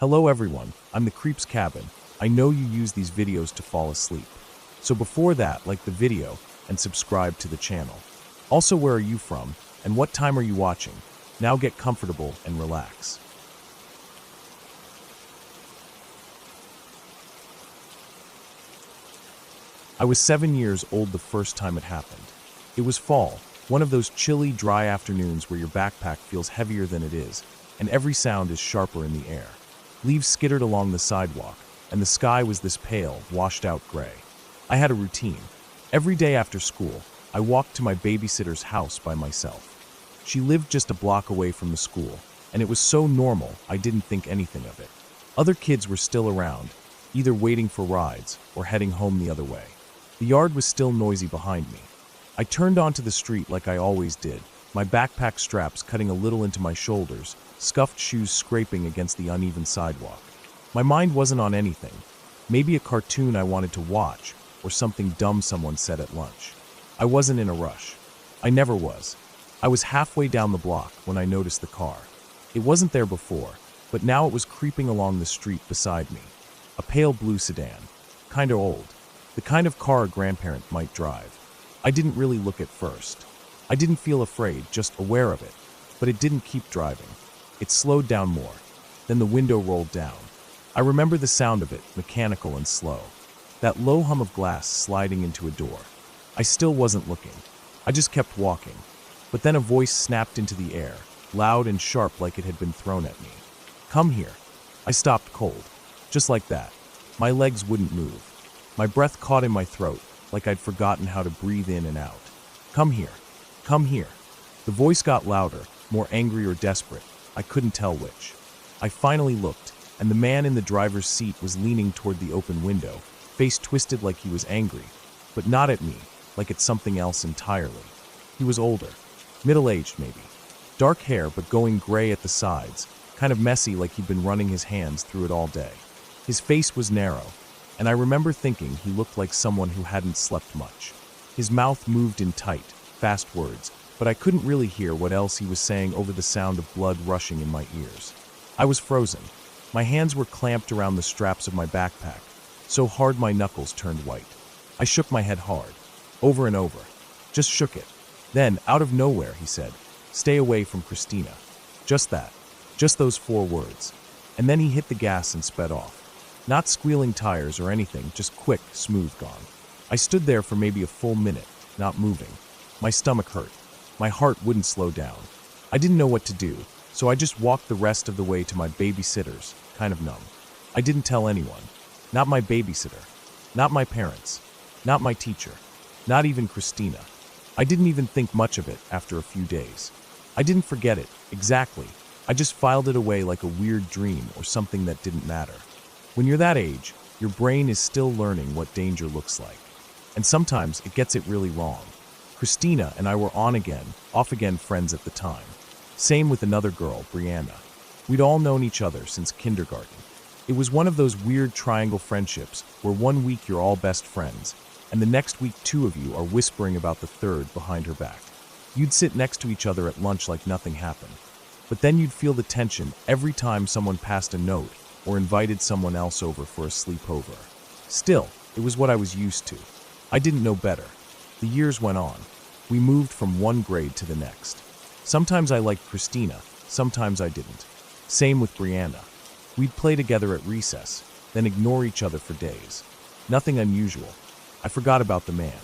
Hello everyone, I'm the Creeps Cabin. I know you use these videos to fall asleep. So before that, like the video and subscribe to the channel. Also, where are you from and what time are you watching? Now get comfortable and relax. I was 7 years old the first time it happened. It was fall, one of those chilly, dry afternoons where your backpack feels heavier than it is, and every sound is sharper in the air. Leaves skittered along the sidewalk, and the sky was this pale, washed-out gray. I had a routine. Every day after school, I walked to my babysitter's house by myself. She lived just a block away from the school, and it was so normal I didn't think anything of it. Other kids were still around, either waiting for rides or heading home the other way. The yard was still noisy behind me. I turned onto the street like I always did, my backpack straps cutting a little into my shoulders, scuffed shoes scraping against the uneven sidewalk. My mind wasn't on anything. Maybe a cartoon I wanted to watch, or something dumb someone said at lunch. I wasn't in a rush. I never was. I was halfway down the block when I noticed the car. It wasn't there before, but now it was creeping along the street beside me. A pale blue sedan. Kinda old. The kind of car a grandparent might drive. I didn't really look at first. I didn't feel afraid, just aware of it. But it didn't keep driving. It slowed down more. Then the window rolled down. I remember the sound of it, mechanical and slow. That low hum of glass sliding into a door. I still wasn't looking. I just kept walking. But then a voice snapped into the air, loud and sharp like it had been thrown at me. Come here. I stopped cold. Just like that. My legs wouldn't move. My breath caught in my throat, like I'd forgotten how to breathe in and out. Come here. Come here. The voice got louder, more angry or desperate. I couldn't tell which. I finally looked, and the man in the driver's seat was leaning toward the open window, face twisted like he was angry, but not at me, like at something else entirely. He was older, middle-aged maybe. Dark hair but going gray at the sides, kind of messy like he'd been running his hands through it all day. His face was narrow, and I remember thinking he looked like someone who hadn't slept much. His mouth moved in tight, fast words, but I couldn't really hear what else he was saying over the sound of blood rushing in my ears. I was frozen. My hands were clamped around the straps of my backpack, so hard my knuckles turned white. I shook my head hard, over and over. Just shook it. Then, out of nowhere, he said, "Stay away from Christina." Just that. Just those 4 words. And then he hit the gas and sped off. Not squealing tires or anything, just quick, smooth gone. I stood there for maybe a full minute, not moving. My stomach hurt. My heart wouldn't slow down. I didn't know what to do, so I just walked the rest of the way to my babysitter's, kind of numb. I didn't tell anyone. Not my babysitter. Not my parents. Not my teacher. Not even Christina. I didn't even think much of it after a few days. I didn't forget it, exactly. I just filed it away like a weird dream or something that didn't matter. When you're that age, your brain is still learning what danger looks like. And sometimes it gets it really wrong. Christina and I were on again, off again friends at the time. Same with another girl, Brianna. We'd all known each other since kindergarten. It was one of those weird triangle friendships where one week you're all best friends, and the next week 2 of you are whispering about the third behind her back. You'd sit next to each other at lunch like nothing happened. But then you'd feel the tension every time someone passed a note or invited someone else over for a sleepover. Still, it was what I was used to. I didn't know better. The years went on. We moved from one grade to the next. Sometimes I liked Christina, sometimes I didn't. Same with Brianna. We'd play together at recess, then ignore each other for days. Nothing unusual. I forgot about the man.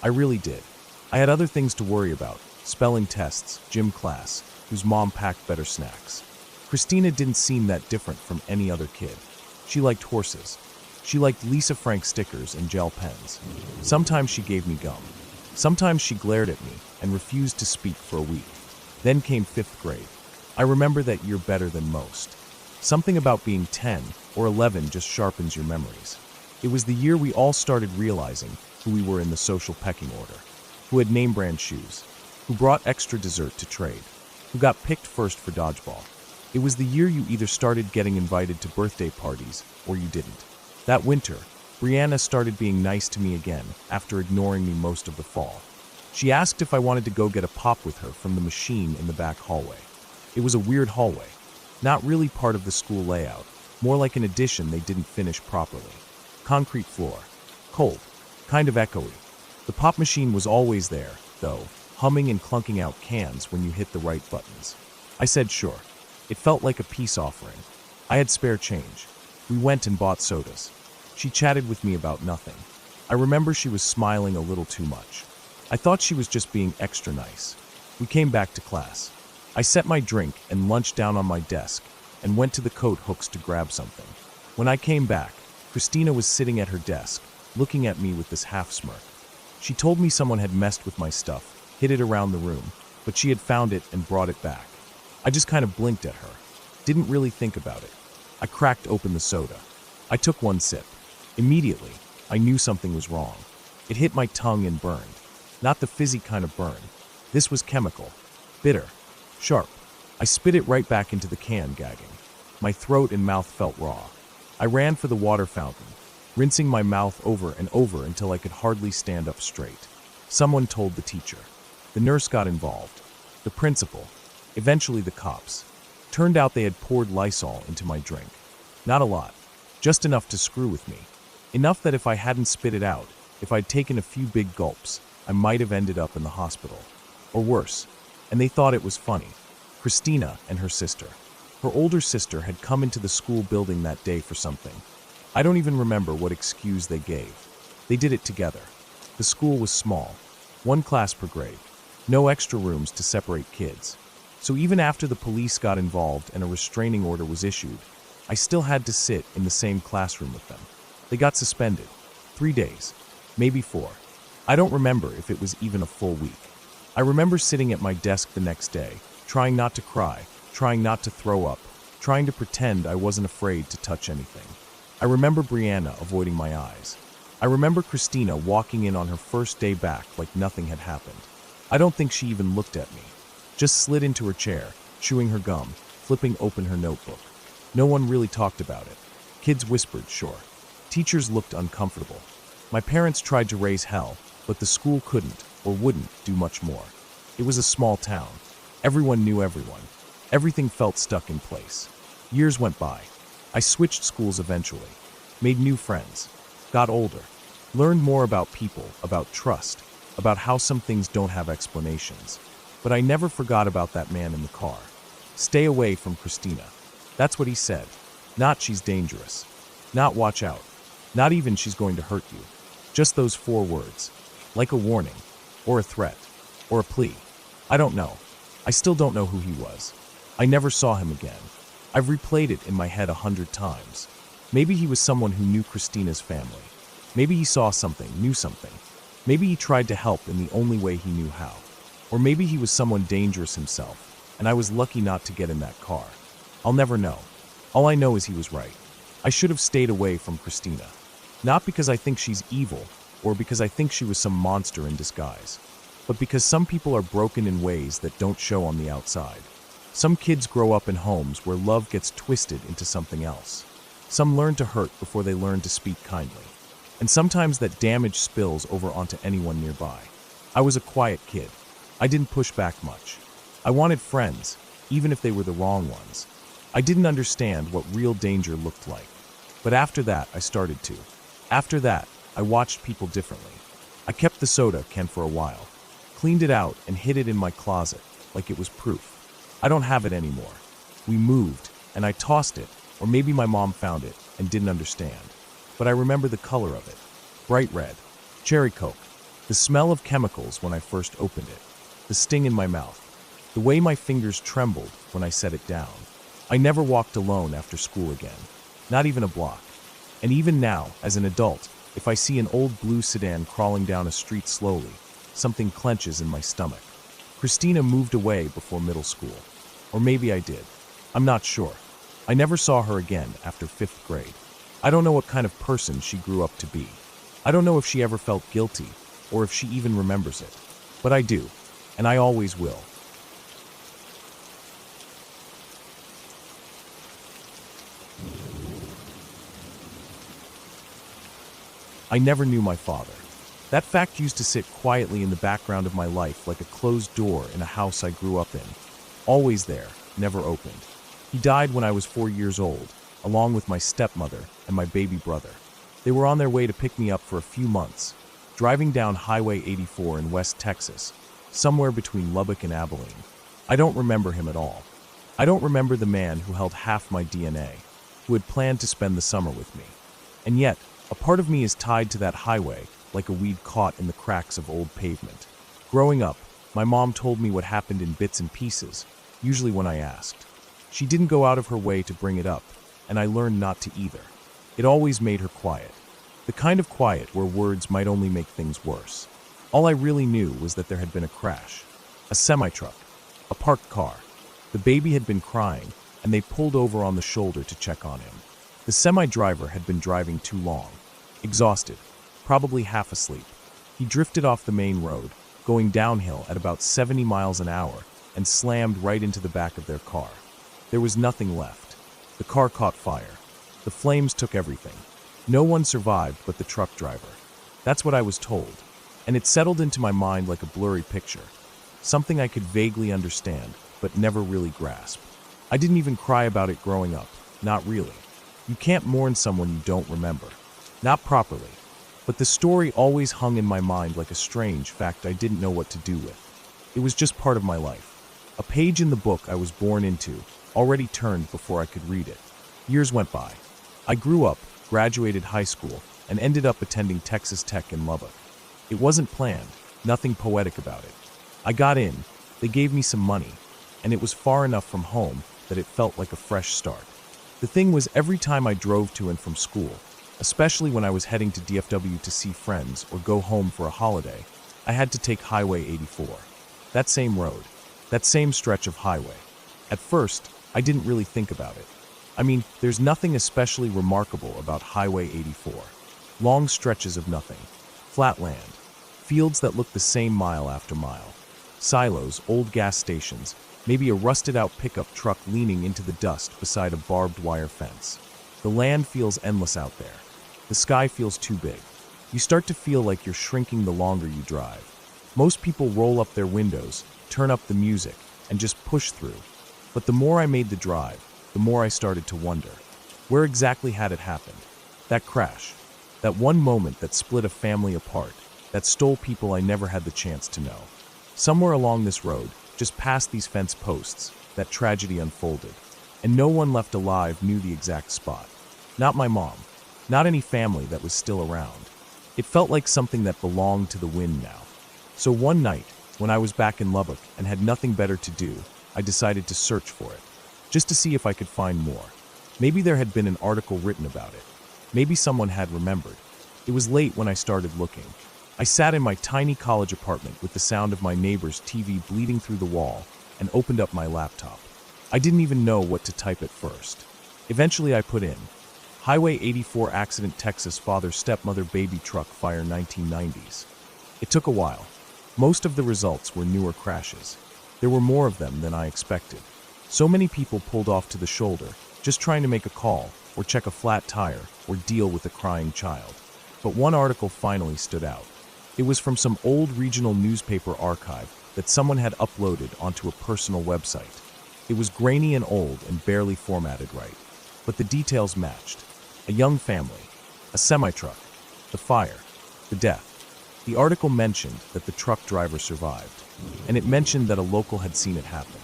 I really did. I had other things to worry about, spelling tests, gym class, whose mom packed better snacks. Christina didn't seem that different from any other kid. She liked horses. She liked Lisa Frank stickers and gel pens. Sometimes she gave me gum. Sometimes she glared at me and refused to speak for a week. Then came 5th grade. I remember that year better than most. Something about being 10 or 11 just sharpens your memories. It was the year we all started realizing who we were in the social pecking order. Who had name brand shoes. Who brought extra dessert to trade. Who got picked first for dodgeball. It was the year you either started getting invited to birthday parties or you didn't. That winter, Brianna started being nice to me again after ignoring me most of the fall. She asked if I wanted to go get a pop with her from the machine in the back hallway. It was a weird hallway, not really part of the school layout, More like an addition they didn't finish properly. Concrete floor. Cold. Kind of echoey. The pop machine was always there, though, humming and clunking out cans when you hit the right buttons. I said sure. It felt like a peace offering. I had spare change. We went and bought sodas. She chatted with me about nothing. I remember she was smiling a little too much. I thought she was just being extra nice. We came back to class. I set my drink and lunch down on my desk and went to the coat hooks to grab something. When I came back, Christina was sitting at her desk, looking at me with this half smirk. She told me someone had messed with my stuff, hid it around the room, but she had found it and brought it back. I just kind of blinked at her. Didn't really think about it. I cracked open the soda. I took one sip. Immediately, I knew something was wrong. It hit my tongue and burned. Not the fizzy kind of burn. This was chemical. Bitter. Sharp. I spit it right back into the can, gagging. My throat and mouth felt raw. I ran for the water fountain, rinsing my mouth over and over until I could hardly stand up straight. Someone told the teacher. The nurse got involved. The principal. Eventually the cops. Turned out they had poured Lysol into my drink. Not a lot. Just enough to screw with me. Enough that if I hadn't spit it out, if I'd taken a few big gulps, I might have ended up in the hospital. Or worse. And they thought it was funny. Christina and her sister. Her older sister had come into the school building that day for something. I don't even remember what excuse they gave. They did it together. The school was small. One class per grade. No extra rooms to separate kids. So even after the police got involved and a restraining order was issued, I still had to sit in the same classroom with them. They got suspended. 3 days. Maybe 4. I don't remember if it was even a full week. I remember sitting at my desk the next day, trying not to cry, trying not to throw up, trying to pretend I wasn't afraid to touch anything. I remember Brianna avoiding my eyes. I remember Christina walking in on her first day back like nothing had happened. I don't think she even looked at me. Just slid into her chair, chewing her gum, flipping open her notebook. No one really talked about it. Kids whispered, sure. Teachers looked uncomfortable. My parents tried to raise hell, but the school couldn't or wouldn't do much more. It was a small town. Everyone knew everyone. Everything felt stuck in place. Years went by. I switched schools eventually. Made new friends. Got older. Learned more about people, about trust, about how some things don't have explanations. But I never forgot about that man in the car. Stay away from Christina. That's what he said. Not she's dangerous. Not watch out. Not even she's going to hurt you. Just those 4 words. Like a warning. Or a threat. Or a plea. I don't know. I still don't know who he was. I never saw him again. I've replayed it in my head 100 times. Maybe he was someone who knew Christina's family. Maybe he saw something, knew something. Maybe he tried to help in the only way he knew how. Or maybe he was someone dangerous himself, and I was lucky not to get in that car. I'll never know. All I know is he was right. I should have stayed away from Christina. Not because I think she's evil, or because I think she was some monster in disguise, but because some people are broken in ways that don't show on the outside. Some kids grow up in homes where love gets twisted into something else. Some learn to hurt before they learn to speak kindly. And sometimes that damage spills over onto anyone nearby. I was a quiet kid. I didn't push back much. I wanted friends, even if they were the wrong ones. I didn't understand what real danger looked like. But after that, I started to. After that, I watched people differently. I kept the soda can for a while, cleaned it out and hid it in my closet like it was proof. I don't have it anymore. We moved, and I tossed it, or maybe my mom found it and didn't understand. But I remember the color of it. Bright red. Cherry Coke. The smell of chemicals when I first opened it. The sting in my mouth. The way my fingers trembled when I set it down. I never walked alone after school again. Not even a block. And even now, as an adult, if I see an old blue sedan crawling down a street slowly, something clenches in my stomach. Christina moved away before middle school. Or maybe I did. I'm not sure. I never saw her again after 5th grade. I don't know what kind of person she grew up to be. I don't know if she ever felt guilty, or if she even remembers it. But I do, and I always will. I never knew my father. That fact used to sit quietly in the background of my life like a closed door in a house I grew up in. Always there, never opened. He died when I was 4 years old, along with my stepmother and my baby brother. They were on their way to pick me up for a few months, driving down Highway 84 in West Texas, somewhere between Lubbock and Abilene. I don't remember him at all. I don't remember the man who held half my DNA, who had planned to spend the summer with me. And yet, a part of me is tied to that highway like a weed caught in the cracks of old pavement. Growing up, my mom told me what happened in bits and pieces, usually when I asked. She didn't go out of her way to bring it up, and I learned not to either. It always made her quiet. The kind of quiet where words might only make things worse. All I really knew was that there had been a crash. A semi-truck. A parked car. The baby had been crying, and they pulled over on the shoulder to check on him. The semi-driver had been driving too long. Exhausted. Probably half asleep. He drifted off the main road, going downhill at about 70 miles an hour, and slammed right into the back of their car. There was nothing left. The car caught fire. The flames took everything. No one survived but the truck driver. That's what I was told, and it settled into my mind like a blurry picture, something I could vaguely understand, but never really grasp. I didn't even cry about it growing up, not really. You can't mourn someone you don't remember. Not properly. But the story always hung in my mind like a strange fact I didn't know what to do with. It was just part of my life. A page in the book I was born into, already turned before I could read it. Years went by. I grew up, graduated high school, and ended up attending Texas Tech in Lubbock. It wasn't planned, nothing poetic about it. I got in, they gave me some money, and it was far enough from home that it felt like a fresh start. The thing was, every time I drove to and from school, especially when I was heading to DFW to see friends or go home for a holiday, I had to take Highway 84. That same road, that same stretch of highway. At first, I didn't really think about it. I mean, there's nothing especially remarkable about Highway 84. Long stretches of nothing. Flat land. Fields that look the same mile after mile. Silos, old gas stations, maybe a rusted-out pickup truck leaning into the dust beside a barbed wire fence. The land feels endless out there. The sky feels too big. You start to feel like you're shrinking the longer you drive. Most people roll up their windows, turn up the music, and just push through. But the more I made the drive, the more I started to wonder. Where exactly had it happened? That crash. That one moment that split a family apart, that stole people I never had the chance to know. Somewhere along this road, just past these fence posts, that tragedy unfolded. And no one left alive knew the exact spot. Not my mom. Not any family that was still around. It felt like something that belonged to the wind now. So one night, when I was back in Lubbock and had nothing better to do, I decided to search for it, just to see if I could find more. Maybe there had been an article written about it. Maybe someone had remembered. It was late when I started looking. I sat in my tiny college apartment with the sound of my neighbor's TV bleeding through the wall and opened up my laptop. I didn't even know what to type at first. Eventually I put in, Highway 84 accident Texas father stepmother baby truck fire 1990s. It took a while. Most of the results were newer crashes. There were more of them than I expected. So many people pulled off to the shoulder, just trying to make a call, or check a flat tire, or deal with a crying child. But one article finally stood out. It was from some old regional newspaper archive that someone had uploaded onto a personal website. It was grainy and old and barely formatted right. But the details matched. A young family, a semi-truck, the fire, the death. The article mentioned that the truck driver survived, and it mentioned that a local had seen it happen.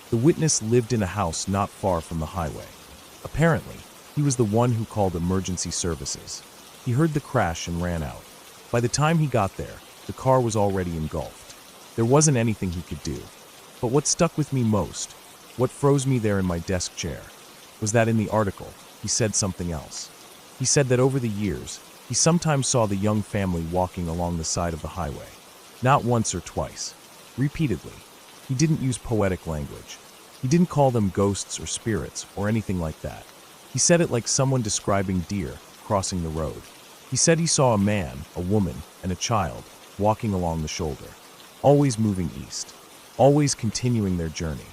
The witness lived in a house not far from the highway. Apparently, he was the one who called emergency services. He heard the crash and ran out. By the time he got there, the car was already engulfed. There wasn't anything he could do. But what stuck with me most, what froze me there in my desk chair, was that in the article, he said something else. He said that over the years, he sometimes saw the young family walking along the side of the highway. Not once or twice. Repeatedly. He didn't use poetic language. He didn't call them ghosts or spirits or anything like that. He said it like someone describing deer crossing the road. He said he saw a man, a woman, and a child walking along the shoulder, always moving east, always continuing their journey,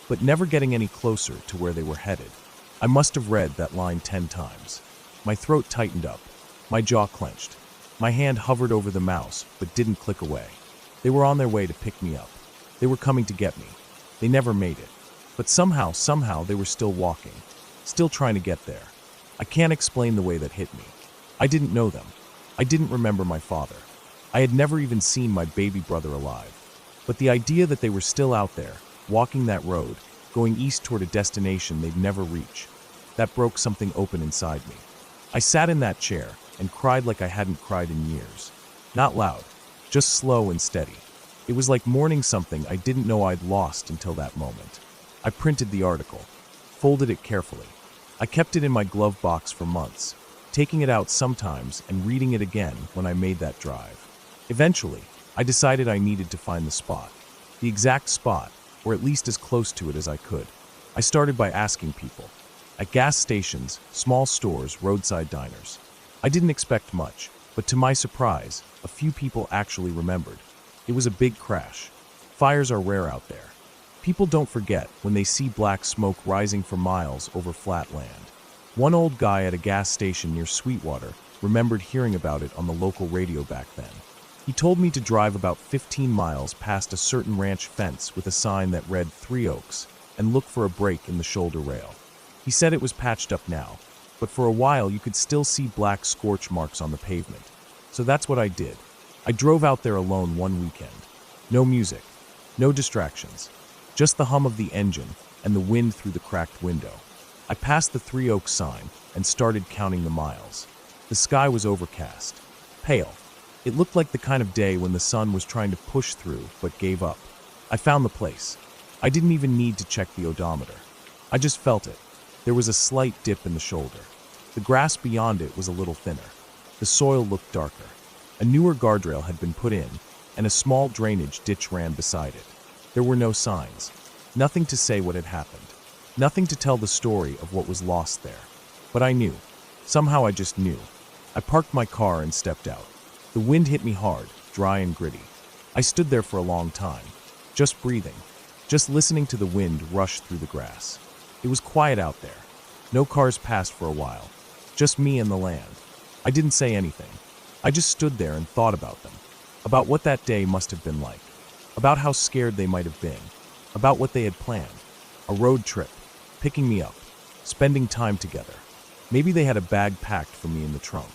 but never getting any closer to where they were headed. I must have read that line 10 times. My throat tightened up, my jaw clenched. My hand hovered over the mouse, but didn't click away. They were on their way to pick me up. They were coming to get me. They never made it. But somehow they were still walking. still trying to get there. I can't explain the way that hit me. I didn't know them. I didn't remember my father. I had never even seen my baby brother alive. But the idea that they were still out there, walking that road, going east toward a destination they'd never reach, that broke something open inside me. I sat in that chair and cried like I hadn't cried in years. Not loud, just slow and steady. It was like mourning something I didn't know I'd lost until that moment. I printed the article, folded it carefully. I kept it in my glove box for months, taking it out sometimes and reading it again when I made that drive. Eventually, I decided I needed to find the spot. The exact spot, or at least as close to it as I could. I started by asking people. At gas stations, small stores, roadside diners. I didn't expect much, but to my surprise, a few people actually remembered. It was a big crash. Fires are rare out there. People don't forget when they see black smoke rising for miles over flat land. One old guy at a gas station near Sweetwater remembered hearing about it on the local radio back then. He told me to drive about 15 miles past a certain ranch fence with a sign that read 3 Oaks and look for a break in the shoulder rail. He said it was patched up now, but for a while you could still see black scorch marks on the pavement. So that's what I did. I drove out there alone one weekend. No music, no distractions, just the hum of the engine and the wind through the cracked window. I passed the 3 Oaks sign and started counting the miles. The sky was overcast, pale. It looked like the kind of day when the sun was trying to push through but gave up. I found the place. I didn't even need to check the odometer. I just felt it. There was a slight dip in the shoulder. The grass beyond it was a little thinner. The soil looked darker. A newer guardrail had been put in, and a small drainage ditch ran beside it. There were no signs. Nothing to say what had happened. Nothing to tell the story of what was lost there. But I knew. Somehow I just knew. I parked my car and stepped out. The wind hit me hard, dry and gritty. I stood there for a long time, just breathing, just listening to the wind rush through the grass. It was quiet out there. No cars passed for a while, just me and the land. I didn't say anything. I just stood there and thought about them, about what that day must have been like, about how scared they might have been, about what they had planned. A road trip, picking me up, spending time together. Maybe they had a bag packed for me in the trunk,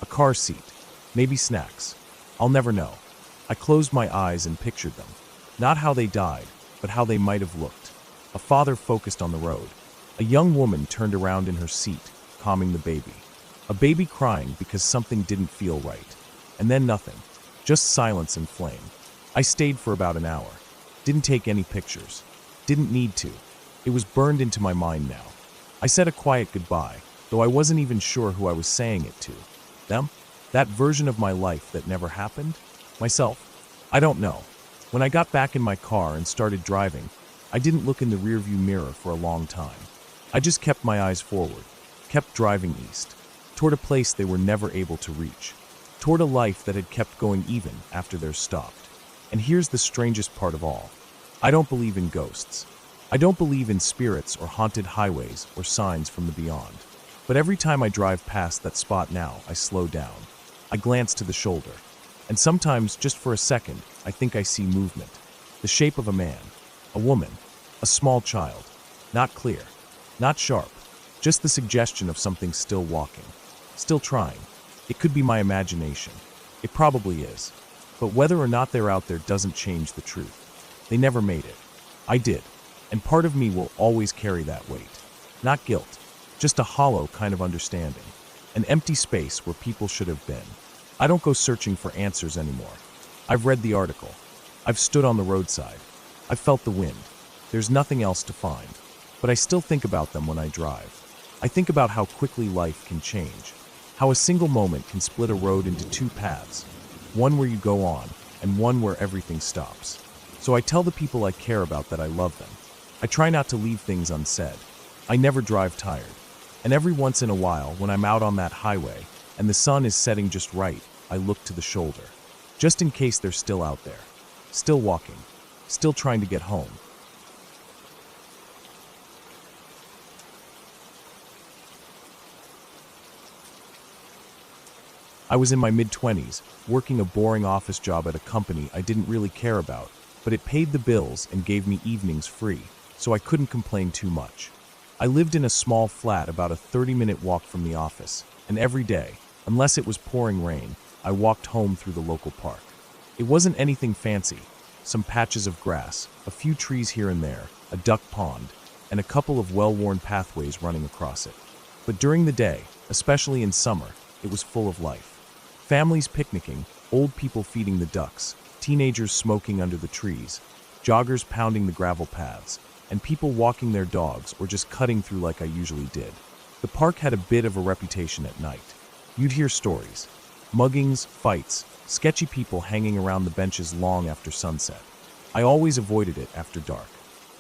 a car seat, maybe snacks. I'll never know. I closed my eyes and pictured them. Not how they died, but how they might have looked. A father focused on the road. A young woman turned around in her seat, calming the baby. A baby crying because something didn't feel right. And then nothing. Just silence and flame. I stayed for about an hour. Didn't take any pictures. Didn't need to. It was burned into my mind now. I said a quiet goodbye, though I wasn't even sure who I was saying it to. Them? That version of my life that never happened? Myself? I don't know. When I got back in my car and started driving, I didn't look in the rearview mirror for a long time. I just kept my eyes forward, kept driving east, toward a place they were never able to reach, toward a life that had kept going even after theirs stopped. And here's the strangest part of all. I don't believe in ghosts. I don't believe in spirits or haunted highways or signs from the beyond. But every time I drive past that spot now, I slow down. I glance to the shoulder, and sometimes, just for a second, I think I see movement. The shape of a man, a woman, a small child. Not clear, not sharp, just the suggestion of something still walking, still trying. It could be my imagination. It probably is. But whether or not they're out there doesn't change the truth. They never made it. I did, and part of me will always carry that weight. Not guilt, just a hollow kind of understanding. An empty space where people should have been. I don't go searching for answers anymore. I've read the article. I've stood on the roadside. I've felt the wind. There's nothing else to find. But I still think about them when I drive. I think about how quickly life can change. How a single moment can split a road into 2 paths. One where you go on, and one where everything stops. So I tell the people I care about that I love them. I try not to leave things unsaid. I never drive tired. And every once in a while, when I'm out on that highway, and the sun is setting just right, I look to the shoulder. Just in case they're still out there. Still walking. Still trying to get home. I was in my mid-20s, working a boring office job at a company I didn't really care about, but it paid the bills and gave me evenings free, so I couldn't complain too much. I lived in a small flat about a 30-minute walk from the office, and every day, unless it was pouring rain, I walked home through the local park. It wasn't anything fancy, some patches of grass, a few trees here and there, a duck pond, and a couple of well-worn pathways running across it. But during the day, especially in summer, it was full of life. Families picnicking, old people feeding the ducks, teenagers smoking under the trees, joggers pounding the gravel paths, and people walking their dogs or just cutting through like I usually did. The park had a bit of a reputation at night. You'd hear stories, muggings, fights, sketchy people hanging around the benches long after sunset. I always avoided it after dark.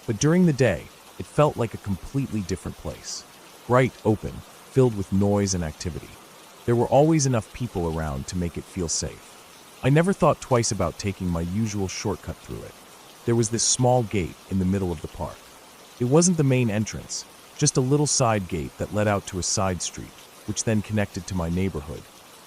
But during the day, it felt like a completely different place. Bright, open, filled with noise and activity. There were always enough people around to make it feel safe. I never thought twice about taking my usual shortcut through it. There was this small gate in the middle of the park. It wasn't the main entrance, just a little side gate that led out to a side street, which then connected to my neighborhood.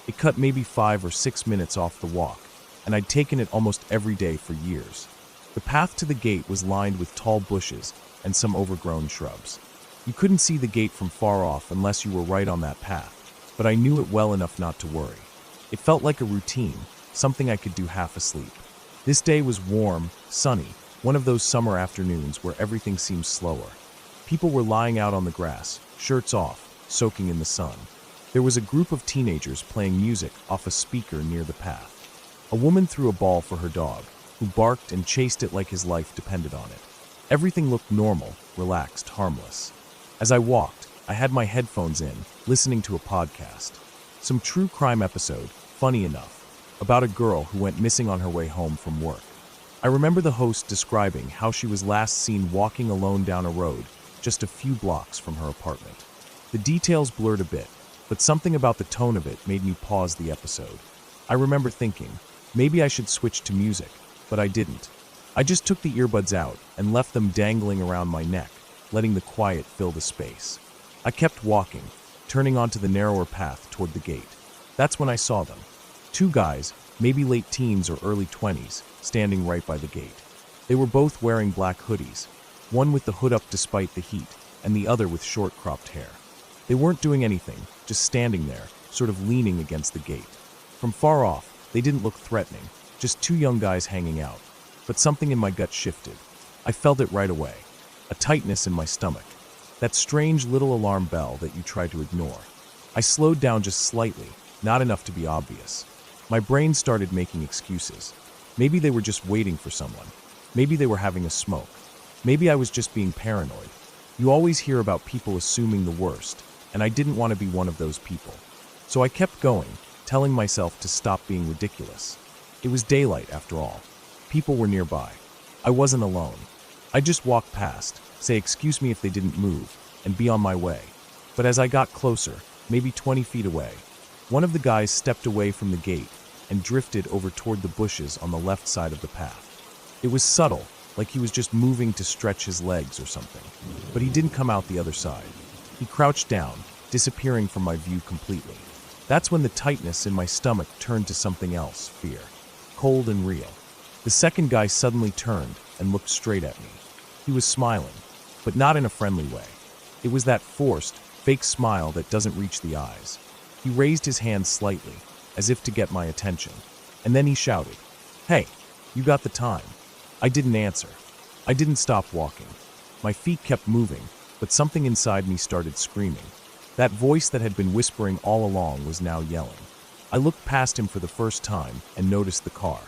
It cut maybe 5 or 6 minutes off the walk, and I'd taken it almost every day for years. The path to the gate was lined with tall bushes and some overgrown shrubs. You couldn't see the gate from far off unless you were right on that path, but I knew it well enough not to worry. It felt like a routine, something I could do half asleep. This day was warm, sunny, one of those summer afternoons where everything seems slower. People were lying out on the grass, shirts off, soaking in the sun. There was a group of teenagers playing music off a speaker near the path. A woman threw a ball for her dog, who barked and chased it like his life depended on it. Everything looked normal, relaxed, harmless. As I walked, I had my headphones in, listening to a podcast. Some true crime episode, funny enough, about a girl who went missing on her way home from work. I remember the host describing how she was last seen walking alone down a road just a few blocks from her apartment. The details blurred a bit, but something about the tone of it made me pause the episode. I remember thinking, maybe I should switch to music, but I didn't. I just took the earbuds out and left them dangling around my neck, letting the quiet fill the space. I kept walking, turning onto the narrower path toward the gate. That's when I saw them. 2 guys, maybe late teens or early 20s, standing right by the gate. They were both wearing black hoodies, one with the hood up despite the heat, and the other with short cropped hair. They weren't doing anything, just standing there, sort of leaning against the gate. From far off, they didn't look threatening, just 2 young guys hanging out. But something in my gut shifted. I felt it right away. A tightness in my stomach. That strange little alarm bell that you try to ignore. I slowed down just slightly, not enough to be obvious. My brain started making excuses. Maybe they were just waiting for someone. Maybe they were having a smoke. Maybe I was just being paranoid. You always hear about people assuming the worst, and I didn't want to be one of those people. So I kept going, telling myself to stop being ridiculous. It was daylight, after all. People were nearby. I wasn't alone. I just walked past, say excuse me if they didn't move, and be on my way. But as I got closer, maybe 20 feet away, one of the guys stepped away from the gate and drifted over toward the bushes on the left side of the path. It was subtle, like he was just moving to stretch his legs or something. But he didn't come out the other side. He crouched down, disappearing from my view completely. That's when the tightness in my stomach turned to something else, fear. Cold and real. The second guy suddenly turned and looked straight at me. He was smiling, but not in a friendly way. It was that forced, fake smile that doesn't reach the eyes. He raised his hand slightly, as if to get my attention, and then he shouted, "Hey, you got the time." I didn't answer. I didn't stop walking. My feet kept moving, but something inside me started screaming. That voice that had been whispering all along was now yelling. I looked past him for the first time and noticed the car.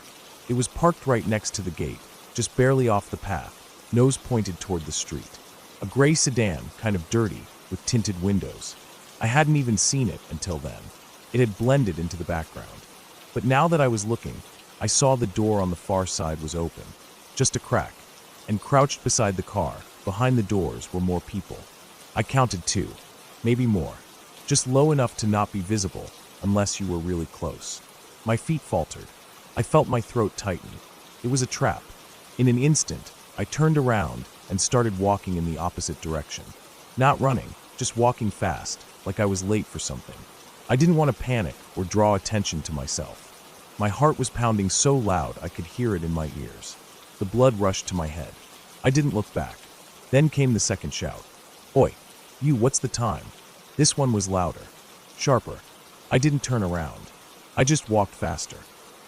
It was parked right next to the gate, just barely off the path, nose pointed toward the street. A gray sedan, kind of dirty, with tinted windows. I hadn't even seen it until then. It had blended into the background. But now that I was looking, I saw the door on the far side was open, just a crack, and crouched beside the car, behind the doors, were more people. I counted 2, maybe more, just low enough to not be visible unless you were really close. My feet faltered. I felt my throat tighten. It was a trap. In an instant, I turned around and started walking in the opposite direction. Not running, just walking fast, like I was late for something. I didn't want to panic or draw attention to myself. My heart was pounding so loud I could hear it in my ears. The blood rushed to my head. I didn't look back. Then came the second shout. "Oi, "You, what's the time?" This one was louder, sharper. I didn't turn around. I just walked faster.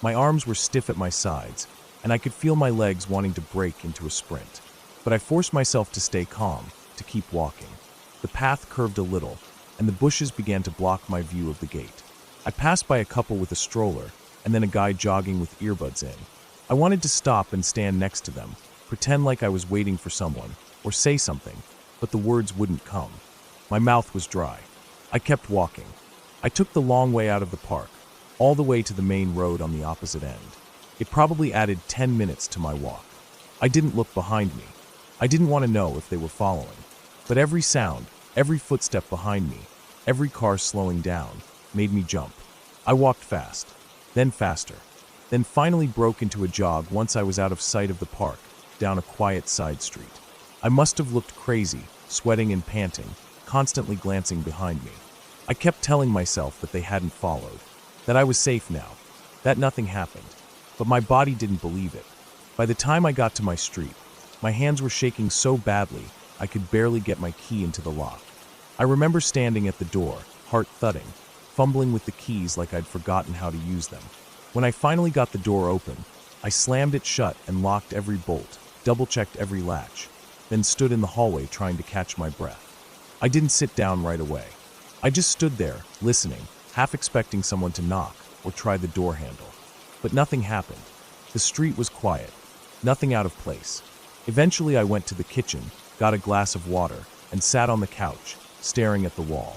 My arms were stiff at my sides, and I could feel my legs wanting to break into a sprint. But I forced myself to stay calm, to keep walking. The path curved a little, and the bushes began to block my view of the gate. I passed by a couple with a stroller, and then a guy jogging with earbuds in. I wanted to stop and stand next to them, pretend like I was waiting for someone, or say something, but the words wouldn't come. My mouth was dry. I kept walking. I took the long way out of the park, all the way to the main road on the opposite end. It probably added 10 minutes to my walk. I didn't look behind me. I didn't want to know if they were following. But every sound, every footstep behind me, every car slowing down, made me jump. I walked fast, then faster, then finally broke into a jog once I was out of sight of the park, down a quiet side street. I must have looked crazy, sweating and panting, constantly glancing behind me. I kept telling myself that they hadn't followed, that I was safe now, that nothing happened. But my body didn't believe it. By the time I got to my street, my hands were shaking so badly I could barely get my key into the lock. I remember standing at the door, heart thudding, fumbling with the keys like I'd forgotten how to use them. When I finally got the door open, I slammed it shut and locked every bolt, double-checked every latch, then stood in the hallway trying to catch my breath. I didn't sit down right away. I just stood there, listening, half expecting someone to knock or try the door handle. But nothing happened. The street was quiet, nothing out of place. Eventually I went to the kitchen, got a glass of water, and sat on the couch, staring at the wall.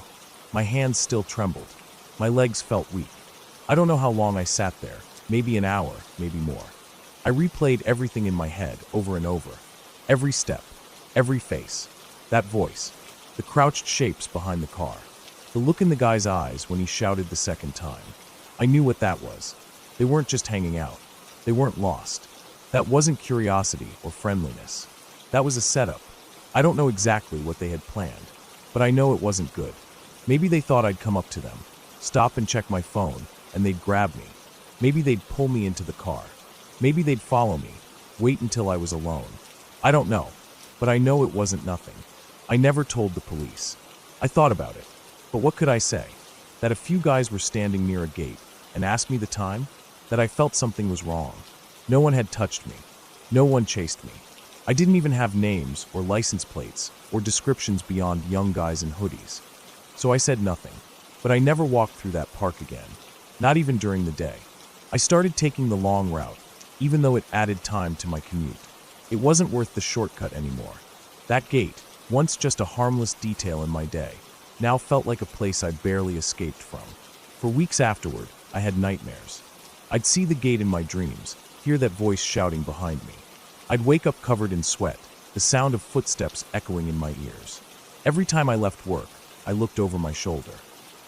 My hands still trembled. My legs felt weak. I don't know how long I sat there, maybe an hour, maybe more. I replayed everything in my head over and over. Every step, every face, that voice, the crouched shapes behind the car, the look in the guy's eyes when he shouted the second time. I knew what that was. They weren't just hanging out. They weren't lost. That wasn't curiosity or friendliness. That was a setup. I don't know exactly what they had planned, but I know it wasn't good. Maybe they thought I'd come up to them, stop and check my phone, and they'd grab me. Maybe they'd pull me into the car. Maybe they'd follow me, wait until I was alone. I don't know, but I know it wasn't nothing. I never told the police. I thought about it, but what could I say? That a few guys were standing near a gate and asked me the time? That I felt something was wrong. No one had touched me. No one chased me. I didn't even have names or license plates or descriptions beyond young guys in hoodies. So I said nothing, but I never walked through that park again, not even during the day. I started taking the long route, even though it added time to my commute. It wasn't worth the shortcut anymore. That gate, once just a harmless detail in my day, now felt like a place I barely escaped from. For weeks afterward, I had nightmares. I'd see the gate in my dreams, hear that voice shouting behind me. I'd wake up covered in sweat, the sound of footsteps echoing in my ears. Every time I left work, I looked over my shoulder.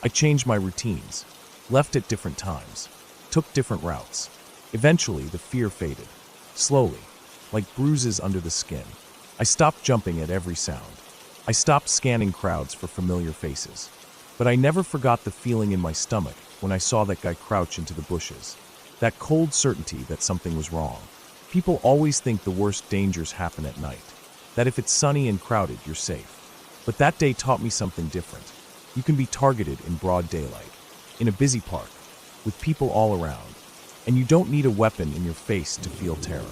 I changed my routines, left at different times, took different routes. Eventually, the fear faded, slowly, like bruises under the skin. I stopped jumping at every sound. I stopped scanning crowds for familiar faces. But I never forgot the feeling in my stomach when I saw that guy crouch into the bushes. That cold certainty that something was wrong. People always think the worst dangers happen at night. That if it's sunny and crowded, you're safe. But that day taught me something different. You can be targeted in broad daylight, in a busy park, with people all around. And you don't need a weapon in your face to feel terror.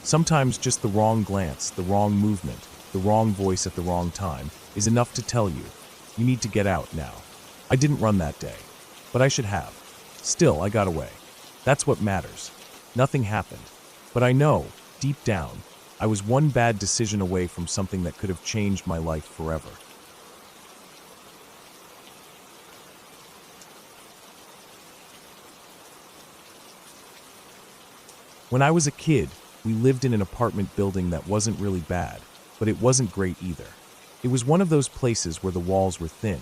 Sometimes just the wrong glance, the wrong movement, the wrong voice at the wrong time is enough to tell you, you need to get out now. I didn't run that day, but I should have. Still, I got away. That's what matters. Nothing happened. But I know, deep down, I was one bad decision away from something that could have changed my life forever. When I was a kid, we lived in an apartment building that wasn't really bad, but it wasn't great either. It was one of those places where the walls were thin,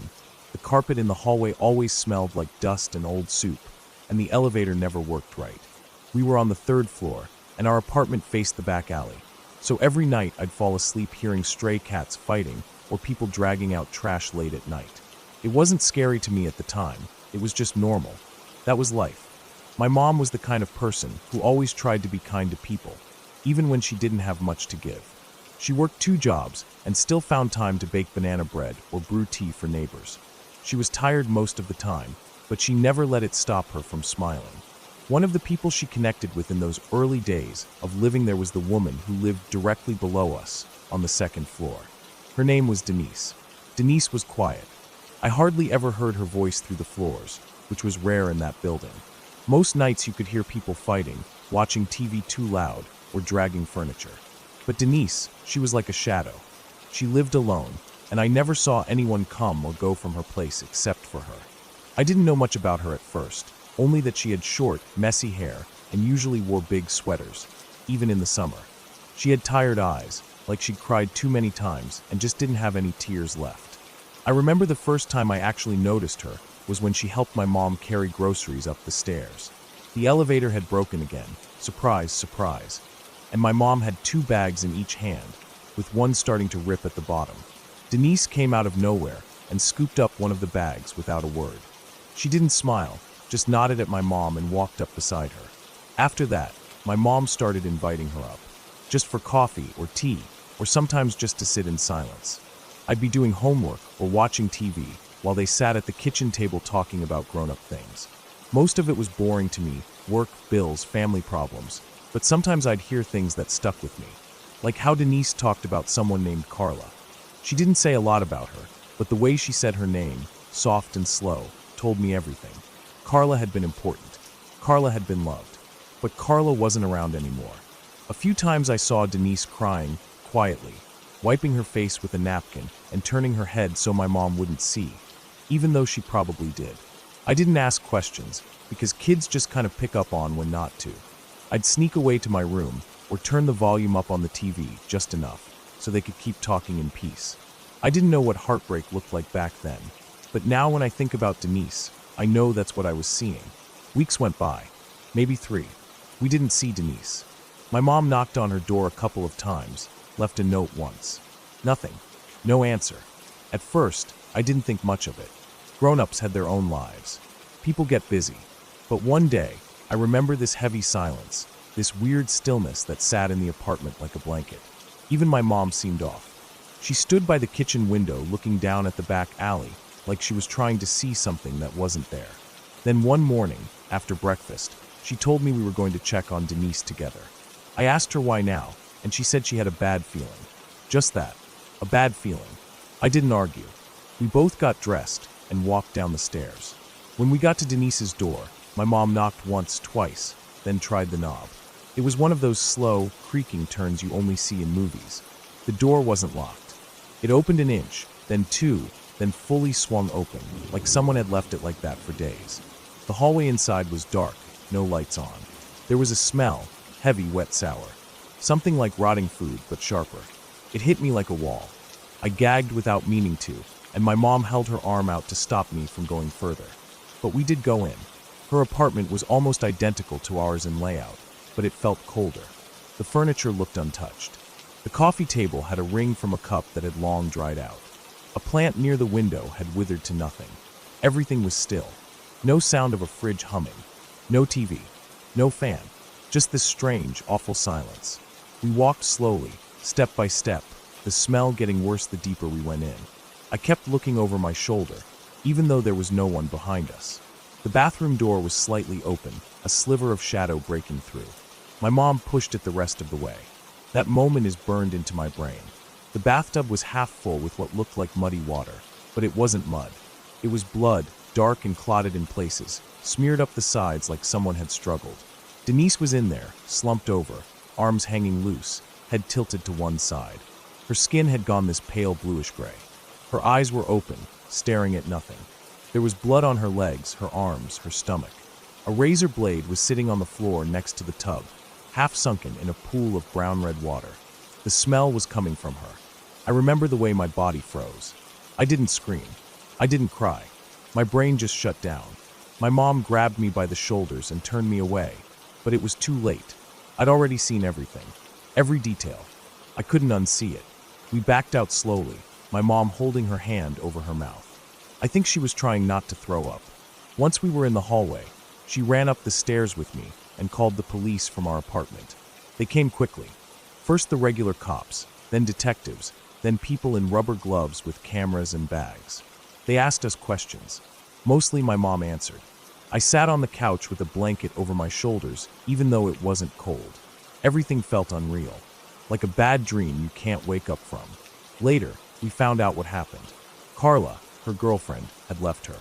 the carpet in the hallway always smelled like dust and old soup, and the elevator never worked right. We were on the 3rd floor, and our apartment faced the back alley. So every night I'd fall asleep hearing stray cats fighting or people dragging out trash late at night. It wasn't scary to me at the time, it was just normal. That was life. My mom was the kind of person who always tried to be kind to people, even when she didn't have much to give. She worked 2 jobs and still found time to bake banana bread or brew tea for neighbors. She was tired most of the time, but she never let it stop her from smiling. One of the people she connected with in those early days of living there was the woman who lived directly below us on the second floor. Her name was Denise. Denise was quiet. I hardly ever heard her voice through the floors, which was rare in that building. Most nights you could hear people fighting, watching TV too loud, or dragging furniture. But Denise, she was like a shadow. She lived alone, and I never saw anyone come or go from her place except for her. I didn't know much about her at first, only that she had short, messy hair and usually wore big sweaters, even in the summer. She had tired eyes, like she'd cried too many times and just didn't have any tears left. I remember the first time I actually noticed her was when she helped my mom carry groceries up the stairs. The elevator had broken again, surprise, surprise, and my mom had 2 bags in each hand, with one starting to rip at the bottom. Denise came out of nowhere and scooped up one of the bags without a word. She didn't smile, just nodded at my mom and walked up beside her. After that, my mom started inviting her up, just for coffee or tea, or sometimes just to sit in silence. I'd be doing homework or watching TV while they sat at the kitchen table talking about grown-up things. Most of it was boring to me, work, bills, family problems, but sometimes I'd hear things that stuck with me, like how Denise talked about someone named Carla. She didn't say a lot about her, but the way she said her name, soft and slow, told me everything. Carla had been important. Carla had been loved. But Carla wasn't around anymore. A few times I saw Denise crying, quietly, wiping her face with a napkin and turning her head so my mom wouldn't see, even though she probably did. I didn't ask questions, because kids just kind of pick up on when not to. I'd sneak away to my room or turn the volume up on the TV just enough so they could keep talking in peace. I didn't know what heartbreak looked like back then, but now when I think about Denise, I know that's what I was seeing. Weeks went by, maybe 3. We didn't see Denise. My mom knocked on her door a couple of times, left a note once. Nothing. No answer. At first, I didn't think much of it. Grown-ups had their own lives. People get busy. But one day, I remember this heavy silence, this weird stillness that sat in the apartment like a blanket. Even my mom seemed off. She stood by the kitchen window looking down at the back alley, like she was trying to see something that wasn't there. Then one morning, after breakfast, she told me we were going to check on Denise together. I asked her why now, and she said she had a bad feeling. Just that, a bad feeling. I didn't argue. We both got dressed and walked down the stairs. When we got to Denise's door, my mom knocked once, twice, then tried the knob. It was one of those slow, creaking turns you only see in movies. The door wasn't locked. It opened an inch, then 2, then fully swung open, like someone had left it like that for days. The hallway inside was dark, no lights on. There was a smell, heavy, wet, sour. Something like rotting food, but sharper. It hit me like a wall. I gagged without meaning to, and my mom held her arm out to stop me from going further. But we did go in. Her apartment was almost identical to ours in layout, but it felt colder. The furniture looked untouched. The coffee table had a ring from a cup that had long dried out. A plant near the window had withered to nothing. Everything was still. No sound of a fridge humming. No TV. No fan. Just this strange, awful silence. We walked slowly, step by step, the smell getting worse the deeper we went in. I kept looking over my shoulder, even though there was no one behind us. The bathroom door was slightly open, a sliver of shadow breaking through. My mom pushed it the rest of the way. That moment is burned into my brain. The bathtub was half full with what looked like muddy water, but it wasn't mud. It was blood, dark and clotted in places, smeared up the sides like someone had struggled. Denise was in there, slumped over, arms hanging loose, head tilted to one side. Her skin had gone this pale bluish gray. Her eyes were open, staring at nothing. There was blood on her legs, her arms, her stomach. A razor blade was sitting on the floor next to the tub, half sunken in a pool of brown-red water. The smell was coming from her. I remember the way my body froze. I didn't scream. I didn't cry. My brain just shut down. My mom grabbed me by the shoulders and turned me away, but it was too late. I'd already seen everything, every detail. I couldn't unsee it. We backed out slowly, my mom holding her hand over her mouth. I think she was trying not to throw up. Once we were in the hallway, she ran up the stairs with me and called the police from our apartment. They came quickly. First the regular cops, then detectives, then people in rubber gloves with cameras and bags. They asked us questions. Mostly my mom answered. I sat on the couch with a blanket over my shoulders, even though it wasn't cold. Everything felt unreal, like a bad dream you can't wake up from. Later, we found out what happened. Carla, her girlfriend, had left her.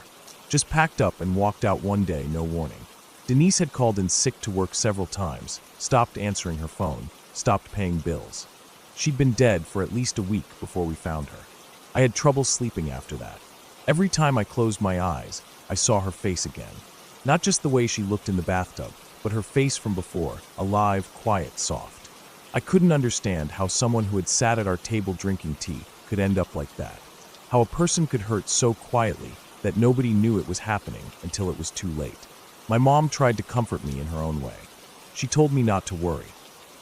Just packed up and walked out one day, no warning. Denise had called in sick to work several times, stopped answering her phone, stopped paying bills. She'd been dead for at least a week before we found her. I had trouble sleeping after that. Every time I closed my eyes, I saw her face again. Not just the way she looked in the bathtub, but her face from before, alive, quiet, soft. I couldn't understand how someone who had sat at our table drinking tea could end up like that. How a person could hurt so quietly that nobody knew it was happening until it was too late. My mom tried to comfort me in her own way. She told me not to worry.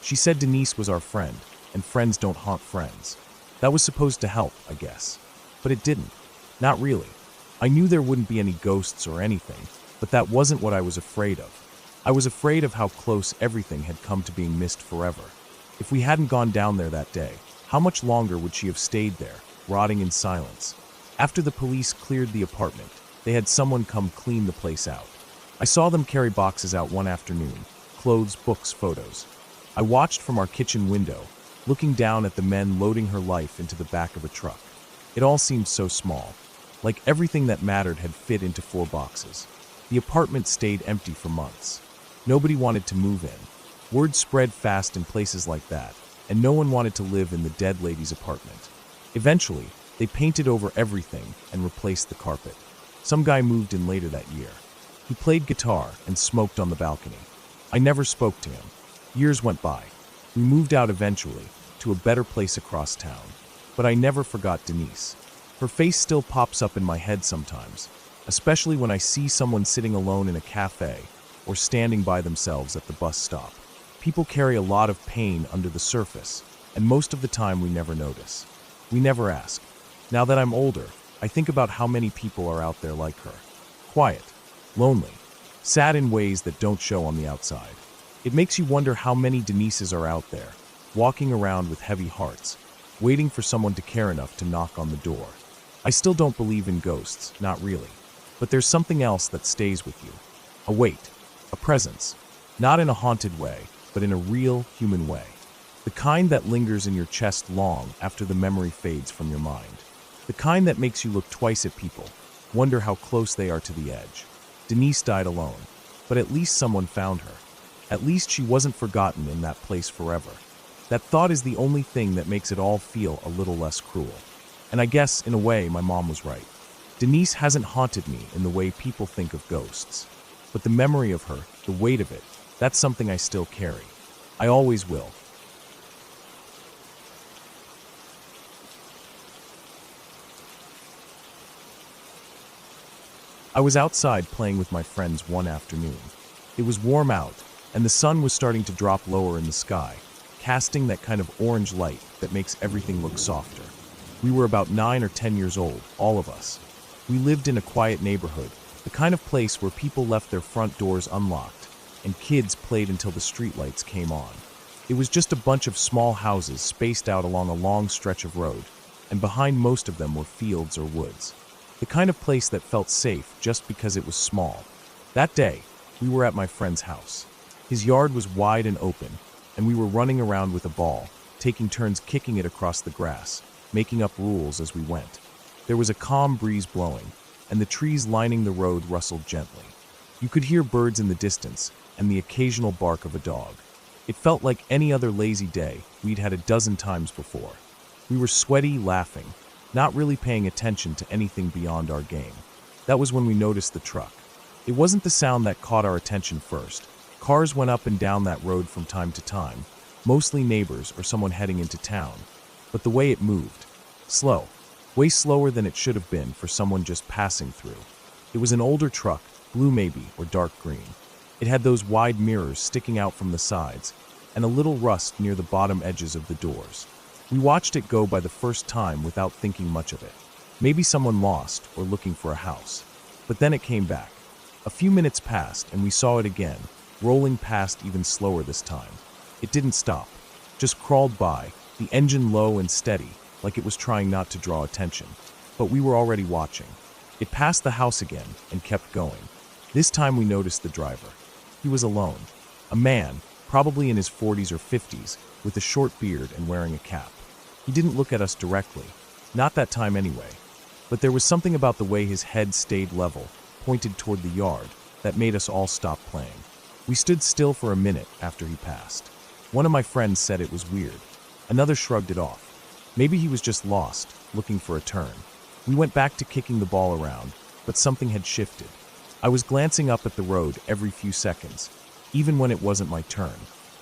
She said Denise was our friend, and friends don't haunt friends. That was supposed to help, I guess. But it didn't. Not really. I knew there wouldn't be any ghosts or anything, but that wasn't what I was afraid of. I was afraid of how close everything had come to being missed forever. If we hadn't gone down there that day, how much longer would she have stayed there, rotting in silence? After the police cleared the apartment, they had someone come clean the place out. I saw them carry boxes out one afternoon, clothes, books, photos. I watched from our kitchen window, looking down at the men loading her life into the back of a truck. It all seemed so small, like everything that mattered had fit into 4 boxes. The apartment stayed empty for months. Nobody wanted to move in. Word spread fast in places like that, and no one wanted to live in the dead lady's apartment. Eventually, they painted over everything and replaced the carpet. Some guy moved in later that year. He played guitar and smoked on the balcony. I never spoke to him. Years went by. We moved out eventually, to a better place across town. But I never forgot Denise. Her face still pops up in my head sometimes, especially when I see someone sitting alone in a cafe or standing by themselves at the bus stop. People carry a lot of pain under the surface, and most of the time we never notice. We never ask. Now that I'm older, I think about how many people are out there like her. Quiet, lonely, sad in ways that don't show on the outside. It makes you wonder how many Denises are out there, walking around with heavy hearts, waiting for someone to care enough to knock on the door. I still don't believe in ghosts, not really. But there's something else that stays with you. A weight, a presence. Not in a haunted way, but in a real human way. The kind that lingers in your chest long after the memory fades from your mind. The kind that makes you look twice at people, wonder how close they are to the edge. Denise died alone, but at least someone found her. At least she wasn't forgotten in that place forever. That thought is the only thing that makes it all feel a little less cruel. And I guess, in a way, my mom was right. Denise hasn't haunted me in the way people think of ghosts. But the memory of her, the weight of it, that's something I still carry. I always will. I was outside playing with my friends one afternoon. It was warm out, and the sun was starting to drop lower in the sky, casting that kind of orange light that makes everything look softer. We were about 9 or 10 years old, all of us. We lived in a quiet neighborhood, the kind of place where people left their front doors unlocked, and kids played until the streetlights came on. It was just a bunch of small houses spaced out along a long stretch of road, and behind most of them were fields or woods. The kind of place that felt safe just because it was small. That day, we were at my friend's house. His yard was wide and open, and we were running around with a ball, taking turns kicking it across the grass, making up rules as we went. There was a calm breeze blowing, and the trees lining the road rustled gently. You could hear birds in the distance, and the occasional bark of a dog. It felt like any other lazy day we'd had a dozen times before. We were sweaty, laughing, not really paying attention to anything beyond our game. That was when we noticed the truck. It wasn't the sound that caught our attention first. Cars went up and down that road from time to time, mostly neighbors or someone heading into town. But the way it moved, slow, way slower than it should have been for someone just passing through. It was an older truck, blue maybe, or dark green. It had those wide mirrors sticking out from the sides, and a little rust near the bottom edges of the doors. We watched it go by the first time without thinking much of it. Maybe someone lost or looking for a house. But then it came back. A few minutes passed and we saw it again, rolling past even slower this time. It didn't stop, just crawled by, the engine low and steady, like it was trying not to draw attention. But we were already watching. It passed the house again and kept going. This time we noticed the driver. He was alone. A man, probably in his 40s or 50s, with a short beard and wearing a cap. He didn't look at us directly. Not that time anyway. But there was something about the way his head stayed level, pointed toward the yard, that made us all stop playing. We stood still for a minute after he passed. One of my friends said it was weird. Another shrugged it off. Maybe he was just lost, looking for a turn. We went back to kicking the ball around, but something had shifted. I was glancing up at the road every few seconds, even when it wasn't my turn.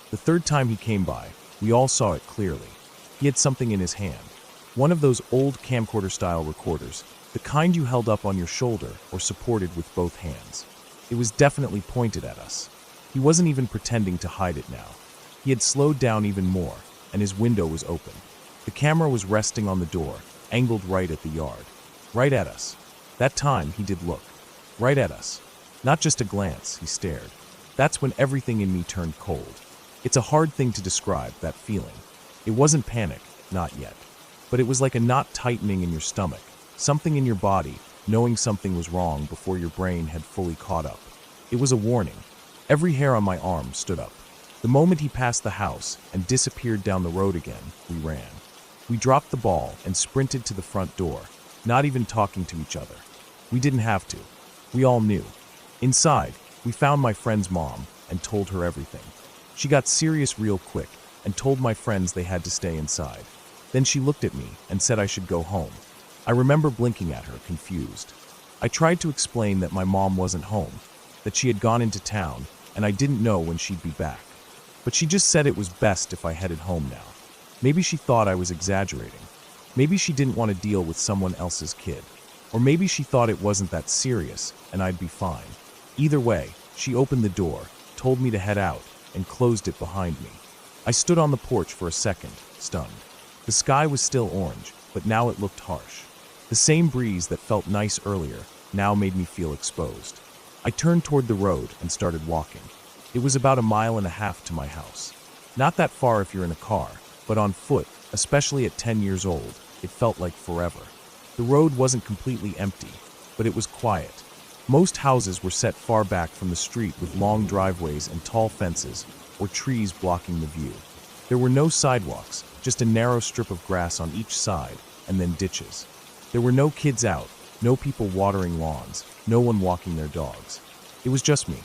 The third time he came by, we all saw it clearly. He had something in his hand. One of those old camcorder-style recorders, the kind you held up on your shoulder or supported with both hands. It was definitely pointed at us. He wasn't even pretending to hide it now. He had slowed down even more, and his window was open. The camera was resting on the door, angled right at the yard. Right at us. That time, he did look. Right at us. Not just a glance, he stared. That's when everything in me turned cold. It's a hard thing to describe, that feeling. It wasn't panic, not yet. But it was like a knot tightening in your stomach, something in your body, knowing something was wrong before your brain had fully caught up. It was a warning. Every hair on my arm stood up. The moment he passed the house and disappeared down the road again, we ran. We dropped the ball and sprinted to the front door, not even talking to each other. We didn't have to. We all knew. Inside, we found my friend's mom and told her everything. She got serious real quick and told my friends they had to stay inside. Then she looked at me and said I should go home. I remember blinking at her, confused. I tried to explain that my mom wasn't home, that she had gone into town, and I didn't know when she'd be back. But she just said it was best if I headed home now. Maybe she thought I was exaggerating. Maybe she didn't want to deal with someone else's kid. Or maybe she thought it wasn't that serious and I'd be fine. Either way, she opened the door, told me to head out, and closed it behind me. I stood on the porch for a second, stunned. The sky was still orange, but now it looked harsh. The same breeze that felt nice earlier now made me feel exposed. I turned toward the road and started walking. It was about 1.5 miles to my house. Not that far if you're in a car, but on foot, especially at 10 years old, it felt like forever. The road wasn't completely empty, but it was quiet. Most houses were set far back from the street with long driveways and tall fences, or trees blocking the view. There were no sidewalks, just a narrow strip of grass on each side, and then ditches. There were no kids out, no people watering lawns, no one walking their dogs. It was just me.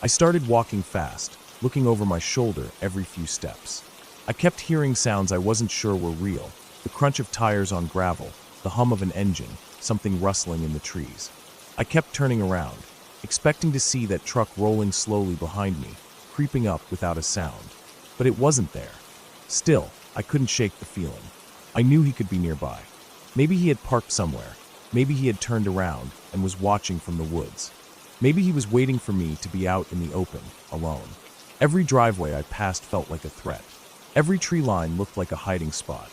I started walking fast, looking over my shoulder every few steps. I kept hearing sounds I wasn't sure were real, the crunch of tires on gravel, the hum of an engine, something rustling in the trees. I kept turning around, expecting to see that truck rolling slowly behind me, creeping up without a sound. But it wasn't there. Still, I couldn't shake the feeling. I knew he could be nearby. Maybe he had parked somewhere. Maybe he had turned around and was watching from the woods. Maybe he was waiting for me to be out in the open, alone. Every driveway I passed felt like a threat. Every tree line looked like a hiding spot.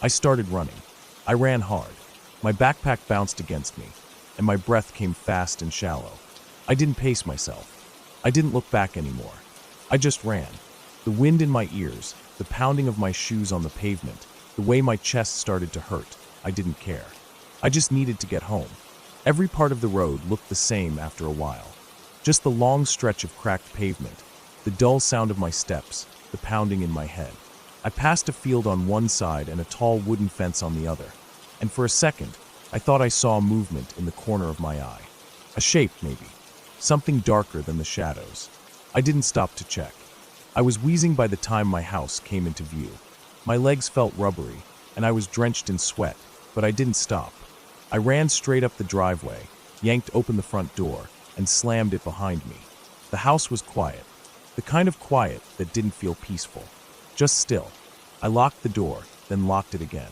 I started running. I ran hard. My backpack bounced against me, and my breath came fast and shallow. I didn't pace myself. I didn't look back anymore. I just ran. The wind in my ears, the pounding of my shoes on the pavement, the way my chest started to hurt, I didn't care. I just needed to get home. Every part of the road looked the same after a while. Just the long stretch of cracked pavement, the dull sound of my steps, the pounding in my head. I passed a field on one side and a tall wooden fence on the other, and for a second, I thought I saw a movement in the corner of my eye. A shape, maybe. Something darker than the shadows. I didn't stop to check. I was wheezing by the time my house came into view. My legs felt rubbery, and I was drenched in sweat, but I didn't stop. I ran straight up the driveway, yanked open the front door, and slammed it behind me. The house was quiet. The kind of quiet that didn't feel peaceful. Just still. I locked the door, then locked it again.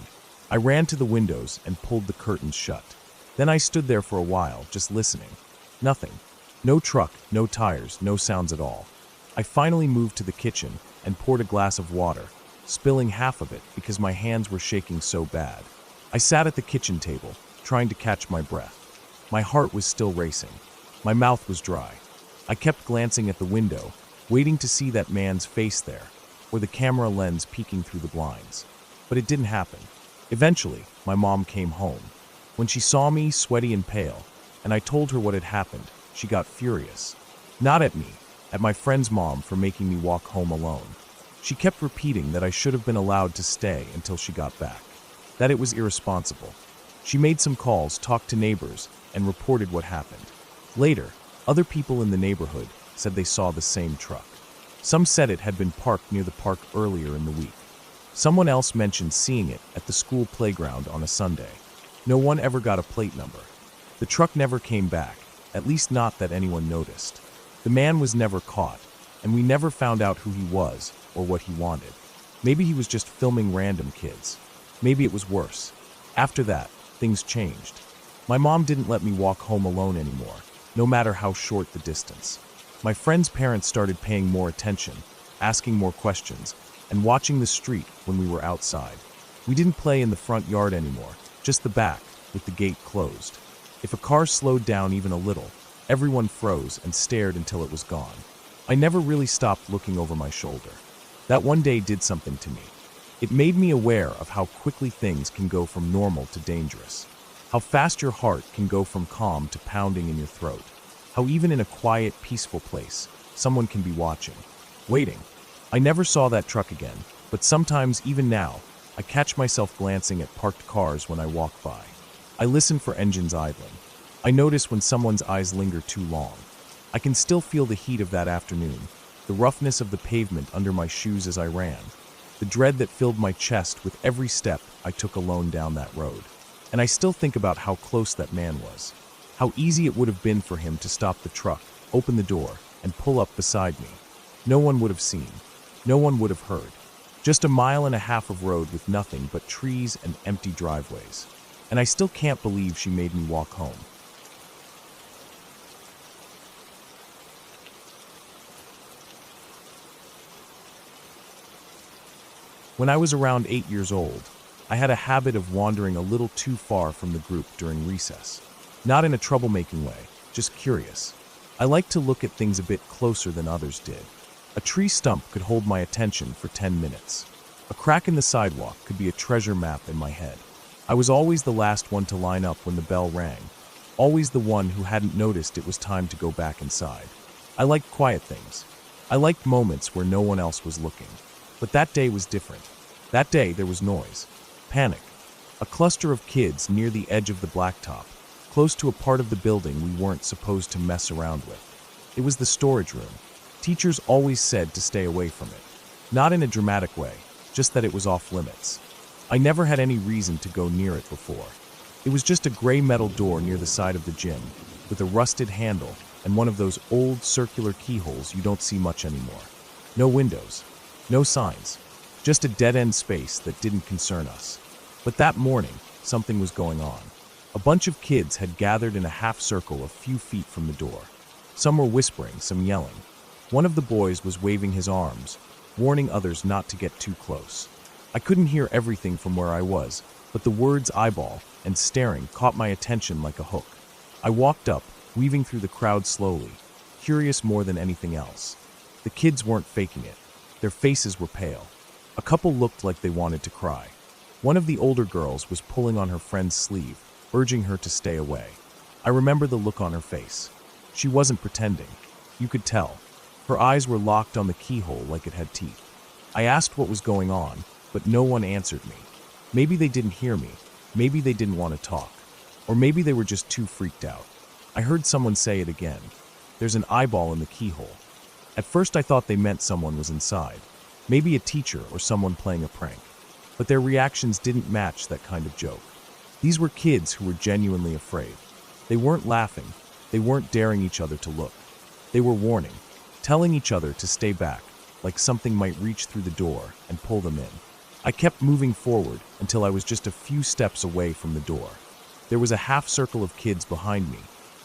I ran to the windows and pulled the curtains shut. Then I stood there for a while, just listening. Nothing. No truck, no tires, no sounds at all. I finally moved to the kitchen and poured a glass of water, spilling half of it because my hands were shaking so bad. I sat at the kitchen table, trying to catch my breath. My heart was still racing. My mouth was dry. I kept glancing at the window, waiting to see that man's face there, or the camera lens peeking through the blinds. but it didn't happen. Eventually, my mom came home. When she saw me, sweaty and pale, and I told her what had happened, she got furious. Not at me, at my friend's mom for making me walk home alone. She kept repeating that I should have been allowed to stay until she got back, that it was irresponsible. She made some calls, talked to neighbors, and reported what happened. Later, other people in the neighborhood said they saw the same truck. Some said it had been parked near the park earlier in the week. Someone else mentioned seeing it at the school playground on a Sunday. No one ever got a plate number. The truck never came back, at least not that anyone noticed. The man was never caught, and we never found out who he was or what he wanted. Maybe he was just filming random kids. Maybe it was worse. After that, things changed. My mom didn't let me walk home alone anymore, no matter how short the distance. My friend's parents started paying more attention, asking more questions, and watching the street when we were outside. We didn't play in the front yard anymore, just the back, with the gate closed. If a car slowed down even a little, everyone froze and stared until it was gone. I never really stopped looking over my shoulder. That one day did something to me. It made me aware of how quickly things can go from normal to dangerous. How fast your heart can go from calm to pounding in your throat. How even in a quiet, peaceful place, someone can be watching, waiting. I never saw that truck again, but sometimes, even now, I catch myself glancing at parked cars when I walk by. I listen for engines idling. I notice when someone's eyes linger too long. I can still feel the heat of that afternoon, the roughness of the pavement under my shoes as I ran, the dread that filled my chest with every step I took alone down that road. And I still think about how close that man was. How easy it would have been for him to stop the truck, open the door, and pull up beside me. No one would have seen. No one would have heard. Just a mile and a half of road with nothing but trees and empty driveways. And I still can't believe she made me walk home. When I was around 8 years old, I had a habit of wandering a little too far from the group during recess. Not in a troublemaking way, just curious. I liked to look at things a bit closer than others did. A tree stump could hold my attention for 10 minutes. A crack in the sidewalk could be a treasure map in my head. I was always the last one to line up when the bell rang, always the one who hadn't noticed it was time to go back inside. I liked quiet things. I liked moments where no one else was looking. But that day was different. That day there was noise, panic, a cluster of kids near the edge of the blacktop, close to a part of the building we weren't supposed to mess around with. It was the storage room. Teachers always said to stay away from it. Not in a dramatic way, just that it was off limits. I never had any reason to go near it before. It was just a gray metal door near the side of the gym, with a rusted handle and one of those old circular keyholes you don't see much anymore. No windows, no signs, just a dead-end space that didn't concern us. But that morning, something was going on. A bunch of kids had gathered in a half circle a few feet from the door. Some were whispering, some yelling. One of the boys was waving his arms, warning others not to get too close. I couldn't hear everything from where I was, but the words eyeball and staring caught my attention like a hook. I walked up, weaving through the crowd slowly, curious more than anything else. The kids weren't faking it. Their faces were pale. A couple looked like they wanted to cry. One of the older girls was pulling on her friend's sleeve, urging her to stay away. I remember the look on her face. She wasn't pretending. You could tell. Her eyes were locked on the keyhole like it had teeth. I asked what was going on, but no one answered me. Maybe they didn't hear me. Maybe they didn't want to talk. Or maybe they were just too freaked out. I heard someone say it again. There's an eyeball in the keyhole. At first I thought they meant someone was inside. Maybe a teacher or someone playing a prank. But their reactions didn't match that kind of joke. These were kids who were genuinely afraid. They weren't laughing. They weren't daring each other to look. They were warning, telling each other to stay back, like something might reach through the door and pull them in. I kept moving forward until I was just a few steps away from the door. There was a half circle of kids behind me,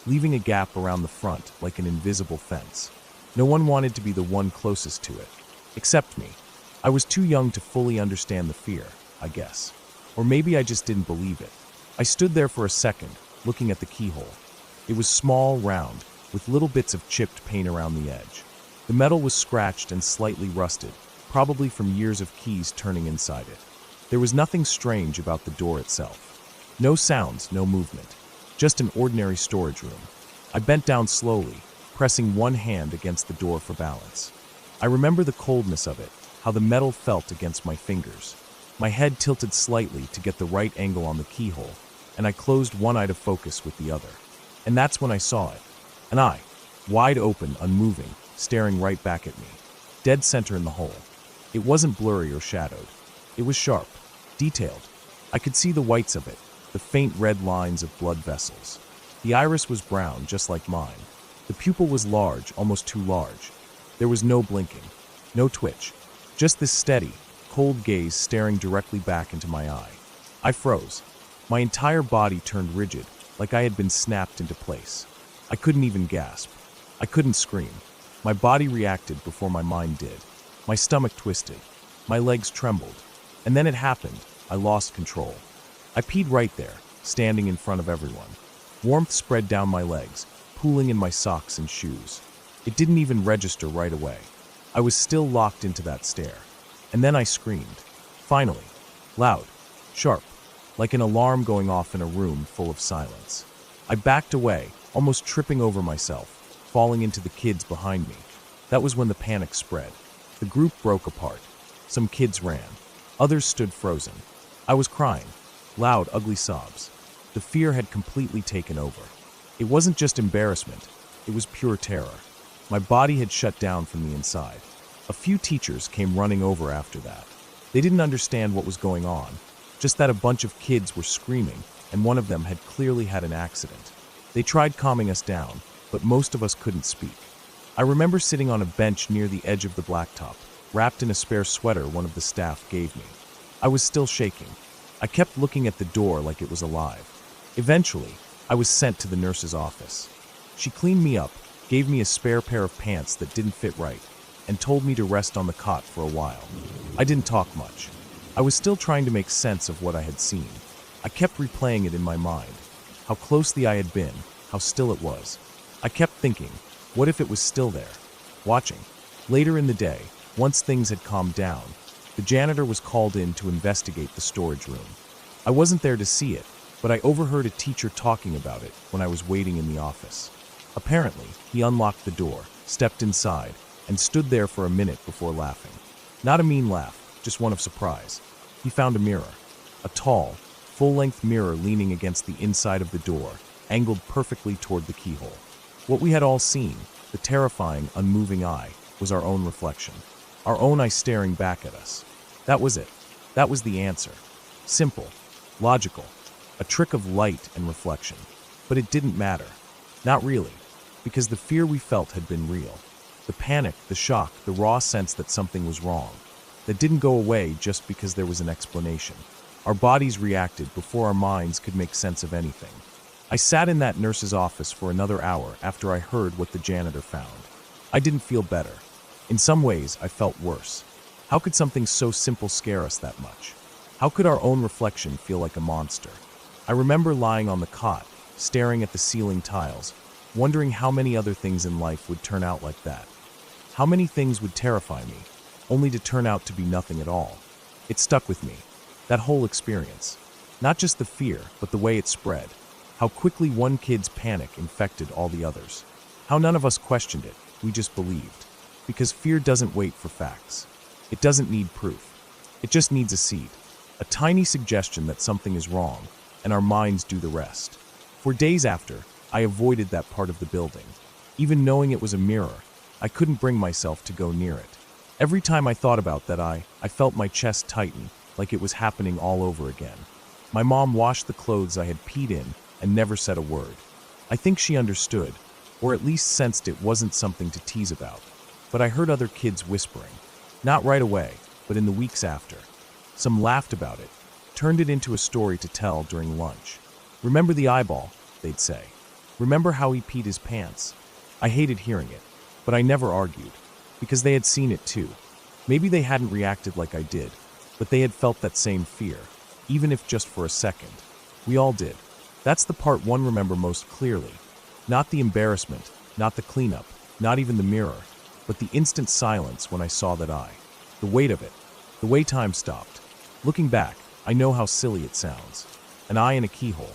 leaving a gap around the front like an invisible fence. No one wanted to be the one closest to it, except me. I was too young to fully understand the fear, I guess. Or maybe I just didn't believe it. I stood there for a second, looking at the keyhole. It was small, round, with little bits of chipped paint around the edge. The metal was scratched and slightly rusted, probably from years of keys turning inside it. There was nothing strange about the door itself. No sounds, no movement. Just an ordinary storage room. I bent down slowly, pressing one hand against the door for balance. I remember the coldness of it, how the metal felt against my fingers. My head tilted slightly to get the right angle on the keyhole, and I closed one eye to focus with the other. And that's when I saw it. An eye, wide open, unmoving, staring right back at me. Dead center in the hole. It wasn't blurry or shadowed. It was sharp, detailed. I could see the whites of it, the faint red lines of blood vessels. The iris was brown, just like mine. The pupil was large, almost too large. There was no blinking, no twitch, just this steady, cold gaze staring directly back into my eye. I froze. My entire body turned rigid, like I had been snapped into place. I couldn't even gasp. I couldn't scream. My body reacted before my mind did. My stomach twisted. My legs trembled. And then it happened. I lost control. I peed right there, standing in front of everyone. Warmth spread down my legs, pooling in my socks and shoes. It didn't even register right away. I was still locked into that stare. And then I screamed. Finally. Loud. Sharp. Like an alarm going off in a room full of silence. I backed away, almost tripping over myself, falling into the kids behind me. That was when the panic spread. The group broke apart. Some kids ran. Others stood frozen. I was crying. Loud, ugly sobs. The fear had completely taken over. It wasn't just embarrassment. It was pure terror. My body had shut down from the inside. A few teachers came running over after that. They didn't understand what was going on, just that a bunch of kids were screaming, and one of them had clearly had an accident. They tried calming us down, but most of us couldn't speak. I remember sitting on a bench near the edge of the blacktop, wrapped in a spare sweater one of the staff gave me. I was still shaking. I kept looking at the door like it was alive. Eventually, I was sent to the nurse's office. She cleaned me up, gave me a spare pair of pants that didn't fit right, and told me to rest on the cot for a while. I didn't talk much. I was still trying to make sense of what I had seen. I kept replaying it in my mind. How close the eye had been, how still it was. I kept thinking, what if it was still there, watching? Later in the day, once things had calmed down, the janitor was called in to investigate the storage room. I wasn't there to see it, but I overheard a teacher talking about it when I was waiting in the office. Apparently, he unlocked the door, stepped inside, and stood there for a minute before laughing. Not a mean laugh, just one of surprise. He found a mirror. A tall, full-length mirror leaning against the inside of the door, angled perfectly toward the keyhole. What we had all seen, the terrifying, unmoving eye, was our own reflection. Our own eye staring back at us. That was it. That was the answer. Simple. Logical. A trick of light and reflection. But it didn't matter. Not really. Because the fear we felt had been real. The panic, the shock, the raw sense that something was wrong. That didn't go away just because there was an explanation. Our bodies reacted before our minds could make sense of anything. I sat in that nurse's office for another hour after I heard what the janitor found. I didn't feel better. In some ways, I felt worse. How could something so simple scare us that much? How could our own reflection feel like a monster? I remember lying on the cot, staring at the ceiling tiles, wondering how many other things in life would turn out like that. How many things would terrify me, only to turn out to be nothing at all. It stuck with me, that whole experience. Not just the fear, but the way it spread. How quickly one kid's panic infected all the others. How none of us questioned it, we just believed. Because fear doesn't wait for facts. It doesn't need proof. It just needs a seed. A tiny suggestion that something is wrong, and our minds do the rest. For days after, I avoided that part of the building. Even knowing it was a mirror, I couldn't bring myself to go near it. Every time I thought about that eye, I felt my chest tighten, like it was happening all over again. My mom washed the clothes I had peed in and never said a word. I think she understood, or at least sensed it wasn't something to tease about. But I heard other kids whispering. Not right away, but in the weeks after. Some laughed about it, turned it into a story to tell during lunch. Remember the eyeball, they'd say. Remember how he peed his pants? I hated hearing it, but I never argued, because they had seen it too. Maybe they hadn't reacted like I did, but they had felt that same fear, even if just for a second. We all did. That's the part one remember most clearly. Not the embarrassment, not the cleanup, not even the mirror, but the instant silence when I saw that eye. The weight of it, the way time stopped. Looking back, I know how silly it sounds. An eye in a keyhole,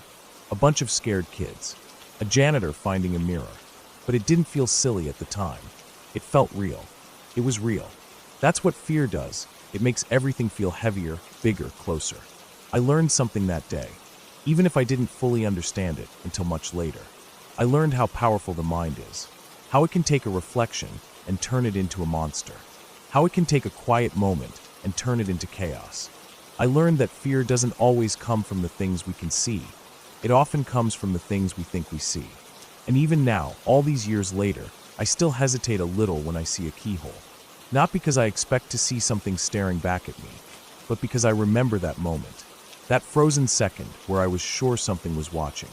a bunch of scared kids, a janitor finding a mirror. But it didn't feel silly at the time. It felt real. It was real. That's what fear does. It makes everything feel heavier, bigger, closer. I learned something that day, even if I didn't fully understand it until much later. I learned how powerful the mind is, how it can take a reflection and turn it into a monster, how it can take a quiet moment and turn it into chaos. I learned that fear doesn't always come from the things we can see. It often comes from the things we think we see. And even now, all these years later, I still hesitate a little when I see a keyhole. Not because I expect to see something staring back at me, but because I remember that moment. That frozen second where I was sure something was watching.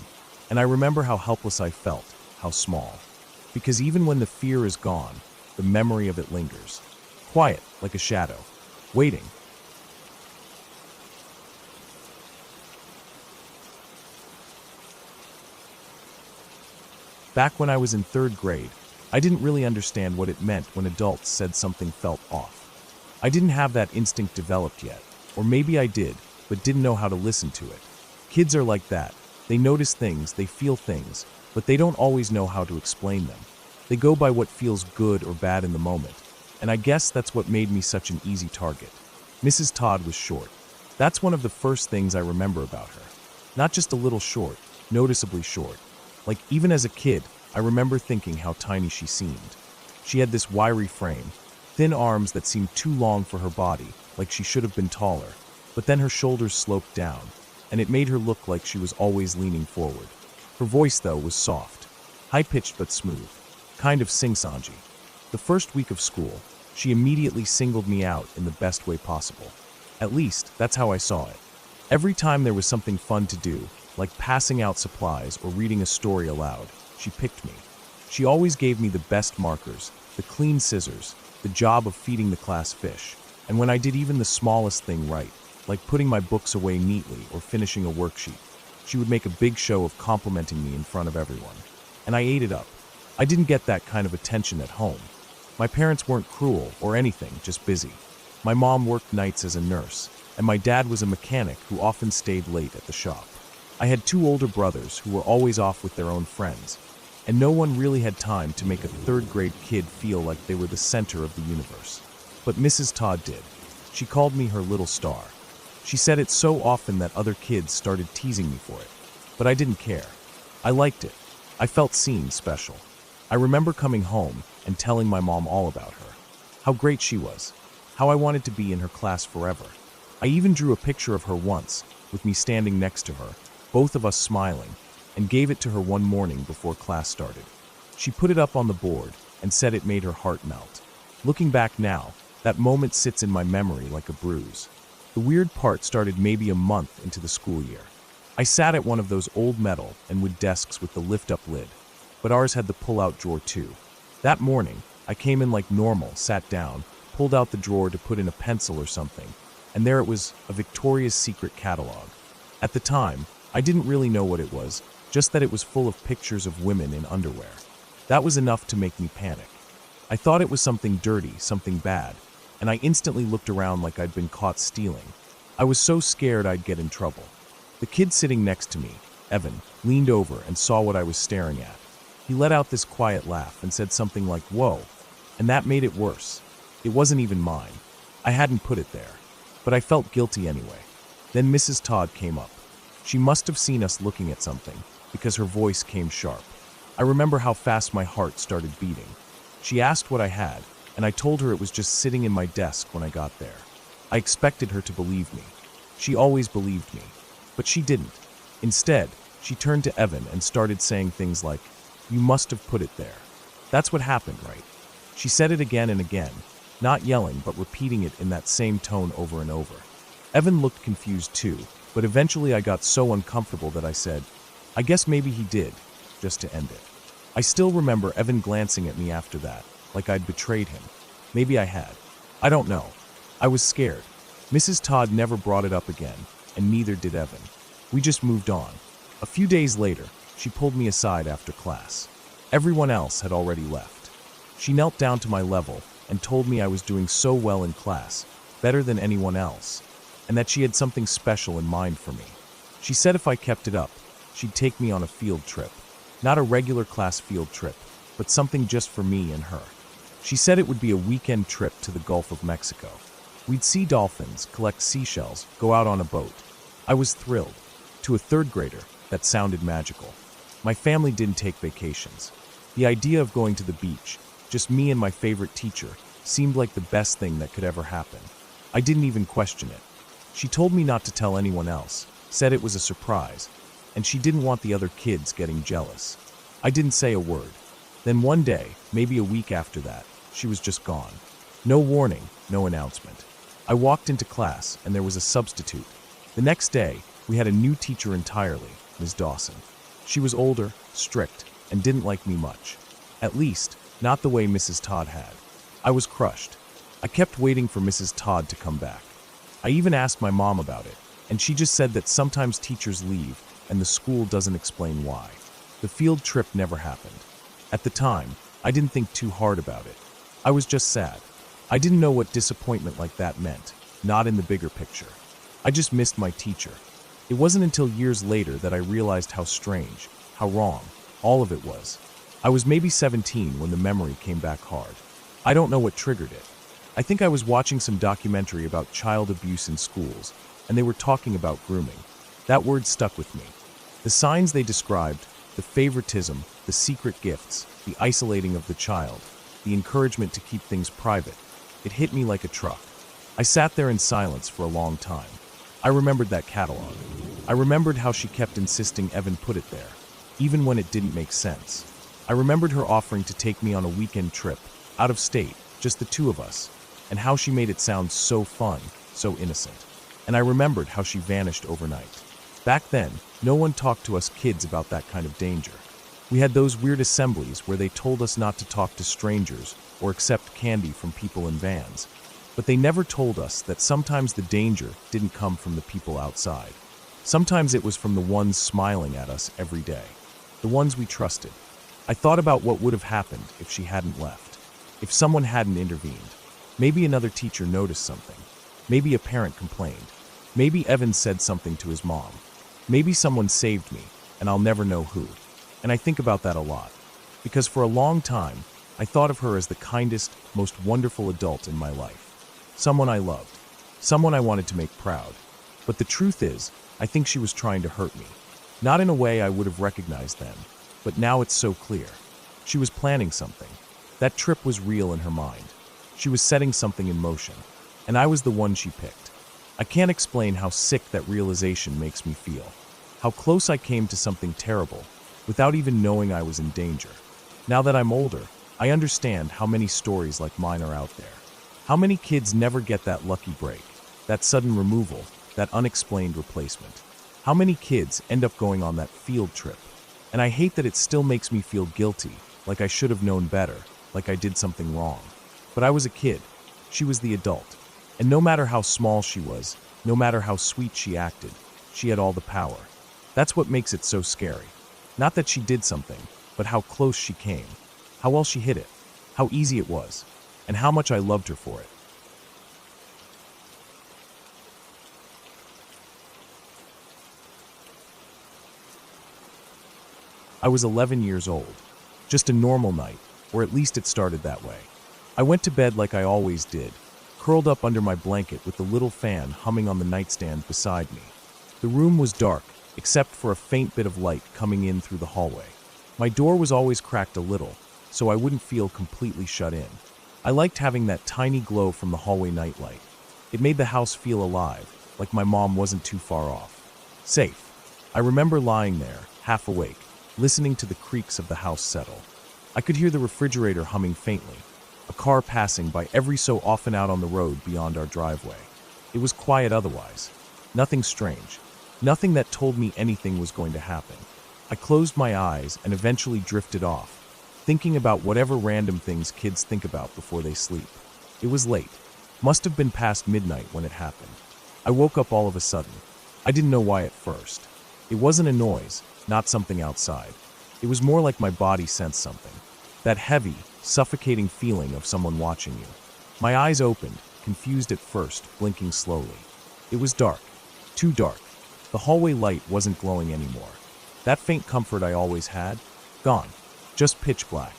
And I remember how helpless I felt, how small. Because even when the fear is gone, the memory of it lingers. Quiet, like a shadow, waiting. Back when I was in 3rd grade, I didn't really understand what it meant when adults said something felt off. I didn't have that instinct developed yet, or maybe I did, but didn't know how to listen to it. Kids are like that. They notice things, they feel things, but they don't always know how to explain them. They go by what feels good or bad in the moment, and I guess that's what made me such an easy target. Mrs. Todd was short. That's one of the first things I remember about her. Not just a little short, noticeably short. Like, even as a kid, I remember thinking how tiny she seemed. She had this wiry frame, thin arms that seemed too long for her body, like she should have been taller, but then her shoulders sloped down, and it made her look like she was always leaning forward. Her voice, though, was soft, high-pitched but smooth, kind of sing-songy. The first week of school, she immediately singled me out in the best way possible. At least, that's how I saw it. Every time there was something fun to do, like passing out supplies or reading a story aloud, she picked me. She always gave me the best markers, the clean scissors, the job of feeding the class fish. And when I did even the smallest thing right, like putting my books away neatly or finishing a worksheet, she would make a big show of complimenting me in front of everyone. And I ate it up. I didn't get that kind of attention at home. My parents weren't cruel or anything, just busy. My mom worked nights as a nurse, and my dad was a mechanic who often stayed late at the shop. I had 2 older brothers who were always off with their own friends, and no one really had time to make a 3rd grade kid feel like they were the center of the universe. But Mrs. Todd did. She called me her little star. She said it so often that other kids started teasing me for it. But I didn't care. I liked it. I felt seen, special. I remember coming home and telling my mom all about her. How great she was. How I wanted to be in her class forever. I even drew a picture of her once, with me standing next to her, both of us smiling, and gave it to her one morning before class started. She put it up on the board and said it made her heart melt. Looking back now, that moment sits in my memory like a bruise. The weird part started maybe a month into the school year. I sat at one of those old metal and wood desks with the lift-up lid, but ours had the pull-out drawer too. That morning, I came in like normal, sat down, pulled out the drawer to put in a pencil or something, and there it was, a Victoria's Secret catalog. At the time, I didn't really know what it was, just that it was full of pictures of women in underwear. That was enough to make me panic. I thought it was something dirty, something bad, and I instantly looked around like I'd been caught stealing. I was so scared I'd get in trouble. The kid sitting next to me, Evan, leaned over and saw what I was staring at. He let out this quiet laugh and said something like, "Whoa," and that made it worse. It wasn't even mine. I hadn't put it there, but I felt guilty anyway. Then Mrs. Todd came up. She must have seen us looking at something, because her voice came sharp. I remember how fast my heart started beating. She asked what I had, and I told her it was just sitting in my desk when I got there. I expected her to believe me. She always believed me. But she didn't. Instead, she turned to Evan and started saying things like, "You must have put it there. That's what happened, right?" She said it again and again, not yelling but repeating it in that same tone over and over. Evan looked confused too, but eventually I got so uncomfortable that I said, "I guess maybe he did," just to end it. I still remember Evan glancing at me after that, like I'd betrayed him. Maybe I had. I don't know. I was scared. Mrs. Todd never brought it up again, and neither did Evan. We just moved on. A few days later, she pulled me aside after class. Everyone else had already left. She knelt down to my level and told me I was doing so well in class, better than anyone else. and that she had something special in mind for me. She said if I kept it up, she'd take me on a field trip. Not a regular class field trip, but something just for me and her. She said it would be a weekend trip to the Gulf of Mexico. We'd see dolphins, collect seashells, go out on a boat. I was thrilled. To a third grader, that sounded magical. My family didn't take vacations. The idea of going to the beach, just me and my favorite teacher, seemed like the best thing that could ever happen. I didn't even question it. She told me not to tell anyone else, said it was a surprise, and she didn't want the other kids getting jealous. I didn't say a word. Then one day, maybe a week after that, she was just gone. No warning, no announcement. I walked into class, and there was a substitute. The next day, we had a new teacher entirely, Ms. Dawson. She was older, strict, and didn't like me much. At least, not the way Mrs. Todd had. I was crushed. I kept waiting for Mrs. Todd to come back. I even asked my mom about it, and she just said that sometimes teachers leave, and the school doesn't explain why. The field trip never happened. At the time, I didn't think too hard about it. I was just sad. I didn't know what disappointment like that meant, not in the bigger picture. I just missed my teacher. It wasn't until years later that I realized how strange, how wrong, all of it was. I was maybe 17 when the memory came back hard. I don't know what triggered it. I think I was watching some documentary about child abuse in schools, and they were talking about grooming. That word stuck with me. The signs they described, the favoritism, the secret gifts, the isolating of the child, the encouragement to keep things private, it hit me like a truck. I sat there in silence for a long time. I remembered that catalog. I remembered how she kept insisting Evan put it there, even when it didn't make sense. I remembered her offering to take me on a weekend trip, out of state, just the two of us, and how she made it sound so fun, so innocent. And I remembered how she vanished overnight. Back then, no one talked to us kids about that kind of danger. We had those weird assemblies where they told us not to talk to strangers or accept candy from people in vans. But they never told us that sometimes the danger didn't come from the people outside. Sometimes it was from the ones smiling at us every day, the ones we trusted. I thought about what would have happened if she hadn't left, if someone hadn't intervened. Maybe another teacher noticed something. Maybe a parent complained. Maybe Evan said something to his mom. Maybe someone saved me, and I'll never know who. And I think about that a lot, because for a long time, I thought of her as the kindest, most wonderful adult in my life. Someone I loved, someone I wanted to make proud. But the truth is, I think she was trying to hurt me. Not in a way I would have recognized then, but now it's so clear. She was planning something. That trip was real in her mind. She was setting something in motion, and I was the one she picked. I can't explain how sick that realization makes me feel, how close I came to something terrible, without even knowing I was in danger. Now that I'm older, I understand how many stories like mine are out there. How many kids never get that lucky break, that sudden removal, that unexplained replacement. How many kids end up going on that field trip. And I hate that it still makes me feel guilty, like I should have known better, like I did something wrong. But I was a kid. She was the adult. And no matter how small she was, no matter how sweet she acted, she had all the power. That's what makes it so scary. Not that she did something, but how close she came, how well she hit it, how easy it was, and how much I loved her for it. I was 11 years old. Just a normal night, or at least it started that way. I went to bed like I always did, curled up under my blanket with the little fan humming on the nightstand beside me. The room was dark, except for a faint bit of light coming in through the hallway. My door was always cracked a little, so I wouldn't feel completely shut in. I liked having that tiny glow from the hallway nightlight. It made the house feel alive, like my mom wasn't too far off. Safe. I remember lying there, half awake, listening to the creaks of the house settle. I could hear the refrigerator humming faintly, a car passing by every so often out on the road beyond our driveway. It was quiet otherwise. Nothing strange. Nothing that told me anything was going to happen. I closed my eyes and eventually drifted off, thinking about whatever random things kids think about before they sleep. It was late. Must have been past midnight when it happened. I woke up all of a sudden. I didn't know why at first. It wasn't a noise, not something outside. It was more like my body sensed something. That heavy, suffocating feeling of someone watching you. My eyes opened, confused at first, blinking slowly. It was dark. Too dark. The hallway light wasn't glowing anymore. That faint comfort I always had, gone. Just pitch black.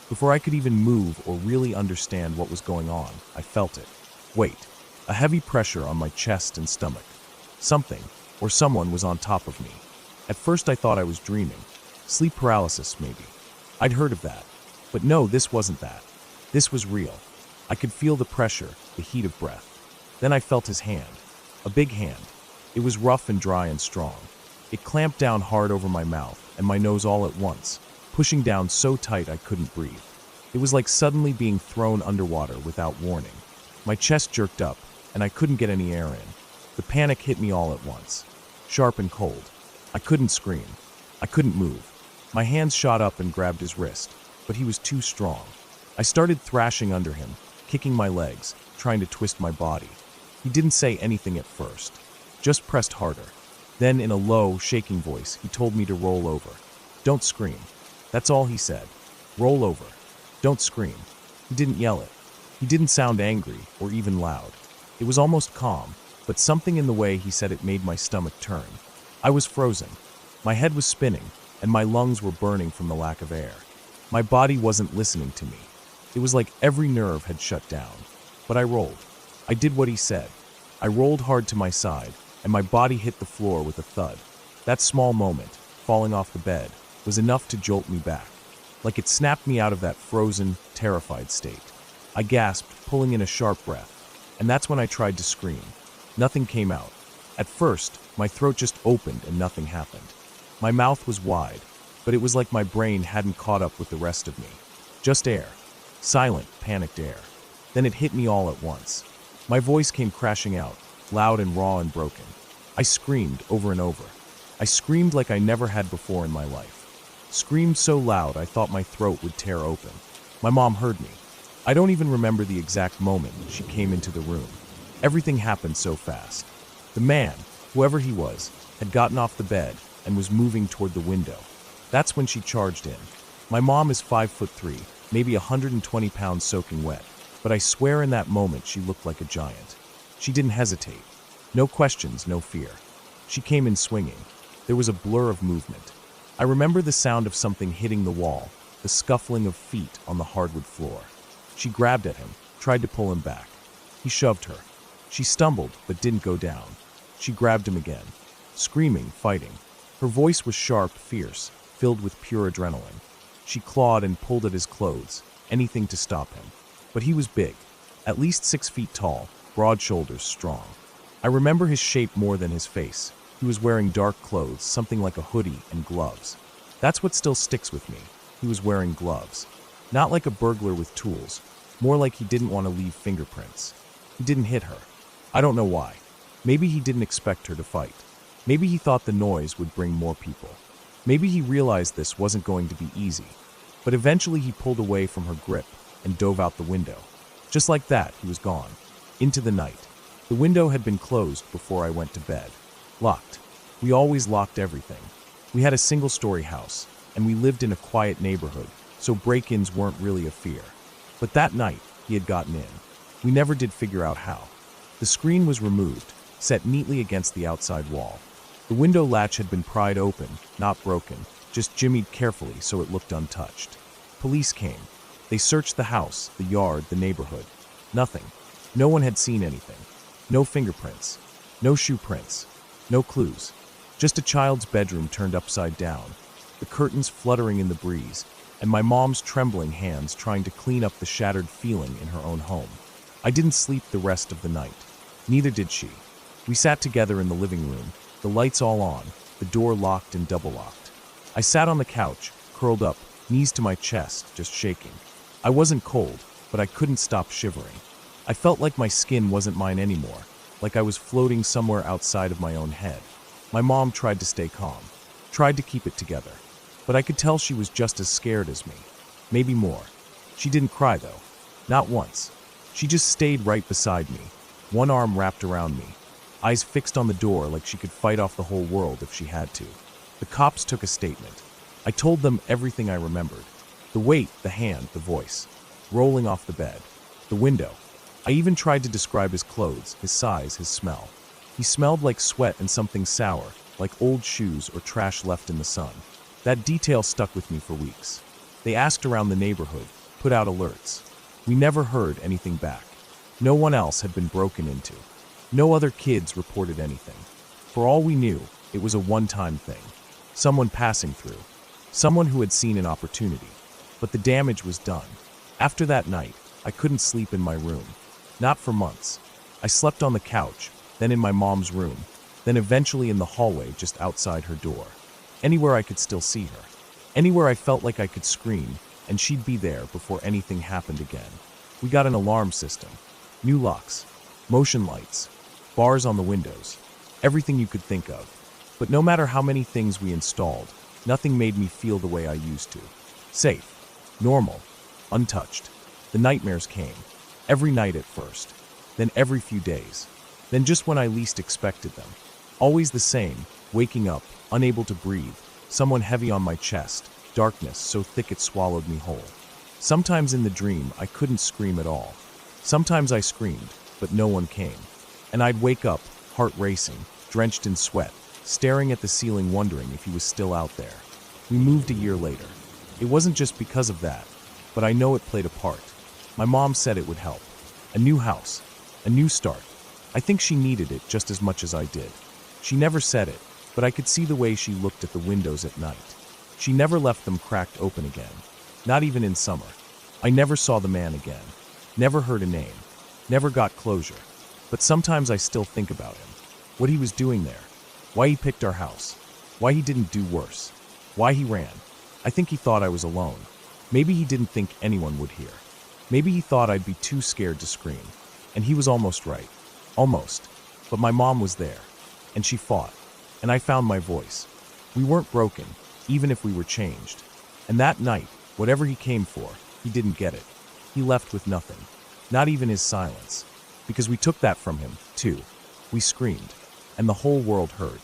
Before I could even move or really understand what was going on, I felt it. Weight. A heavy pressure on my chest and stomach. Something, or someone, was on top of me. At first I thought I was dreaming. Sleep paralysis, maybe. I'd heard of that. But no, this wasn't that. This was real. I could feel the pressure, the heat of breath. Then I felt his hand. A big hand. It was rough and dry and strong. It clamped down hard over my mouth and my nose all at once, pushing down so tight I couldn't breathe. It was like suddenly being thrown underwater without warning. My chest jerked up, and I couldn't get any air in. The panic hit me all at once. Sharp and cold. I couldn't scream. I couldn't move. My hands shot up and grabbed his wrist, but he was too strong. I started thrashing under him, kicking my legs, trying to twist my body. He didn't say anything at first, just pressed harder. Then, in a low, shaking voice, he told me to roll over. Don't scream. That's all he said. Roll over. Don't scream. He didn't yell it. He didn't sound angry or even loud. It was almost calm, but something in the way he said it made my stomach turn. I was frozen. My head was spinning, and my lungs were burning from the lack of air. My body wasn't listening to me. It was like every nerve had shut down. But I rolled. I did what he said. I rolled hard to my side, and my body hit the floor with a thud. That small moment, falling off the bed, was enough to jolt me back. Like it snapped me out of that frozen, terrified state. I gasped, pulling in a sharp breath, and that's when I tried to scream. Nothing came out. At first, my throat just opened and nothing happened. My mouth was wide, but it was like my brain hadn't caught up with the rest of me. Just air. Silent, panicked air. Then it hit me all at once. My voice came crashing out, loud and raw and broken. I screamed over and over. I screamed like I never had before in my life. Screamed so loud I thought my throat would tear open. My mom heard me. I don't even remember the exact moment she came into the room. Everything happened so fast. The man, whoever he was, had gotten off the bed and was moving toward the window. That's when she charged in. My mom is 5'3", maybe 120 pounds soaking wet, but I swear in that moment she looked like a giant. She didn't hesitate. No questions, no fear. She came in swinging. There was a blur of movement. I remember the sound of something hitting the wall, the scuffling of feet on the hardwood floor. She grabbed at him, tried to pull him back. He shoved her. She stumbled, but didn't go down. She grabbed him again, screaming, fighting. Her voice was sharp, fierce, filled with pure adrenaline. She clawed and pulled at his clothes, anything to stop him. But he was big, at least 6 feet tall, broad shoulders, strong. I remember his shape more than his face. He was wearing dark clothes, something like a hoodie and gloves. That's what still sticks with me. He was wearing gloves. Not like a burglar with tools, more like he didn't want to leave fingerprints. He didn't hit her. I don't know why. Maybe he didn't expect her to fight. Maybe he thought the noise would bring more people. Maybe he realized this wasn't going to be easy. But eventually he pulled away from her grip and dove out the window. Just like that, he was gone. Into the night. The window had been closed before I went to bed. Locked. We always locked everything. We had a single-story house, and we lived in a quiet neighborhood, so break-ins weren't really a fear. But that night, he had gotten in. We never did figure out how. The screen was removed, set neatly against the outside wall. The window latch had been pried open, not broken, just jimmied carefully so it looked untouched. Police came. They searched the house, the yard, the neighborhood. Nothing. No one had seen anything. No fingerprints. No shoe prints. No clues. Just a child's bedroom turned upside down, the curtains fluttering in the breeze, and my mom's trembling hands trying to clean up the shattered feeling in her own home. I didn't sleep the rest of the night. Neither did she. We sat together in the living room, the lights all on, the door locked and double-locked. I sat on the couch, curled up, knees to my chest, just shaking. I wasn't cold, but I couldn't stop shivering. I felt like my skin wasn't mine anymore, like I was floating somewhere outside of my own head. My mom tried to stay calm, tried to keep it together, but I could tell she was just as scared as me. Maybe more. She didn't cry, though. Not once. She just stayed right beside me, one arm wrapped around me, eyes fixed on the door like she could fight off the whole world if she had to. The cops took a statement. I told them everything I remembered. The weight, the hand, the voice. Rolling off the bed. The window. I even tried to describe his clothes, his size, his smell. He smelled like sweat and something sour, like old shoes or trash left in the sun. That detail stuck with me for weeks. They asked around the neighborhood, put out alerts. We never heard anything back. No one else had been broken into. No other kids reported anything. For all we knew, it was a one-time thing. Someone passing through. Someone who had seen an opportunity. But the damage was done. After that night, I couldn't sleep in my room. Not for months. I slept on the couch, then in my mom's room, then eventually in the hallway just outside her door. Anywhere I could still see her. Anywhere I felt like I could scream, and she'd be there before anything happened again. We got an alarm system. New locks. Motion lights. Bars on the windows. Everything you could think of. But no matter how many things we installed, nothing made me feel the way I used to. Safe. Normal. Untouched. The nightmares came. Every night at first. Then every few days. Then just when I least expected them. Always the same, waking up, unable to breathe, someone heavy on my chest, darkness so thick it swallowed me whole. Sometimes in the dream, I couldn't scream at all. Sometimes I screamed, but no one came. And I'd wake up, heart racing, drenched in sweat, staring at the ceiling wondering if he was still out there. We moved a year later. It wasn't just because of that, but I know it played a part. My mom said it would help. A new house. A new start. I think she needed it just as much as I did. She never said it, but I could see the way she looked at the windows at night. She never left them cracked open again. Not even in summer. I never saw the man again. Never heard a name. Never got closure. But sometimes I still think about him. What he was doing there. Why he picked our house. Why he didn't do worse. Why he ran. I think he thought I was alone. Maybe he didn't think anyone would hear. Maybe he thought I'd be too scared to scream. And he was almost right. Almost. But my mom was there. And she fought. And I found my voice. We weren't broken, even if we were changed. And that night, whatever he came for, he didn't get it. He left with nothing. Not even his silence. Because we took that from him, too. We screamed. And the whole world heard.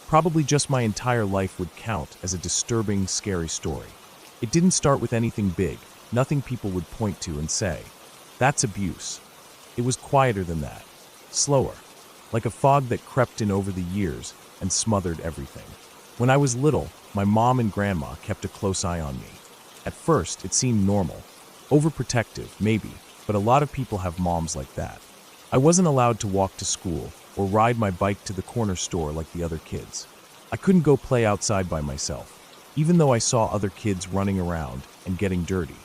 Probably just my entire life would count as a disturbing, scary story. It didn't start with anything big, nothing people would point to and say, "That's abuse." It was quieter than that, slower, like a fog that crept in over the years and smothered everything. When I was little, my mom and grandma kept a close eye on me. At first, it seemed normal, overprotective, maybe, but a lot of people have moms like that. I wasn't allowed to walk to school or ride my bike to the corner store like the other kids. I couldn't go play outside by myself, even though I saw other kids running around and getting dirty.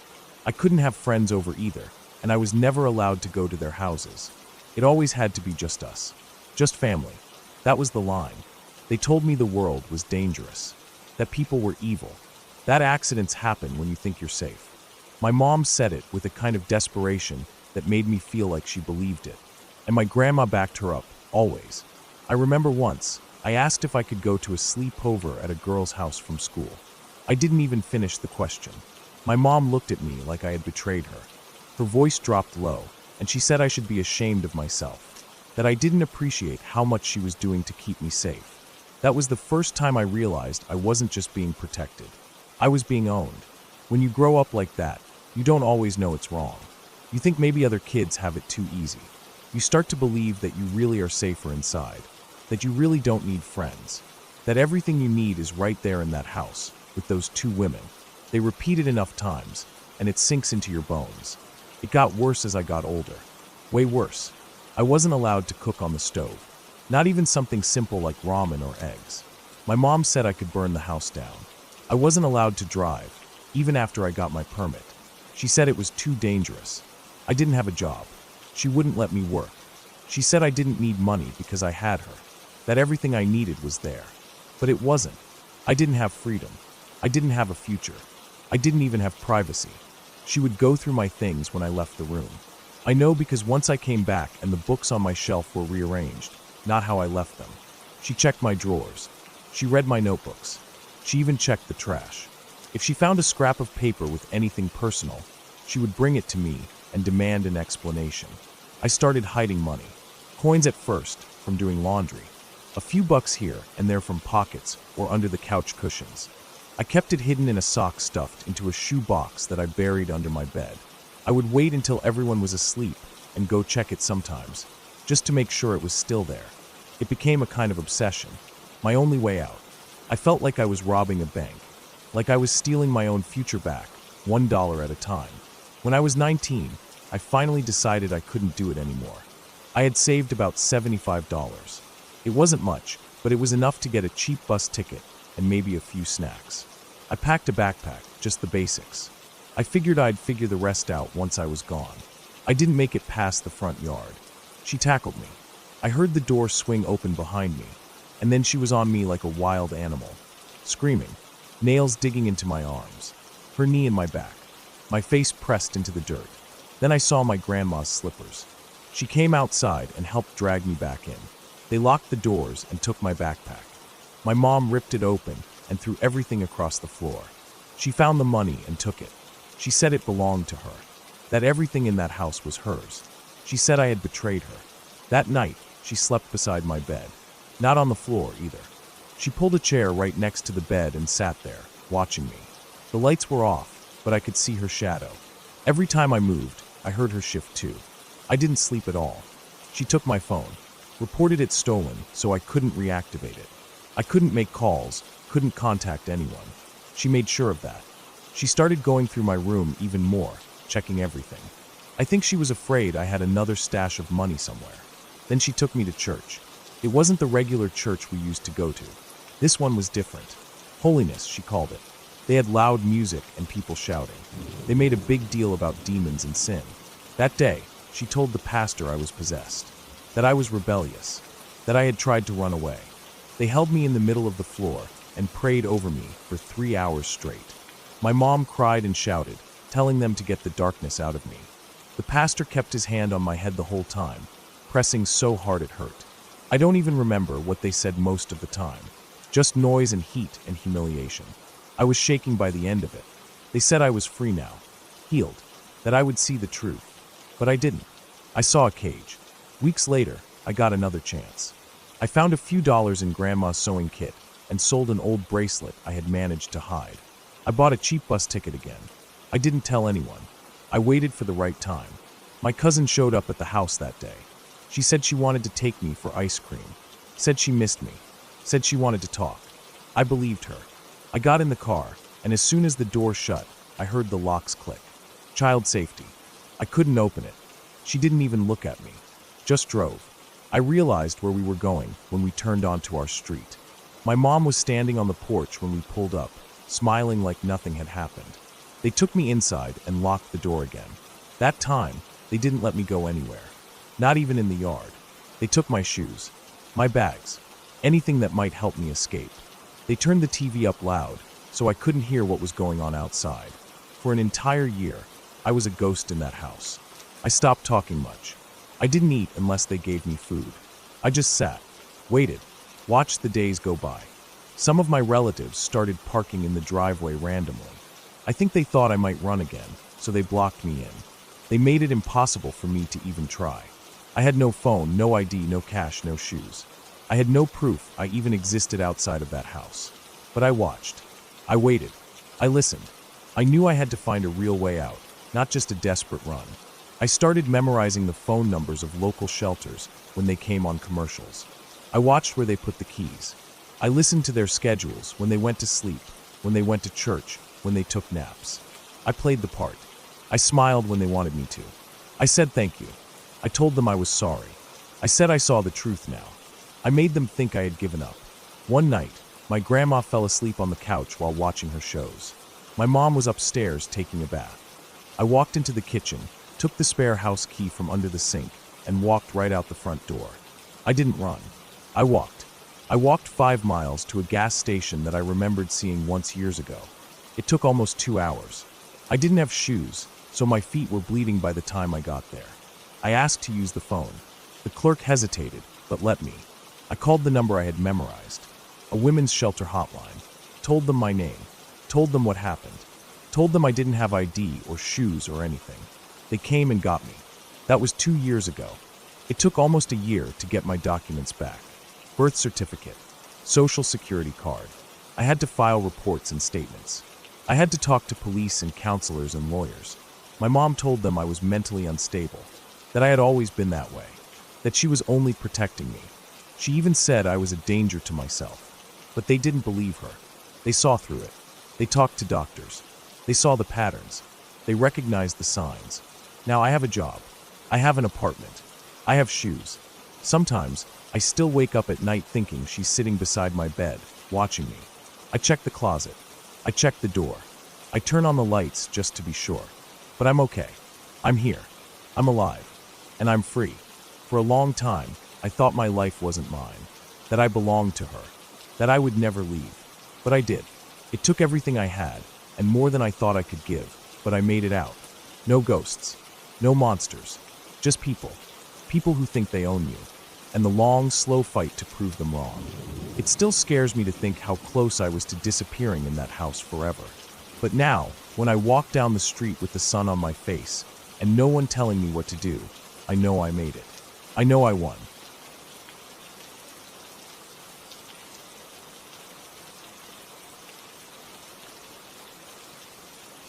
I couldn't have friends over either, and I was never allowed to go to their houses. It always had to be just us. Just family. That was the line. They told me the world was dangerous, that people were evil, that accidents happen when you think you're safe. My mom said it with a kind of desperation that made me feel like she believed it. And my grandma backed her up, always. I remember once, I asked if I could go to a sleepover at a girl's house from school. I didn't even finish the question. My mom looked at me like I had betrayed her. Her voice dropped low, and she said I should be ashamed of myself, that I didn't appreciate how much she was doing to keep me safe. That was the first time I realized I wasn't just being protected. I was being owned. When you grow up like that, you don't always know it's wrong. You think maybe other kids have it too easy. You start to believe that you really are safer inside, that you really don't need friends, that everything you need is right there in that house, with those two women. They repeat it enough times, and it sinks into your bones. It got worse as I got older. Way worse. I wasn't allowed to cook on the stove. Not even something simple like ramen or eggs. My mom said I could burn the house down. I wasn't allowed to drive, even after I got my permit. She said it was too dangerous. I didn't have a job. She wouldn't let me work. She said I didn't need money because I had her, that everything I needed was there. But it wasn't. I didn't have freedom. I didn't have a future. I didn't even have privacy. She would go through my things when I left the room. I know because once I came back and the books on my shelf were rearranged, not how I left them. She checked my drawers. She read my notebooks. She even checked the trash. If she found a scrap of paper with anything personal, she would bring it to me and demand an explanation. I started hiding money. Coins at first, from doing laundry. A few bucks here and there from pockets or under the couch cushions. I kept it hidden in a sock stuffed into a shoe box that I buried under my bed. I would wait until everyone was asleep and go check it sometimes, just to make sure it was still there. It became a kind of obsession, my only way out. I felt like I was robbing a bank, like I was stealing my own future back, $1 at a time. When I was 19, I finally decided I couldn't do it anymore. I had saved about $75. It wasn't much, but it was enough to get a cheap bus ticket and maybe a few snacks. I packed a backpack, just the basics. I figured I'd figure the rest out once I was gone. I didn't make it past the front yard. She tackled me. I heard the door swing open behind me, and then she was on me like a wild animal, screaming, nails digging into my arms, her knee in my back, my face pressed into the dirt. Then I saw my grandma's slippers. She came outside and helped drag me back in. They locked the doors and took my backpack. My mom ripped it open and threw everything across the floor. She found the money and took it. She said it belonged to her, that everything in that house was hers. She said I had betrayed her. That night, she slept beside my bed, not on the floor either. She pulled a chair right next to the bed and sat there, watching me. The lights were off, but I could see her shadow. Every time I moved, I heard her shift too. I didn't sleep at all. She took my phone, reported it stolen so I couldn't reactivate it. I couldn't make calls, couldn't contact anyone. She made sure of that. She started going through my room even more, checking everything. I think she was afraid I had another stash of money somewhere. Then she took me to church. It wasn't the regular church we used to go to. This one was different. Holiness, she called it. They had loud music and people shouting. They made a big deal about demons and sin. That day, she told the pastor I was possessed, that I was rebellious, that I had tried to run away. They held me in the middle of the floor and prayed over me for 3 hours straight. My mom cried and shouted, telling them to get the darkness out of me. The pastor kept his hand on my head the whole time, pressing so hard it hurt. I don't even remember what they said most of the time, just noise and heat and humiliation. I was shaking by the end of it. They said I was free now, healed, that I would see the truth. But I didn't. I saw a cage. Weeks later, I got another chance. I found a few dollars in Grandma's sewing kit and sold an old bracelet I had managed to hide. I bought a cheap bus ticket again. I didn't tell anyone. I waited for the right time. My cousin showed up at the house that day. She said she wanted to take me for ice cream. Said she missed me. Said she wanted to talk. I believed her. I got in the car, and as soon as the door shut, I heard the locks click. Child safety. I couldn't open it. She didn't even look at me. Just drove. I realized where we were going when we turned onto our street. My mom was standing on the porch when we pulled up, smiling like nothing had happened. They took me inside and locked the door again. That time, they didn't let me go anywhere. Not even in the yard. They took my shoes, my bags, anything that might help me escape. They turned the TV up loud, so I couldn't hear what was going on outside. For an entire year, I was a ghost in that house. I stopped talking much. I didn't eat unless they gave me food. I just sat, waited, watched the days go by. Some of my relatives started parking in the driveway randomly. I think they thought I might run again, so they blocked me in. They made it impossible for me to even try. I had no phone, no ID, no cash, no shoes. I had no proof I even existed outside of that house. But I watched. I waited. I listened. I knew I had to find a real way out, not just a desperate run. I started memorizing the phone numbers of local shelters when they came on commercials. I watched where they put the keys. I listened to their schedules when they went to sleep, when they went to church, when they took naps. I played the part. I smiled when they wanted me to. I said thank you. I told them I was sorry. I said I saw the truth now. I made them think I had given up. One night, my grandma fell asleep on the couch while watching her shows. My mom was upstairs taking a bath. I walked into the kitchen, took the spare house key from under the sink, and walked right out the front door. I didn't run. I walked. I walked 5 miles to a gas station that I remembered seeing once years ago. It took almost 2 hours. I didn't have shoes, so my feet were bleeding by the time I got there. I asked to use the phone. The clerk hesitated, but let me. I called the number I had memorized, a women's shelter hotline, told them my name, told them what happened, told them I didn't have ID or shoes or anything. They came and got me. That was 2 years ago. It took almost a year to get my documents back. Birth certificate, social security card. I had to file reports and statements. I had to talk to police and counselors and lawyers. My mom told them I was mentally unstable, that I had always been that way, that she was only protecting me. She even said I was a danger to myself. But they didn't believe her. They saw through it. They talked to doctors. They saw the patterns. They recognized the signs. Now I have a job. I have an apartment. I have shoes. Sometimes, I still wake up at night thinking she's sitting beside my bed, watching me. I check the closet. I check the door. I turn on the lights just to be sure. But I'm okay. I'm here. I'm alive. And I'm free. For a long time, I thought my life wasn't mine, that I belonged to her, that I would never leave. But I did. It took everything I had, and more than I thought I could give, but I made it out. No ghosts. No monsters. Just people. People who think they own you. And the long, slow fight to prove them wrong. It still scares me to think how close I was to disappearing in that house forever. But now, when I walk down the street with the sun on my face, and no one telling me what to do, I know I made it. I know I won.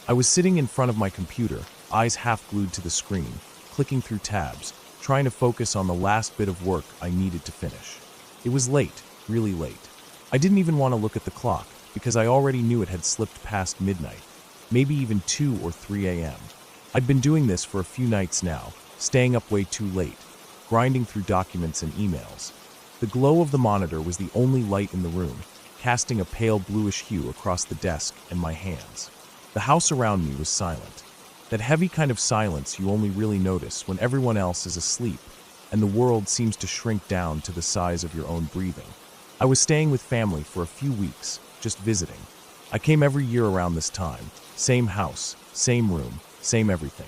I was sitting in front of my computer, eyes half glued to the screen, clicking through tabs, trying to focus on the last bit of work I needed to finish. It was late, really late. I didn't even want to look at the clock, because I already knew it had slipped past midnight, maybe even 2 or 3 a.m. I'd been doing this for a few nights now, staying up way too late, grinding through documents and emails. The glow of the monitor was the only light in the room, casting a pale bluish hue across the desk and my hands. The house around me was silent. That heavy kind of silence you only really notice when everyone else is asleep and the world seems to shrink down to the size of your own breathing. I was staying with family for a few weeks, just visiting. I came every year around this time, same house, same room, same everything.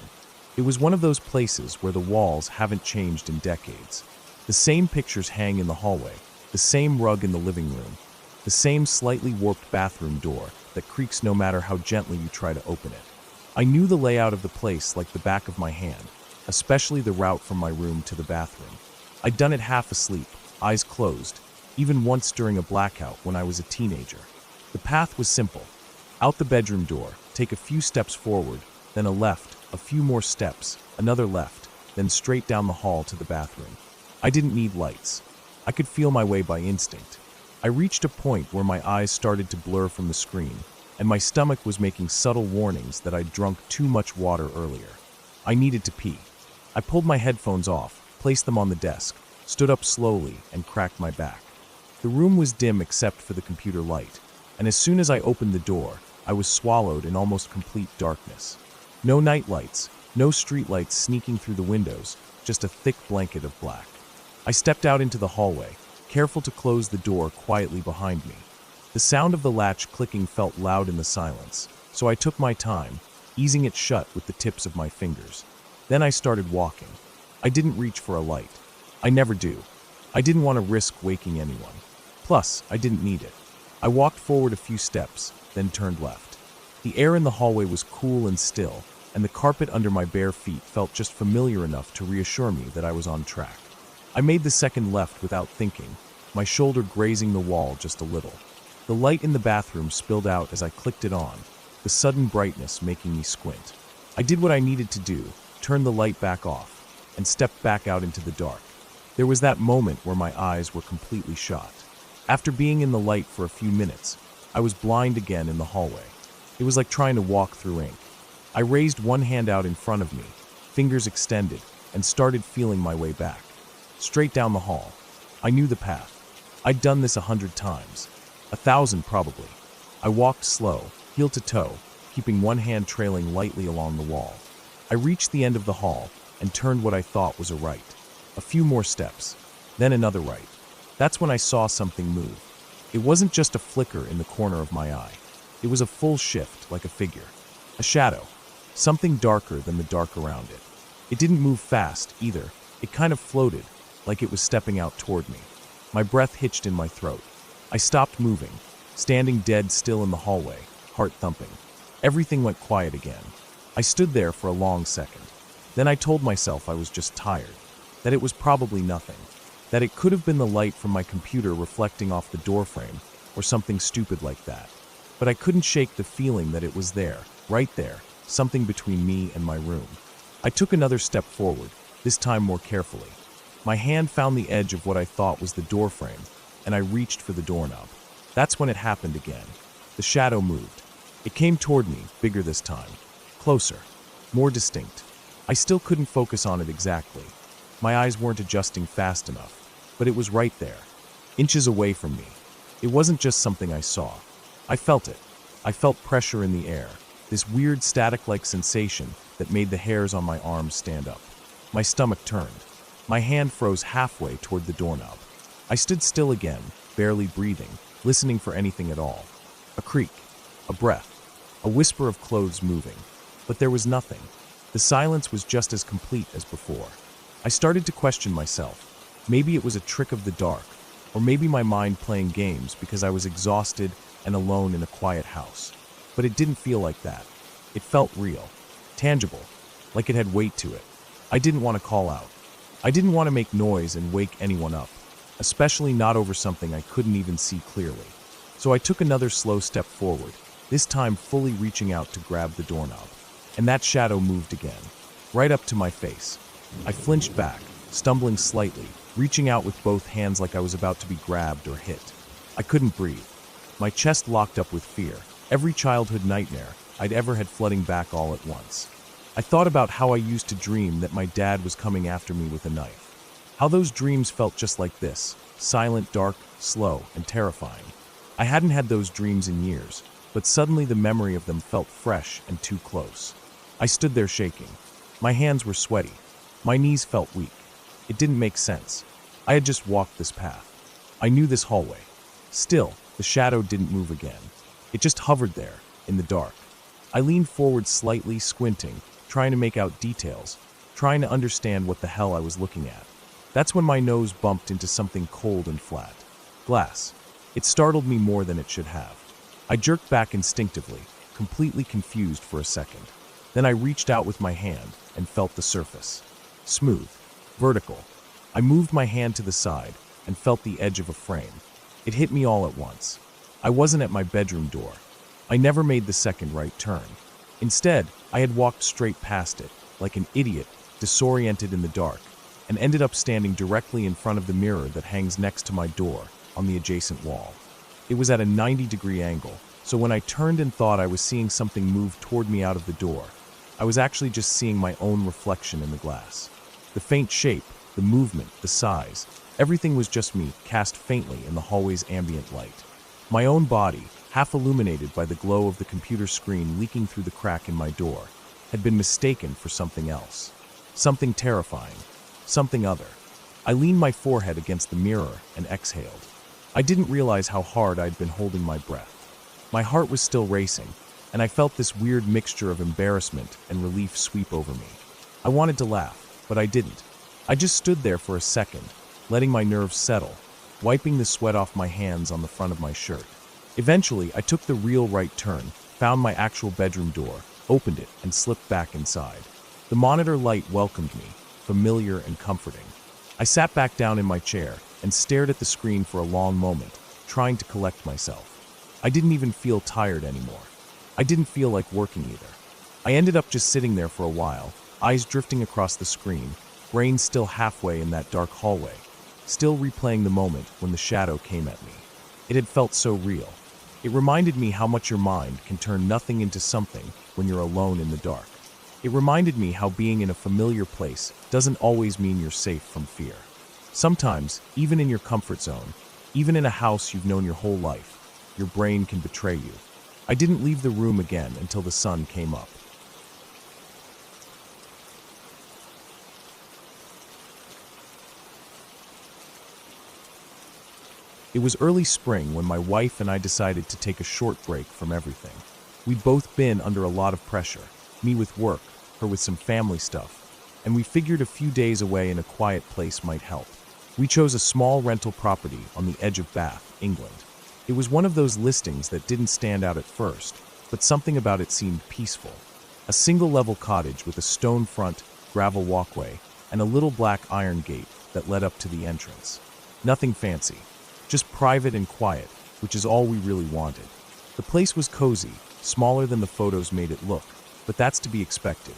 It was one of those places where the walls haven't changed in decades. The same pictures hang in the hallway, the same rug in the living room, the same slightly warped bathroom door that creaks no matter how gently you try to open it. I knew the layout of the place like the back of my hand, especially the route from my room to the bathroom. I'd done it half asleep, eyes closed, even once during a blackout when I was a teenager. The path was simple. Out the bedroom door, take a few steps forward, then a left, a few more steps, another left, then straight down the hall to the bathroom. I didn't need lights. I could feel my way by instinct. I reached a point where my eyes started to blur from the screen, and my stomach was making subtle warnings that I'd drunk too much water earlier. I needed to pee. I pulled my headphones off, placed them on the desk, stood up slowly, and cracked my back. The room was dim except for the computer light, and as soon as I opened the door, I was swallowed in almost complete darkness. No night lights, no street lights sneaking through the windows, just a thick blanket of black. I stepped out into the hallway, careful to close the door quietly behind me. The sound of the latch clicking felt loud in the silence, so I took my time, easing it shut with the tips of my fingers. Then I started walking. I didn't reach for a light. I never do. I didn't want to risk waking anyone. Plus, I didn't need it. I walked forward a few steps, then turned left. The air in the hallway was cool and still, and the carpet under my bare feet felt just familiar enough to reassure me that I was on track. I made the second left without thinking, my shoulder grazing the wall just a little. The light in the bathroom spilled out as I clicked it on, the sudden brightness making me squint. I did what I needed to do, turned the light back off, and stepped back out into the dark. There was that moment where my eyes were completely shot. After being in the light for a few minutes, I was blind again in the hallway. It was like trying to walk through ink. I raised one hand out in front of me, fingers extended, and started feeling my way back. Straight down the hall. I knew the path. I'd done this 100 times. 1,000 probably. I walked slow, heel to toe, keeping one hand trailing lightly along the wall. I reached the end of the hall and turned what I thought was a right. A few more steps, then another right. That's when I saw something move. It wasn't just a flicker in the corner of my eye. It was a full shift, like a figure. A shadow. Something darker than the dark around it. It didn't move fast, either. It kind of floated, like it was stepping out toward me. My breath hitched in my throat. I stopped moving, standing dead still in the hallway, heart thumping. Everything went quiet again. I stood there for a long second. Then I told myself I was just tired, that it was probably nothing, that it could have been the light from my computer reflecting off the doorframe, or something stupid like that. But I couldn't shake the feeling that it was there, right there, something between me and my room. I took another step forward, this time more carefully. My hand found the edge of what I thought was the door frame, and I reached for the doorknob. That's when it happened again. The shadow moved. It came toward me, bigger this time. Closer. More distinct. I still couldn't focus on it exactly. My eyes weren't adjusting fast enough, but it was right there, inches away from me. It wasn't just something I saw. I felt it. I felt pressure in the air, this weird static-like sensation that made the hairs on my arms stand up. My stomach turned. My hand froze halfway toward the doorknob. I stood still again, barely breathing, listening for anything at all. A creak, a breath, a whisper of clothes moving. But there was nothing. The silence was just as complete as before. I started to question myself. Maybe it was a trick of the dark, or maybe my mind playing games because I was exhausted and alone in a quiet house. But it didn't feel like that. It felt real, tangible, like it had weight to it. I didn't want to call out. I didn't want to make noise and wake anyone up, especially not over something I couldn't even see clearly. So I took another slow step forward, this time fully reaching out to grab the doorknob. And that shadow moved again, right up to my face. I flinched back, stumbling slightly, reaching out with both hands like I was about to be grabbed or hit. I couldn't breathe. My chest locked up with fear. Every childhood nightmare I'd ever had flooding back all at once. I thought about how I used to dream that my dad was coming after me with a knife. How those dreams felt just like this, silent, dark, slow, and terrifying. I hadn't had those dreams in years, but suddenly the memory of them felt fresh and too close. I stood there shaking. My hands were sweaty. My knees felt weak. It didn't make sense. I had just walked this path. I knew this hallway. Still, the shadow didn't move again. It just hovered there, in the dark. I leaned forward slightly, squinting, trying to make out details, trying to understand what the hell I was looking at. That's when my nose bumped into something cold and flat. Glass. It startled me more than it should have. I jerked back instinctively, completely confused for a second. Then I reached out with my hand and felt the surface. Smooth. Vertical. I moved my hand to the side and felt the edge of a frame. It hit me all at once. I wasn't at my bedroom door. I never made the second right turn. Instead, I had walked straight past it, like an idiot, disoriented in the dark, and ended up standing directly in front of the mirror that hangs next to my door on the adjacent wall. It was at a 90-degree angle, so when I turned and thought I was seeing something move toward me out of the door, I was actually just seeing my own reflection in the glass. The faint shape, the movement, the size, everything was just me, cast faintly in the hallway's ambient light. My own body, half illuminated by the glow of the computer screen leaking through the crack in my door, had been mistaken for something else. Something terrifying. Something other. I leaned my forehead against the mirror and exhaled. I didn't realize how hard I'd been holding my breath. My heart was still racing, and I felt this weird mixture of embarrassment and relief sweep over me. I wanted to laugh, but I didn't. I just stood there for a second, letting my nerves settle, wiping the sweat off my hands on the front of my shirt. Eventually, I took the real right turn, found my actual bedroom door, opened it, and slipped back inside. The monitor light welcomed me, familiar and comforting. I sat back down in my chair and stared at the screen for a long moment, trying to collect myself. I didn't even feel tired anymore. I didn't feel like working either. I ended up just sitting there for a while, eyes drifting across the screen, brain still halfway in that dark hallway, still replaying the moment when the shadow came at me. It had felt so real. It reminded me how much your mind can turn nothing into something when you're alone in the dark. It reminded me how being in a familiar place doesn't always mean you're safe from fear. Sometimes, even in your comfort zone, even in a house you've known your whole life, your brain can betray you. I didn't leave the room again until the sun came up. It was early spring when my wife and I decided to take a short break from everything. We'd both been under a lot of pressure, me with work, her with some family stuff, and we figured a few days away in a quiet place might help. We chose a small rental property on the edge of Bath, England. It was one of those listings that didn't stand out at first, but something about it seemed peaceful. A single-level cottage with a stone front, gravel walkway, and a little black iron gate that led up to the entrance. Nothing fancy, just private and quiet, which is all we really wanted. The place was cozy, smaller than the photos made it look, but that's to be expected.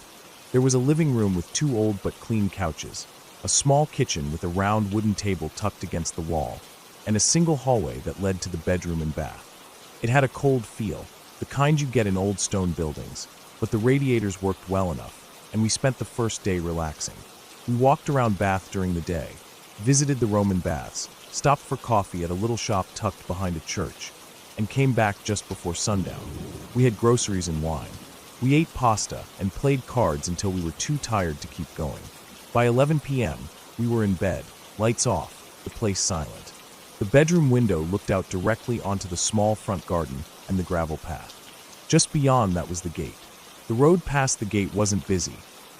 There was a living room with 2 old but clean couches, a small kitchen with a round wooden table tucked against the wall, and a single hallway that led to the bedroom and bath. It had a cold feel, the kind you get in old stone buildings, but the radiators worked well enough, and we spent the first day relaxing. We walked around Bath during the day, visited the Roman baths, stopped for coffee at a little shop tucked behind a church, and came back just before sundown. We had groceries and wine. We ate pasta and played cards until we were too tired to keep going. By 11 p.m., we were in bed, lights off, the place silent. The bedroom window looked out directly onto the small front garden and the gravel path. Just beyond that was the gate. The road past the gate wasn't busy,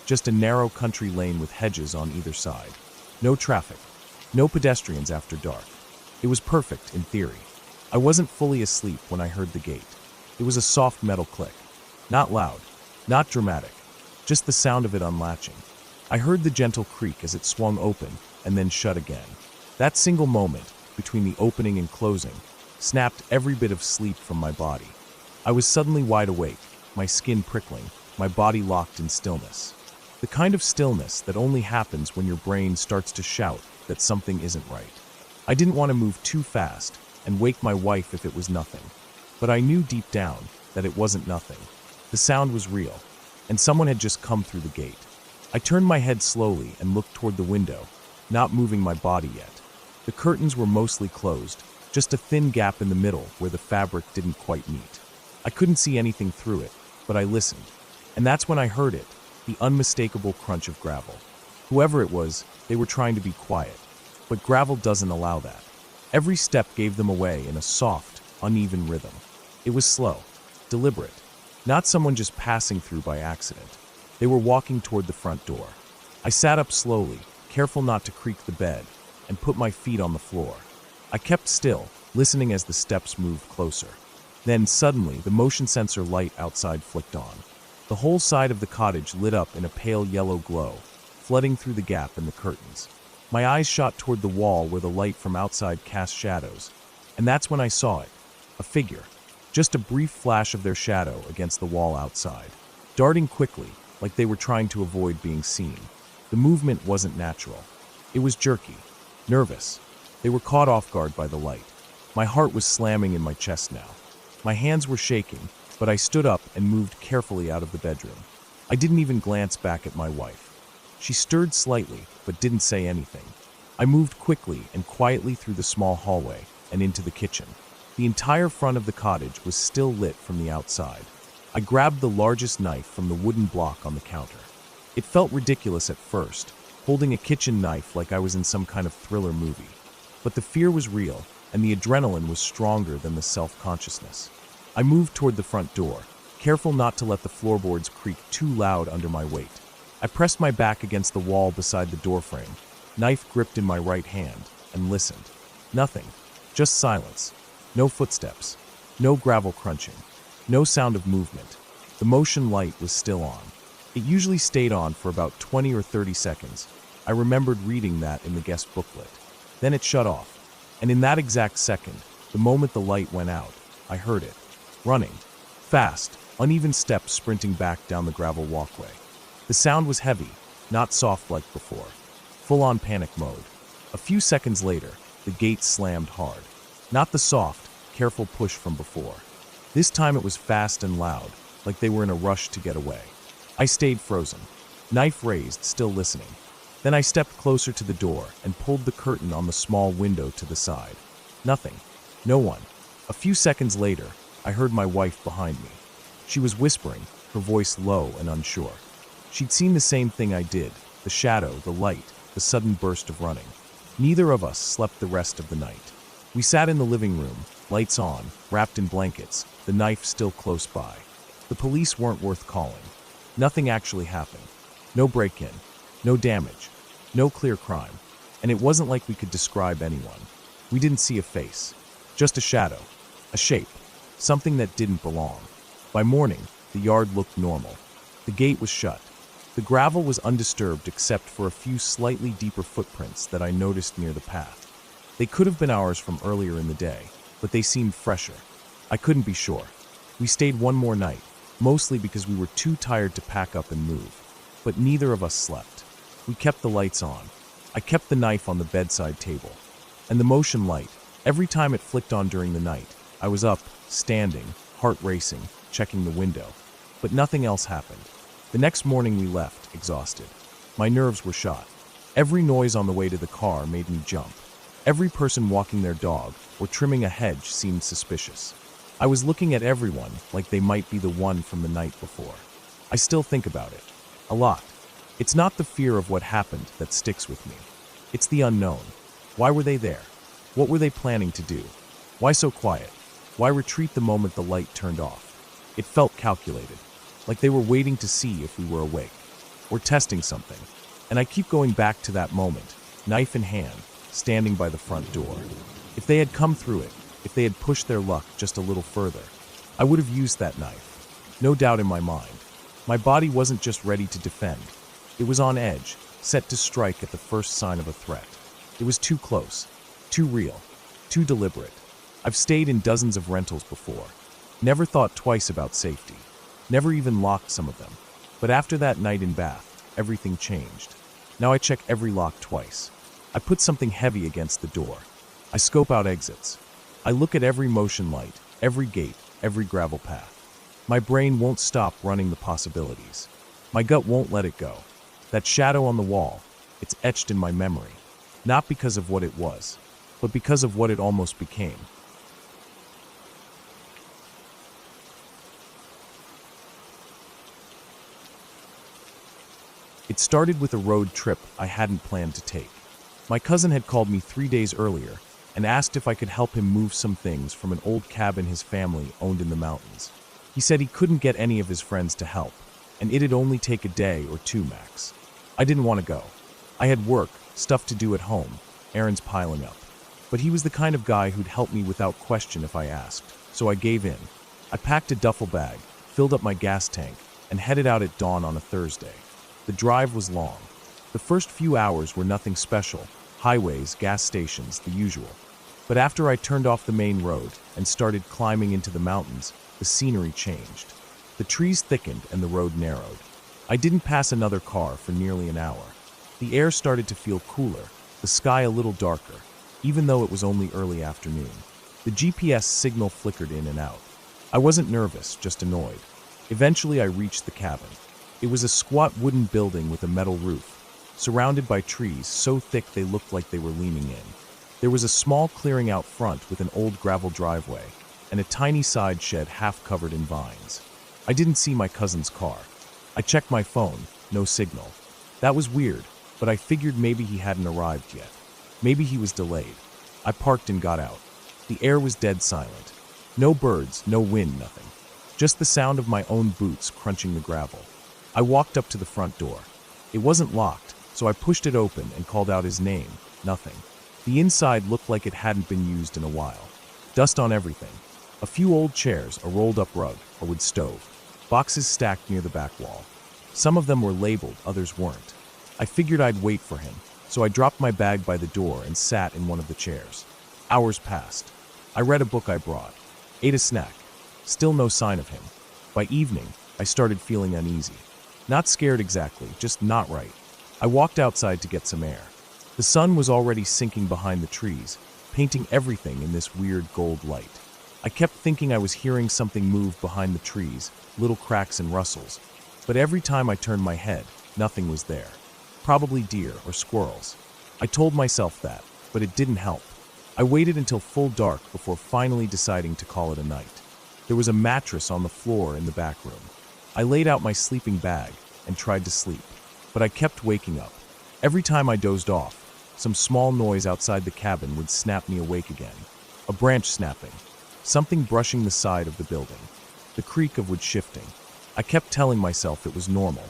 just a narrow country lane with hedges on either side. No traffic, no pedestrians after dark. It was perfect in theory. I wasn't fully asleep when I heard the gate. It was a soft metal click. Not loud, not dramatic, just the sound of it unlatching. I heard the gentle creak as it swung open and then shut again. That single moment, between the opening and closing, snapped every bit of sleep from my body. I was suddenly wide awake, my skin prickling, my body locked in stillness. The kind of stillness that only happens when your brain starts to shout that something isn't right. I didn't want to move too fast and wake my wife if it was nothing, but I knew deep down that it wasn't nothing. The sound was real, and someone had just come through the gate. I turned my head slowly and looked toward the window, not moving my body yet. The curtains were mostly closed, just a thin gap in the middle where the fabric didn't quite meet. I couldn't see anything through it, but I listened, and that's when I heard it, the unmistakable crunch of gravel. Whoever it was, they were trying to be quiet, but gravel doesn't allow that. Every step gave them away in a soft, uneven rhythm. It was slow, deliberate, not someone just passing through by accident. They were walking toward the front door. I sat up slowly, careful not to creak the bed, and put my feet on the floor. I kept still, listening as the steps moved closer. Then, suddenly, the motion sensor light outside flicked on. The whole side of the cottage lit up in a pale yellow glow, flooding through the gap in the curtains. My eyes shot toward the wall where the light from outside cast shadows, and that's when I saw it. A figure. Just a brief flash of their shadow against the wall outside, darting quickly, like they were trying to avoid being seen. The movement wasn't natural. It was jerky, nervous. They were caught off guard by the light. My heart was slamming in my chest now. My hands were shaking, but I stood up and moved carefully out of the bedroom. I didn't even glance back at my wife. She stirred slightly, but didn't say anything. I moved quickly and quietly through the small hallway and into the kitchen. The entire front of the cottage was still lit from the outside. I grabbed the largest knife from the wooden block on the counter. It felt ridiculous at first, holding a kitchen knife like I was in some kind of thriller movie. But the fear was real, and the adrenaline was stronger than the self-consciousness. I moved toward the front door, careful not to let the floorboards creak too loud under my weight. I pressed my back against the wall beside the doorframe, knife gripped in my right hand, and listened. Nothing, just silence. No footsteps, no gravel crunching, no sound of movement. The motion light was still on. It usually stayed on for about 20 or 30 seconds. I remembered reading that in the guest booklet. Then it shut off, and in that exact second, the moment the light went out, I heard it. Running. Fast, uneven steps sprinting back down the gravel walkway. The sound was heavy, not soft like before. Full-on panic mode. A few seconds later, the gate slammed hard. Not the soft, careful push from before. This time it was fast and loud, like they were in a rush to get away. I stayed frozen, knife raised, still listening. Then I stepped closer to the door and pulled the curtain on the small window to the side. Nothing. No one. A few seconds later, I heard my wife behind me. She was whispering, her voice low and unsure. She'd seen the same thing I did, the shadow, the light, the sudden burst of running. Neither of us slept the rest of the night. We sat in the living room, lights on, wrapped in blankets, the knife still close by. The police weren't worth calling. Nothing actually happened. No break-in, no damage, no clear crime. And it wasn't like we could describe anyone. We didn't see a face, just a shadow, a shape, something that didn't belong. By morning, the yard looked normal. The gate was shut. The gravel was undisturbed except for a few slightly deeper footprints that I noticed near the path. They could have been ours from earlier in the day, but they seemed fresher. I couldn't be sure. We stayed one more night, mostly because we were too tired to pack up and move. But neither of us slept. We kept the lights on. I kept the knife on the bedside table. And the motion light, every time it flicked on during the night, I was up, standing, heart racing, checking the window. But nothing else happened. The next morning we left, exhausted. My nerves were shot. Every noise on the way to the car made me jump. Every person walking their dog or trimming a hedge seemed suspicious. I was looking at everyone like they might be the one from the night before. I still think about it. A lot. It's not the fear of what happened that sticks with me. It's the unknown. Why were they there? What were they planning to do? Why so quiet? Why retreat the moment the light turned off? It felt calculated, like they were waiting to see if we were awake, or testing something. And I keep going back to that moment, knife in hand, standing by the front door. If they had come through it, if they had pushed their luck just a little further, I would have used that knife. No doubt in my mind. My body wasn't just ready to defend. It was on edge, set to strike at the first sign of a threat. It was too close, too real, too deliberate. I've stayed in dozens of rentals before. Never thought twice about safety. Never even locked some of them. But after that night in Bath, everything changed. Now I check every lock twice. I put something heavy against the door. I scope out exits. I look at every motion light, every gate, every gravel path. My brain won't stop running the possibilities. My gut won't let it go. That shadow on the wall, it's etched in my memory. Not because of what it was, but because of what it almost became. It started with a road trip I hadn't planned to take. My cousin had called me 3 days earlier and asked if I could help him move some things from an old cabin his family owned in the mountains. He said he couldn't get any of his friends to help, and it'd only take a day or two max. I didn't want to go. I had work, stuff to do at home, errands piling up. But he was the kind of guy who'd help me without question if I asked, so I gave in. I packed a duffel bag, filled up my gas tank, and headed out at dawn on a Thursday. The drive was long. The first few hours were nothing special, highways, gas stations, the usual. But after I turned off the main road and started climbing into the mountains, the scenery changed. The trees thickened and the road narrowed. I didn't pass another car for nearly an hour. The air started to feel cooler, the sky a little darker, even though it was only early afternoon. The GPS signal flickered in and out. I wasn't nervous, just annoyed. Eventually I reached the cabin. It was a squat wooden building with a metal roof, surrounded by trees so thick they looked like they were leaning in. There was a small clearing out front with an old gravel driveway, and a tiny side shed half covered in vines. I didn't see my cousin's car. I checked my phone, no signal. That was weird, but I figured maybe he hadn't arrived yet. Maybe he was delayed. I parked and got out. The air was dead silent. No birds, no wind, nothing. Just the sound of my own boots crunching the gravel. I walked up to the front door. It wasn't locked, so I pushed it open and called out his name. Nothing. The inside looked like it hadn't been used in a while. Dust on everything. A few old chairs, a rolled-up rug, a wood stove. Boxes stacked near the back wall. Some of them were labeled, others weren't. I figured I'd wait for him, so I dropped my bag by the door and sat in one of the chairs. Hours passed. I read a book I brought. Ate a snack. Still no sign of him. By evening, I started feeling uneasy. Not scared exactly, just not right. I walked outside to get some air. The sun was already sinking behind the trees, painting everything in this weird gold light. I kept thinking I was hearing something move behind the trees, little cracks and rustles. But every time I turned my head, nothing was there. Probably deer or squirrels. I told myself that, but it didn't help. I waited until full dark before finally deciding to call it a night. There was a mattress on the floor in the back room. I laid out my sleeping bag and tried to sleep, but I kept waking up. Every time I dozed off, some small noise outside the cabin would snap me awake again. A branch snapping, something brushing the side of the building, the creak of wood shifting. I kept telling myself it was normal.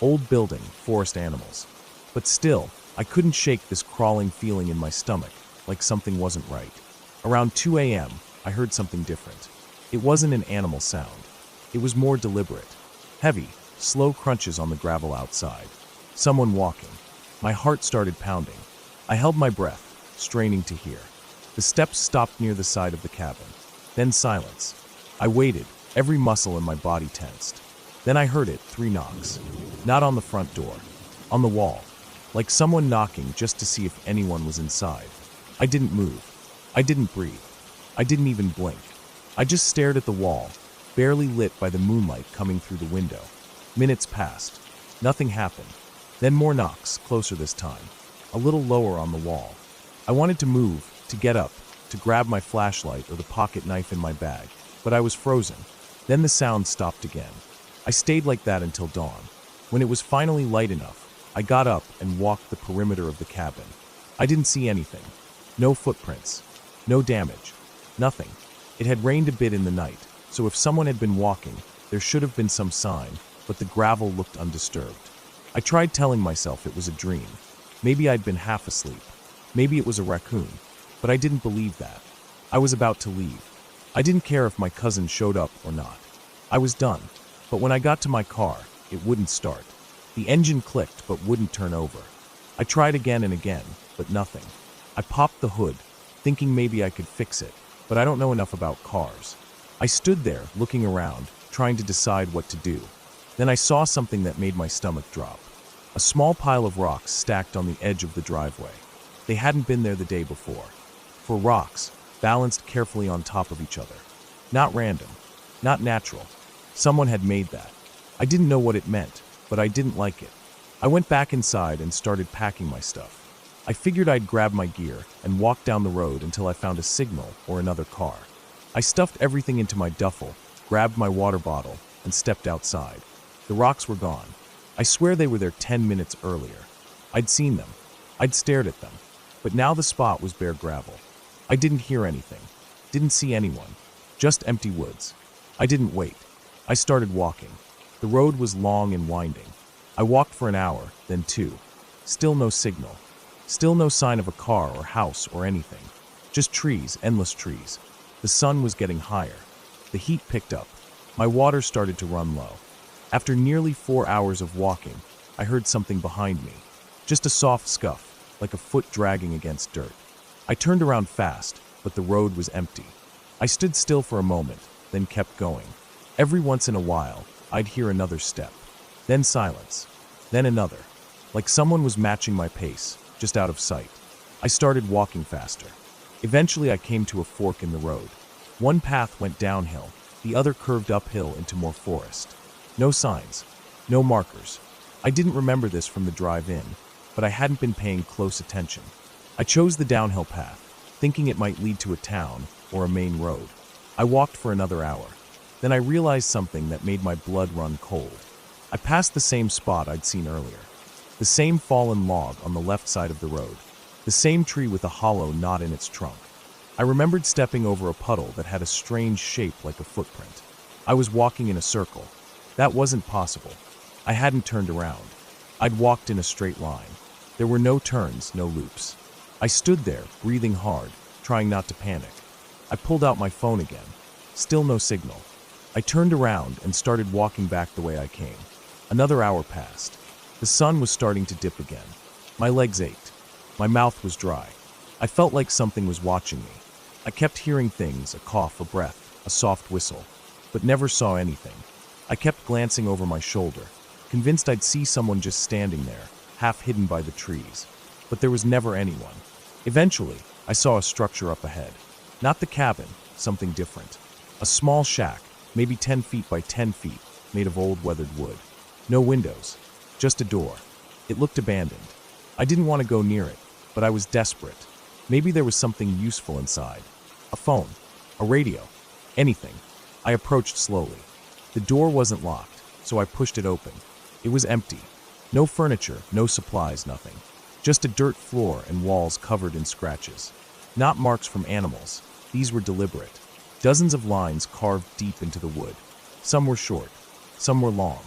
Old building, forest animals. But still, I couldn't shake this crawling feeling in my stomach, like something wasn't right. Around 2 a.m., I heard something different. It wasn't an animal sound. It was more deliberate. Heavy, slow crunches on the gravel outside. Someone walking. My heart started pounding. I held my breath, straining to hear. The steps stopped near the side of the cabin. Then silence. I waited, every muscle in my body tensed. Then I heard it, 3 knocks. Not on the front door. On the wall. Like someone knocking just to see if anyone was inside. I didn't move. I didn't breathe. I didn't even blink. I just stared at the wall, barely lit by the moonlight coming through the window. Minutes passed. Nothing happened. Then more knocks, closer this time. A little lower on the wall. I wanted to move, to get up, to grab my flashlight or the pocket knife in my bag, but I was frozen. Then the sound stopped again. I stayed like that until dawn. When it was finally light enough, I got up and walked the perimeter of the cabin. I didn't see anything. No footprints. No damage. Nothing. It had rained a bit in the night, so if someone had been walking, there should have been some sign, but the gravel looked undisturbed. I tried telling myself it was a dream. Maybe I'd been half asleep. Maybe it was a raccoon. But I didn't believe that. I was about to leave. I didn't care if my cousin showed up or not. I was done. But when I got to my car, it wouldn't start. The engine clicked but wouldn't turn over. I tried again and again, but nothing. I popped the hood, thinking maybe I could fix it, but I don't know enough about cars. I stood there, looking around, trying to decide what to do. Then I saw something that made my stomach drop. A small pile of rocks stacked on the edge of the driveway. They hadn't been there the day before. 4 rocks, balanced carefully on top of each other. Not random. Not natural. Someone had made that. I didn't know what it meant, but I didn't like it. I went back inside and started packing my stuff. I figured I'd grab my gear and walk down the road until I found a signal or another car. I stuffed everything into my duffel, grabbed my water bottle, and stepped outside. The rocks were gone. I swear they were there 10 minutes earlier. I'd seen them. I'd stared at them. But now the spot was bare gravel. I didn't hear anything. Didn't see anyone. Just empty woods. I didn't wait. I started walking. The road was long and winding. I walked for an hour, then 2. Still no signal. Still no sign of a car or house or anything. Just trees, endless trees. The sun was getting higher. The heat picked up. My water started to run low. After nearly 4 hours of walking, I heard something behind me. Just a soft scuff, like a foot dragging against dirt. I turned around fast, but the road was empty. I stood still for a moment, then kept going. Every once in a while, I'd hear another step. Then silence. Then another. Like someone was matching my pace, just out of sight. I started walking faster. Eventually I came to a fork in the road. One path went downhill, the other curved uphill into more forest. No signs. No markers. I didn't remember this from the drive-in, but I hadn't been paying close attention. I chose the downhill path, thinking it might lead to a town or a main road. I walked for another hour. Then I realized something that made my blood run cold. I passed the same spot I'd seen earlier. The same fallen log on the left side of the road. The same tree with a hollow knot in its trunk. I remembered stepping over a puddle that had a strange shape like a footprint. I was walking in a circle. That wasn't possible. I hadn't turned around. I'd walked in a straight line. There were no turns, no loops. I stood there, breathing hard, trying not to panic. I pulled out my phone again. Still no signal. I turned around and started walking back the way I came. Another hour passed. The sun was starting to dip again. My legs ached. My mouth was dry. I felt like something was watching me. I kept hearing things, a cough, a breath, a soft whistle, but never saw anything. I kept glancing over my shoulder, convinced I'd see someone just standing there, half hidden by the trees. But there was never anyone. Eventually, I saw a structure up ahead. Not the cabin, something different. A small shack, maybe 10 feet by 10 feet, made of old weathered wood. No windows, just a door. It looked abandoned. I didn't want to go near it, but I was desperate. Maybe there was something useful inside. A phone, a radio, anything. I approached slowly. The door wasn't locked, so I pushed it open. It was empty. No furniture, no supplies, nothing. Just a dirt floor and walls covered in scratches. Not marks from animals. These were deliberate. Dozens of lines carved deep into the wood. Some were short. Some were long.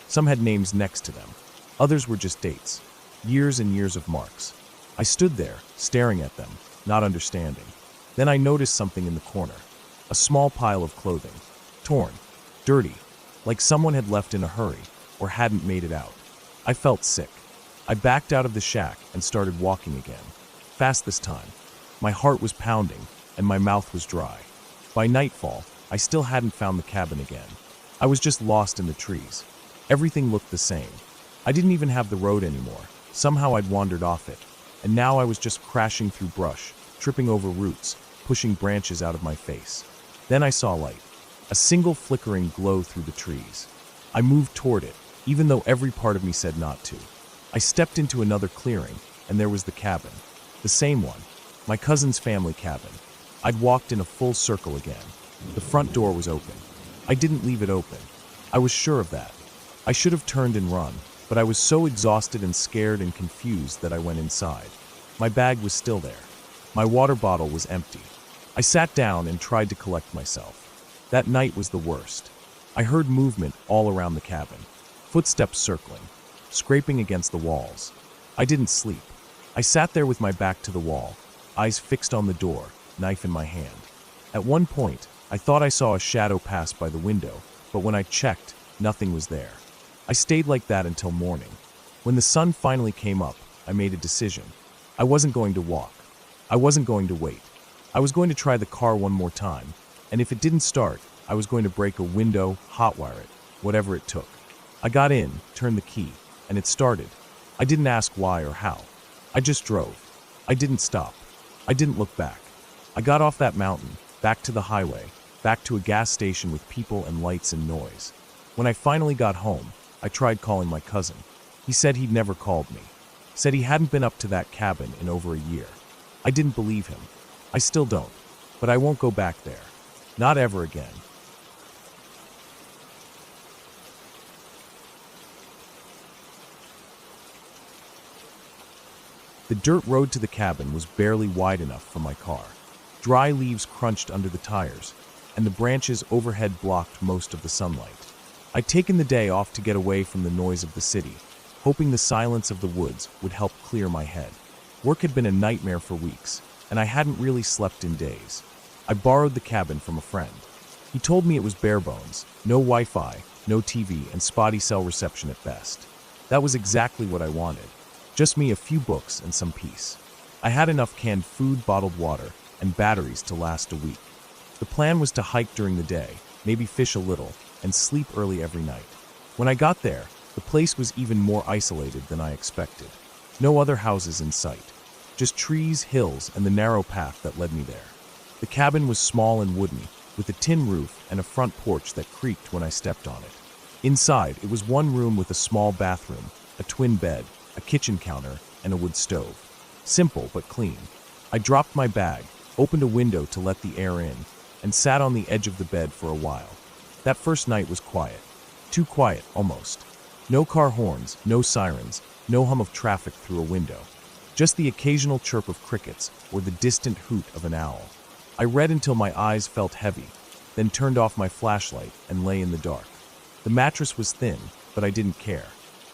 Some had names next to them. Others were just dates. Years and years of marks. I stood there, staring at them, not understanding. Then I noticed something in the corner. A small pile of clothing. Torn. Dirty. Like someone had left in a hurry, or hadn't made it out. I felt sick. I backed out of the shack and started walking again. Fast this time. My heart was pounding, and my mouth was dry. By nightfall, I still hadn't found the cabin again. I was just lost in the trees. Everything looked the same. I didn't even have the road anymore. Somehow I'd wandered off it, and now I was just crashing through brush, tripping over roots, pushing branches out of my face. Then I saw light, a single flickering glow through the trees. I moved toward it, even though every part of me said not to. I stepped into another clearing, and there was the cabin. The same one, my cousin's family cabin. I'd walked in a full circle again. The front door was open. I didn't leave it open. I was sure of that. I should have turned and run, but I was so exhausted and scared and confused that I went inside. My bag was still there. My water bottle was empty. I sat down and tried to collect myself. That night was the worst. I heard movement all around the cabin, footsteps circling, scraping against the walls. I didn't sleep. I sat there with my back to the wall, eyes fixed on the door, knife in my hand. At one point, I thought I saw a shadow pass by the window, but when I checked, nothing was there. I stayed like that until morning. When the sun finally came up, I made a decision. I wasn't going to walk. I wasn't going to wait. I was going to try the car one more time, and if it didn't start, I was going to break a window, hotwire it, whatever it took. I got in, turned the key, and it started. I didn't ask why or how. I just drove. I didn't stop. I didn't look back. I got off that mountain, back to the highway, back to a gas station with people and lights and noise. When I finally got home, I tried calling my cousin. He said he'd never called me. Said he hadn't been up to that cabin in over a year. I didn't believe him. I still don't, but I won't go back there. Not ever again. The dirt road to the cabin was barely wide enough for my car. Dry leaves crunched under the tires, and the branches overhead blocked most of the sunlight. I'd taken the day off to get away from the noise of the city, hoping the silence of the woods would help clear my head. Work had been a nightmare for weeks, and I hadn't really slept in days. I borrowed the cabin from a friend. He told me it was bare bones, no Wi-Fi, no TV, and spotty cell reception at best. That was exactly what I wanted. Just me, a few books, and some peace. I had enough canned food, bottled water, and batteries to last a week. The plan was to hike during the day, maybe fish a little, and sleep early every night. When I got there, the place was even more isolated than I expected. No other houses in sight. Just trees, hills, and the narrow path that led me there. The cabin was small and wooden, with a tin roof and a front porch that creaked when I stepped on it. Inside, it was one room with a small bathroom, a twin bed, a kitchen counter, and a wood stove. Simple but clean. I dropped my bag, opened a window to let the air in, and sat on the edge of the bed for a while. That first night was quiet. Too quiet, almost. No car horns, no sirens, no hum of traffic through a window. Just the occasional chirp of crickets or the distant hoot of an owl. I read until my eyes felt heavy, then turned off my flashlight and lay in the dark. The mattress was thin, but I didn't care.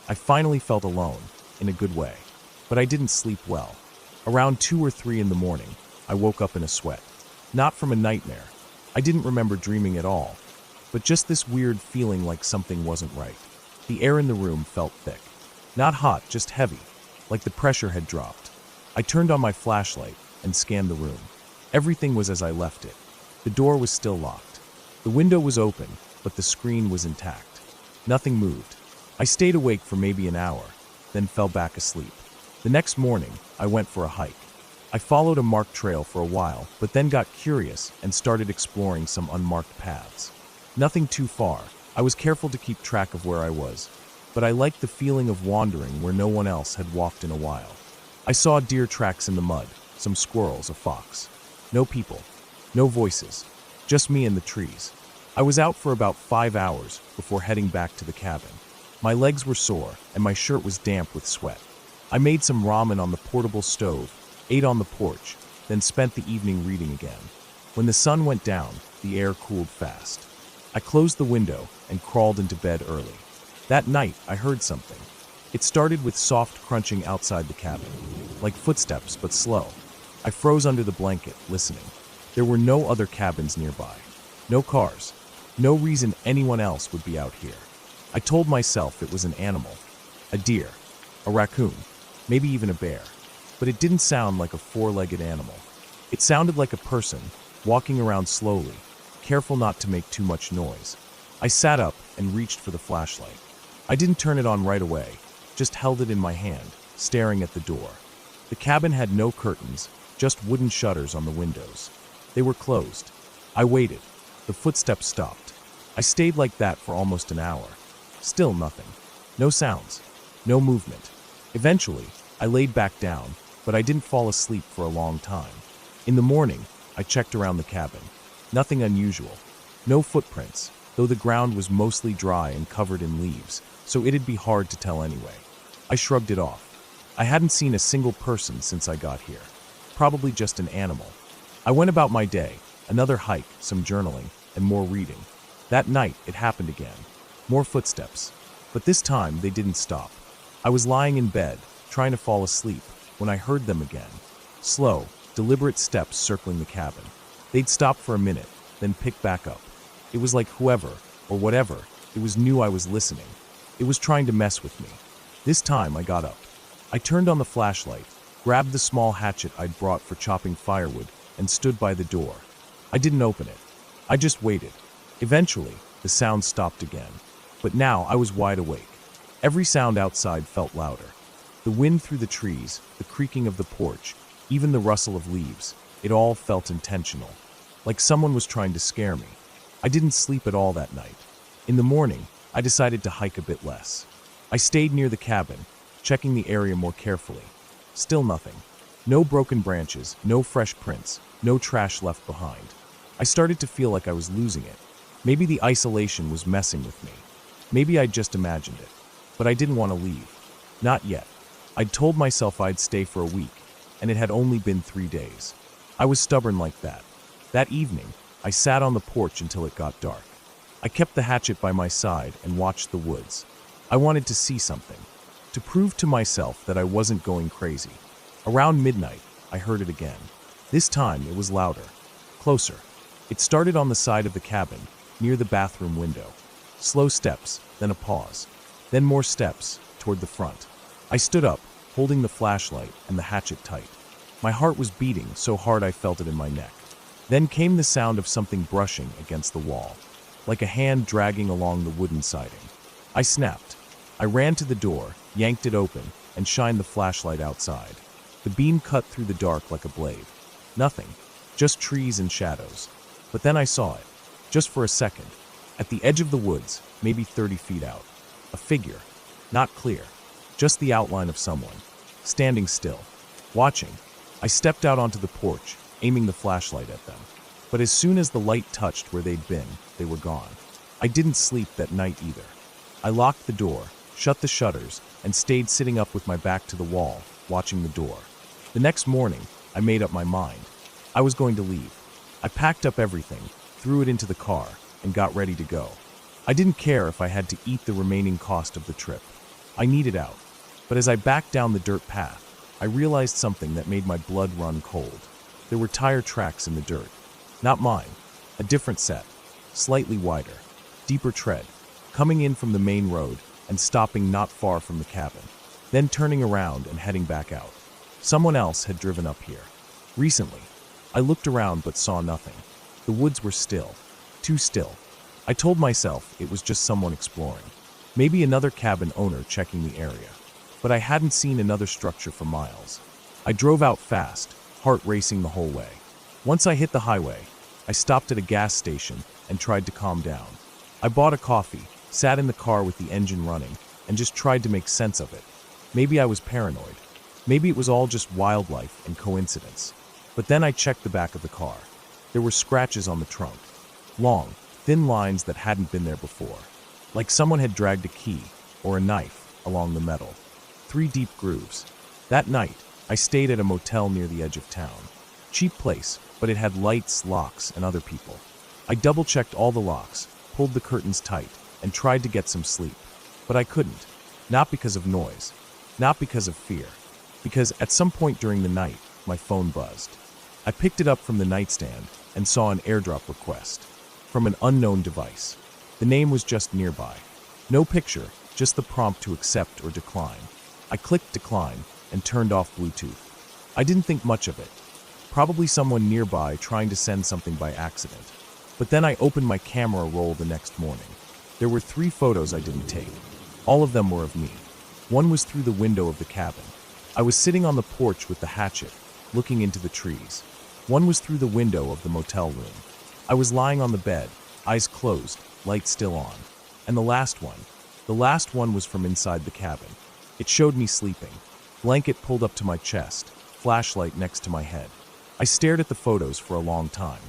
I finally felt alone, in a good way. But I didn't sleep well. Around 2 or 3 in the morning, I woke up in a sweat. Not from a nightmare. I didn't remember dreaming at all, but just this weird feeling like something wasn't right. The air in the room felt thick. Not hot, just heavy, like the pressure had dropped. I turned on my flashlight and scanned the room. Everything was as I left it. The door was still locked. The window was open, but the screen was intact. Nothing moved. I stayed awake for maybe an hour, then fell back asleep. The next morning, I went for a hike. I followed a marked trail for a while, but then got curious and started exploring some unmarked paths. Nothing too far. I was careful to keep track of where I was, but I liked the feeling of wandering where no one else had walked in a while. I saw deer tracks in the mud, some squirrels, a fox. No people, no voices, just me and the trees. I was out for about 5 hours before heading back to the cabin. My legs were sore and my shirt was damp with sweat. I made some ramen on the portable stove, ate on the porch, then spent the evening reading again. When the sun went down, the air cooled fast. I closed the window and crawled into bed early. That night, I heard something. It started with soft crunching outside the cabin, like footsteps but slow. I froze under the blanket, listening. There were no other cabins nearby. No cars. No reason anyone else would be out here. I told myself it was an animal. A deer. A raccoon. Maybe even a bear. But it didn't sound like a 4-legged animal. It sounded like a person, walking around slowly, careful not to make too much noise. I sat up and reached for the flashlight. I didn't turn it on right away, just held it in my hand, staring at the door. The cabin had no curtains, just wooden shutters on the windows. They were closed. I waited. The footsteps stopped. I stayed like that for almost an hour. Still nothing. No sounds. No movement. Eventually, I laid back down, but I didn't fall asleep for a long time. In the morning, I checked around the cabin. Nothing unusual. No footprints, though the ground was mostly dry and covered in leaves, so it'd be hard to tell anyway. I shrugged it off. I hadn't seen a single person since I got here. Probably just an animal. I went about my day, another hike, some journaling, and more reading. That night, it happened again. More footsteps. But this time, they didn't stop. I was lying in bed, trying to fall asleep, when I heard them again. Slow, deliberate steps circling the cabin. They'd stop for a minute, then pick back up. It was like whoever, or whatever, it was knew I was listening. It was trying to mess with me. This time, I got up. I turned on the flashlight, grabbed the small hatchet I'd brought for chopping firewood, and stood by the door. I didn't open it. I just waited. Eventually, the sound stopped again. But now I was wide awake. Every sound outside felt louder. The wind through the trees, the creaking of the porch, even the rustle of leaves, it all felt intentional. Like someone was trying to scare me. I didn't sleep at all that night. In the morning, I decided to hike a bit less. I stayed near the cabin, checking the area more carefully. Still nothing. No broken branches, no fresh prints, no trash left behind. I started to feel like I was losing it. Maybe the isolation was messing with me. Maybe I'd just imagined it. But I didn't want to leave. Not yet. I'd told myself I'd stay for a week, and it had only been 3 days. I was stubborn like that. That evening, I sat on the porch until it got dark. I kept the hatchet by my side and watched the woods. I wanted to see something, to prove to myself that I wasn't going crazy. Around midnight, I heard it again. This time, it was louder, closer. It started on the side of the cabin, near the bathroom window. Slow steps, then a pause. Then more steps, toward the front. I stood up, holding the flashlight and the hatchet tight. My heart was beating so hard I felt it in my neck. Then came the sound of something brushing against the wall, like a hand dragging along the wooden siding. I snapped. I ran to the door, yanked it open, and shined the flashlight outside. The beam cut through the dark like a blade. Nothing, just trees and shadows. But then I saw it, just for a second, at the edge of the woods, maybe 30 feet out. A figure, not clear, just the outline of someone, standing still, watching. I stepped out onto the porch, aiming the flashlight at them. But as soon as the light touched where they'd been, they were gone. I didn't sleep that night either. I locked the door, shut the shutters, and stayed sitting up with my back to the wall, watching the door. The next morning, I made up my mind. I was going to leave. I packed up everything, threw it into the car, and got ready to go. I didn't care if I had to eat the remaining cost of the trip. I needed out. But as I backed down the dirt path, I realized something that made my blood run cold. There were tire tracks in the dirt. Not mine. A different set. Slightly wider. Deeper tread. Coming in from the main road and stopping not far from the cabin. Then turning around and heading back out. Someone else had driven up here. Recently. I looked around but saw nothing. The woods were still. Too still. I told myself it was just someone exploring. Maybe another cabin owner checking the area. But I hadn't seen another structure for miles. I drove out fast, heart racing the whole way. Once I hit the highway, I stopped at a gas station and tried to calm down. I bought a coffee, sat in the car with the engine running, and just tried to make sense of it. Maybe I was paranoid. Maybe it was all just wildlife and coincidence. But then I checked the back of the car. There were scratches on the trunk. Long, thin lines that hadn't been there before. Like someone had dragged a key, or a knife, along the metal. 3 deep grooves. That night, I stayed at a motel near the edge of town. Cheap place, but it had lights, locks, and other people. I double-checked all the locks, pulled the curtains tight, and tried to get some sleep. But I couldn't. Not because of noise. Not because of fear. Because at some point during the night, my phone buzzed. I picked it up from the nightstand and saw an airdrop request. From an unknown device. The name was just nearby. No picture, just the prompt to accept or decline. I clicked decline and turned off Bluetooth. I didn't think much of it. Probably someone nearby trying to send something by accident. But then I opened my camera roll the next morning. There were 3 photos I didn't take. All of them were of me. One was through the window of the cabin. I was sitting on the porch with the hatchet, looking into the trees. One was through the window of the motel room. I was lying on the bed, eyes closed, light still on. And the last one was from inside the cabin. It showed me sleeping. Blanket pulled up to my chest, flashlight next to my head. I stared at the photos for a long time.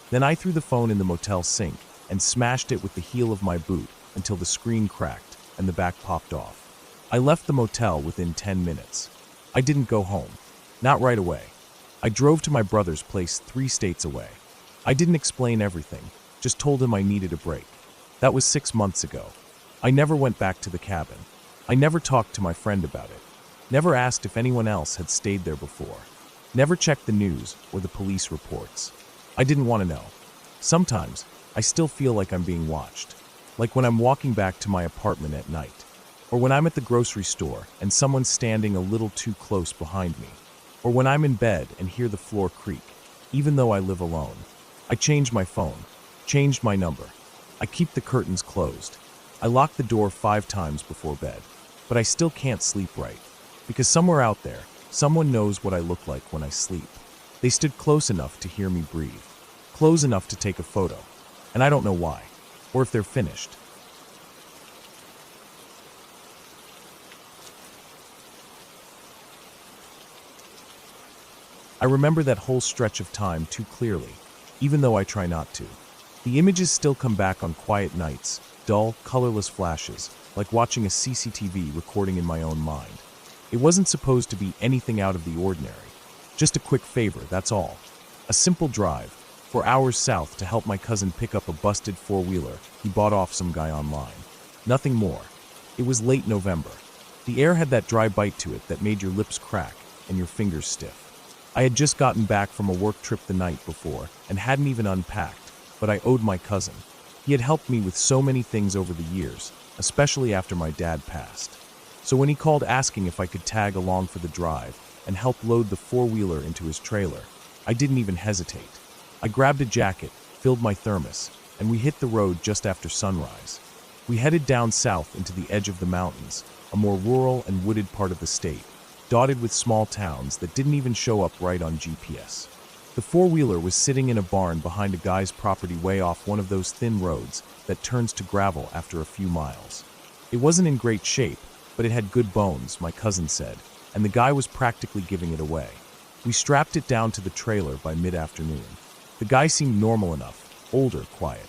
Then I threw the phone in the motel sink and smashed it with the heel of my boot until the screen cracked and the back popped off. I left the motel within 10 minutes. I didn't go home. Not right away. I drove to my brother's place 3 states away. I didn't explain everything, just told him I needed a break. That was 6 months ago. I never went back to the cabin. I never talked to my friend about it. Never asked if anyone else had stayed there before. Never checked the news or the police reports. I didn't want to know. Sometimes, I still feel like I'm being watched. Like when I'm walking back to my apartment at night. Or when I'm at the grocery store and someone's standing a little too close behind me. Or when I'm in bed and hear the floor creak, even though I live alone. I changed my phone, changed my number. I keep the curtains closed. I lock the door 5 times before bed. But I still can't sleep right. Because somewhere out there, someone knows what I look like when I sleep. They stood close enough to hear me breathe. Close enough to take a photo. And I don't know why. Or if they're finished. I remember that whole stretch of time too clearly, even though I try not to. The images still come back on quiet nights, dull, colorless flashes, like watching a CCTV recording in my own mind. It wasn't supposed to be anything out of the ordinary. Just a quick favor, that's all. A simple drive, for hours south to help my cousin pick up a busted 4-wheeler he bought off some guy online. Nothing more. It was late November. The air had that dry bite to it that made your lips crack and your fingers stiff. I had just gotten back from a work trip the night before and hadn't even unpacked, but I owed my cousin. He had helped me with so many things over the years, especially after my dad passed. So when he called asking if I could tag along for the drive and help load the 4-wheeler into his trailer, I didn't even hesitate. I grabbed a jacket, filled my thermos, and we hit the road just after sunrise. We headed down south into the edge of the mountains, a more rural and wooded part of the state, dotted with small towns that didn't even show up right on GPS. The 4-wheeler was sitting in a barn behind a guy's property way off one of those thin roads that turns to gravel after a few miles. It wasn't in great shape, but it had good bones, my cousin said, and the guy was practically giving it away. We strapped it down to the trailer by mid-afternoon. The guy seemed normal enough, older, quiet.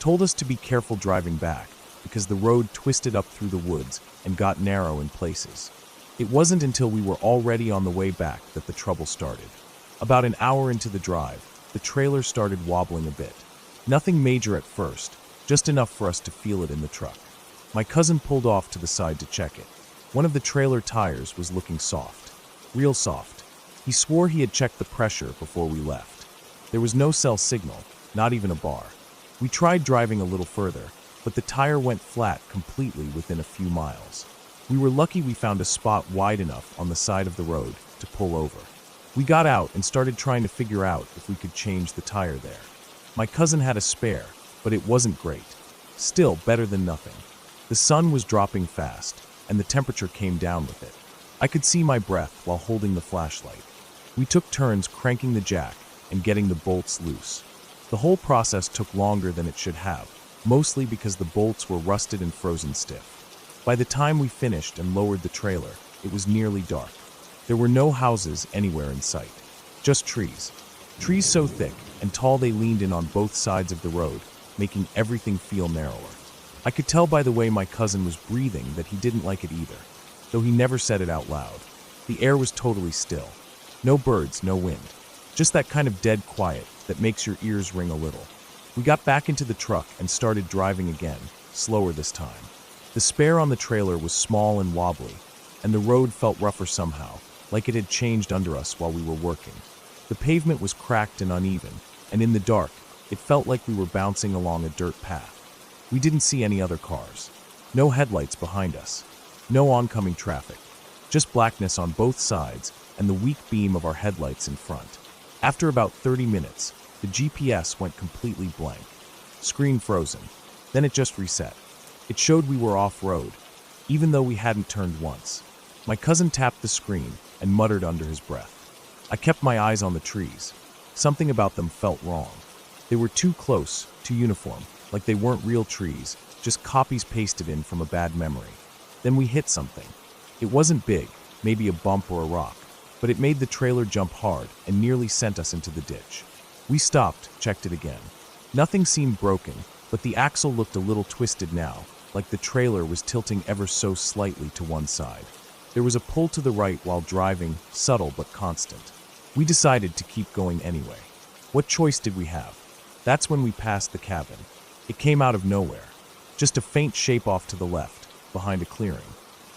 Told us to be careful driving back, because the road twisted up through the woods and got narrow in places. It wasn't until we were already on the way back that the trouble started. About an hour into the drive, the trailer started wobbling a bit. Nothing major at first, just enough for us to feel it in the truck. My cousin pulled off to the side to check it. One of the trailer tires was looking soft. Real soft. He swore he had checked the pressure before we left. There was no cell signal, not even a bar. We tried driving a little further, but the tire went flat completely within a few miles. We were lucky we found a spot wide enough on the side of the road to pull over. We got out and started trying to figure out if we could change the tire there. My cousin had a spare, but it wasn't great. Still better than nothing. The sun was dropping fast, and the temperature came down with it. I could see my breath while holding the flashlight. We took turns cranking the jack and getting the bolts loose. The whole process took longer than it should have, mostly because the bolts were rusted and frozen stiff. By the time we finished and lowered the trailer, it was nearly dark. There were no houses anywhere in sight, just trees. Trees so thick and tall they leaned in on both sides of the road, making everything feel narrower. I could tell by the way my cousin was breathing that he didn't like it either, though he never said it out loud. The air was totally still. No birds, no wind. Just that kind of dead quiet that makes your ears ring a little. We got back into the truck and started driving again, slower this time. The spare on the trailer was small and wobbly, and the road felt rougher somehow, like it had changed under us while we were working. The pavement was cracked and uneven, and in the dark, it felt like we were bouncing along a dirt path. We didn't see any other cars. No headlights behind us. No oncoming traffic. Just blackness on both sides and the weak beam of our headlights in front. After about 30 minutes, the GPS went completely blank. Screen frozen. Then it just reset. It showed we were off-road, even though we hadn't turned once. My cousin tapped the screen and muttered under his breath. I kept my eyes on the trees. Something about them felt wrong. They were too close, too uniform, like they weren't real trees, just copies pasted in from a bad memory. Then we hit something. It wasn't big, maybe a bump or a rock, but it made the trailer jump hard and nearly sent us into the ditch. We stopped, checked it again. Nothing seemed broken, but the axle looked a little twisted now, like the trailer was tilting ever so slightly to one side. There was a pull to the right while driving, subtle but constant. We decided to keep going anyway. What choice did we have? That's when we passed the cabin. It came out of nowhere. Just a faint shape off to the left, behind a clearing.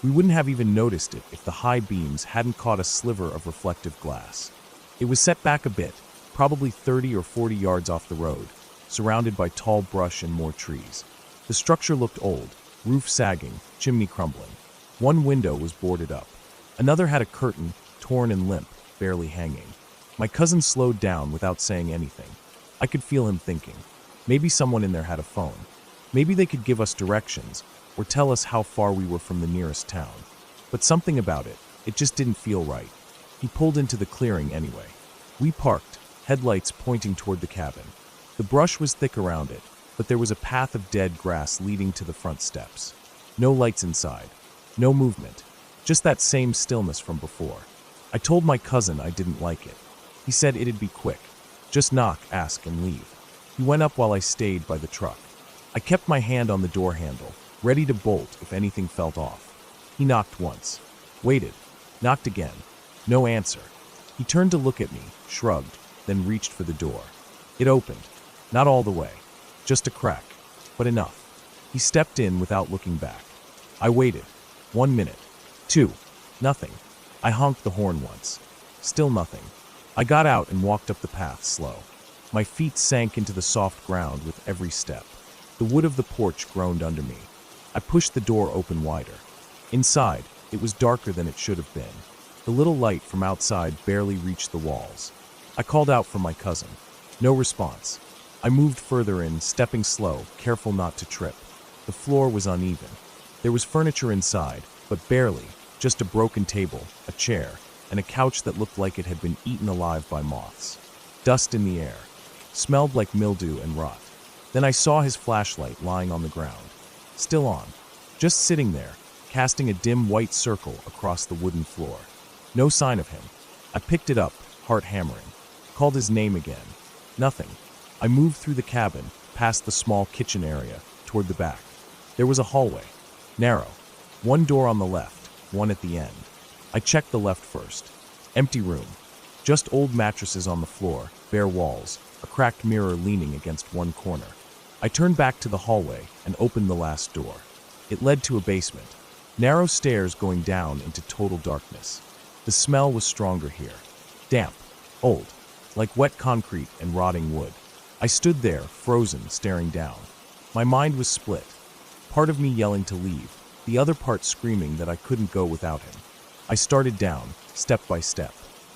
We wouldn't have even noticed it if the high beams hadn't caught a sliver of reflective glass. It was set back a bit, probably 30 or 40 yards off the road, surrounded by tall brush and more trees. The structure looked old, roof sagging, chimney crumbling. One window was boarded up. Another had a curtain, torn and limp, barely hanging. My cousin slowed down without saying anything. I could feel him thinking. Maybe someone in there had a phone. Maybe they could give us directions or tell us how far we were from the nearest town. But something about it, it just didn't feel right. He pulled into the clearing anyway. We parked, headlights pointing toward the cabin. The brush was thick around it, but there was a path of dead grass leading to the front steps. No lights inside. No movement. Just that same stillness from before. I told my cousin I didn't like it. He said it'd be quick. Just knock, ask, and leave. He went up while I stayed by the truck. I kept my hand on the door handle, ready to bolt if anything felt off. He knocked once. Waited. Knocked again. No answer. He turned to look at me, shrugged, then reached for the door. It opened. Not all the way. Just a crack. But enough. He stepped in without looking back. I waited. 1 minute. 2. Nothing. I honked the horn once. Still nothing. I got out and walked up the path slow. My feet sank into the soft ground with every step. The wood of the porch groaned under me. I pushed the door open wider. Inside, it was darker than it should have been. The little light from outside barely reached the walls. I called out for my cousin. No response. I moved further in, stepping slow, careful not to trip. The floor was uneven. There was furniture inside, but barely, just a broken table, a chair, and a couch that looked like it had been eaten alive by moths. Dust in the air. Smelled like mildew and rot. Then I saw his flashlight lying on the ground. Still on. Just sitting there, casting a dim white circle across the wooden floor. No sign of him. I picked it up, heart hammering. Called his name again. Nothing. I moved through the cabin, past the small kitchen area, toward the back. There was a hallway. Narrow. One door on the left, one at the end. I checked the left first. Empty room. Just old mattresses on the floor, bare walls, a cracked mirror leaning against one corner. I turned back to the hallway and opened the last door. It led to a basement. Narrow stairs going down into total darkness. The smell was stronger here. Damp. Old. Like wet concrete and rotting wood. I stood there, frozen, staring down. My mind was split. Part of me yelling to leave, the other part screaming that I couldn't go without him. I started down, step by step.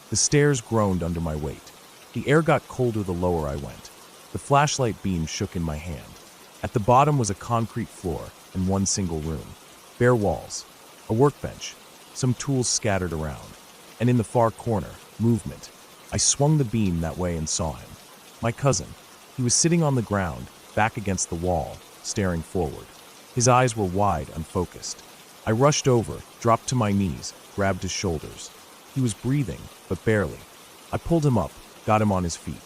The stairs groaned under my weight. The air got colder the lower I went. The flashlight beam shook in my hand. At the bottom was a concrete floor and one single room. Bare walls. A workbench. Some tools scattered around. And in the far corner, movement. I swung the beam that way and saw him. My cousin. He was sitting on the ground, back against the wall, staring forward. His eyes were wide, unfocused. I rushed over, dropped to my knees, grabbed his shoulders. He was breathing, but barely. I pulled him up, got him on his feet.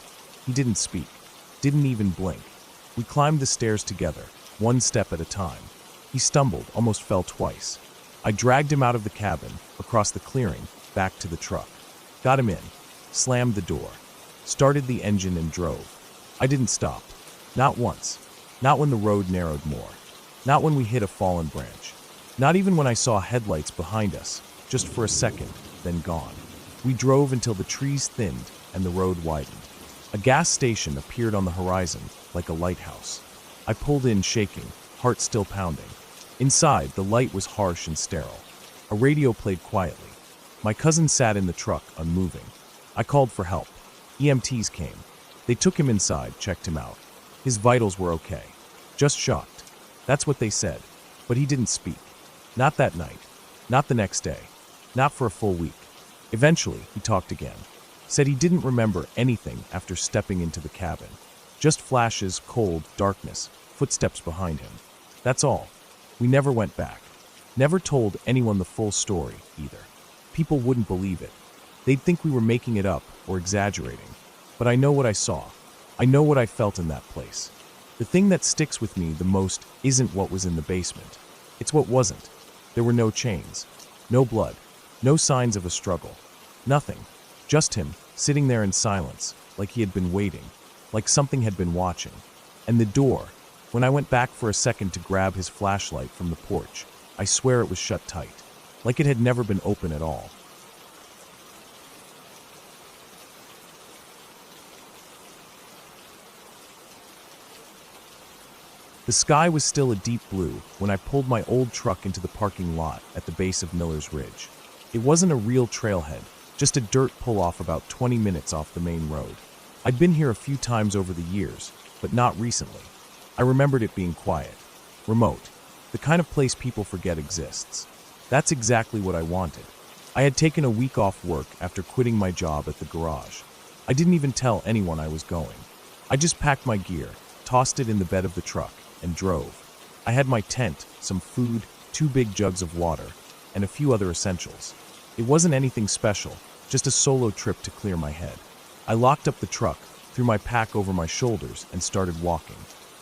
He didn't speak, didn't even blink. We climbed the stairs together, one step at a time. He stumbled, almost fell twice. I dragged him out of the cabin, across the clearing, back to the truck. Got him in, slammed the door, started the engine and drove. I didn't stop. Not once. Not when the road narrowed more. Not when we hit a fallen branch. Not even when I saw headlights behind us, just for a second, then gone. We drove until the trees thinned and the road widened. A gas station appeared on the horizon like a lighthouse. I pulled in shaking, heart still pounding. Inside, the light was harsh and sterile. A radio played quietly. My cousin sat in the truck, unmoving. I called for help. EMTs came. They took him inside, checked him out. His vitals were okay. Just shocked. That's what they said. But he didn't speak. Not that night. Not the next day. Not for a full week. Eventually, he talked again. Said he didn't remember anything after stepping into the cabin. Just flashes, cold, darkness, footsteps behind him. That's all. We never went back. Never told anyone the full story, either. People wouldn't believe it. They'd think we were making it up or exaggerating. But I know what I saw. I know what I felt in that place. The thing that sticks with me the most isn't what was in the basement. It's what wasn't. There were no chains, no blood, no signs of a struggle. Nothing. Just him, sitting there in silence, like he had been waiting, like something had been watching. And the door, when I went back for a second to grab his flashlight from the porch, I swear it was shut tight, like it had never been open at all. The sky was still a deep blue when I pulled my old truck into the parking lot at the base of Miller's Ridge. It wasn't a real trailhead, just a dirt pull-off about 20 minutes off the main road. I'd been here a few times over the years, but not recently. I remembered it being quiet, remote, the kind of place people forget exists. That's exactly what I wanted. I had taken a week off work after quitting my job at the garage. I didn't even tell anyone I was going. I just packed my gear, tossed it in the bed of the truck, and drove. I had my tent, some food, 2 big jugs of water, and a few other essentials. It wasn't anything special, just a solo trip to clear my head. I locked up the truck, threw my pack over my shoulders, and started walking.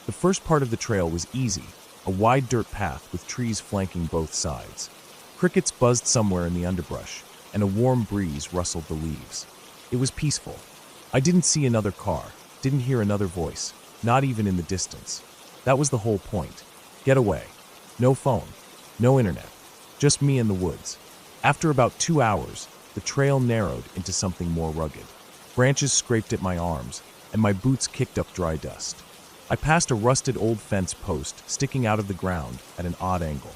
The first part of the trail was easy, a wide dirt path with trees flanking both sides. Crickets buzzed somewhere in the underbrush, and a warm breeze rustled the leaves. It was peaceful. I didn't see another car, didn't hear another voice, not even in the distance. That was the whole point. Get away. No phone. No internet. Just me and the woods. After about 2 hours, the trail narrowed into something more rugged. Branches scraped at my arms, and my boots kicked up dry dust. I passed a rusted old fence post sticking out of the ground at an odd angle.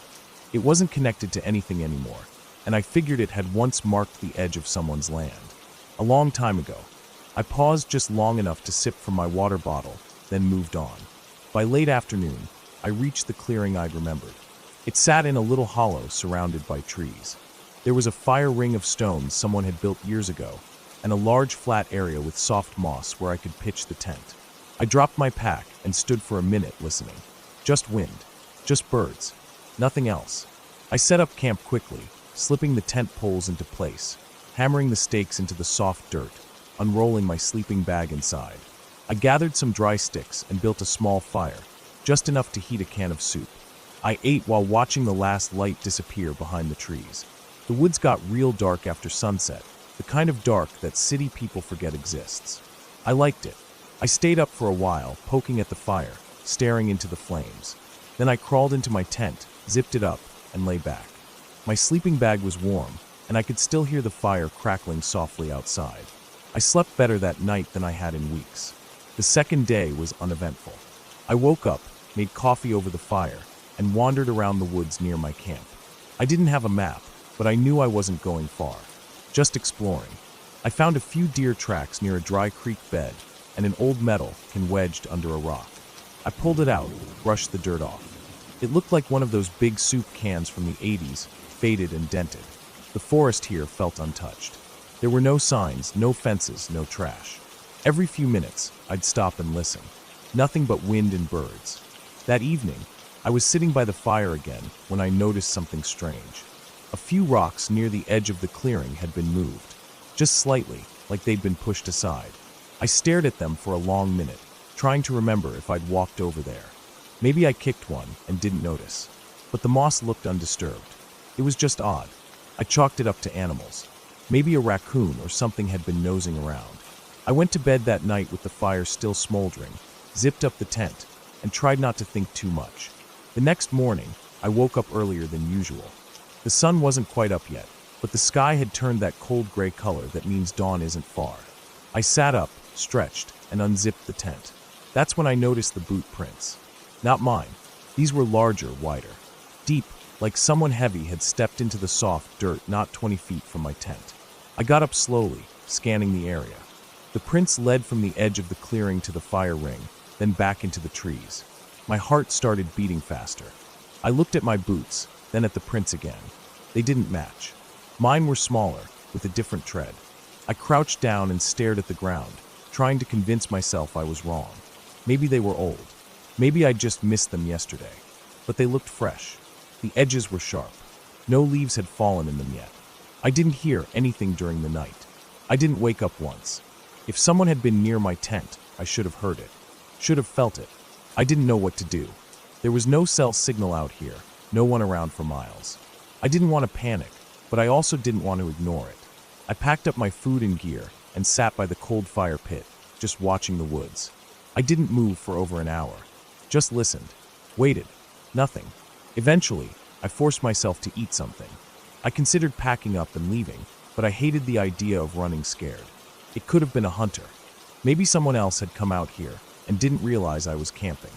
It wasn't connected to anything anymore, and I figured it had once marked the edge of someone's land. A long time ago. I paused just long enough to sip from my water bottle, then moved on. By late afternoon, I reached the clearing I'd remembered. It sat in a little hollow surrounded by trees. There was a fire ring of stones someone had built years ago, and a large flat area with soft moss where I could pitch the tent. I dropped my pack and stood for a minute listening. Just wind. Just birds. Nothing else. I set up camp quickly, slipping the tent poles into place, hammering the stakes into the soft dirt, unrolling my sleeping bag inside. I gathered some dry sticks and built a small fire, just enough to heat a can of soup. I ate while watching the last light disappear behind the trees. The woods got real dark after sunset, the kind of dark that city people forget exists. I liked it. I stayed up for a while, poking at the fire, staring into the flames. Then I crawled into my tent, zipped it up, and lay back. My sleeping bag was warm, and I could still hear the fire crackling softly outside. I slept better that night than I had in weeks. The second day was uneventful. I woke up, made coffee over the fire, and wandered around the woods near my camp. I didn't have a map, but I knew I wasn't going far. Just exploring. I found a few deer tracks near a dry creek bed, and an old metal can wedged under a rock. I pulled it out, brushed the dirt off. It looked like one of those big soup cans from the 80s, faded and dented. The forest here felt untouched. There were no signs, no fences, no trash. Every few minutes, I'd stop and listen. Nothing but wind and birds. That evening, I was sitting by the fire again when I noticed something strange. A few rocks near the edge of the clearing had been moved, just slightly, like they'd been pushed aside. I stared at them for a long minute, trying to remember if I'd walked over there. Maybe I kicked one and didn't notice, but the moss looked undisturbed. It was just odd. I chalked it up to animals. Maybe a raccoon or something had been nosing around. I went to bed that night with the fire still smoldering, zipped up the tent, and tried not to think too much. The next morning, I woke up earlier than usual. The sun wasn't quite up yet, but the sky had turned that cold gray color that means dawn isn't far. I sat up, stretched, and unzipped the tent. That's when I noticed the boot prints. Not mine. These were larger, wider. Deep, like someone heavy had stepped into the soft dirt not 20 feet from my tent. I got up slowly, scanning the area. The prints led from the edge of the clearing to the fire ring, then back into the trees. My heart started beating faster. I looked at my boots, then at the prints again. They didn't match. Mine were smaller, with a different tread. I crouched down and stared at the ground, trying to convince myself I was wrong. Maybe they were old. Maybe I'd just missed them yesterday. But they looked fresh. The edges were sharp. No leaves had fallen in them yet. I didn't hear anything during the night. I didn't wake up once. If someone had been near my tent, I should have heard it. Should have felt it. I didn't know what to do. There was no cell signal out here, no one around for miles. I didn't want to panic, but I also didn't want to ignore it. I packed up my food and gear and sat by the cold fire pit, just watching the woods. I didn't move for over an hour. Just listened. Waited. Nothing. Eventually, I forced myself to eat something. I considered packing up and leaving, but I hated the idea of running scared. It could have been a hunter. Maybe someone else had come out here and didn't realize I was camping.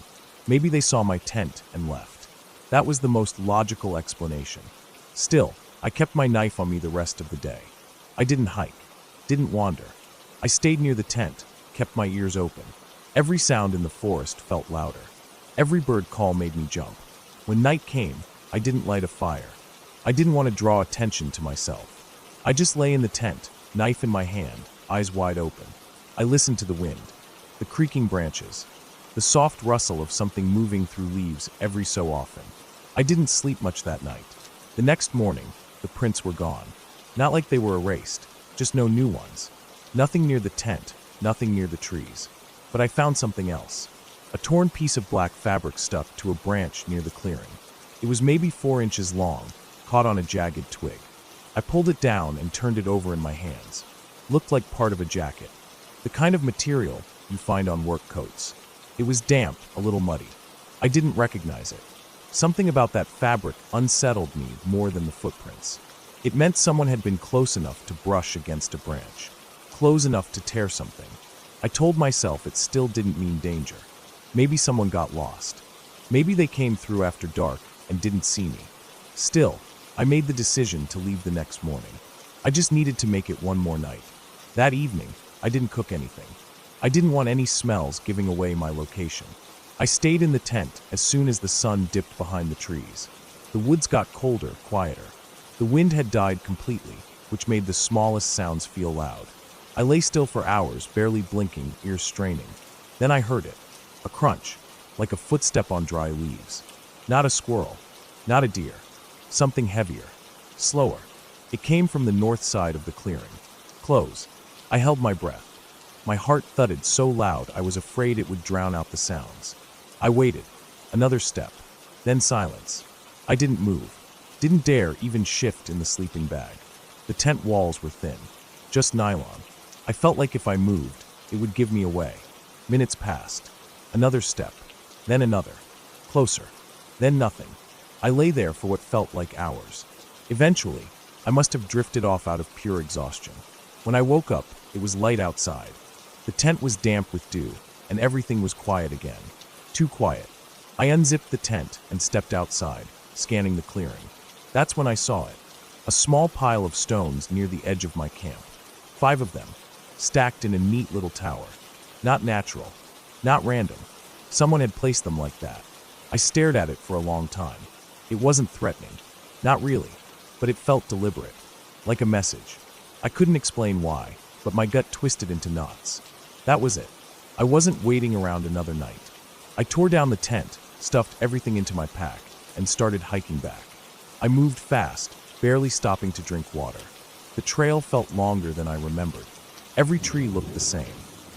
Maybe they saw my tent and left. That was the most logical explanation. Still, I kept my knife on me the rest of the day. I didn't hike, didn't wander. I stayed near the tent, kept my ears open. Every sound in the forest felt louder. Every bird call made me jump. When night came, I didn't light a fire. I didn't want to draw attention to myself. I just lay in the tent, knife in my hand, eyes wide open. I listened to the wind, the creaking branches, the soft rustle of something moving through leaves every so often. I didn't sleep much that night. The next morning, the prints were gone. Not like they were erased, just no new ones. Nothing near the tent, nothing near the trees. But I found something else. A torn piece of black fabric stuck to a branch near the clearing. It was maybe 4 inches long, caught on a jagged twig. I pulled it down and turned it over in my hands. Looked like part of a jacket. The kind of material you find on work coats. It was damp, a little muddy. I didn't recognize it. Something about that fabric unsettled me more than the footprints. It meant someone had been close enough to brush against a branch, close enough to tear something. I told myself it still didn't mean danger. Maybe someone got lost. Maybe they came through after dark and didn't see me. Still, I made the decision to leave the next morning. I just needed to make it one more night. That evening, I didn't cook anything. I didn't want any smells giving away my location. I stayed in the tent as soon as the sun dipped behind the trees. The woods got colder, quieter. The wind had died completely, which made the smallest sounds feel loud. I lay still for hours, barely blinking, ears straining. Then I heard it. A crunch, like a footstep on dry leaves. Not a squirrel, not a deer. Something heavier, slower. It came from the north side of the clearing. Close. I held my breath. My heart thudded so loud I was afraid it would drown out the sounds. I waited. Another step. Then silence. I didn't move. Didn't dare even shift in the sleeping bag. The tent walls were thin. Just nylon. I felt like if I moved, it would give me away. Minutes passed. Another step. Then another. Closer. Then nothing. I lay there for what felt like hours. Eventually, I must have drifted off out of pure exhaustion. When I woke up, it was light outside. The tent was damp with dew, and everything was quiet again. Too quiet. I unzipped the tent and stepped outside, scanning the clearing. That's when I saw it. A small pile of stones near the edge of my camp. 5 of them, stacked in a neat little tower. Not natural. Not random. Someone had placed them like that. I stared at it for a long time. It wasn't threatening. Not really. But it felt deliberate. Like a message. I couldn't explain why, but my gut twisted into knots. That was it. I wasn't waiting around another night. I tore down the tent, stuffed everything into my pack, and started hiking back. I moved fast, barely stopping to drink water. The trail felt longer than I remembered. Every tree looked the same.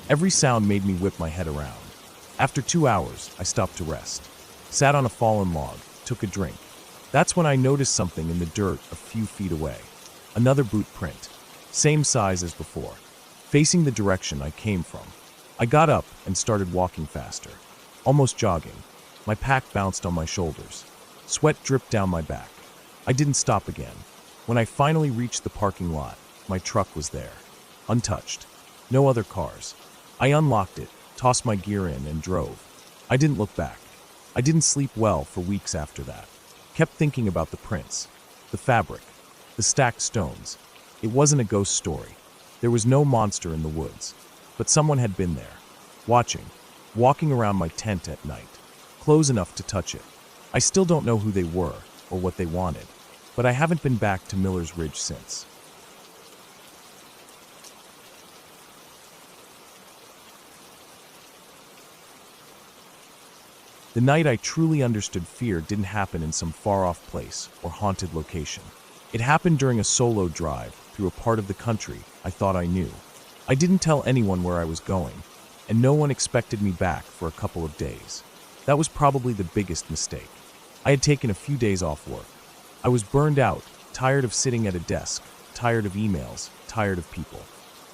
Every sound made me whip my head around. After 2 hours, I stopped to rest. Sat on a fallen log, took a drink. That's when I noticed something in the dirt a few feet away. Another boot print. Same size as before. Facing the direction I came from. I got up and started walking faster. Almost jogging. My pack bounced on my shoulders. Sweat dripped down my back. I didn't stop again. When I finally reached the parking lot, my truck was there. Untouched. No other cars. I unlocked it, tossed my gear in, and drove. I didn't look back. I didn't sleep well for weeks after that. Kept thinking about the prints, the fabric, the stacked stones. It wasn't a ghost story. There was no monster in the woods. but someone had been there, watching, walking around my tent at night, close enough to touch it. I still don't know who they were or what they wanted, but I haven't been back to Miller's Ridge since. The night I truly understood fear didn't happen in some far-off place or haunted location. It happened during a solo drive through a part of the country I thought I knew. I didn't tell anyone where I was going, and no one expected me back for a couple of days. That was probably the biggest mistake. I had taken a few days off work. I was burned out, tired of sitting at a desk, tired of emails, tired of people.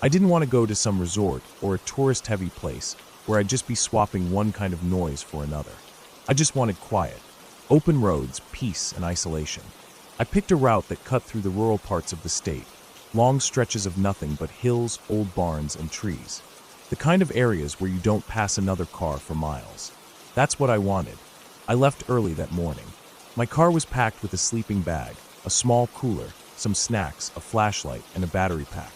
I didn't want to go to some resort or a tourist-heavy place where I'd just be swapping one kind of noise for another. I just wanted quiet, open roads, peace, and isolation. I picked a route that cut through the rural parts of the state, long stretches of nothing but hills, old barns, and trees. The kind of areas where you don't pass another car for miles. That's what I wanted. I left early that morning. My car was packed with a sleeping bag, a small cooler, some snacks, a flashlight, and a battery pack.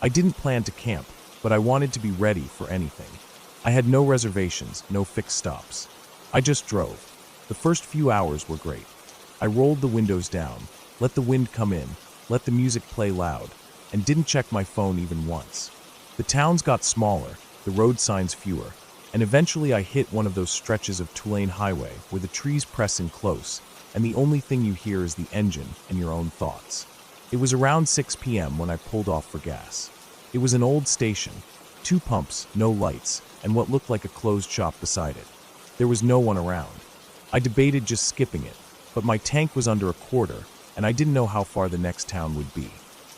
I didn't plan to camp, but I wanted to be ready for anything. I had no reservations, no fixed stops. I just drove. The first few hours were great. I rolled the windows down, let the wind come in, let the music play loud, and didn't check my phone even once. The towns got smaller, the road signs fewer, and eventually I hit one of those stretches of two-lane highway where the trees press in close, and the only thing you hear is the engine and your own thoughts. It was around 6 p.m. when I pulled off for gas. It was an old station, 2 pumps, no lights, and what looked like a closed shop beside it. There was no one around. I debated just skipping it, but my tank was under a quarter, and I didn't know how far the next town would be.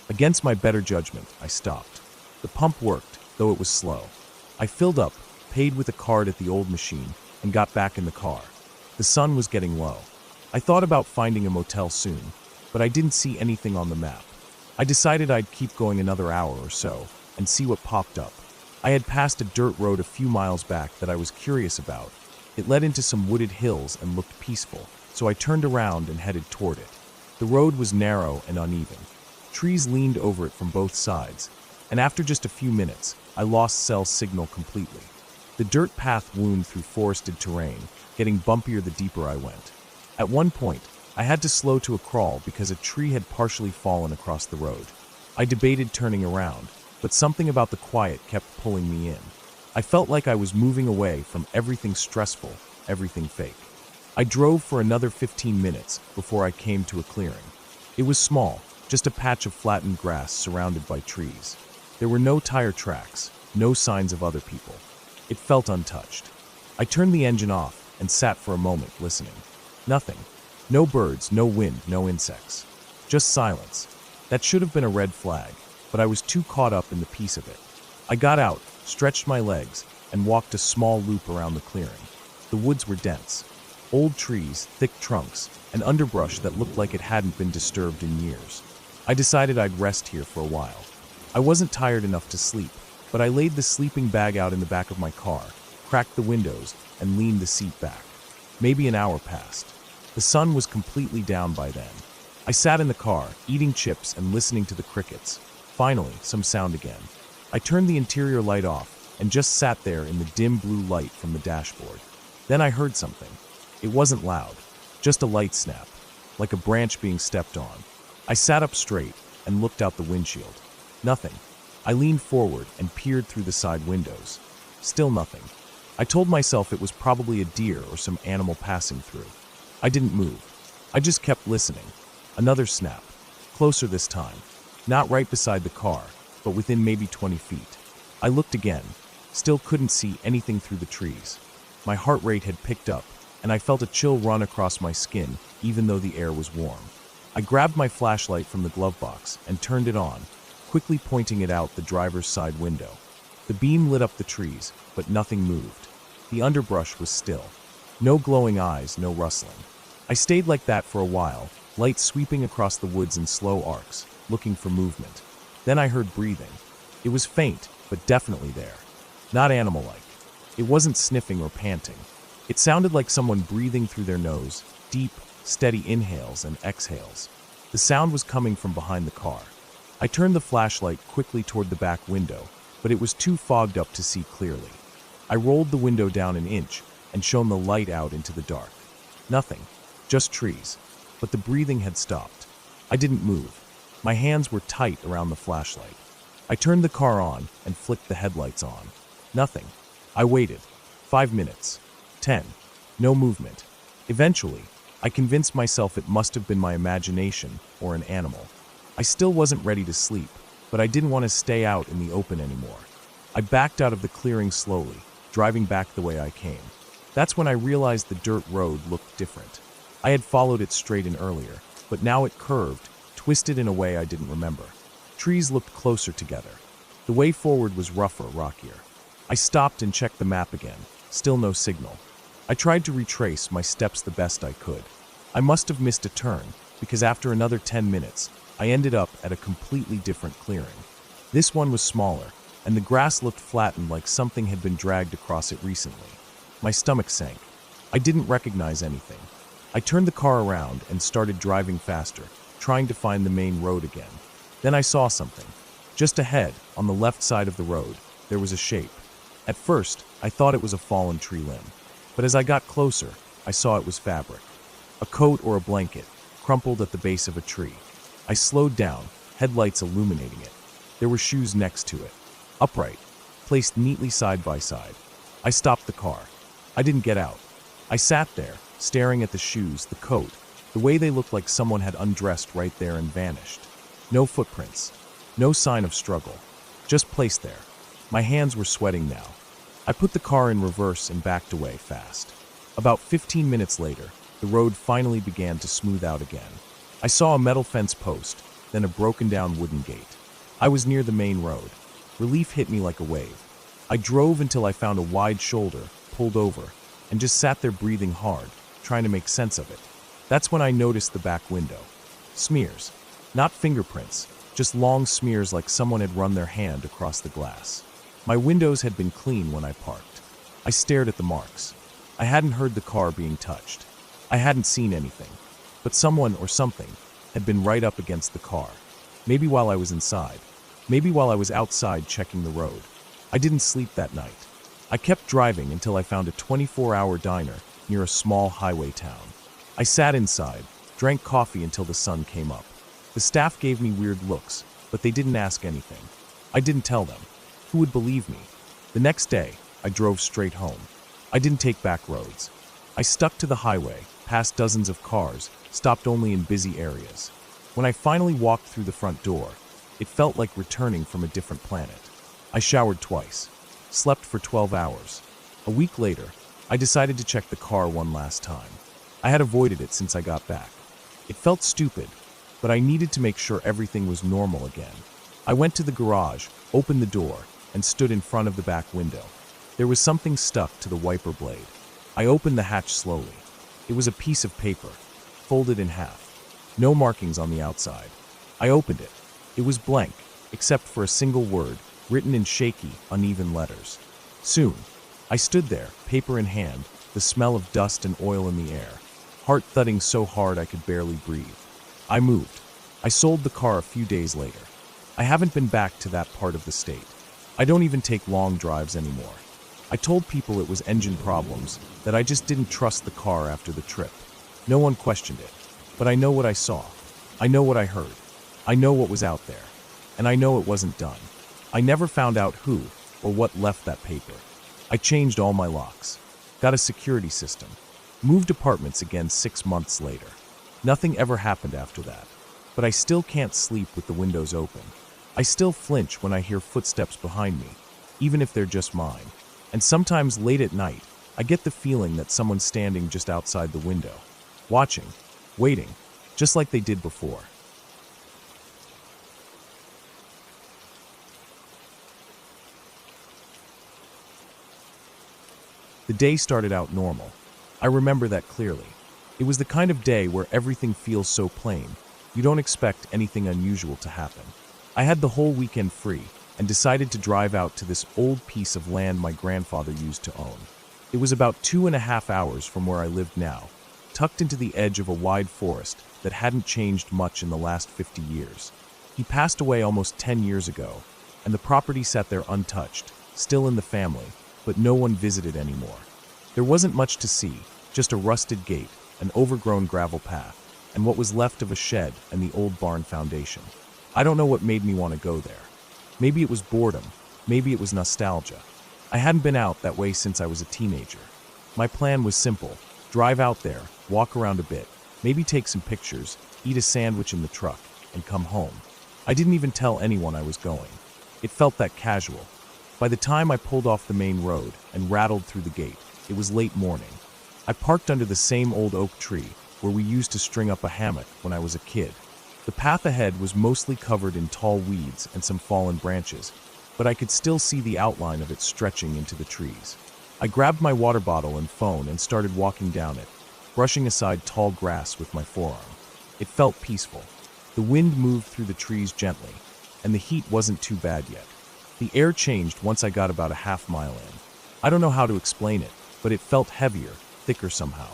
Against my better judgment, I stopped. The pump worked, though it was slow. I filled up, paid with a card at the old machine, and got back in the car. The sun was getting low. I thought about finding a motel soon, but I didn't see anything on the map. I decided I'd keep going another hour or so and see what popped up. I had passed a dirt road a few miles back that I was curious about. It led into some wooded hills and looked peaceful, so I turned around and headed toward it. The road was narrow and uneven. Trees leaned over it from both sides, and after just a few minutes, I lost cell signal completely. The dirt path wound through forested terrain, getting bumpier the deeper I went. At one point, I had to slow to a crawl because a tree had partially fallen across the road. I debated turning around, but something about the quiet kept pulling me in. I felt like I was moving away from everything stressful, everything fake. I drove for another 15 minutes before I came to a clearing. It was small, just a patch of flattened grass surrounded by trees. There were no tire tracks, no signs of other people. It felt untouched. I turned the engine off and sat for a moment listening. Nothing. No birds, no wind, no insects. Just silence. That should have been a red flag, but I was too caught up in the peace of it. I got out, stretched my legs, and walked a small loop around the clearing. The woods were dense. Old trees, thick trunks, and underbrush that looked like it hadn't been disturbed in years. I decided I'd rest here for a while. I wasn't tired enough to sleep, but I laid the sleeping bag out in the back of my car, cracked the windows, and leaned the seat back. Maybe an hour passed. The sun was completely down by then. I sat in the car, eating chips and listening to the crickets. Finally, some sound again. I turned the interior light off and just sat there in the dim blue light from the dashboard. Then I heard something. It wasn't loud, just a light snap, like a branch being stepped on. I sat up straight and looked out the windshield. Nothing. I leaned forward and peered through the side windows. Still nothing. I told myself it was probably a deer or some animal passing through. I didn't move. I just kept listening. Another snap. Closer this time. Not right beside the car, but within maybe 20 feet. I looked again. Still couldn't see anything through the trees. My heart rate had picked up, and I felt a chill run across my skin, even though the air was warm. I grabbed my flashlight from the glove box and turned it on, quickly pointing it out the driver's side window. The beam lit up the trees, but nothing moved. The underbrush was still. No glowing eyes, no rustling. I stayed like that for a while, light sweeping across the woods in slow arcs, looking for movement. Then I heard breathing. It was faint, but definitely there. Not animal-like. It wasn't sniffing or panting. It sounded like someone breathing through their nose, deep, steady inhales and exhales. The sound was coming from behind the car. I turned the flashlight quickly toward the back window, but it was too fogged up to see clearly. I rolled the window down an inch and shone the light out into the dark. Nothing, just trees, but the breathing had stopped. I didn't move. My hands were tight around the flashlight. I turned the car on and flicked the headlights on. Nothing. I waited. 5 minutes. 10. No movement. Eventually, I convinced myself it must have been my imagination or an animal. I still wasn't ready to sleep, but I didn't want to stay out in the open anymore. I backed out of the clearing slowly, driving back the way I came. That's when I realized the dirt road looked different. I had followed it straight in earlier, but now it curved, twisted in a way I didn't remember. Trees looked closer together. The way forward was rougher, rockier. I stopped and checked the map again. Still no signal. I tried to retrace my steps the best I could. I must have missed a turn, because after another 10 minutes, I ended up at a completely different clearing. This one was smaller, and the grass looked flattened like something had been dragged across it recently. My stomach sank. I didn't recognize anything. I turned the car around and started driving faster, trying to find the main road again. Then I saw something. Just ahead, on the left side of the road, there was a shape. At first, I thought it was a fallen tree limb. But as I got closer, I saw it was fabric. A coat or a blanket, crumpled at the base of a tree. I slowed down, headlights illuminating it. There were shoes next to it. Upright, placed neatly side by side. I stopped the car. I didn't get out. I sat there, staring at the shoes, the coat, the way they looked like someone had undressed right there and vanished. No footprints. No sign of struggle. Just placed there. My hands were sweating now. I put the car in reverse and backed away fast. About 15 minutes later, the road finally began to smooth out again. I saw a metal fence post, then a broken-down wooden gate. I was near the main road. Relief hit me like a wave. I drove until I found a wide shoulder, pulled over, and just sat there breathing hard, trying to make sense of it. That's when I noticed the back window. Smears. Not fingerprints, just long smears like someone had run their hand across the glass. My windows had been clean when I parked. I stared at the marks. I hadn't heard the car being touched. I hadn't seen anything. But someone or something had been right up against the car. Maybe while I was inside. Maybe while I was outside checking the road. I didn't sleep that night. I kept driving until I found a 24-hour diner near a small highway town. I sat inside, drank coffee until the sun came up. The staff gave me weird looks, but they didn't ask anything. I didn't tell them. Who would believe me? The next day, I drove straight home. I didn't take back roads. I stuck to the highway, past dozens of cars, stopped only in busy areas. When I finally walked through the front door, it felt like returning from a different planet. I showered twice, slept for 12 hours. A week later, I decided to check the car one last time. I had avoided it since I got back. It felt stupid, but I needed to make sure everything was normal again. I went to the garage, opened the door, and stood in front of the back window. There was something stuck to the wiper blade. I opened the hatch slowly. It was a piece of paper, folded in half. No markings on the outside. I opened it. It was blank, except for a single word, written in shaky, uneven letters. Soon, I stood there, paper in hand, the smell of dust and oil in the air, heart thudding so hard I could barely breathe. I moved. I sold the car a few days later. I haven't been back to that part of the state. I don't even take long drives anymore. I told people it was engine problems, that I just didn't trust the car after the trip. No one questioned it. But I know what I saw. I know what I heard. I know what was out there. And I know it wasn't done. I never found out who or what left that paper. I changed all my locks. Got a security system. Moved apartments again 6 months later. Nothing ever happened after that. But I still can't sleep with the windows open. I still flinch when I hear footsteps behind me, even if they're just mine. And sometimes late at night, I get the feeling that someone's standing just outside the window, watching, waiting, just like they did before. The day started out normal. I remember that clearly. It was the kind of day where everything feels so plain, you don't expect anything unusual to happen. I had the whole weekend free and decided to drive out to this old piece of land my grandfather used to own. It was about 2.5 hours from where I lived now, tucked into the edge of a wide forest that hadn't changed much in the last 50 years. He passed away almost 10 years ago, and the property sat there untouched, still in the family, but no one visited anymore. There wasn't much to see, just a rusted gate, an overgrown gravel path, and what was left of a shed and the old barn foundation. I don't know what made me want to go there. Maybe it was boredom, maybe it was nostalgia. I hadn't been out that way since I was a teenager. My plan was simple: drive out there, walk around a bit, maybe take some pictures, eat a sandwich in the truck, and come home. I didn't even tell anyone I was going. It felt that casual. By the time I pulled off the main road and rattled through the gate, it was late morning. I parked under the same old oak tree where we used to string up a hammock when I was a kid. The path ahead was mostly covered in tall weeds and some fallen branches, but I could still see the outline of it stretching into the trees. I grabbed my water bottle and phone and started walking down it, brushing aside tall grass with my forearm. It felt peaceful. The wind moved through the trees gently, and the heat wasn't too bad yet. The air changed once I got about a half-mile in. I don't know how to explain it, but it felt heavier, thicker somehow.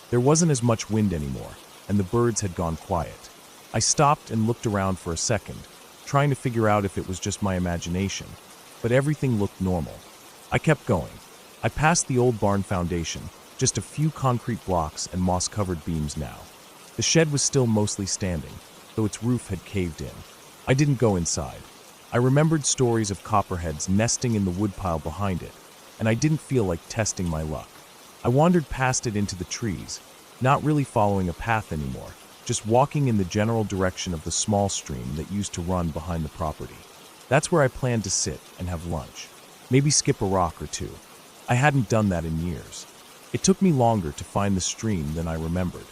There wasn't as much wind anymore, and the birds had gone quiet. I stopped and looked around for a second, trying to figure out if it was just my imagination, but everything looked normal. I kept going. I passed the old barn foundation, just a few concrete blocks and moss-covered beams now. The shed was still mostly standing, though its roof had caved in. I didn't go inside. I remembered stories of copperheads nesting in the woodpile behind it, and I didn't feel like testing my luck. I wandered past it into the trees, not really following a path anymore, just walking in the general direction of the small stream that used to run behind the property. That's where I planned to sit and have lunch, maybe skip a rock or two. I hadn't done that in years. It took me longer to find the stream than I remembered.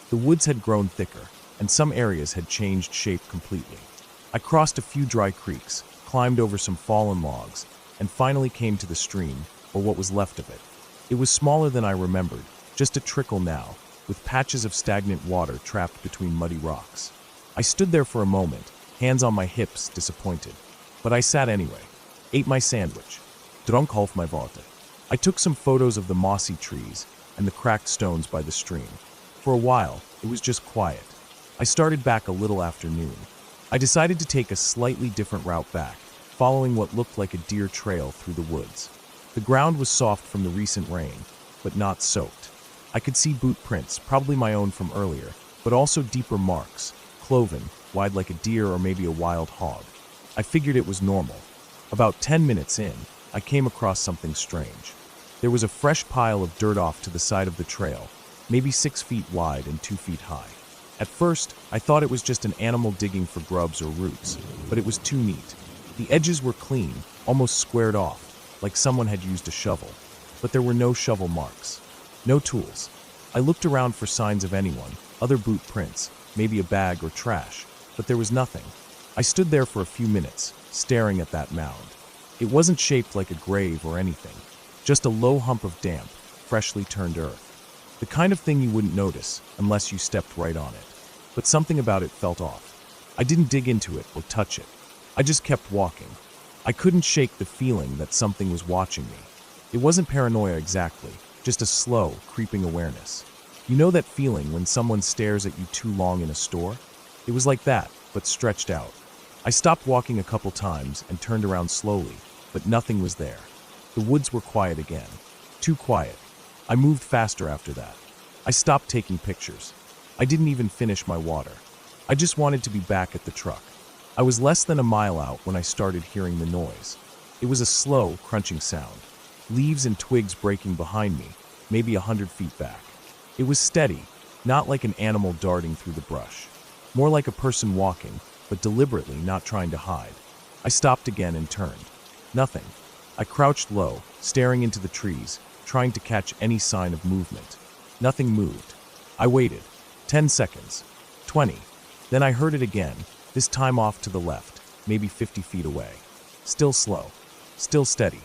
The woods had grown thicker, and some areas had changed shape completely. I crossed a few dry creeks, climbed over some fallen logs, and finally came to the stream, or what was left of it. It was smaller than I remembered, just a trickle now, with patches of stagnant water trapped between muddy rocks. I stood there for a moment, hands on my hips, disappointed. But I sat anyway, ate my sandwich, dronk half my water. I took some photos of the mossy trees and the cracked stones by the stream. For a while, it was just quiet. I started back a little after noon. I decided to take a slightly different route back, following what looked like a deer trail through the woods. The ground was soft from the recent rain, but not soaked. I could see boot prints, probably my own from earlier, but also deeper marks, cloven, wide like a deer or maybe a wild hog. I figured it was normal. About 10 minutes in, I came across something strange. There was a fresh pile of dirt off to the side of the trail, maybe 6 feet wide and 2 feet high. At first, I thought it was just an animal digging for grubs or roots, but it was too neat. The edges were clean, almost squared off, like someone had used a shovel, but there were no shovel marks. No tools. I looked around for signs of anyone, other boot prints, maybe a bag or trash, but there was nothing. I stood there for a few minutes, staring at that mound. It wasn't shaped like a grave or anything, just a low hump of damp, freshly turned earth. The kind of thing you wouldn't notice unless you stepped right on it. But something about it felt off. I didn't dig into it or touch it. I just kept walking. I couldn't shake the feeling that something was watching me. It wasn't paranoia exactly, just a slow, creeping awareness. You know that feeling when someone stares at you too long in a store? It was like that, but stretched out. I stopped walking a couple times and turned around slowly, but nothing was there. The woods were quiet again. Too quiet. I moved faster after that. I stopped taking pictures. I didn't even finish my water. I just wanted to be back at the truck. I was less than a mile out when I started hearing the noise. It was a slow, crunching sound. Leaves and twigs breaking behind me, maybe 100 feet back. It was steady, not like an animal darting through the brush. More like a person walking, but deliberately not trying to hide. I stopped again and turned. Nothing. I crouched low, staring into the trees, trying to catch any sign of movement. Nothing moved. I waited. 10 seconds. 20. Then I heard it again, this time off to the left, maybe 50 feet away. Still slow. Still steady.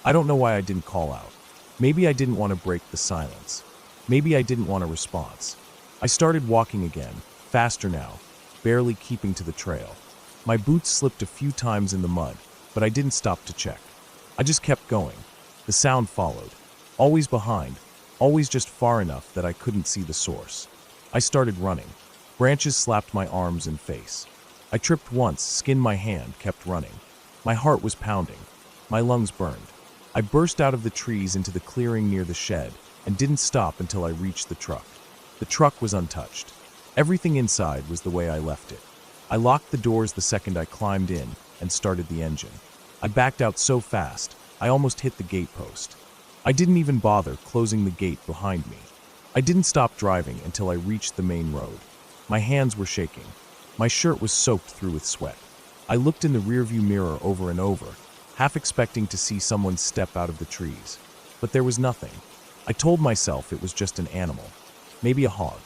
I don't know why I didn't call out. Maybe I didn't want to break the silence. Maybe I didn't want a response. I started walking again, faster now, barely keeping to the trail. My boots slipped a few times in the mud, but I didn't stop to check. I just kept going. The sound followed. Always behind, always just far enough that I couldn't see the source. I started running. Branches slapped my arms and face. I tripped once, skinned my hand, kept running. My heart was pounding. My lungs burned. I burst out of the trees into the clearing near the shed and didn't stop until I reached the truck. The truck was untouched. Everything inside was the way I left it. I locked the doors the second I climbed in and started the engine. I backed out so fast, I almost hit the gate post. I didn't even bother closing the gate behind me. I didn't stop driving until I reached the main road. My hands were shaking. My shirt was soaked through with sweat. I looked in the rearview mirror over and over, half expecting to see someone step out of the trees. But there was nothing. I told myself it was just an animal. Maybe a hog.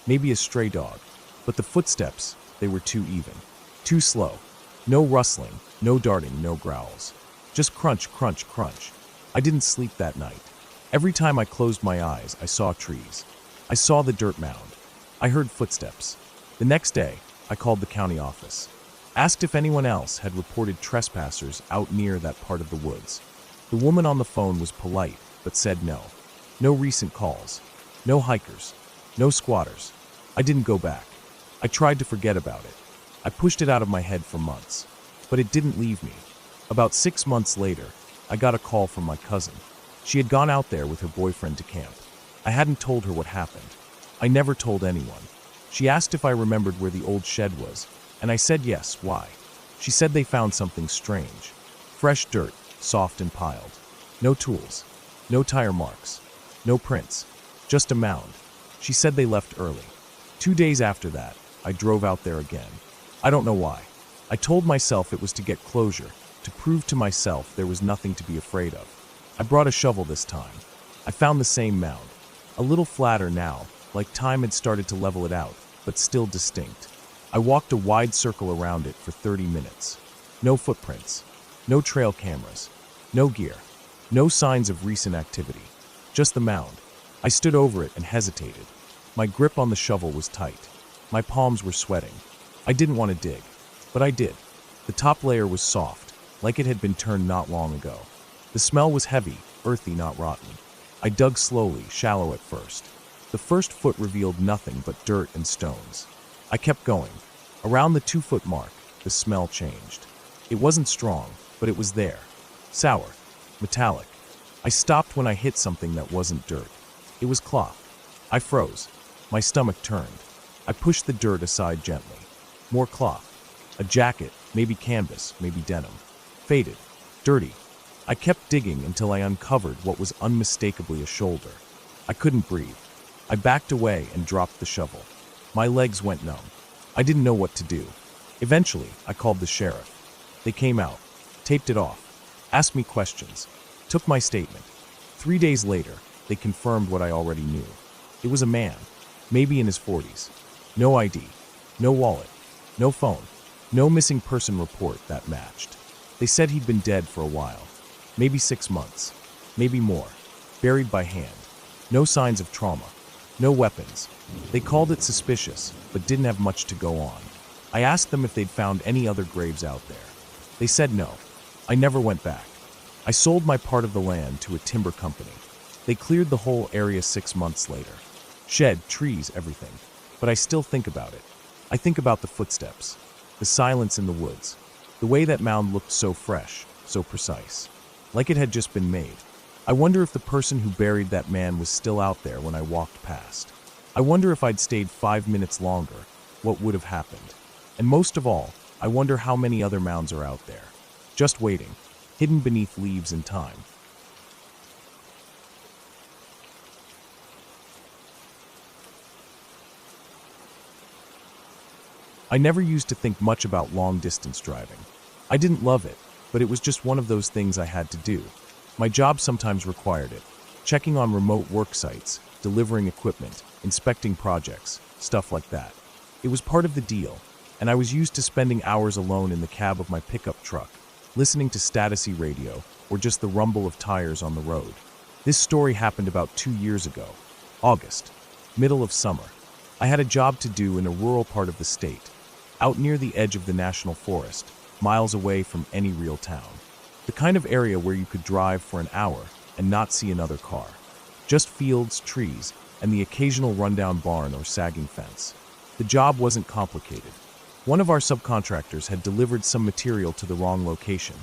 Maybe a stray dog. But the footsteps, they were too even. Too slow. No rustling, no darting, no growls. Just crunch, crunch, crunch. I didn't sleep that night. Every time I closed my eyes, I saw trees. I saw the dirt mound. I heard footsteps. The next day, I called the county office. Asked if anyone else had reported trespassers out near that part of the woods. The woman on the phone was polite, but said no. No recent calls. No hikers. No squatters. I didn't go back. I tried to forget about it. I pushed it out of my head for months. But it didn't leave me. About 6 months later, I got a call from my cousin. She had gone out there with her boyfriend to camp. I hadn't told her what happened. I never told anyone. She asked if I remembered where the old shed was, and I said yes. Why? She said they found something strange. Fresh dirt, soft and piled. No tools. No tire marks. No prints. Just a mound. She said they left early. 2 days after that, I drove out there again. I don't know why. I told myself it was to get closure, to prove to myself there was nothing to be afraid of. I brought a shovel this time. I found the same mound. A little flatter now, like time had started to level it out, but still distinct. I walked a wide circle around it for 30 minutes. No footprints. No trail cameras. No gear. No signs of recent activity. Just the mound. I stood over it and hesitated. My grip on the shovel was tight. My palms were sweating. I didn't want to dig, but I did. The top layer was soft, like it had been turned not long ago. The smell was heavy, earthy, not rotten. I dug slowly, shallow at first. The first foot revealed nothing but dirt and stones. I kept going. Around the 2-foot mark, the smell changed. It wasn't strong, but it was there. Sour. Metallic. I stopped when I hit something that wasn't dirt. It was cloth. I froze. My stomach turned. I pushed the dirt aside gently. More cloth. A jacket, maybe canvas, maybe denim. Faded. Dirty. I kept digging until I uncovered what was unmistakably a shoulder. I couldn't breathe. I backed away and dropped the shovel. My legs went numb. I didn't know what to do. Eventually, I called the sheriff. They came out, taped it off, asked me questions, took my statement. 3 days later, they confirmed what I already knew. It was a man, maybe in his 40s. No ID, no wallet, no phone, no missing person report that matched. They said he'd been dead for a while. Maybe 6 months, maybe more, buried by hand. No signs of trauma, no weapons. They called it suspicious, but didn't have much to go on. I asked them if they'd found any other graves out there. They said no. I never went back. I sold my part of the land to a timber company. They cleared the whole area 6 months later. Shed, trees, everything. But I still think about it. I think about the footsteps, the silence in the woods, the way that mound looked so fresh, so precise. Like it had just been made. I wonder if the person who buried that man was still out there when I walked past. I wonder if I'd stayed 5 minutes longer, what would have happened. And most of all, I wonder how many other mounds are out there, just waiting, hidden beneath leaves and time. I never used to think much about long-distance driving. I didn't love it, but it was just one of those things I had to do. My job sometimes required it. Checking on remote work sites, delivering equipment, inspecting projects, stuff like that. It was part of the deal, and I was used to spending hours alone in the cab of my pickup truck, listening to statusy radio or just the rumble of tires on the road. This story happened about 2 years ago. August, middle of summer. I had a job to do in a rural part of the state, out near the edge of the national forest, miles away from any real town. The kind of area where you could drive for an hour and not see another car. Just fields, trees, and the occasional rundown barn or sagging fence. The job wasn't complicated. One of our subcontractors had delivered some material to the wrong location,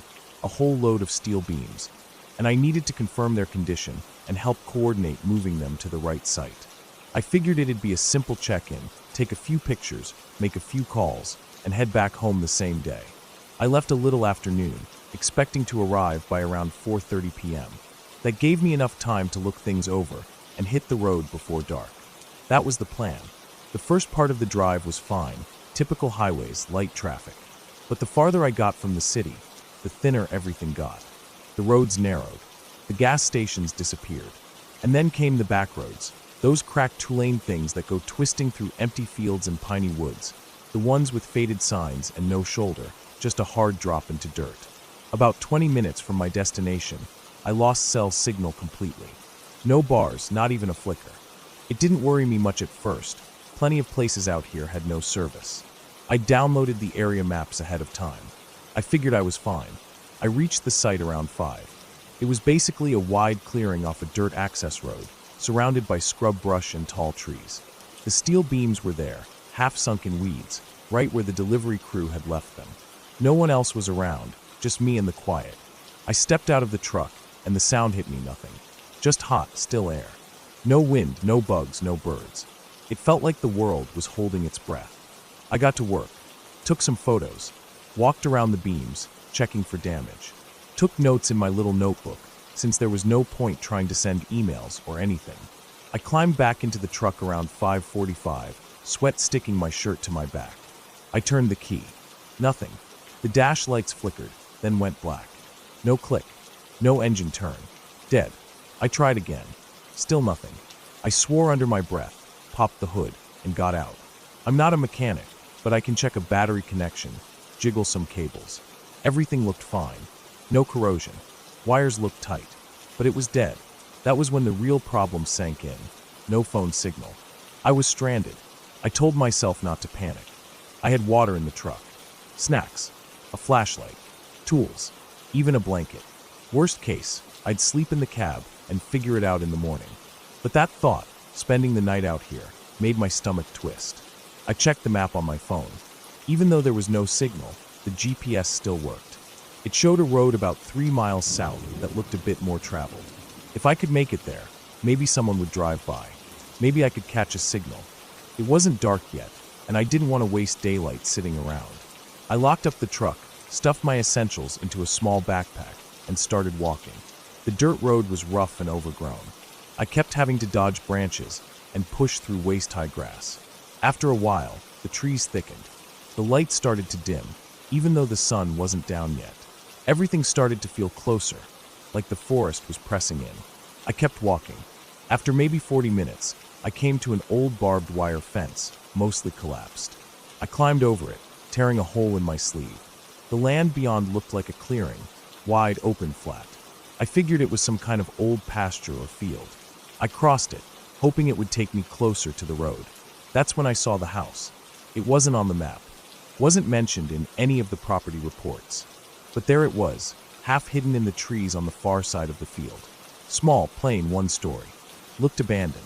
a whole load of steel beams, and I needed to confirm their condition and help coordinate moving them to the right site. I figured it'd be a simple check-in, take a few pictures, make a few calls, and head back home the same day. I left a little after noon, expecting to arrive by around 4:30 p.m. That gave me enough time to look things over and hit the road before dark. That was the plan. The first part of the drive was fine, typical highways, light traffic. But the farther I got from the city, the thinner everything got. The roads narrowed, the gas stations disappeared, and then came the back roads, those cracked two-lane things that go twisting through empty fields and piney woods, the ones with faded signs and no shoulder, just a hard drop into dirt. About 20 minutes from my destination, I lost cell signal completely. No bars, not even a flicker. It didn't worry me much at first. Plenty of places out here had no service. I downloaded the area maps ahead of time. I figured I was fine. I reached the site around 5. It was basically a wide clearing off a dirt access road, surrounded by scrub brush and tall trees. The steel beams were there, half sunk in weeds, right where the delivery crew had left them. No one else was around, just me and the quiet. I stepped out of the truck, and the sound hit me nothing. Just hot, still air. No wind, no bugs, no birds. It felt like the world was holding its breath. I got to work, took some photos, walked around the beams, checking for damage. Took notes in my little notebook, since there was no point trying to send emails or anything. I climbed back into the truck around 5:45, sweat sticking my shirt to my back. I turned the key. Nothing. The dash lights flickered, then went black. No click. No engine turn. Dead. I tried again. Still nothing. I swore under my breath, popped the hood, and got out. I'm not a mechanic, but I can check a battery connection, jiggle some cables. Everything looked fine. No corrosion. Wires looked tight. But it was dead. That was when the real problem sank in. No phone signal. I was stranded. I told myself not to panic. I had water in the truck. Snacks. A flashlight. Tools. Even a blanket. Worst case, I'd sleep in the cab and figure it out in the morning. But that thought, spending the night out here, made my stomach twist. I checked the map on my phone. Even though there was no signal, the GPS still worked. It showed a road about 3 miles south that looked a bit more traveled. If I could make it there, maybe someone would drive by. Maybe I could catch a signal. It wasn't dark yet, and I didn't want to waste daylight sitting around. I locked up the truck, stuffed my essentials into a small backpack, and started walking. The dirt road was rough and overgrown. I kept having to dodge branches and push through waist-high grass. After a while, the trees thickened. The light started to dim, even though the sun wasn't down yet. Everything started to feel closer, like the forest was pressing in. I kept walking. After maybe 40 minutes, I came to an old barbed wire fence, mostly collapsed. I climbed over it, tearing a hole in my sleeve. The land beyond looked like a clearing, wide open flat. I figured it was some kind of old pasture or field. I crossed it, hoping it would take me closer to the road. That's when I saw the house. It wasn't on the map, wasn't mentioned in any of the property reports. But there it was, half hidden in the trees on the far side of the field. Small, plain, one story. Looked abandoned.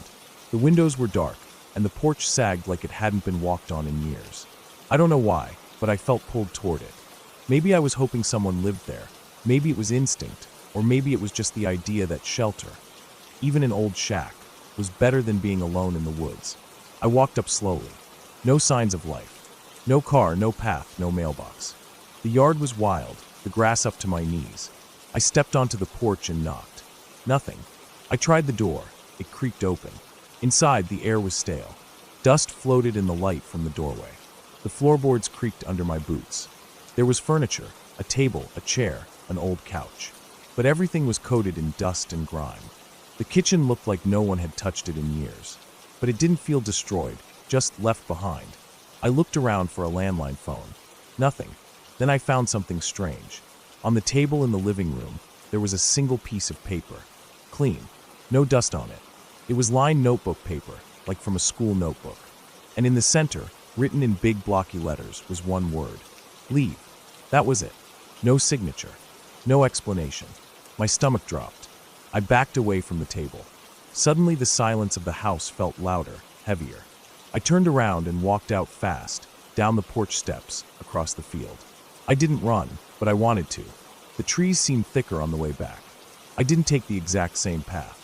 The windows were dark, and the porch sagged like it hadn't been walked on in years. I don't know why, but I felt pulled toward it. Maybe I was hoping someone lived there. Maybe it was instinct, or maybe it was just the idea that shelter, even an old shack, was better than being alone in the woods. I walked up slowly. No signs of life. No car, no path, no mailbox. The yard was wild, the grass up to my knees. I stepped onto the porch and knocked. Nothing. I tried the door. It creaked open. Inside, the air was stale. Dust floated in the light from the doorway. The floorboards creaked under my boots. There was furniture, a table, a chair, an old couch. But everything was coated in dust and grime. The kitchen looked like no one had touched it in years. But it didn't feel destroyed, just left behind. I looked around for a landline phone. Nothing. Then I found something strange. On the table in the living room, there was a single piece of paper. Clean. No dust on it. It was lined notebook paper, like from a school notebook. And in the center, written in big blocky letters, was one word. Leave. That was it. No signature. No explanation. My stomach dropped. I backed away from the table. Suddenly the silence of the house felt louder, heavier. I turned around and walked out fast, down the porch steps, across the field. I didn't run, but I wanted to. The trees seemed thicker on the way back. I didn't take the exact same path.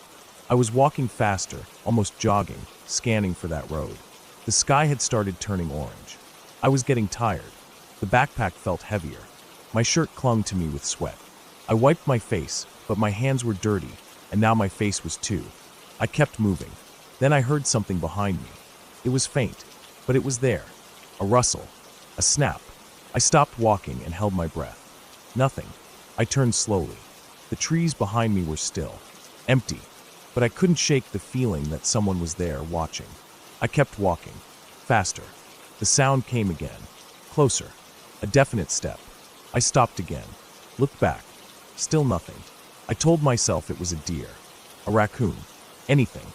I was walking faster, almost jogging, scanning for that road. The sky had started turning orange. I was getting tired. The backpack felt heavier. My shirt clung to me with sweat. I wiped my face, but my hands were dirty, and now my face was too. I kept moving. Then I heard something behind me. It was faint, but it was there. A rustle. A snap. I stopped walking and held my breath. Nothing. I turned slowly. The trees behind me were still. Empty. But I couldn't shake the feeling that someone was there watching. I kept walking. Faster. The sound came again. Closer. A definite step. I stopped again. Looked back. Still nothing. I told myself it was a deer. A raccoon. Anything.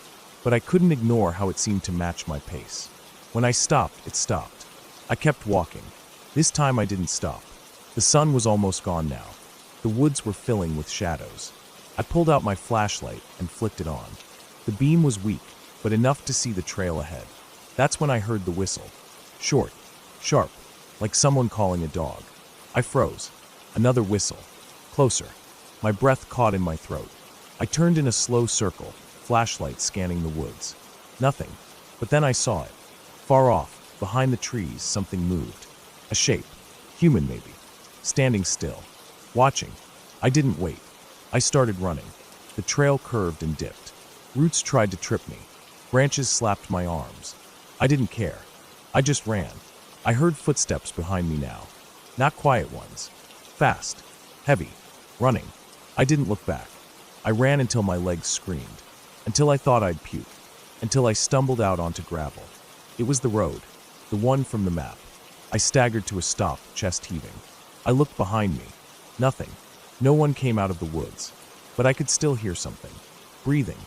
But I couldn't ignore how it seemed to match my pace. When I stopped, it stopped. I kept walking. This time I didn't stop. The sun was almost gone now. The woods were filling with shadows. I pulled out my flashlight and flicked it on. The beam was weak, but enough to see the trail ahead. That's when I heard the whistle. Short, sharp, like someone calling a dog. I froze. Another whistle. Closer. My breath caught in my throat. I turned in a slow circle, flashlight scanning the woods. Nothing. But then I saw it. Far off, behind the trees, something moved. A shape. Human, maybe. Standing still. Watching. I didn't wait. I started running. The trail curved and dipped. Roots tried to trip me. Branches slapped my arms. I didn't care. I just ran. I heard footsteps behind me now. Not quiet ones. Fast. Heavy. Running. I didn't look back. I ran until my legs screamed. Until I thought I'd puke. Until I stumbled out onto gravel. It was the road. The one from the map. I staggered to a stop, chest heaving. I looked behind me. Nothing. No one came out of the woods. But I could still hear something. Breathing.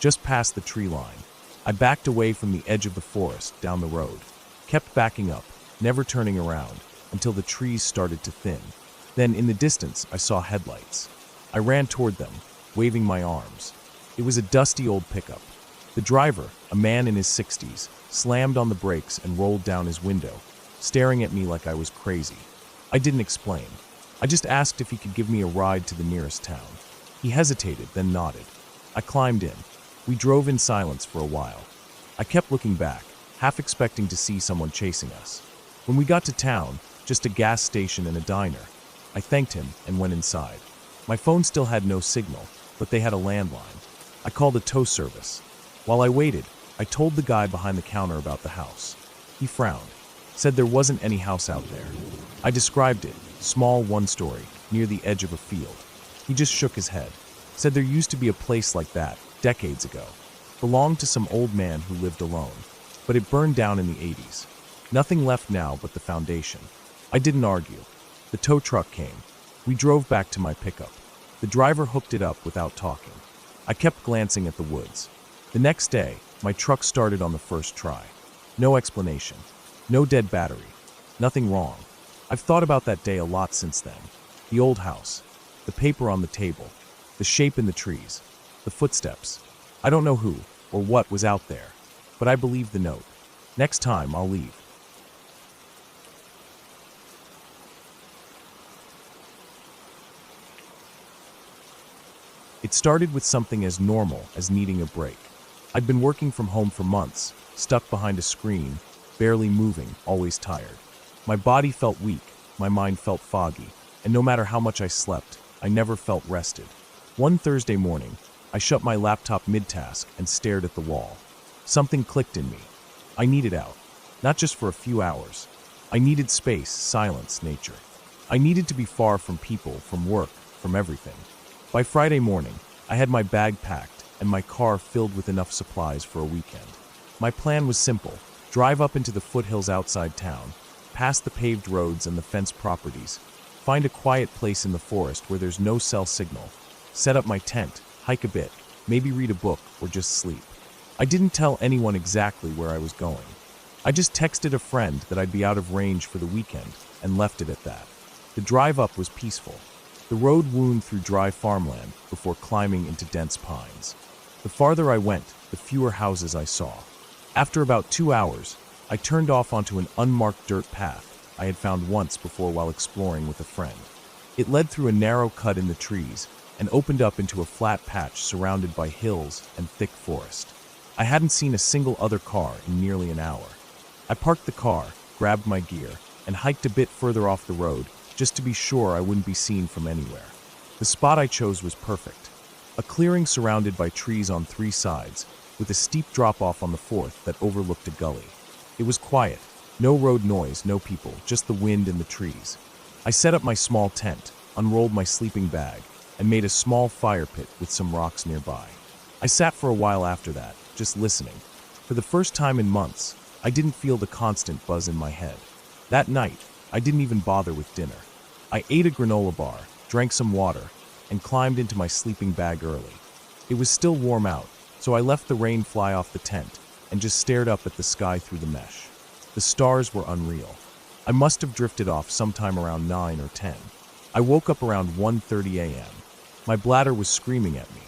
Just past the tree line. I backed away from the edge of the forest, down the road. Kept backing up, never turning around, until the trees started to thin. Then, in the distance, I saw headlights. I ran toward them, waving my arms. It was a dusty old pickup. The driver, a man in his 60s, slammed on the brakes and rolled down his window, staring at me like I was crazy. I didn't explain. I just asked if he could give me a ride to the nearest town. He hesitated, then nodded. I climbed in. We drove in silence for a while. I kept looking back, half expecting to see someone chasing us. When we got to town, just a gas station and a diner, I thanked him and went inside. My phone still had no signal, but they had a landline. I called a tow service. While I waited, I told the guy behind the counter about the house. He frowned, said there wasn't any house out there. I described it, small, one-story, near the edge of a field. He just shook his head, said there used to be a place like that, decades ago. Belonged to some old man who lived alone, but it burned down in the 80s. Nothing left now but the foundation. I didn't argue. The tow truck came. We drove back to my pickup. The driver hooked it up without talking. I kept glancing at the woods. The next day, my truck started on the first try. No explanation. No dead battery. Nothing wrong. I've thought about that day a lot since then. The old house. The paper on the table. The shape in the trees. The footsteps. I don't know who or what was out there, but I believe the note. Next time, I'll leave. It started with something as normal as needing a break. I'd been working from home for months, stuck behind a screen, barely moving, always tired. My body felt weak, my mind felt foggy, and no matter how much I slept, I never felt rested. One Thursday morning, I shut my laptop mid-task and stared at the wall. Something clicked in me. I needed out. Not just for a few hours. I needed space, silence, nature. I needed to be far from people, from work, from everything. By Friday morning, I had my bag packed and my car filled with enough supplies for a weekend. My plan was simple: drive up into the foothills outside town, past the paved roads and the fenced properties, find a quiet place in the forest where there's no cell signal, set up my tent, hike a bit, maybe read a book or just sleep. I didn't tell anyone exactly where I was going. I just texted a friend that I'd be out of range for the weekend and left it at that. The drive up was peaceful. The road wound through dry farmland before climbing into dense pines. The farther I went, the fewer houses I saw. After about 2 hours, I turned off onto an unmarked dirt path I had found once before while exploring with a friend. It led through a narrow cut in the trees and opened up into a flat patch surrounded by hills and thick forest. I hadn't seen a single other car in nearly an hour. I parked the car, grabbed my gear, and hiked a bit further off the road just to be sure I wouldn't be seen from anywhere. The spot I chose was perfect. A clearing surrounded by trees on 3 sides, with a steep drop-off on the 4th that overlooked a gully. It was quiet, no road noise, no people, just the wind and the trees. I set up my small tent, unrolled my sleeping bag, and made a small fire pit with some rocks nearby. I sat for a while after that, just listening. For the first time in months, I didn't feel the constant buzz in my head. That night, I didn't even bother with dinner. I ate a granola bar, drank some water, and climbed into my sleeping bag early. It was still warm out, so I left the rain fly off the tent and just stared up at the sky through the mesh. The stars were unreal. I must have drifted off sometime around 9 or 10. I woke up around 1:30 a.m. My bladder was screaming at me.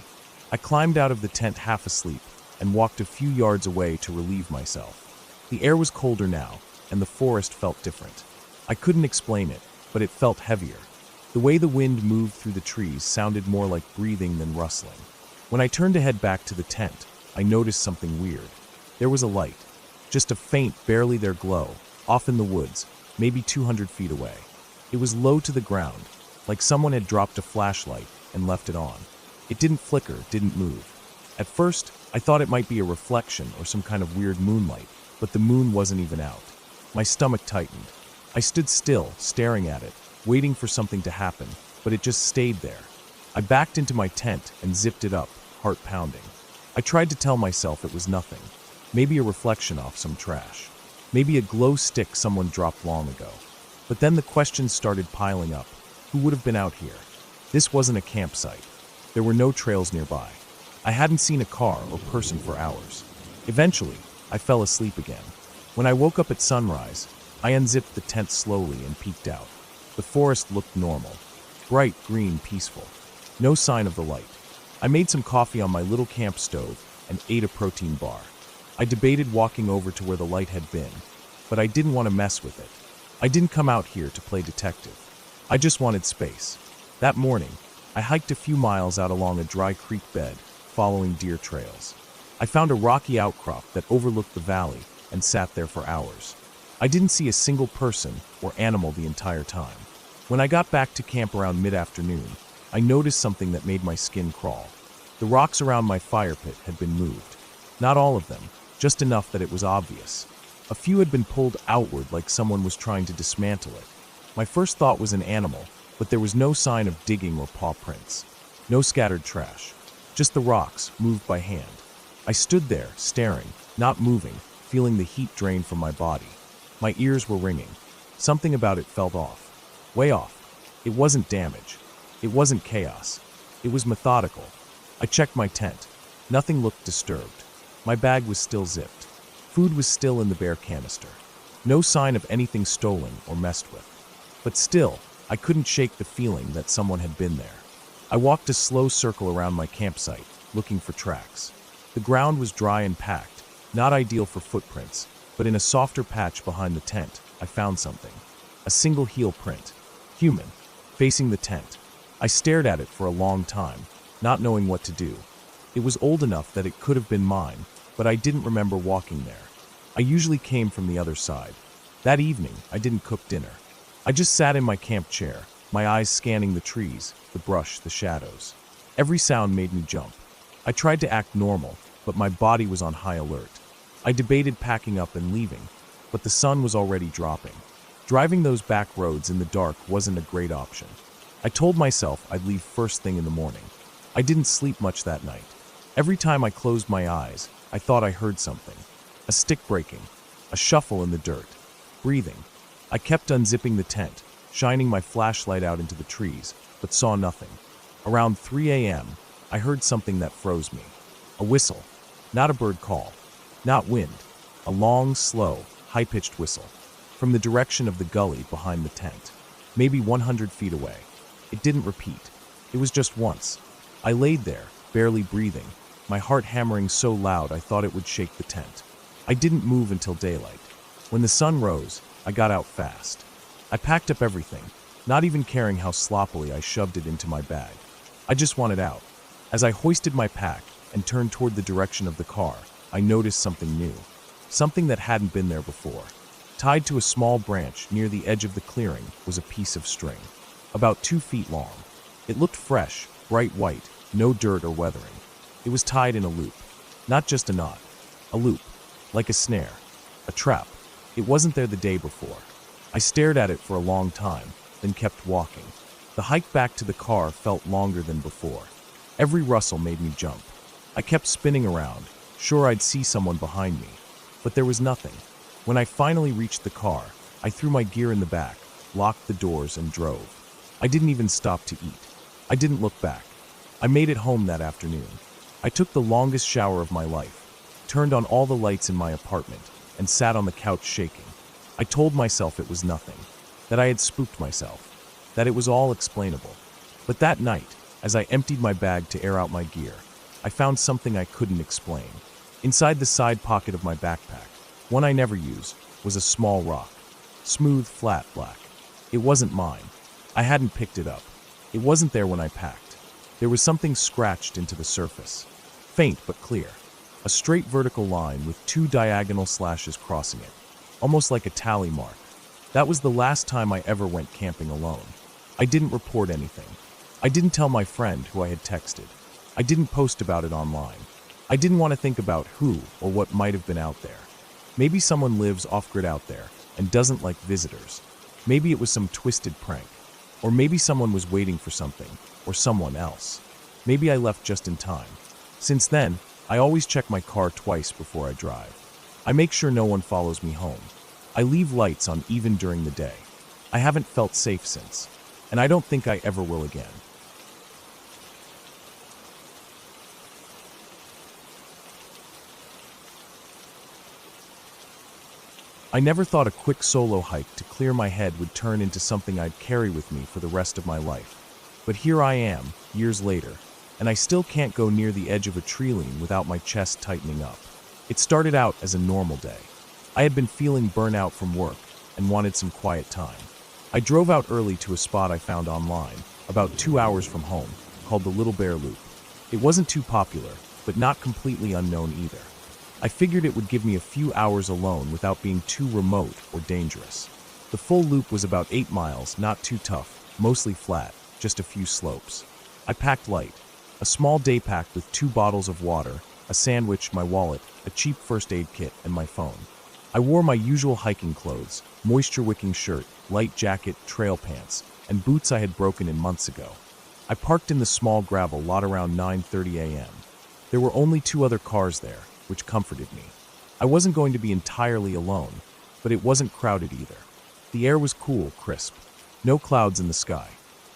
I climbed out of the tent half asleep and walked a few yards away to relieve myself. The air was colder now, and the forest felt different. I couldn't explain it, but it felt heavier. The way the wind moved through the trees sounded more like breathing than rustling. When I turned to head back to the tent, I noticed something weird. There was a light, just a faint, barely there glow, off in the woods, maybe 200 feet away. It was low to the ground, like someone had dropped a flashlight and left it on. It didn't flicker, didn't move. At first, I thought it might be a reflection or some kind of weird moonlight, but the moon wasn't even out. My stomach tightened. I stood still, staring at it, waiting for something to happen, but it just stayed there. I backed into my tent and zipped it up, heart pounding. I tried to tell myself it was nothing. Maybe a reflection off some trash. Maybe a glow stick someone dropped long ago. But then the questions started piling up. Who would have been out here? This wasn't a campsite. There were no trails nearby. I hadn't seen a car or person for hours. Eventually, I fell asleep again. When I woke up at sunrise, I unzipped the tent slowly and peeked out. The forest looked normal. Bright, green, peaceful. No sign of the light. I made some coffee on my little camp stove and ate a protein bar. I debated walking over to where the light had been, but I didn't want to mess with it. I didn't come out here to play detective. I just wanted space. That morning, I hiked a few miles out along a dry creek bed, following deer trails. I found a rocky outcrop that overlooked the valley and sat there for hours. I didn't see a single person or animal the entire time. When I got back to camp around mid-afternoon, I noticed something that made my skin crawl. The rocks around my fire pit had been moved. Not all of them, just enough that it was obvious. A few had been pulled outward like someone was trying to dismantle it. My first thought was an animal, but there was no sign of digging or paw prints. No scattered trash. Just the rocks, moved by hand. I stood there, staring, not moving, feeling the heat drain from my body. My ears were ringing. Something about it felt off. Way off. It wasn't damage. It wasn't chaos. It was methodical. I checked my tent. Nothing looked disturbed. My bag was still zipped. Food was still in the bare canister. No sign of anything stolen or messed with. But still, I couldn't shake the feeling that someone had been there. I walked a slow circle around my campsite, looking for tracks. The ground was dry and packed, not ideal for footprints, but in a softer patch behind the tent, I found something. A single heel print. Human. Facing the tent. I stared at it for a long time, not knowing what to do. It was old enough that it could have been mine, but I didn't remember walking there. I usually came from the other side. That evening, I didn't cook dinner. I just sat in my camp chair, my eyes scanning the trees, the brush, the shadows. Every sound made me jump. I tried to act normal, but my body was on high alert. I debated packing up and leaving, but the sun was already dropping. Driving those back roads in the dark wasn't a great option. I told myself I'd leave first thing in the morning. I didn't sleep much that night. Every time I closed my eyes, I thought I heard something. A stick breaking, a shuffle in the dirt, breathing. I kept unzipping the tent, shining my flashlight out into the trees, but saw nothing. Around 3 a.m., I heard something that froze me. A whistle. Not a bird call. Not wind. A long, slow, high-pitched whistle. From the direction of the gully behind the tent. Maybe 100 feet away. It didn't repeat. It was just once. I laid there, barely breathing, my heart hammering so loud I thought it would shake the tent. I didn't move until daylight. When the sun rose, I got out fast. I packed up everything. not even caring how sloppily I shoved it into my bag. I just wanted out. As I hoisted my pack and turned toward the direction of the car, I noticed something new. Something that hadn't been there before. Tied to a small branch near the edge of the clearing was a piece of string, about 2 feet long. It looked fresh, bright white, no dirt or weathering. It was tied in a loop. Not just a knot. A loop. Like a snare. A trap. It wasn't there the day before. I stared at it for a long time, then kept walking. The hike back to the car felt longer than before. Every rustle made me jump. I kept spinning around, sure I'd see someone behind me. But there was nothing. When I finally reached the car, I threw my gear in the back, locked the doors, and drove. I didn't even stop to eat. I didn't look back. I made it home that afternoon. I took the longest shower of my life, turned on all the lights in my apartment, and sat on the couch shaking. I told myself it was nothing, that I had spooked myself, that it was all explainable. But that night, as I emptied my bag to air out my gear, I found something I couldn't explain. Inside the side pocket of my backpack, one I never used, was a small rock. Smooth, flat, black. It wasn't mine. I hadn't picked it up. It wasn't there when I packed. There was something scratched into the surface. Faint but clear. A straight vertical line with 2 diagonal slashes crossing it. Almost like a tally mark. That was the last time I ever went camping alone. I didn't report anything. I didn't tell my friend who I had texted. I didn't post about it online. I didn't want to think about who or what might have been out there. Maybe someone lives off-grid out there and doesn't like visitors. Maybe it was some twisted prank. Or maybe someone was waiting for something, or someone else. Maybe I left just in time. Since then, I always check my car twice before I drive. I make sure no one follows me home. I leave lights on even during the day. I haven't felt safe since, and I don't think I ever will again. I never thought a quick solo hike to clear my head would turn into something I'd carry with me for the rest of my life. But here I am, years later, and I still can't go near the edge of a tree line without my chest tightening up. It started out as a normal day. I had been feeling burnout from work and wanted some quiet time. I drove out early to a spot I found online, about 2 hours from home, called the Little Bear Loop. It wasn't too popular, but not completely unknown either. I figured it would give me a few hours alone without being too remote or dangerous. The full loop was about 8 miles, not too tough, mostly flat, just a few slopes. I packed light, a small day pack with 2 bottles of water, a sandwich, my wallet, a cheap first aid kit, and my phone. I wore my usual hiking clothes, moisture-wicking shirt, light jacket, trail pants, and boots I had broken in months ago. I parked in the small gravel lot around 9:30 a.m. There were only 2 other cars there, which comforted me. I wasn't going to be entirely alone, but it wasn't crowded either. The air was cool, crisp. No clouds in the sky.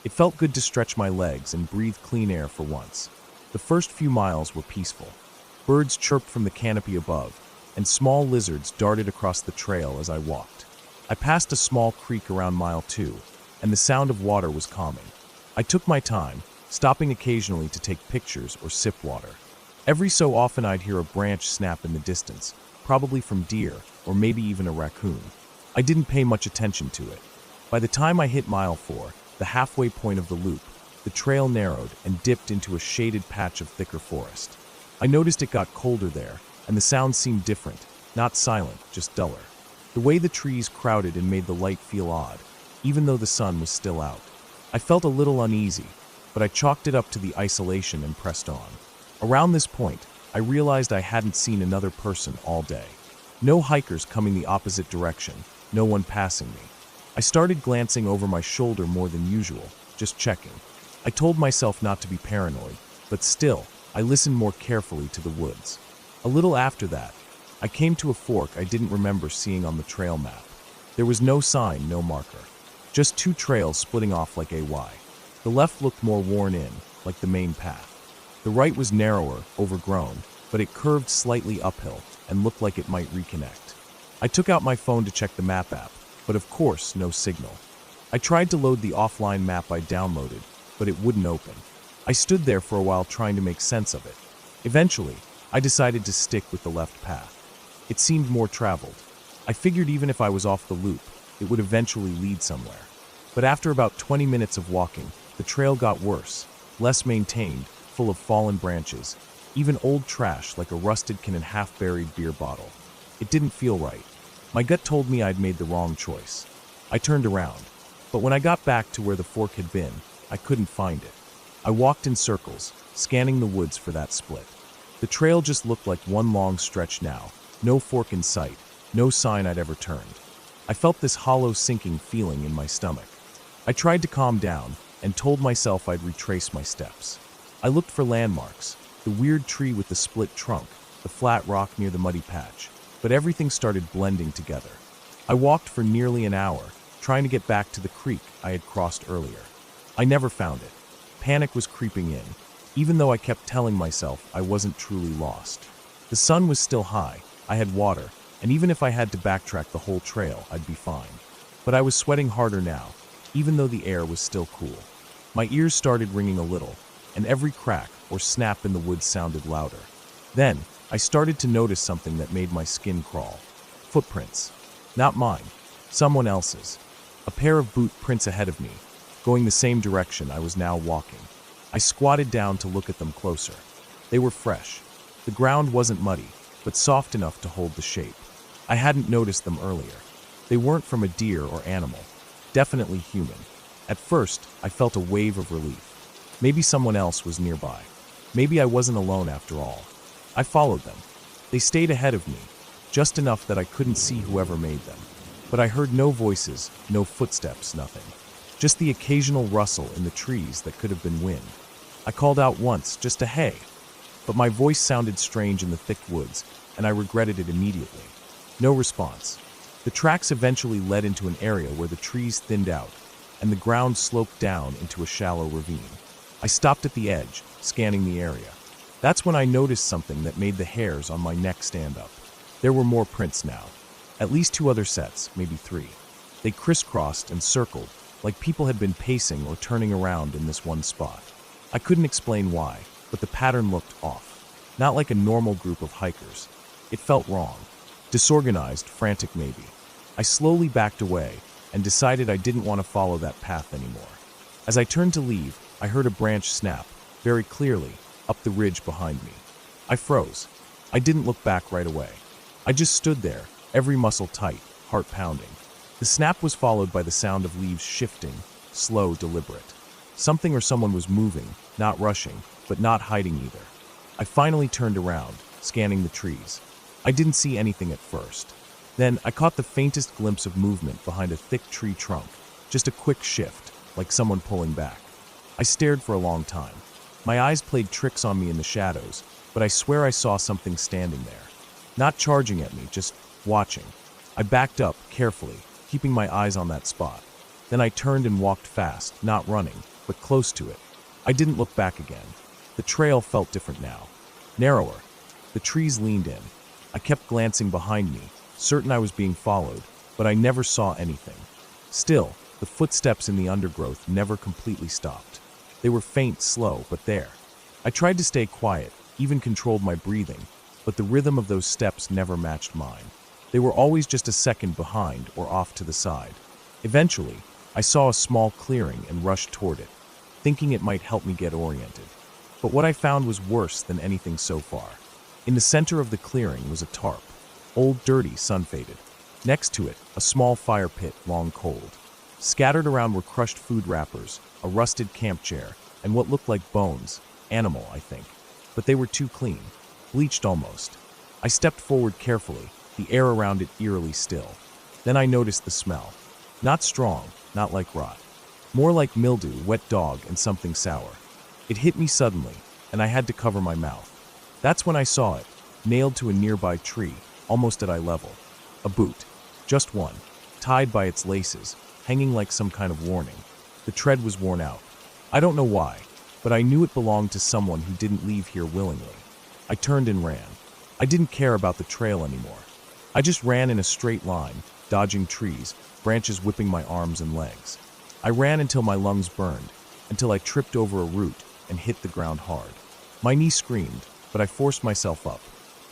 It felt good to stretch my legs and breathe clean air for once. The first few miles were peaceful. Birds chirped from the canopy above, and small lizards darted across the trail as I walked. I passed a small creek around mile 2, and the sound of water was calming. I took my time, stopping occasionally to take pictures or sip water. Every so often I'd hear a branch snap in the distance, probably from deer or maybe even a raccoon. I didn't pay much attention to it. By the time I hit mile 4, the halfway point of the loop, the trail narrowed and dipped into a shaded patch of thicker forest. I noticed it got colder there, and the sound seemed different, not silent, just duller. The way the trees crowded and made the light feel odd, even though the sun was still out. I felt a little uneasy, but I chalked it up to the isolation and pressed on. Around this point, I realized I hadn't seen another person all day. No hikers coming the opposite direction, no one passing me. I started glancing over my shoulder more than usual, just checking. I told myself not to be paranoid, but still, I listened more carefully to the woods. A little after that, I came to a fork I didn't remember seeing on the trail map. There was no sign, no marker. Just 2 trails splitting off like AY. The left looked more worn in, like the main path. The right was narrower, overgrown, but it curved slightly uphill and looked like it might reconnect. I took out my phone to check the map app, but of course, no signal. I tried to load the offline map I downloaded, but it wouldn't open. I stood there for a while trying to make sense of it. Eventually, I decided to stick with the left path. It seemed more traveled. I figured even if I was off the loop, it would eventually lead somewhere. But after about 20 minutes of walking, the trail got worse, less maintained, full of fallen branches, even old trash like a rusted can and half-buried beer bottle. It didn't feel right. My gut told me I'd made the wrong choice. I turned around, but when I got back to where the fork had been, I couldn't find it. I walked in circles, scanning the woods for that split. The trail just looked like one long stretch now, no fork in sight, no sign I'd ever turned. I felt this hollow sinking feeling in my stomach. I tried to calm down and told myself I'd retrace my steps. I looked for landmarks, the weird tree with the split trunk, the flat rock near the muddy patch, but everything started blending together. I walked for nearly an hour, trying to get back to the creek I had crossed earlier. I never found it. Panic was creeping in, even though I kept telling myself I wasn't truly lost. The sun was still high, I had water, and even if I had to backtrack the whole trail, I'd be fine. But I was sweating harder now, even though the air was still cool. My ears started ringing a little, and every crack or snap in the woods sounded louder. Then, I started to notice something that made my skin crawl. Footprints. Not mine. Someone else's. A pair of boot prints ahead of me, going the same direction I was now walking. I squatted down to look at them closer. They were fresh. The ground wasn't muddy, but soft enough to hold the shape. I hadn't noticed them earlier. They weren't from a deer or animal. Definitely human. At first, I felt a wave of relief. Maybe someone else was nearby. Maybe I wasn't alone after all. I followed them. They stayed ahead of me, just enough that I couldn't see whoever made them. But I heard no voices, no footsteps, nothing. Just the occasional rustle in the trees that could have been wind. I called out once, just a hey, but my voice sounded strange in the thick woods, and I regretted it immediately. No response. The tracks eventually led into an area where the trees thinned out, and the ground sloped down into a shallow ravine. I stopped at the edge, scanning the area. That's when I noticed something that made the hairs on my neck stand up. There were more prints now. At least 2 other sets, maybe 3. They crisscrossed and circled, like people had been pacing or turning around in this one spot. I couldn't explain why, but the pattern looked off. Not like a normal group of hikers. It felt wrong. Disorganized, frantic maybe. I slowly backed away and decided I didn't want to follow that path anymore. As I turned to leave, I heard a branch snap, very clearly, up the ridge behind me. I froze. I didn't look back right away. I just stood there, every muscle tight, heart pounding. The snap was followed by the sound of leaves shifting, slow, deliberate. Something or someone was moving, not rushing, but not hiding either. I finally turned around, scanning the trees. I didn't see anything at first. Then I caught the faintest glimpse of movement behind a thick tree trunk, just a quick shift, like someone pulling back. I stared for a long time. My eyes played tricks on me in the shadows, but I swear I saw something standing there. Not charging at me, just watching. I backed up, carefully, keeping my eyes on that spot. Then I turned and walked fast, not running, but close to it. I didn't look back again. The trail felt different now. Narrower. The trees leaned in. I kept glancing behind me, certain I was being followed, but I never saw anything. Still, the footsteps in the undergrowth never completely stopped. They were faint, slow, but there. I tried to stay quiet, even controlled my breathing, but the rhythm of those steps never matched mine. They were always just a second behind or off to the side. Eventually, I saw a small clearing and rushed toward it, thinking it might help me get oriented. But what I found was worse than anything so far. In the center of the clearing was a tarp, old, dirty, sun-faded. Next to it, a small fire pit, long cold. Scattered around were crushed food wrappers, a rusted camp chair, and what looked like bones, animal, I think. But they were too clean, bleached almost. I stepped forward carefully, the air around it eerily still. Then I noticed the smell. Not strong, not like rot. More like mildew, wet dog, and something sour. It hit me suddenly, and I had to cover my mouth. That's when I saw it, nailed to a nearby tree, almost at eye level. A boot. Just one. Tied by its laces, hanging like some kind of warning. The tread was worn out. I don't know why, but I knew it belonged to someone who didn't leave here willingly. I turned and ran. I didn't care about the trail anymore. I just ran in a straight line, dodging trees, branches whipping my arms and legs. I ran until my lungs burned, until I tripped over a root and hit the ground hard. My knee screamed, but I forced myself up.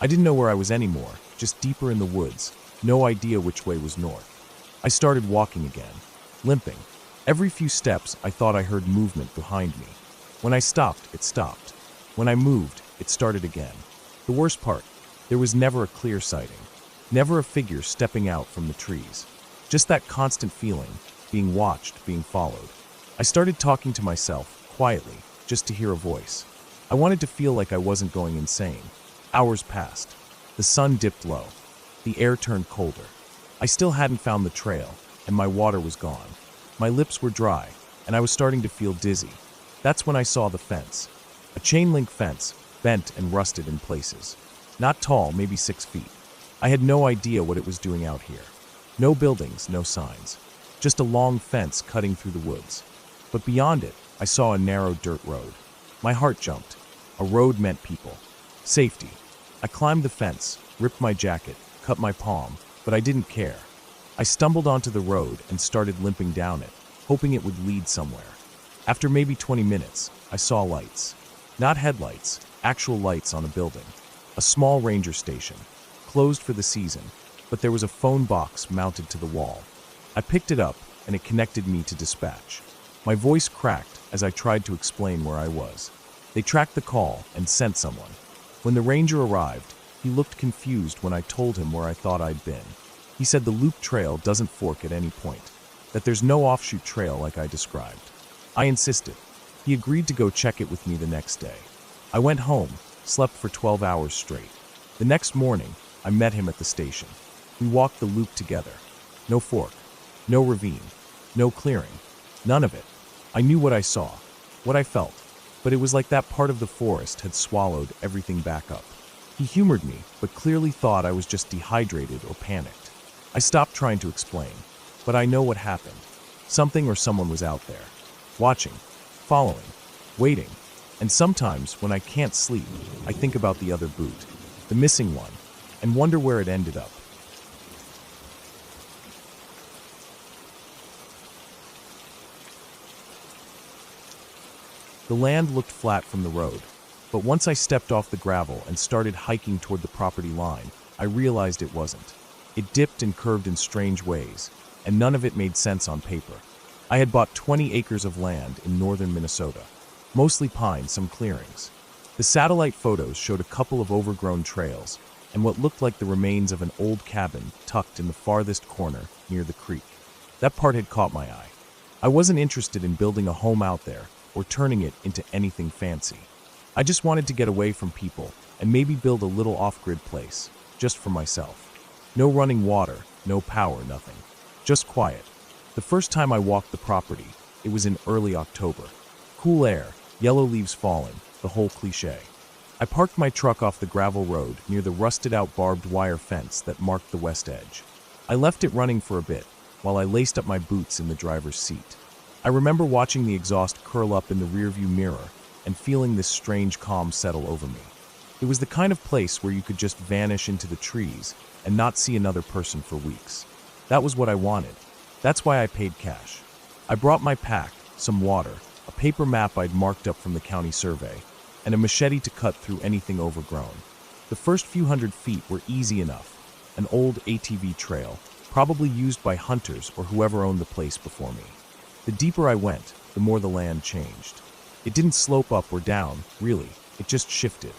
I didn't know where I was anymore, just deeper in the woods, no idea which way was north. I started walking again, limping. Every few steps, I thought I heard movement behind me. When I stopped, it stopped. When I moved, it started again. The worst part, there was never a clear sighting. Never a figure stepping out from the trees. Just that constant feeling, being watched, being followed. I started talking to myself, quietly, just to hear a voice. I wanted to feel like I wasn't going insane. Hours passed. The sun dipped low. The air turned colder. I still hadn't found the trail, and my water was gone. My lips were dry, and I was starting to feel dizzy. That's when I saw the fence. A chain-link fence, bent and rusted in places. Not tall, maybe 6 feet. I had no idea what it was doing out here. No buildings, no signs. Just a long fence cutting through the woods. But beyond it, I saw a narrow dirt road. My heart jumped. A road meant people. Safety. I climbed the fence, ripped my jacket, cut my palm, but I didn't care. I stumbled onto the road and started limping down it, hoping it would lead somewhere. After maybe 20 minutes, I saw lights. Not headlights, actual lights on a building. A small ranger station, closed for the season, but there was a phone box mounted to the wall. I picked it up, and it connected me to dispatch. My voice cracked as I tried to explain where I was. They tracked the call and sent someone. When the ranger arrived, he looked confused when I told him where I thought I'd been. He said the loop trail doesn't fork at any point, that there's no offshoot trail like I described. I insisted. He agreed to go check it with me the next day. I went home, slept for 12 hours straight. The next morning, I met him at the station. We walked the loop together. No fork, no ravine, no clearing, none of it. I knew what I saw, what I felt, but it was like that part of the forest had swallowed everything back up. He humored me, but clearly thought I was just dehydrated or panicked. I stopped trying to explain, but I know what happened. Something or someone was out there, watching, following, waiting, and sometimes when I can't sleep, I think about the other boot, the missing one, and wonder where it ended up. The land looked flat from the road, but once I stepped off the gravel and started hiking toward the property line, I realized it wasn't. It dipped and curved in strange ways, and none of it made sense on paper. I had bought 20 acres of land in northern Minnesota, mostly pine, some clearings. The satellite photos showed a couple of overgrown trails and what looked like the remains of an old cabin tucked in the farthest corner near the creek. That part had caught my eye. I wasn't interested in building a home out there or turning it into anything fancy. I just wanted to get away from people and maybe build a little off-grid place, just for myself. No running water, no power, nothing. Just quiet. The first time I walked the property, it was in early October. Cool air, yellow leaves falling, the whole cliché. I parked my truck off the gravel road near the rusted-out barbed wire fence that marked the west edge. I left it running for a bit, while I laced up my boots in the driver's seat. I remember watching the exhaust curl up in the rearview mirror and feeling this strange calm settle over me. It was the kind of place where you could just vanish into the trees and not see another person for weeks. That was what I wanted. That's why I paid cash. I brought my pack, some water, a paper map I'd marked up from the county survey, and a machete to cut through anything overgrown. The first few hundred feet were easy enough, an old ATV trail, probably used by hunters or whoever owned the place before me. The deeper I went, the more the land changed. It didn't slope up or down, really, it just shifted.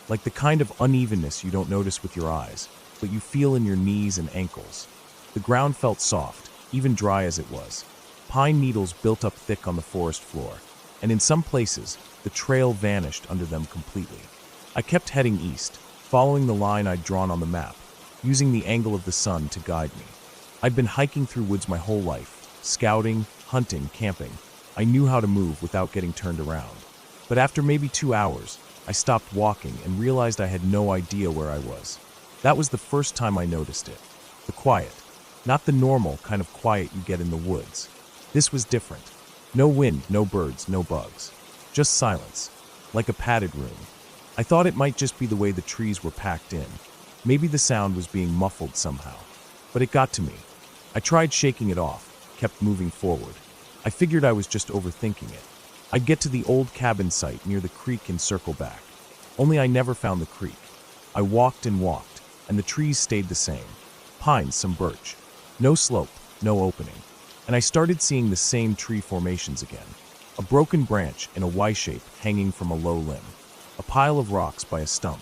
Like the kind of unevenness you don't notice with your eyes, but you feel in your knees and ankles. The ground felt soft, even dry as it was. Pine needles built up thick on the forest floor, and in some places, the trail vanished under them completely. I kept heading east, following the line I'd drawn on the map, using the angle of the sun to guide me. I'd been hiking through woods my whole life, scouting, hunting, camping. I knew how to move without getting turned around. But after maybe 2 hours, I stopped walking and realized I had no idea where I was. That was the first time I noticed it. The quiet. Not the normal kind of quiet you get in the woods. This was different. No wind, no birds, no bugs. Just silence. Like a padded room. I thought it might just be the way the trees were packed in. Maybe the sound was being muffled somehow. But it got to me. I tried shaking it off, kept moving forward. I figured I was just overthinking it. I'd get to the old cabin site near the creek and circle back. Only I never found the creek. I walked and walked, and the trees stayed the same. Pines, some birch. No slope, no opening. and I started seeing the same tree formations again. A broken branch in a Y shape hanging from a low limb, a pile of rocks by a stump,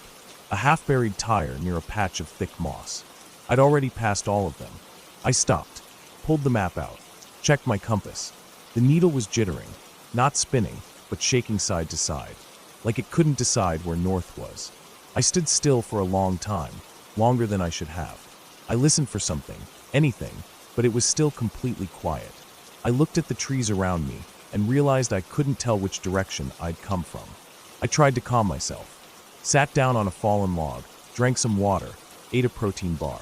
a half-buried tire near a patch of thick moss. I'd already passed all of them. I stopped, pulled the map out, checked my compass. The needle was jittering, not spinning, but shaking side to side, like it couldn't decide where north was. I stood still for a long time, longer than I should have. I listened for something, anything, but it was still completely quiet. I looked at the trees around me and realized I couldn't tell which direction I'd come from. I tried to calm myself, sat down on a fallen log, drank some water, ate a protein bar.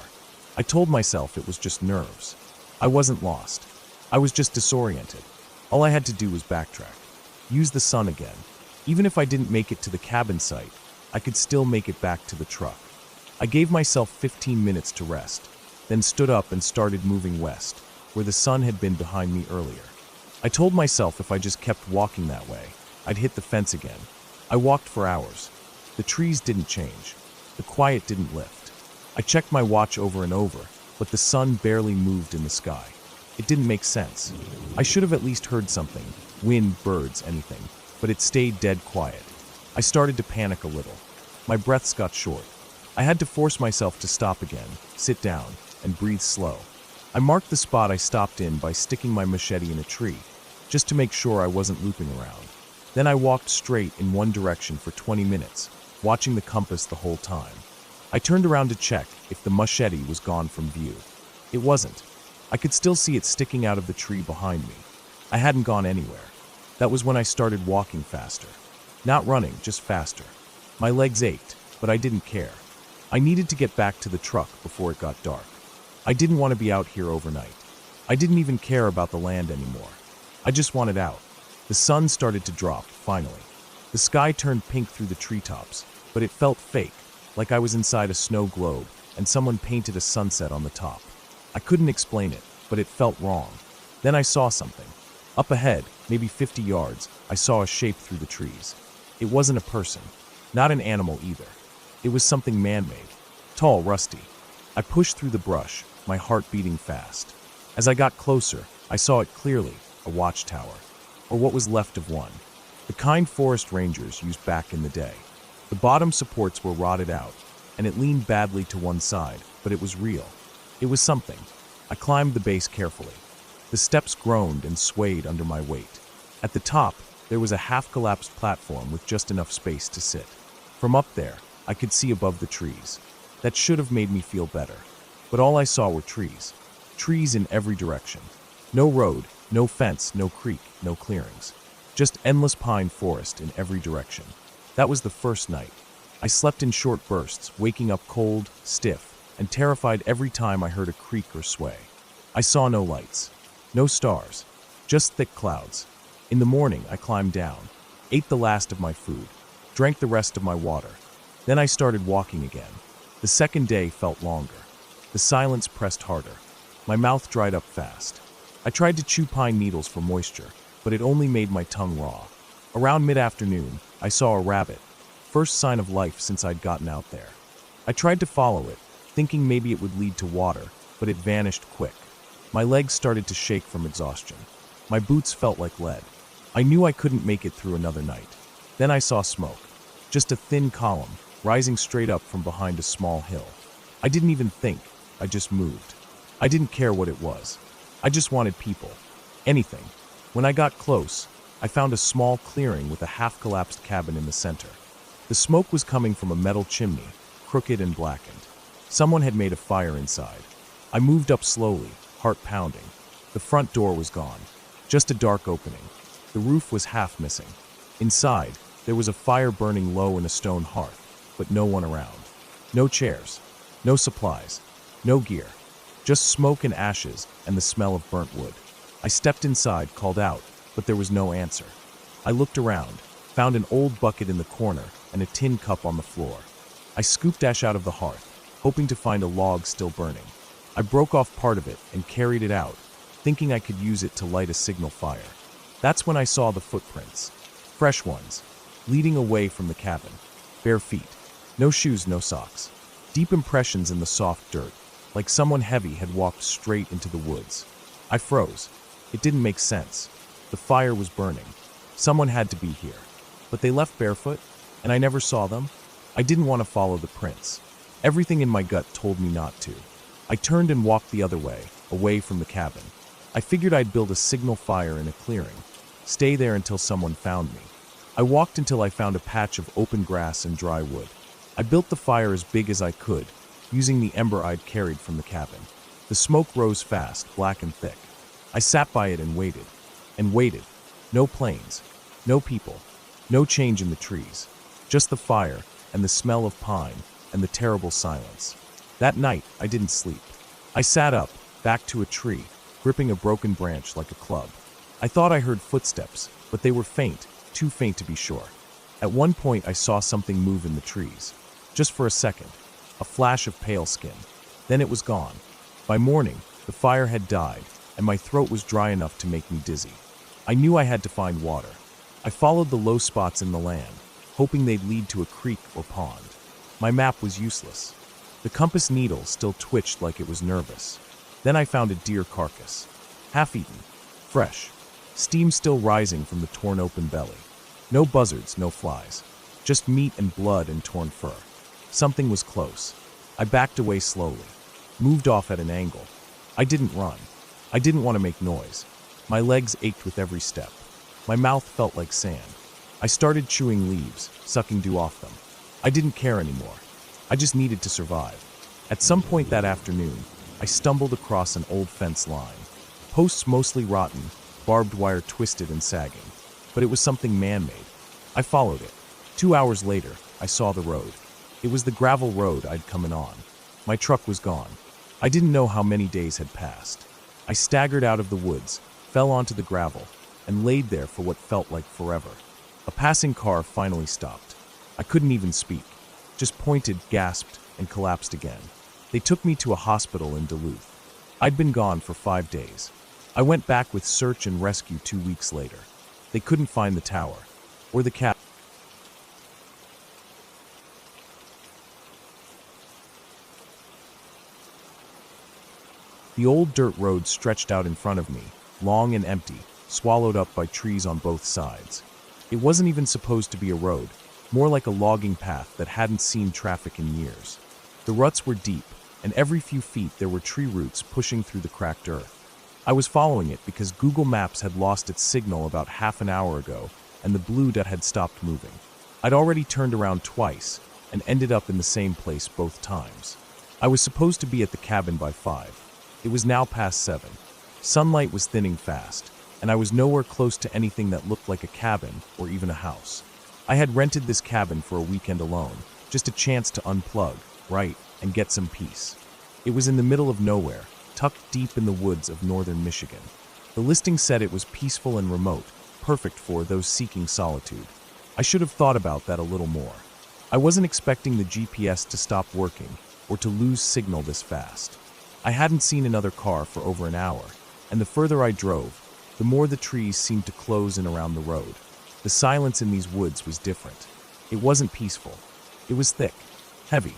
I told myself it was just nerves. I wasn't lost. I was just disoriented. All I had to do was backtrack, use the sun again. Even if I didn't make it to the cabin site, I could still make it back to the truck. I gave myself 15 minutes to rest, then stood up and started moving west, where the sun had been behind me earlier. I told myself if I just kept walking that way, I'd hit the fence again. I walked for hours. The trees didn't change. The quiet didn't lift. I checked my watch over and over, but the sun barely moved in the sky. It didn't make sense. I should have at least heard something, wind, birds, anything, but it stayed dead quiet. I started to panic a little. My breaths got short. I had to force myself to stop again, sit down, and breathe slow. I marked the spot I stopped in by sticking my machete in a tree, just to make sure I wasn't looping around. Then I walked straight in one direction for 20 minutes, watching the compass the whole time. I turned around to check if the machete was gone from view. It wasn't. I could still see it sticking out of the tree behind me. I hadn't gone anywhere. That was when I started walking faster. Not running, just faster. My legs ached, but I didn't care. I needed to get back to the truck before it got dark. I didn't want to be out here overnight. I didn't even care about the land anymore. I just wanted out. The sun started to drop, finally. The sky turned pink through the treetops, but it felt fake, like I was inside a snow globe and someone painted a sunset on the top. I couldn't explain it, but it felt wrong. Then I saw something. Up ahead, maybe 50 yards, I saw a shape through the trees. It wasn't a person, not an animal either. It was something man-made, tall, rusty. I pushed through the brush, my heart beating fast. As I got closer, I saw it clearly, a watchtower, or what was left of one. The kind forest rangers used back in the day. The bottom supports were rotted out, and it leaned badly to one side, but it was real. It was something. I climbed the base carefully. The steps groaned and swayed under my weight. At the top, there was a half-collapsed platform with just enough space to sit. From up there, I could see above the trees. That should have made me feel better. But all I saw were trees. Trees in every direction. No road, no fence, no creek, no clearings. Just endless pine forest in every direction. That was the first night. I slept in short bursts, waking up cold, stiff, and terrified every time I heard a creak or sway. I saw no lights, no stars, just thick clouds. In the morning, I climbed down, ate the last of my food, drank the rest of my water. Then I started walking again. The second day felt longer. The silence pressed harder. My mouth dried up fast. I tried to chew pine needles for moisture, but it only made my tongue raw. Around mid-afternoon, I saw a rabbit, first sign of life since I'd gotten out there. I tried to follow it, thinking maybe it would lead to water, but it vanished quick. My legs started to shake from exhaustion. My boots felt like lead. I knew I couldn't make it through another night. Then I saw smoke, just a thin column, rising straight up from behind a small hill. I didn't even think, I just moved. I didn't care what it was. I just wanted people. Anything. When I got close, I found a small clearing with a half-collapsed cabin in the center. The smoke was coming from a metal chimney, crooked and blackened. Someone had made a fire inside. I moved up slowly, heart pounding. The front door was gone, just a dark opening. The roof was half missing. Inside, there was a fire burning low in a stone hearth, but no one around. No chairs, no supplies, no gear. Just smoke and ashes and the smell of burnt wood. I stepped inside, called out, but there was no answer. I looked around, found an old bucket in the corner and a tin cup on the floor. I scooped ash out of the hearth, hoping to find a log still burning. I broke off part of it and carried it out, thinking I could use it to light a signal fire. That's when I saw the footprints. Fresh ones, leading away from the cabin. Bare feet. No shoes, no socks. Deep impressions in the soft dirt, like someone heavy had walked straight into the woods. I froze. It didn't make sense. The fire was burning. Someone had to be here. But they left barefoot, and I never saw them. I didn't want to follow the prints. Everything in my gut told me not to. I turned and walked the other way, away from the cabin. I figured I'd build a signal fire in a clearing, stay there until someone found me. I walked until I found a patch of open grass and dry wood. I built the fire as big as I could, using the ember I'd carried from the cabin. The smoke rose fast, black and thick. I sat by it and waited. And waited. No planes. No people. No change in the trees. Just the fire, and the smell of pine, and the terrible silence. That night, I didn't sleep. I sat up, back to a tree, gripping a broken branch like a club. I thought I heard footsteps, but they were faint, too faint to be sure. At one point, I saw something move in the trees. Just for a second. A flash of pale skin. Then it was gone. By morning, the fire had died, and my throat was dry enough to make me dizzy. I knew I had to find water. I followed the low spots in the land, hoping they'd lead to a creek or pond. My map was useless. The compass needle still twitched like it was nervous. Then I found a deer carcass. Half-eaten. Fresh. Steam still rising from the torn open belly. No buzzards, no flies. Just meat and blood and torn fur. Something was close. I backed away slowly. Moved off at an angle. I didn't run. I didn't want to make noise. My legs ached with every step. My mouth felt like sand. I started chewing leaves, sucking dew off them. I didn't care anymore. I just needed to survive. At some point that afternoon, I stumbled across an old fence line. Posts mostly rotten, barbed wire twisted and sagging. But it was something man-made. I followed it. 2 hours later, I saw the road. It was the gravel road I'd come in on. My truck was gone. I didn't know how many days had passed. I staggered out of the woods, fell onto the gravel, and laid there for what felt like forever. A passing car finally stopped. I couldn't even speak. Just pointed, gasped, and collapsed again. They took me to a hospital in Duluth. I'd been gone for 5 days. I went back with search and rescue 2 weeks later. They couldn't find the tower, or the cat. The old dirt road stretched out in front of me, long and empty, swallowed up by trees on both sides. It wasn't even supposed to be a road, more like a logging path that hadn't seen traffic in years. The ruts were deep, and every few feet there were tree roots pushing through the cracked earth. I was following it because Google Maps had lost its signal about half an hour ago, and the blue dot had stopped moving. I'd already turned around twice, and ended up in the same place both times. I was supposed to be at the cabin by 5. It was now past 7. Sunlight was thinning fast, and I was nowhere close to anything that looked like a cabin or even a house. I had rented this cabin for a weekend alone, just a chance to unplug, write, and get some peace. It was in the middle of nowhere, tucked deep in the woods of northern Michigan. The listing said it was peaceful and remote, perfect for those seeking solitude. I should have thought about that a little more. I wasn't expecting the GPS to stop working or to lose signal this fast. I hadn't seen another car for over an hour, and the further I drove, the more the trees seemed to close in around the road. The silence in these woods was different. It wasn't peaceful. It was thick, heavy,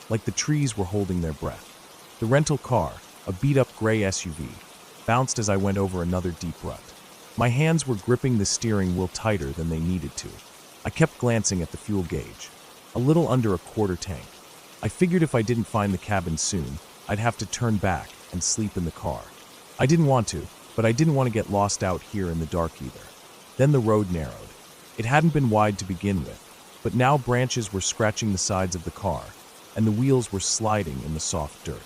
like the trees were holding their breath. The rental car, a beat-up gray SUV, bounced as I went over another deep rut. My hands were gripping the steering wheel tighter than they needed to. I kept glancing at the fuel gauge. A little under a quarter tank. I figured if I didn't find the cabin soon, I'd have to turn back and sleep in the car. I didn't want to, but I didn't want to get lost out here in the dark either. Then the road narrowed. It hadn't been wide to begin with, but now branches were scratching the sides of the car, and the wheels were sliding in the soft dirt.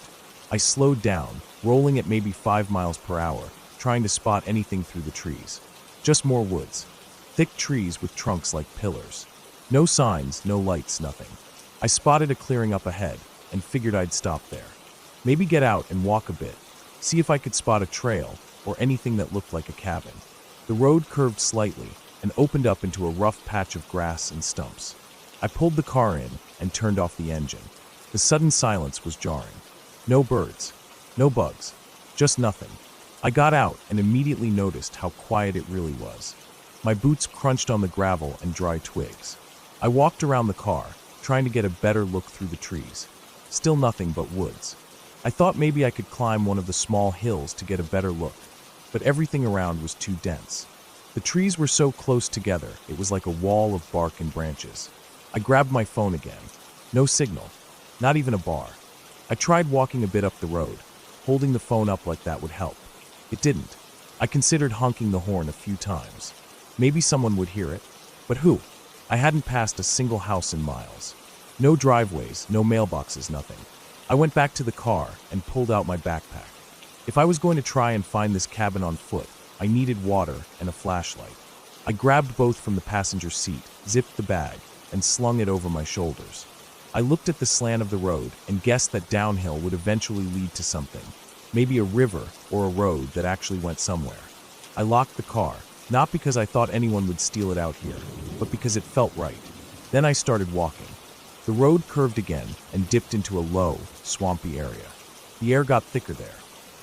I slowed down, rolling at maybe 5 miles per hour, trying to spot anything through the trees. Just more woods. Thick trees with trunks like pillars. No signs, no lights, nothing. I spotted a clearing up ahead, and figured I'd stop there. Maybe get out and walk a bit, see if I could spot a trail or anything that looked like a cabin. The road curved slightly and opened up into a rough patch of grass and stumps. I pulled the car in and turned off the engine. The sudden silence was jarring. No birds, no bugs, just nothing. I got out and immediately noticed how quiet it really was. My boots crunched on the gravel and dry twigs. I walked around the car, trying to get a better look through the trees. Still nothing but woods. I thought maybe I could climb one of the small hills to get a better look. but everything around was too dense. The trees were so close together, it was like a wall of bark and branches. I grabbed my phone again. No signal, not even a bar. I tried walking a bit up the road. Holding the phone up like that would help. It didn't. I considered honking the horn a few times. Maybe someone would hear it, but who? I hadn't passed a single house in miles. No driveways, no mailboxes, nothing. I went back to the car and pulled out my backpack. If I was going to try and find this cabin on foot, I needed water and a flashlight. I grabbed both from the passenger seat, zipped the bag, and slung it over my shoulders. I looked at the slant of the road and guessed that downhill would eventually lead to something. Maybe a river or a road that actually went somewhere. I locked the car, not because I thought anyone would steal it out here, but because it felt right. Then I started walking. The road curved again and dipped into a low, swampy area. The air got thicker there.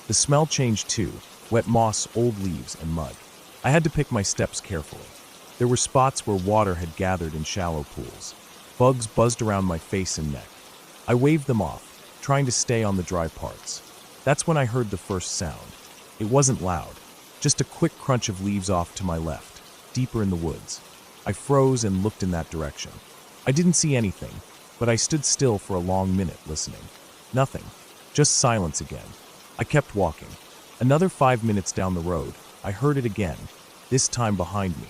The smell changed too, wet moss, old leaves, and mud. I had to pick my steps carefully. There were spots where water had gathered in shallow pools. Bugs buzzed around my face and neck. I waved them off, trying to stay on the dry parts. That's when I heard the first sound. It wasn't loud, just a quick crunch of leaves off to my left, deeper in the woods. I froze and looked in that direction. I didn't see anything, but I stood still for a long minute listening. Nothing, just silence again. I kept walking. Another 5 minutes down the road, I heard it again, this time behind me.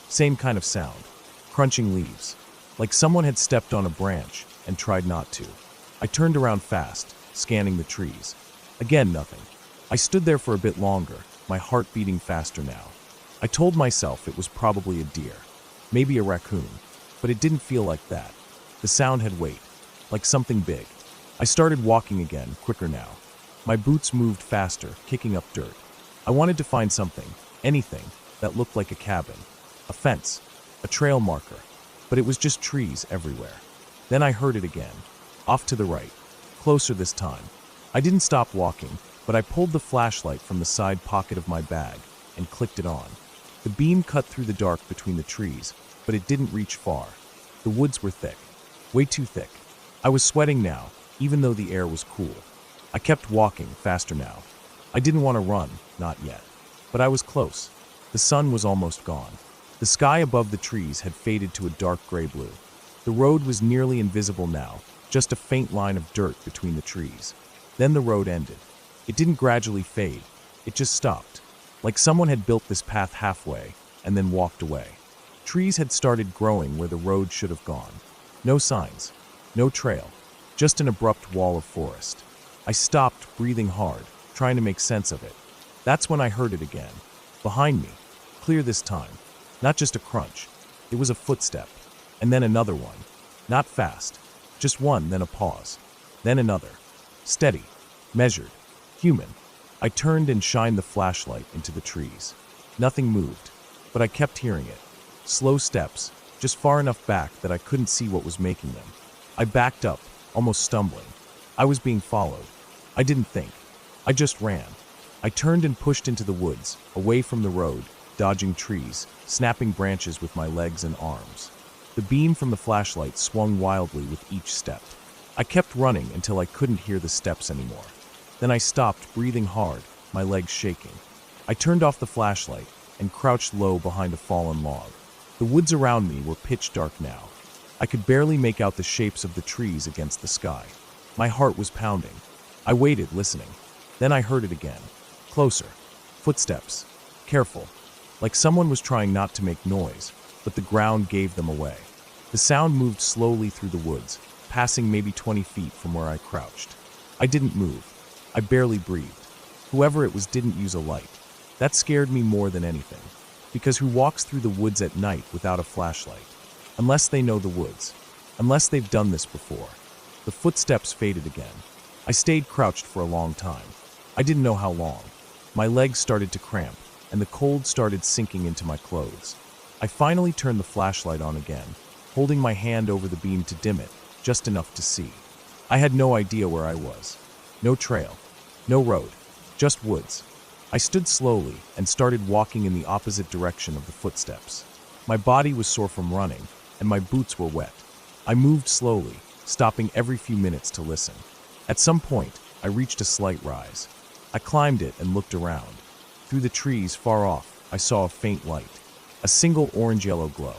Same kind of sound, crunching leaves, like someone had stepped on a branch and tried not to. I turned around fast, scanning the trees. Again, nothing. I stood there for a bit longer, my heart beating faster now. I told myself it was probably a deer, maybe a raccoon, but it didn't feel like that. The sound had weight, like something big. I started walking again, quicker now. My boots moved faster, kicking up dirt. I wanted to find something, anything, that looked like a cabin, a fence, a trail marker, but it was just trees everywhere. Then I heard it again, off to the right, closer this time. I didn't stop walking, but I pulled the flashlight from the side pocket of my bag and clicked it on. The beam cut through the dark between the trees, but it didn't reach far. The woods were thick, way too thick. I was sweating now, even though the air was cool. I kept walking, faster now. I didn't want to run, not yet. But I was close. The sun was almost gone. The sky above the trees had faded to a dark gray blue. The road was nearly invisible now, just a faint line of dirt between the trees. Then the road ended. It didn't gradually fade. It just stopped, like someone had built this path halfway and then walked away. Trees had started growing where the road should have gone. No signs, no trail, just an abrupt wall of forest. I stopped, breathing hard, trying to make sense of it. That's when I heard it again. Behind me, clear this time. Not just a crunch. It was a footstep. And then another one. Not fast. Just one, then a pause. Then another. Steady. Measured. Human. I turned and shined the flashlight into the trees. Nothing moved, but I kept hearing it. Slow steps, just far enough back that I couldn't see what was making them. I backed up, almost stumbling. I was being followed. I didn't think. I just ran. I turned and pushed into the woods, away from the road, dodging trees, snapping branches with my legs and arms. The beam from the flashlight swung wildly with each step. I kept running until I couldn't hear the steps anymore. Then I stopped, breathing hard, my legs shaking. I turned off the flashlight and crouched low behind a fallen log. The woods around me were pitch dark now. I could barely make out the shapes of the trees against the sky. My heart was pounding. I waited, listening. Then I heard it again. Closer. Footsteps. Careful. Like someone was trying not to make noise, but the ground gave them away. The sound moved slowly through the woods, passing maybe 20 feet from where I crouched. I didn't move. I barely breathed. Whoever it was didn't use a light. That scared me more than anything. Because who walks through the woods at night without a flashlight? Unless they know the woods. Unless they've done this before. The footsteps faded again. I stayed crouched for a long time. I didn't know how long. My legs started to cramp, and the cold started sinking into my clothes. I finally turned the flashlight on again, holding my hand over the beam to dim it, just enough to see. I had no idea where I was. No trail. No road. Just woods. I stood slowly and started walking in the opposite direction of the footsteps. My body was sore from running, and my boots were wet. I moved slowly, stopping every few minutes to listen. At some point, I reached a slight rise. I climbed it and looked around. Through the trees far off, I saw a faint light. A single orange-yellow glow.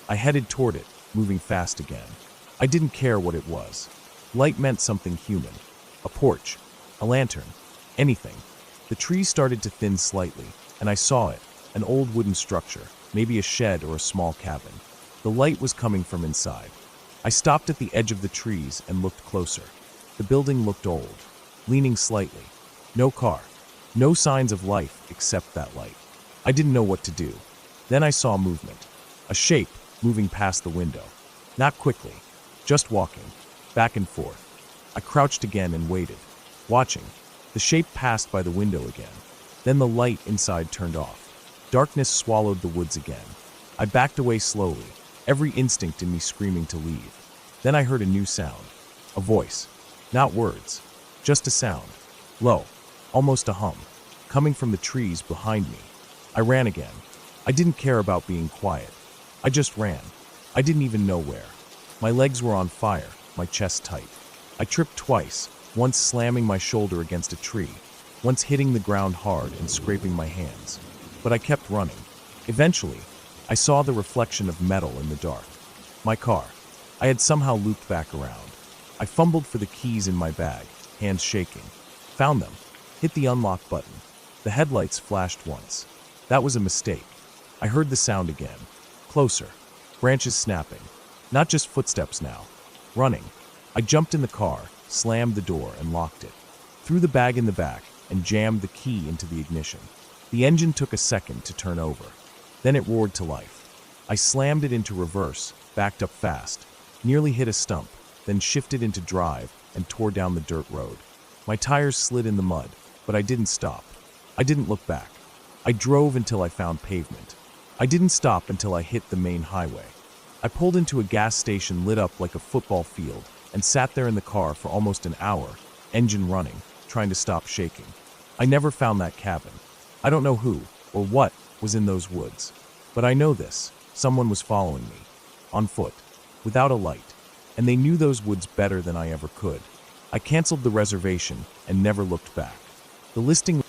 I headed toward it, moving fast again. I didn't care what it was. Light meant something human. A porch, a lantern, anything. The trees started to thin slightly, and I saw it, an old wooden structure, maybe a shed or a small cabin. The light was coming from inside. I stopped at the edge of the trees and looked closer. The building looked old, leaning slightly. No car, no signs of life except that light. I didn't know what to do. Then I saw movement, a shape moving past the window. Not quickly, just walking, back and forth. I crouched again and waited, watching. The shape passed by the window again. Then the light inside turned off. Darkness swallowed the woods again. I backed away slowly, every instinct in me screaming to leave. Then I heard a new sound. A voice. Not words, just a sound. Low, almost a hum, coming from the trees behind me. I ran again. I didn't care about being quiet. I just ran. I didn't even know where. My legs were on fire, my chest tight. I tripped twice, once slamming my shoulder against a tree, once hitting the ground hard and scraping my hands. But I kept running. Eventually, I saw the reflection of metal in the dark. My car. I had somehow looped back around. I fumbled for the keys in my bag, hands shaking. Found them. Hit the unlock button. The headlights flashed once. That was a mistake. I heard the sound again. Closer. Branches snapping. Not just footsteps now. Running. I jumped in the car, slammed the door, and locked it. Threw the bag in the back and jammed the key into the ignition. The engine took a second to turn over. Then it roared to life. I slammed it into reverse, backed up fast, nearly hit a stump, then shifted into drive and tore down the dirt road. My tires slid in the mud, but I didn't stop. I didn't look back. I drove until I found pavement. I didn't stop until I hit the main highway. I pulled into a gas station lit up like a football field and sat there in the car for almost an hour, engine running, trying to stop shaking. I never found that cabin. I don't know who or what was in those woods, but I know this. Someone was following me, on foot, without a light, and they knew those woods better than I ever could. I canceled the reservation and never looked back. The listing.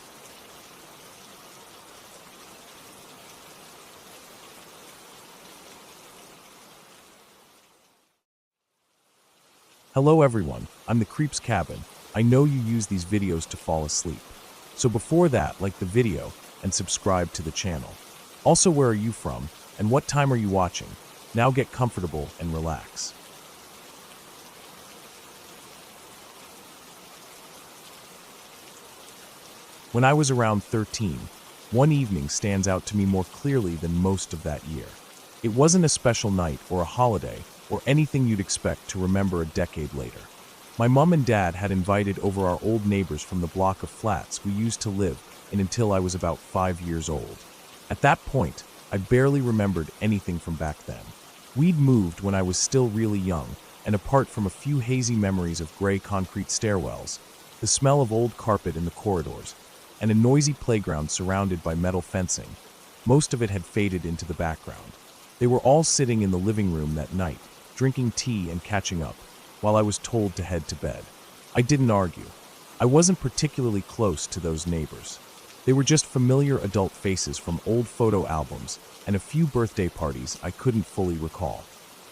Hello everyone, I'm the Creep's Cabin. I know you use these videos to fall asleep. So before that, like the video and subscribe to the channel. Also, where are you from and what time are you watching? Now get comfortable and relax. When I was around 13, one evening stands out to me more clearly than most of that year. It wasn't a special night or a holiday or anything you'd expect to remember a decade later. My mom and dad had invited over our old neighbors from the block of flats we used to live in until I was about 5 years old. At that point, I barely remembered anything from back then. We'd moved when I was still really young, and apart from a few hazy memories of gray concrete stairwells, the smell of old carpet in the corridors, and a noisy playground surrounded by metal fencing, most of it had faded into the background. They were all sitting in the living room that night, drinking tea and catching up, while I was told to head to bed. I didn't argue. I wasn't particularly close to those neighbors. They were just familiar adult faces from old photo albums and a few birthday parties I couldn't fully recall.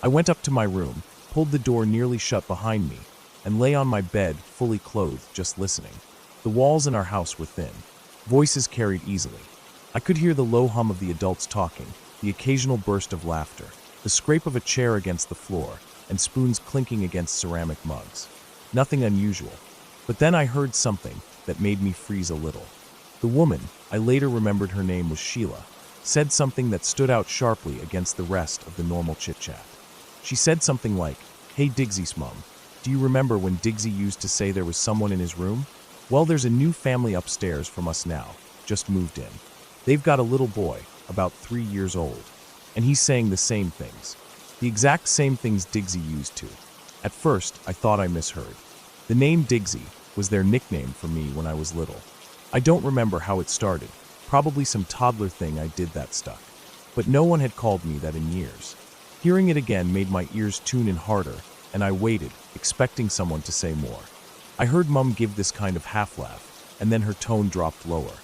I went up to my room, pulled the door nearly shut behind me, and lay on my bed fully clothed, just listening. The walls in our house were thin. Voices carried easily. I could hear the low hum of the adults talking, the occasional burst of laughter, the scrape of a chair against the floor, and spoons clinking against ceramic mugs. Nothing unusual. But then I heard something that made me freeze a little. The woman, I later remembered her name was Sheila, said something that stood out sharply against the rest of the normal chit-chat. She said something like, "Hey Digsy's mom, do you remember when Digsy used to say there was someone in his room? Well, there's a new family upstairs from us now, just moved in. They've got a little boy, about 3 years old, and he's saying the same things. The exact same things Digsy used to." At first, I thought I misheard. The name Digsy was their nickname for me when I was little. I don't remember how it started, probably some toddler thing I did that stuck. But no one had called me that in years. Hearing it again made my ears tune in harder, and I waited, expecting someone to say more. I heard Mum give this kind of half-laugh, and then her tone dropped lower.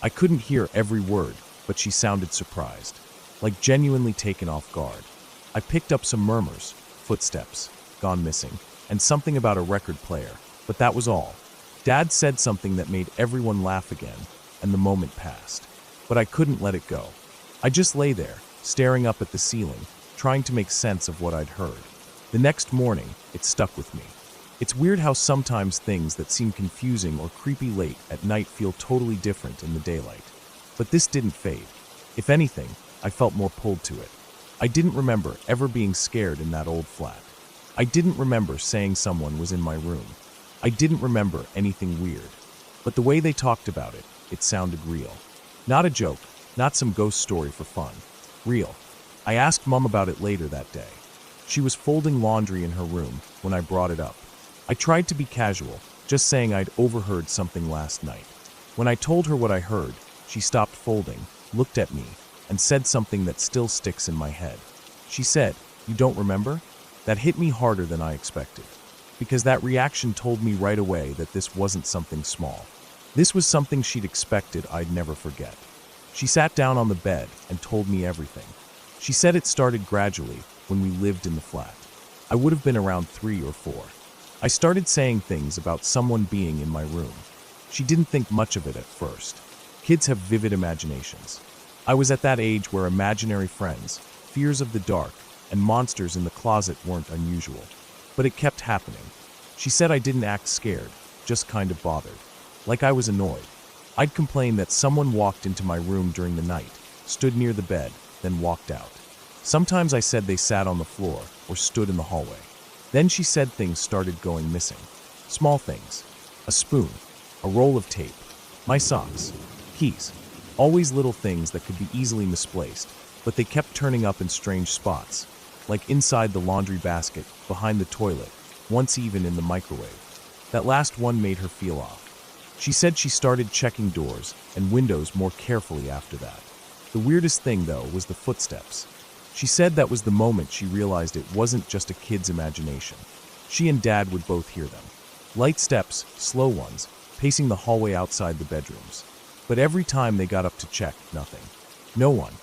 I couldn't hear every word, but she sounded surprised, like genuinely taken off guard. I picked up some murmurs, footsteps, gone missing, and something about a record player, but that was all. Dad said something that made everyone laugh again, and the moment passed. But I couldn't let it go. I just lay there, staring up at the ceiling, trying to make sense of what I'd heard. The next morning, it stuck with me. It's weird how sometimes things that seem confusing or creepy late at night feel totally different in the daylight. But this didn't fade. If anything, I felt more pulled to it. I didn't remember ever being scared in that old flat. I didn't remember saying someone was in my room. I didn't remember anything weird. But the way they talked about it, it sounded real. Not a joke, not some ghost story for fun. Real. I asked Mom about it later that day. She was folding laundry in her room when I brought it up. I tried to be casual, just saying I'd overheard something last night. When I told her what I heard, she stopped folding, looked at me, and said something that still sticks in my head. She said, "You don't remember?" That hit me harder than I expected, because that reaction told me right away that this wasn't something small. This was something she'd expected I'd never forget. She sat down on the bed and told me everything. She said it started gradually when we lived in the flat. I would have been around 3 or 4. I started saying things about someone being in my room. She didn't think much of it at first. Kids have vivid imaginations. I was at that age where imaginary friends, fears of the dark, and monsters in the closet weren't unusual. But it kept happening. She said I didn't act scared, just kind of bothered. Like I was annoyed. I'd complain that someone walked into my room during the night, stood near the bed, then walked out. Sometimes I said they sat on the floor or stood in the hallway. Then she said things started going missing. Small things. A spoon, a roll of tape, my socks, keys. Always little things that could be easily misplaced, but they kept turning up in strange spots, like inside the laundry basket, behind the toilet, once even in the microwave. That last one made her feel off. She said she started checking doors and windows more carefully after that. The weirdest thing, though, was the footsteps. She said that was the moment she realized it wasn't just a kid's imagination. She and Dad would both hear them. Light steps, slow ones, pacing the hallway outside the bedrooms. But every time they got up to check, nothing. No one.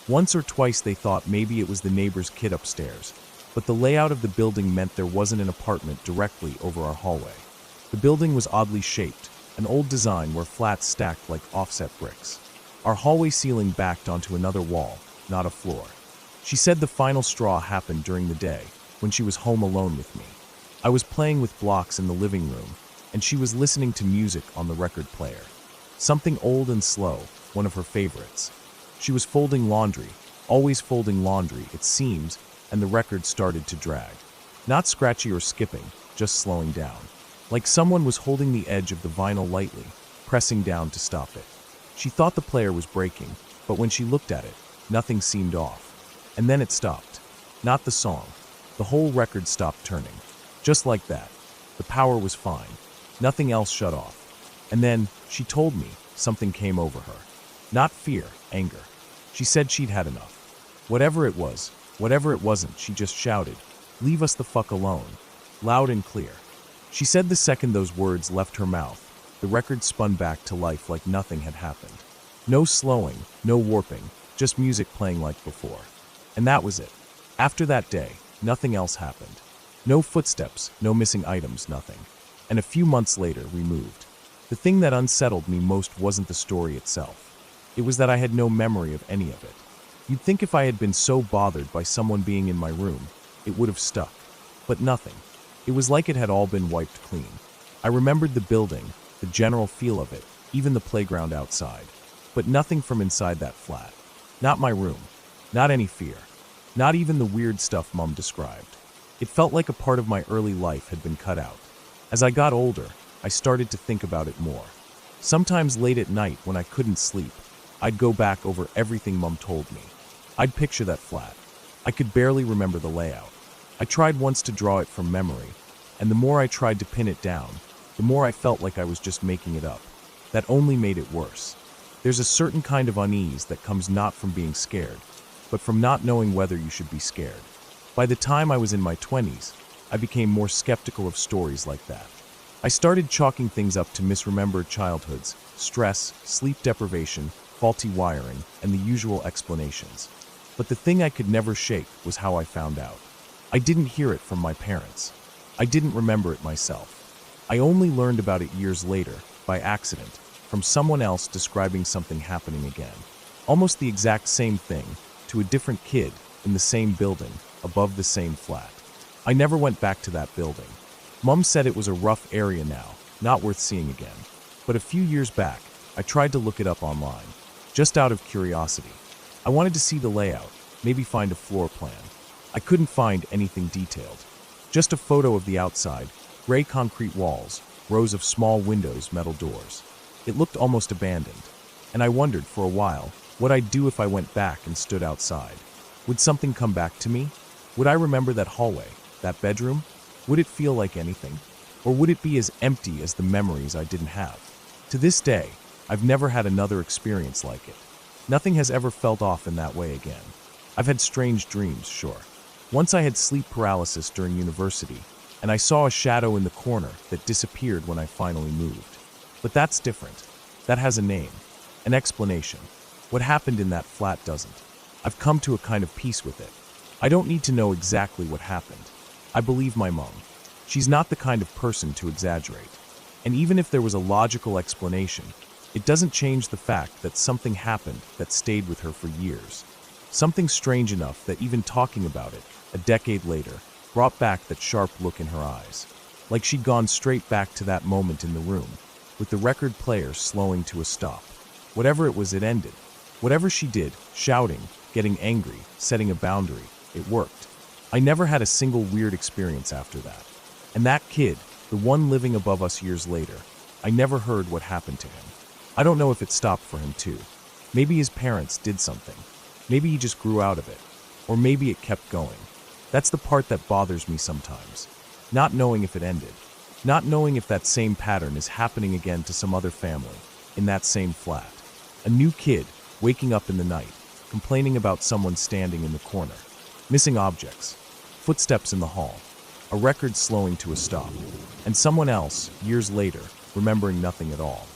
Once or twice they thought maybe it was the neighbor's kid upstairs, but the layout of the building meant there wasn't an apartment directly over our hallway. The building was oddly shaped, an old design where flats stacked like offset bricks. Our hallway ceiling backed onto another wall, not a floor. She said the final straw happened during the day, when she was home alone with me. I was playing with blocks in the living room, and she was listening to music on the record player. Something old and slow, one of her favorites. She was folding laundry, always folding laundry, it seems, and the record started to drag. Not scratchy or skipping, just slowing down. Like someone was holding the edge of the vinyl lightly, pressing down to stop it. She thought the player was breaking, but when she looked at it, nothing seemed off. And then it stopped. Not the song. The whole record stopped turning. Just like that. The power was fine. Nothing else shut off. And then, she told me, something came over her. Not fear, anger. She said she'd had enough. Whatever it was, whatever it wasn't, she just shouted, "Leave us the fuck alone." Loud and clear. She said the second those words left her mouth, the record spun back to life like nothing had happened. No slowing, no warping, just music playing like before. And that was it. After that day, nothing else happened. No footsteps, no missing items, nothing. And a few months later, we moved. The thing that unsettled me most wasn't the story itself. It was that I had no memory of any of it. You'd think if I had been so bothered by someone being in my room, it would have stuck. But nothing. It was like it had all been wiped clean. I remembered the building, the general feel of it, even the playground outside. But nothing from inside that flat. Not my room. Not any fear. Not even the weird stuff Mom described. It felt like a part of my early life had been cut out. As I got older, I started to think about it more. Sometimes late at night when I couldn't sleep, I'd go back over everything Mom told me. I'd picture that flat. I could barely remember the layout. I tried once to draw it from memory, and the more I tried to pin it down, the more I felt like I was just making it up. That only made it worse. There's a certain kind of unease that comes not from being scared, but from not knowing whether you should be scared. By the time I was in my 20s, I became more skeptical of stories like that. I started chalking things up to misremembered childhoods, stress, sleep deprivation, faulty wiring, and the usual explanations. But the thing I could never shake was how I found out. I didn't hear it from my parents. I didn't remember it myself. I only learned about it years later, by accident, from someone else describing something happening again. Almost the exact same thing, to a different kid, in the same building, above the same flat. I never went back to that building. Mom said it was a rough area now, not worth seeing again. But a few years back, I tried to look it up online, just out of curiosity. I wanted to see the layout, maybe find a floor plan. I couldn't find anything detailed. Just a photo of the outside, gray concrete walls, rows of small windows, metal doors. It looked almost abandoned, and I wondered for a while what I'd do if I went back and stood outside. Would something come back to me? Would I remember that hallway, that bedroom? Would it feel like anything? Or would it be as empty as the memories I didn't have? To this day, I've never had another experience like it. Nothing has ever felt off in that way again. I've had strange dreams, sure. Once I had sleep paralysis during university, and I saw a shadow in the corner that disappeared when I finally moved. But that's different. That has a name, an explanation. What happened in that flat doesn't. I've come to a kind of peace with it. I don't need to know exactly what happened. I believe my mom. She's not the kind of person to exaggerate. And even if there was a logical explanation, it doesn't change the fact that something happened that stayed with her for years. Something strange enough that even talking about it, a decade later, brought back that sharp look in her eyes. Like she'd gone straight back to that moment in the room, with the record player slowing to a stop. Whatever it was, it ended. Whatever she did, shouting, getting angry, setting a boundary, it worked. I never had a single weird experience after that. And that kid, the one living above us years later, I never heard what happened to him. I don't know if it stopped for him too. Maybe his parents did something. Maybe he just grew out of it. Or maybe it kept going. That's the part that bothers me sometimes. Not knowing if it ended. Not knowing if that same pattern is happening again to some other family, in that same flat. A new kid, waking up in the night, complaining about someone standing in the corner. Missing objects. Footsteps in the hall. A record slowing to a stop. And someone else, years later, remembering nothing at all.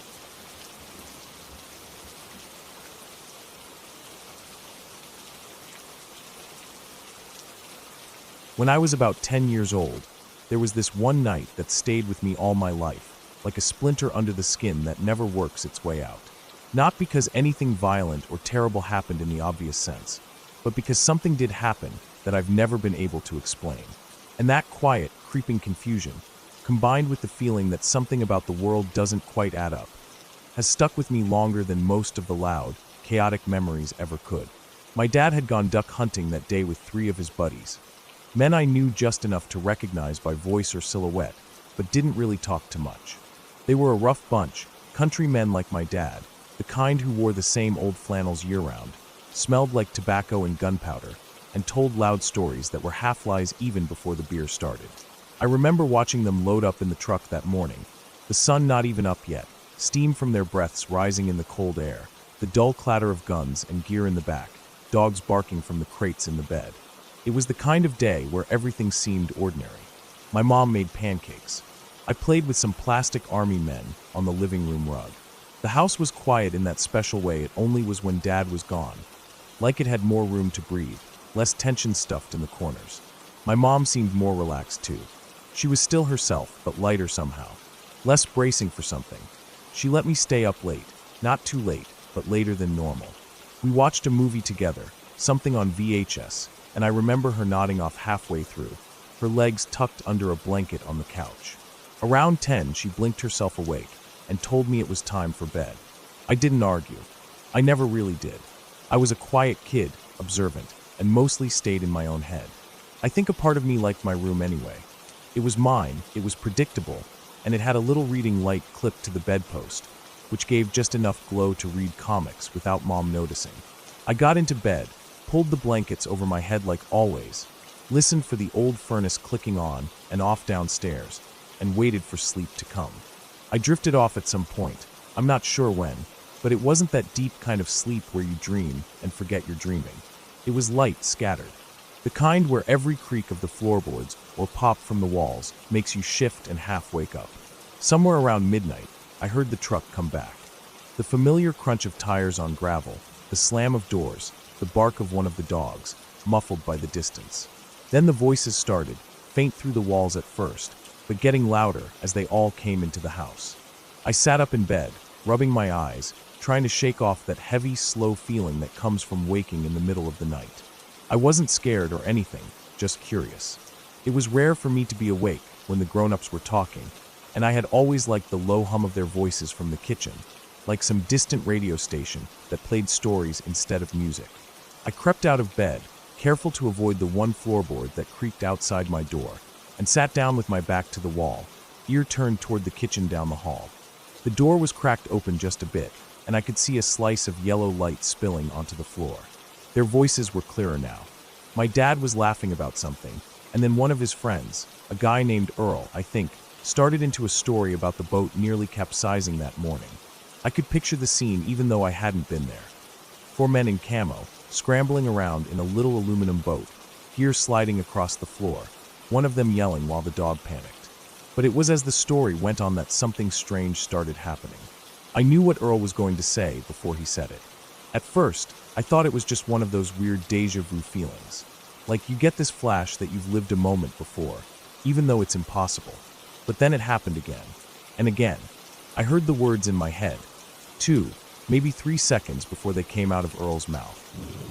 When I was about 10 years old, there was this one night that stayed with me all my life, like a splinter under the skin that never works its way out. Not because anything violent or terrible happened in the obvious sense, but because something did happen that I've never been able to explain. And that quiet, creeping confusion, combined with the feeling that something about the world doesn't quite add up, has stuck with me longer than most of the loud, chaotic memories ever could. My dad had gone duck hunting that day with 3 of his buddies. Men I knew just enough to recognize by voice or silhouette, but didn't really talk too much. They were a rough bunch, country men like my dad, the kind who wore the same old flannels year-round, smelled like tobacco and gunpowder, and told loud stories that were half-lies even before the beer started. I remember watching them load up in the truck that morning, the sun not even up yet, steam from their breaths rising in the cold air, the dull clatter of guns and gear in the back, dogs barking from the crates in the bed. It was the kind of day where everything seemed ordinary. My mom made pancakes. I played with some plastic army men on the living room rug. The house was quiet in that special way it only was when Dad was gone. Like it had more room to breathe, less tension stuffed in the corners. My mom seemed more relaxed too. She was still herself, but lighter somehow. Less bracing for something. She let me stay up late. Not too late, but later than normal. We watched a movie together, something on VHS, and I remember her nodding off halfway through, her legs tucked under a blanket on the couch. Around 10, she blinked herself awake and told me it was time for bed. I didn't argue. I never really did. I was a quiet kid, observant, and mostly stayed in my own head. I think a part of me liked my room anyway. It was mine, it was predictable, and it had a little reading light clipped to the bedpost, which gave just enough glow to read comics without Mom noticing. I got into bed, pulled the blankets over my head like always, listened for the old furnace clicking on and off downstairs, and waited for sleep to come. I drifted off at some point, I'm not sure when, but it wasn't that deep kind of sleep where you dream and forget you're dreaming. It was light, scattered. The kind where every creak of the floorboards or pop from the walls makes you shift and half wake up. Somewhere around midnight, I heard the truck come back. The familiar crunch of tires on gravel, the slam of doors, the bark of one of the dogs, muffled by the distance. Then the voices started, faint through the walls at first, but getting louder as they all came into the house. I sat up in bed, rubbing my eyes, trying to shake off that heavy, slow feeling that comes from waking in the middle of the night. I wasn't scared or anything, just curious. It was rare for me to be awake when the grown-ups were talking, and I had always liked the low hum of their voices from the kitchen, like some distant radio station that played stories instead of music. I crept out of bed, careful to avoid the one floorboard that creaked outside my door, and sat down with my back to the wall, ear turned toward the kitchen down the hall. The door was cracked open just a bit, and I could see a slice of yellow light spilling onto the floor. Their voices were clearer now. My dad was laughing about something, and then one of his friends, a guy named Earl, I think, started into a story about the boat nearly capsizing that morning. I could picture the scene even though I hadn't been there. 4 men in camo, scrambling around in a little aluminum boat, gear sliding across the floor, one of them yelling while the dog panicked. But it was as the story went on that something strange started happening. I knew what Earl was going to say before he said it. At first, I thought it was just one of those weird déjà vu feelings. Like you get this flash that you've lived a moment before, even though it's impossible. But then it happened again, and again. I heard the words in my head. 2, maybe 3 seconds before they came out of Earl's mouth.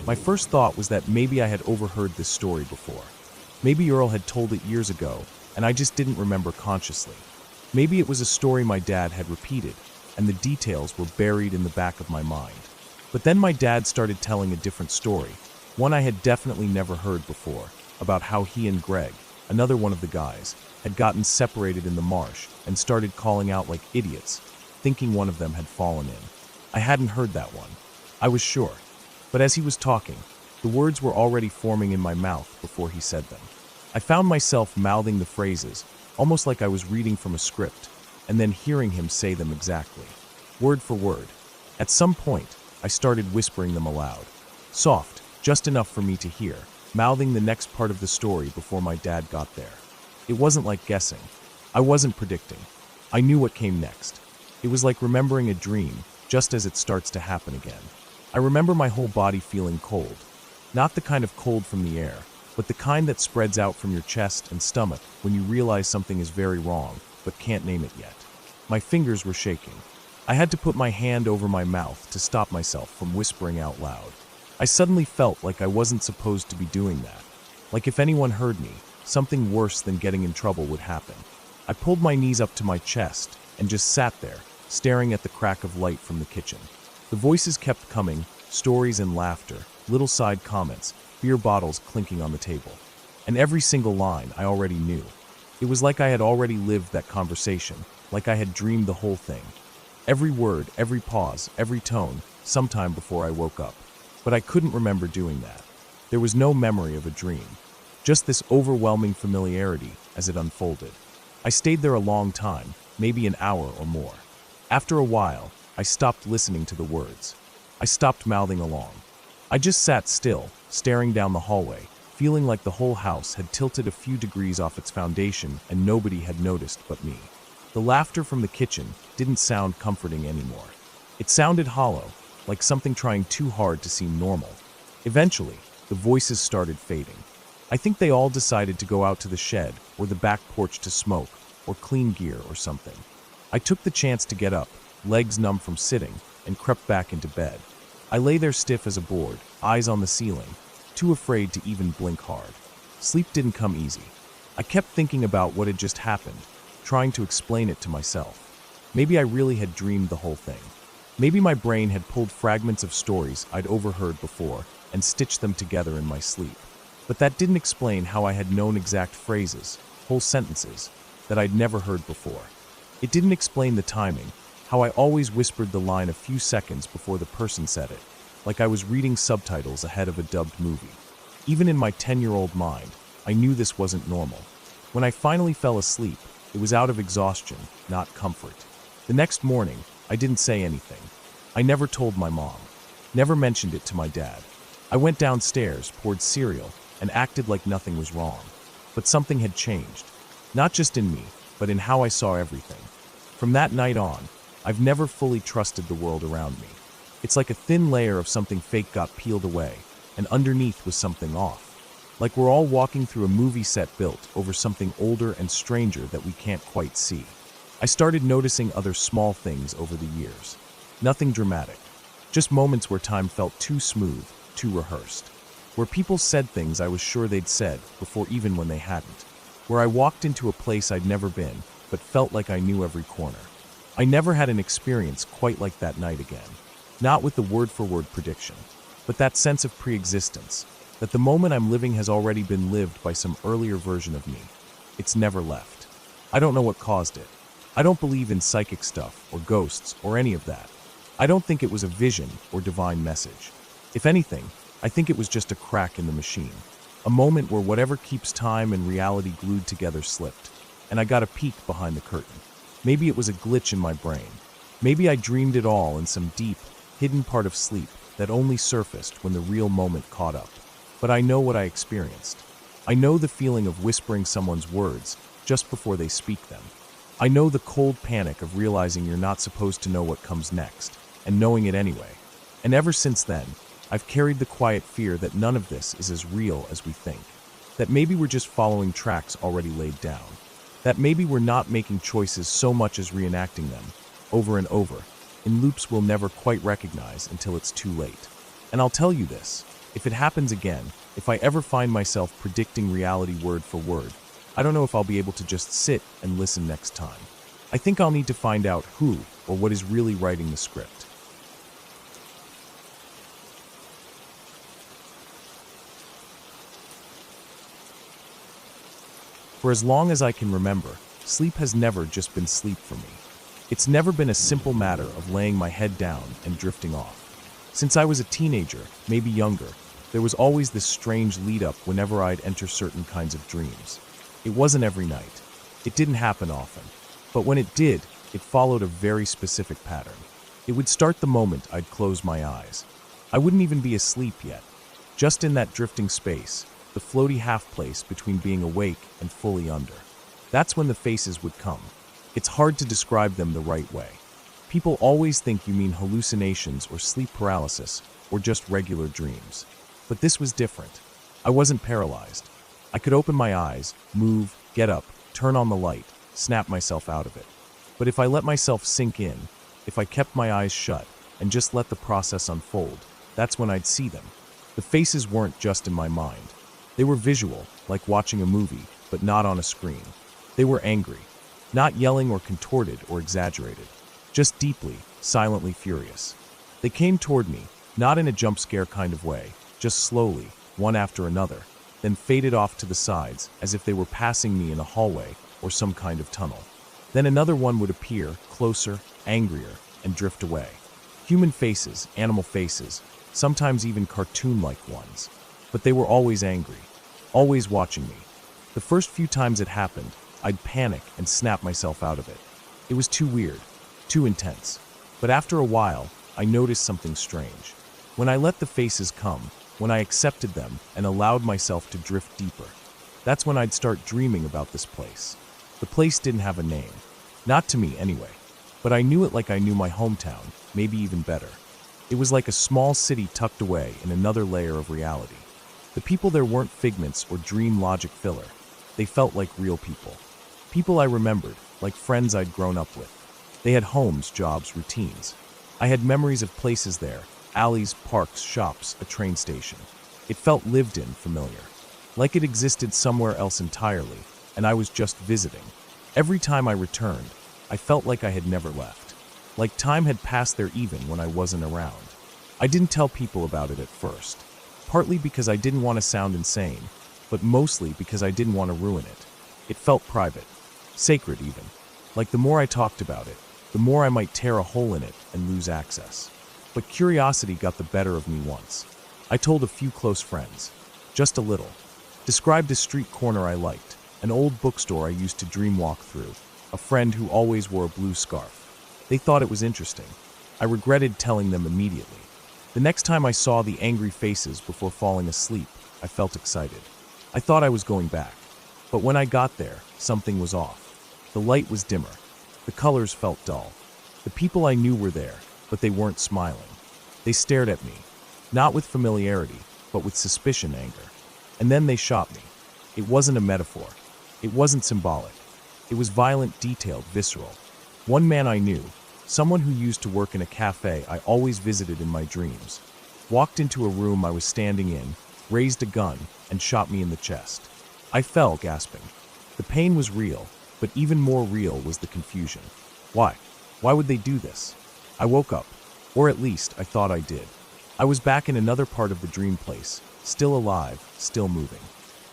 My first thought was that maybe I had overheard this story before. Maybe Earl had told it years ago, and I just didn't remember consciously. Maybe it was a story my dad had repeated, and the details were buried in the back of my mind. But then my dad started telling a different story, one I had definitely never heard before, about how he and Greg, another one of the guys, had gotten separated in the marsh and started calling out like idiots, thinking one of them had fallen in. I hadn't heard that one. I was sure. But as he was talking, the words were already forming in my mouth before he said them. I found myself mouthing the phrases, almost like I was reading from a script, and then hearing him say them exactly, word for word. At some point, I started whispering them aloud, soft, just enough for me to hear, mouthing the next part of the story before my dad got there. It wasn't like guessing. I wasn't predicting. I knew what came next. It was like remembering a dream, just as it starts to happen again. I remember my whole body feeling cold. Not the kind of cold from the air, but the kind that spreads out from your chest and stomach when you realize something is very wrong, but can't name it yet. My fingers were shaking. I had to put my hand over my mouth to stop myself from whispering out loud. I suddenly felt like I wasn't supposed to be doing that. Like if anyone heard me, something worse than getting in trouble would happen. I pulled my knees up to my chest and just sat there, staring at the crack of light from the kitchen. The voices kept coming, stories and laughter, little side comments, beer bottles clinking on the table. And every single line I already knew. It was like I had already lived that conversation, like I had dreamed the whole thing. Every word, every pause, every tone, sometime before I woke up. But I couldn't remember doing that. There was no memory of a dream. Just this overwhelming familiarity as it unfolded. I stayed there a long time, maybe an hour or more. After a while, I stopped listening to the words. I stopped mouthing along. I just sat still, staring down the hallway, feeling like the whole house had tilted a few degrees off its foundation and nobody had noticed but me. The laughter from the kitchen didn't sound comforting anymore. It sounded hollow, like something trying too hard to seem normal. Eventually, the voices started fading. I think they all decided to go out to the shed or the back porch to smoke or clean gear or something. I took the chance to get up, legs numb from sitting, and crept back into bed. I lay there stiff as a board, eyes on the ceiling, too afraid to even blink hard. Sleep didn't come easy. I kept thinking about what had just happened, trying to explain it to myself. Maybe I really had dreamed the whole thing. Maybe my brain had pulled fragments of stories I'd overheard before and stitched them together in my sleep. But that didn't explain how I had known exact phrases, whole sentences, that I'd never heard before. It didn't explain the timing, how I always whispered the line a few seconds before the person said it, like I was reading subtitles ahead of a dubbed movie. Even in my 10-year-old mind, I knew this wasn't normal. When I finally fell asleep, it was out of exhaustion, not comfort. The next morning, I didn't say anything. I never told my mom, never mentioned it to my dad. I went downstairs, poured cereal, and acted like nothing was wrong. But something had changed. Not just in me, but in how I saw everything. From that night on, I've never fully trusted the world around me. It's like a thin layer of something fake got peeled away, and underneath was something off. Like we're all walking through a movie set built over something older and stranger that we can't quite see. I started noticing other small things over the years. Nothing dramatic, just moments where time felt too smooth, too rehearsed. Where people said things I was sure they'd said before even when they hadn't. Where I walked into a place I'd never been, but felt like I knew every corner. I never had an experience quite like that night again. Not with the word-for-word prediction, but that sense of pre-existence, that the moment I'm living has already been lived by some earlier version of me. It's never left. I don't know what caused it. I don't believe in psychic stuff or ghosts or any of that. I don't think it was a vision or divine message. If anything, I think it was just a crack in the machine. A moment where whatever keeps time and reality glued together slipped, and I got a peek behind the curtain. Maybe it was a glitch in my brain. Maybe I dreamed it all in some deep, hidden part of sleep that only surfaced when the real moment caught up. But I know what I experienced. I know the feeling of whispering someone's words just before they speak them. I know the cold panic of realizing you're not supposed to know what comes next, and knowing it anyway. And ever since then, I've carried the quiet fear that none of this is as real as we think. That maybe we're just following tracks already laid down. That maybe we're not making choices so much as reenacting them, over and over, in loops we'll never quite recognize until it's too late. And I'll tell you this, if it happens again, if I ever find myself predicting reality word for word, I don't know if I'll be able to just sit and listen next time. I think I'll need to find out who or what is really writing the script. For as long as I can remember, sleep has never just been sleep for me. It's never been a simple matter of laying my head down and drifting off. Since I was a teenager, maybe younger, there was always this strange lead-up whenever I'd enter certain kinds of dreams. It wasn't every night. It didn't happen often. But when it did, it followed a very specific pattern. It would start the moment I'd close my eyes. I wouldn't even be asleep yet. Just in that drifting space, the floaty half place between being awake and fully under. That's when the faces would come. It's hard to describe them the right way. People always think you mean hallucinations or sleep paralysis or just regular dreams. But this was different. I wasn't paralyzed. I could open my eyes, move, get up, turn on the light, snap myself out of it. But if I let myself sink in, if I kept my eyes shut and just let the process unfold, that's when I'd see them. The faces weren't just in my mind. They were visual, like watching a movie, but not on a screen. They were angry, not yelling or contorted or exaggerated, just deeply, silently furious. They came toward me, not in a jump scare kind of way, just slowly, one after another, then faded off to the sides as if they were passing me in a hallway or some kind of tunnel. Then another one would appear, closer, angrier, and drift away. Human faces, animal faces, sometimes even cartoon-like ones. But they were always angry, always watching me. The first few times it happened, I'd panic and snap myself out of it. It was too weird, too intense. But after a while, I noticed something strange. When I let the faces come, when I accepted them and allowed myself to drift deeper, that's when I'd start dreaming about this place. The place didn't have a name. Not to me, anyway. But I knew it like I knew my hometown, maybe even better. It was like a small city tucked away in another layer of reality. The people there weren't figments or dream logic filler. They felt like real people. People I remembered, like friends I'd grown up with. They had homes, jobs, routines. I had memories of places there, alleys, parks, shops, a train station. It felt lived in, familiar. Like it existed somewhere else entirely, and I was just visiting. Every time I returned, I felt like I had never left. Like time had passed there even when I wasn't around. I didn't tell people about it at first. Partly because I didn't want to sound insane, but mostly because I didn't want to ruin it. It felt private, sacred even. Like the more I talked about it, the more I might tear a hole in it and lose access. But curiosity got the better of me once. I told a few close friends, just a little. Described a street corner I liked, an old bookstore I used to dream walk through, a friend who always wore a blue scarf. They thought it was interesting. I regretted telling them immediately. The next time I saw the angry faces before falling asleep, I felt excited. I thought I was going back. But when I got there, something was off. The light was dimmer. The colors felt dull. The people I knew were there, but they weren't smiling. They stared at me, not with familiarity, but with suspicion, anger. And then they shot me. It wasn't a metaphor. It wasn't symbolic. It was violent, detailed, visceral. One man I knew, someone who used to work in a cafe I always visited in my dreams, walked into a room I was standing in, raised a gun, and shot me in the chest. I fell, gasping. The pain was real, but even more real was the confusion. Why? Why would they do this? I woke up, or at least I thought I did. I was back in another part of the dream place, still alive, still moving.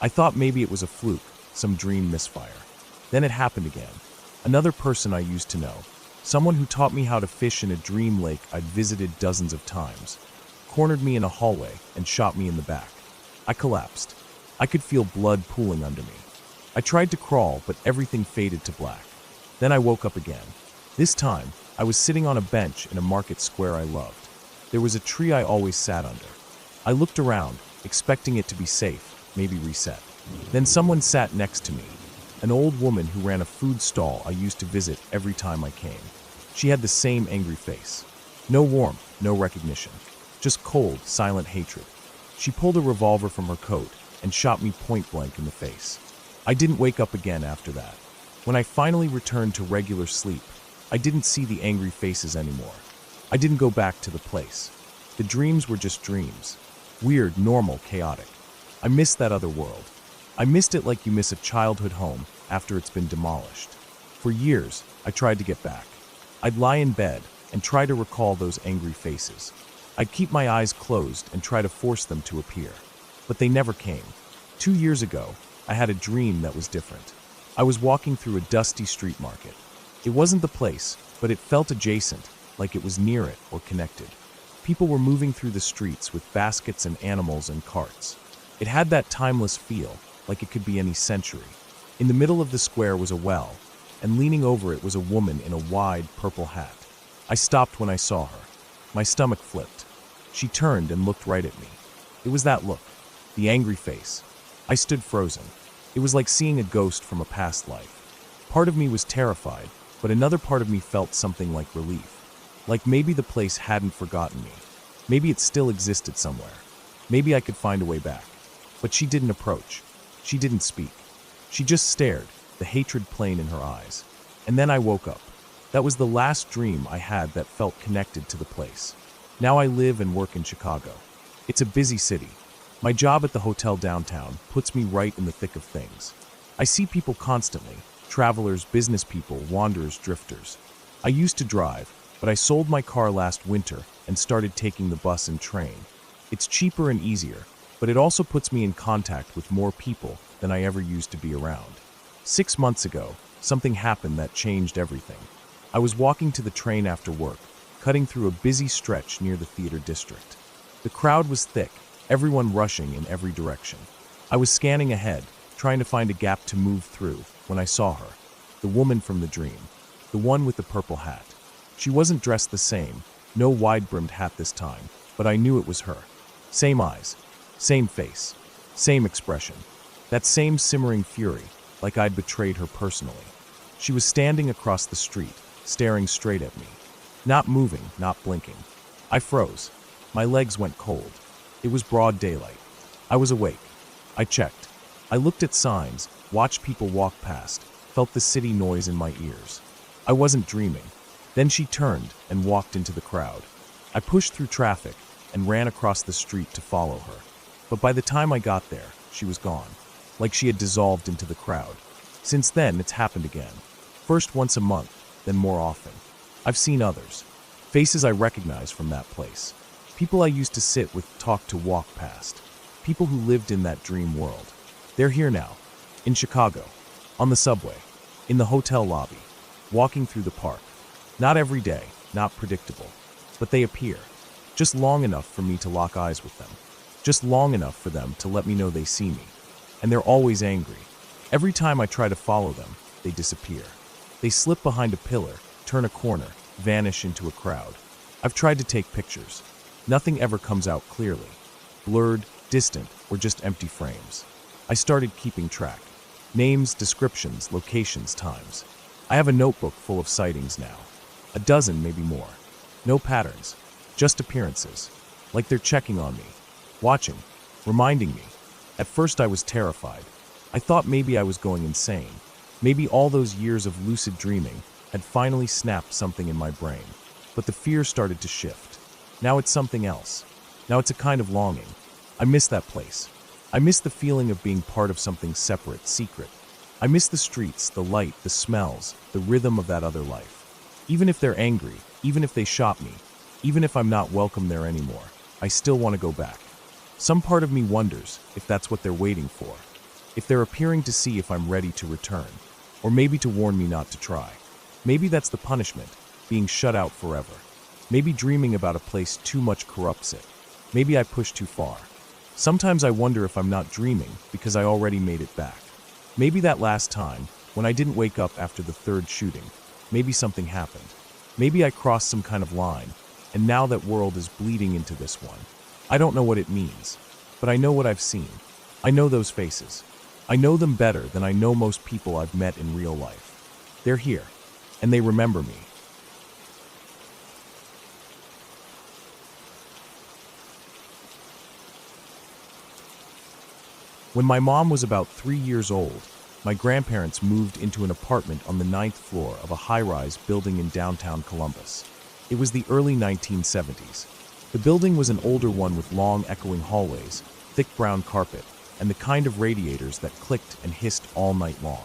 I thought maybe it was a fluke, some dream misfire. Then it happened again. Another person I used to know, someone who taught me how to fish in a dream lake I'd visited dozens of times, cornered me in a hallway and shot me in the back. I collapsed. I could feel blood pooling under me. I tried to crawl, but everything faded to black. Then I woke up again. This time, I was sitting on a bench in a market square I loved. There was a tree I always sat under. I looked around, expecting it to be safe, maybe reset. Then someone sat next to me, an old woman who ran a food stall I used to visit every time I came. She had the same angry face. No warmth, no recognition. Just cold, silent hatred. She pulled a revolver from her coat and shot me point blank in the face. I didn't wake up again after that. When I finally returned to regular sleep, I didn't see the angry faces anymore. I didn't go back to the place. The dreams were just dreams. Weird, normal, chaotic. I missed that other world. I missed it like you miss a childhood home after it's been demolished. For years, I tried to get back. I'd lie in bed and try to recall those angry faces. I'd keep my eyes closed and try to force them to appear. But they never came. 2 years ago, I had a dream that was different. I was walking through a dusty street market. It wasn't the place, but it felt adjacent, like it was near it or connected. People were moving through the streets with baskets and animals and carts. It had that timeless feel, like it could be any century. In the middle of the square was a well, and leaning over it was a woman in a wide purple hat. I stopped when I saw her. My stomach flipped. She turned and looked right at me. It was that look, the angry face. I stood frozen. It was like seeing a ghost from a past life. Part of me was terrified, but another part of me felt something like relief. Like maybe the place hadn't forgotten me. Maybe it still existed somewhere. Maybe I could find a way back. But she didn't approach. She didn't speak. She just stared, the hatred plain in her eyes. And then I woke up. That was the last dream I had that felt connected to the place. Now I live and work in Chicago. It's a busy city. My job at the hotel downtown puts me right in the thick of things. I see people constantly, travelers, business people, wanderers, drifters. I used to drive, but I sold my car last winter and started taking the bus and train. It's cheaper and easier, but it also puts me in contact with more people than I ever used to be around. 6 months ago, something happened that changed everything. I was walking to the train after work, cutting through a busy stretch near the theater district. The crowd was thick, everyone rushing in every direction. I was scanning ahead, trying to find a gap to move through, when I saw her. The woman from the dream. The one with the purple hat. She wasn't dressed the same, no wide-brimmed hat this time, but I knew it was her. Same eyes, same face, same expression. That same simmering fury, like I'd betrayed her personally. She was standing across the street, staring straight at me. Not moving, not blinking. I froze. My legs went cold. It was broad daylight. I was awake. I checked. I looked at signs, watched people walk past, felt the city noise in my ears. I wasn't dreaming. Then she turned and walked into the crowd. I pushed through traffic and ran across the street to follow her. But by the time I got there, she was gone, like she had dissolved into the crowd. Since then, it's happened again. First once a month, then more often. I've seen others. Faces I recognize from that place. People I used to sit with, talk to, walk past. People who lived in that dream world. They're here now. In Chicago. On the subway. In the hotel lobby. Walking through the park. Not every day, not predictable. But they appear. Just long enough for me to lock eyes with them. Just long enough for them to let me know they see me. And they're always angry. Every time I try to follow them, they disappear. They slip behind a pillar, turn a corner, vanish into a crowd. I've tried to take pictures. Nothing ever comes out clearly. Blurred, distant, or just empty frames. I started keeping track. Names, descriptions, locations, times. I have a notebook full of sightings now. A dozen, maybe more. No patterns, just appearances. Like they're checking on me, watching, reminding me. At first I was terrified. I thought maybe I was going insane. Maybe all those years of lucid dreaming had finally snapped something in my brain. But the fear started to shift. Now it's something else. Now it's a kind of longing. I miss that place. I miss the feeling of being part of something separate, secret. I miss the streets, the light, the smells, the rhythm of that other life. Even if they're angry, even if they shot me, even if I'm not welcome there anymore, I still want to go back. Some part of me wonders if that's what they're waiting for. If they're appearing to see if I'm ready to return. Or maybe to warn me not to try. Maybe that's the punishment, being shut out forever. Maybe dreaming about a place too much corrupts it. Maybe I push too far. Sometimes I wonder if I'm not dreaming because I already made it back. Maybe that last time, when I didn't wake up after the third shooting, maybe something happened. Maybe I crossed some kind of line, and now that world is bleeding into this one. I don't know what it means, but I know what I've seen. I know those faces. I know them better than I know most people I've met in real life. They're here, and they remember me. When my mom was about 3 years old, my grandparents moved into an apartment on the 9th floor of a high-rise building in downtown Columbus. It was the early 1970s. The building was an older one with long, echoing hallways, thick brown carpet, and the kind of radiators that clicked and hissed all night long.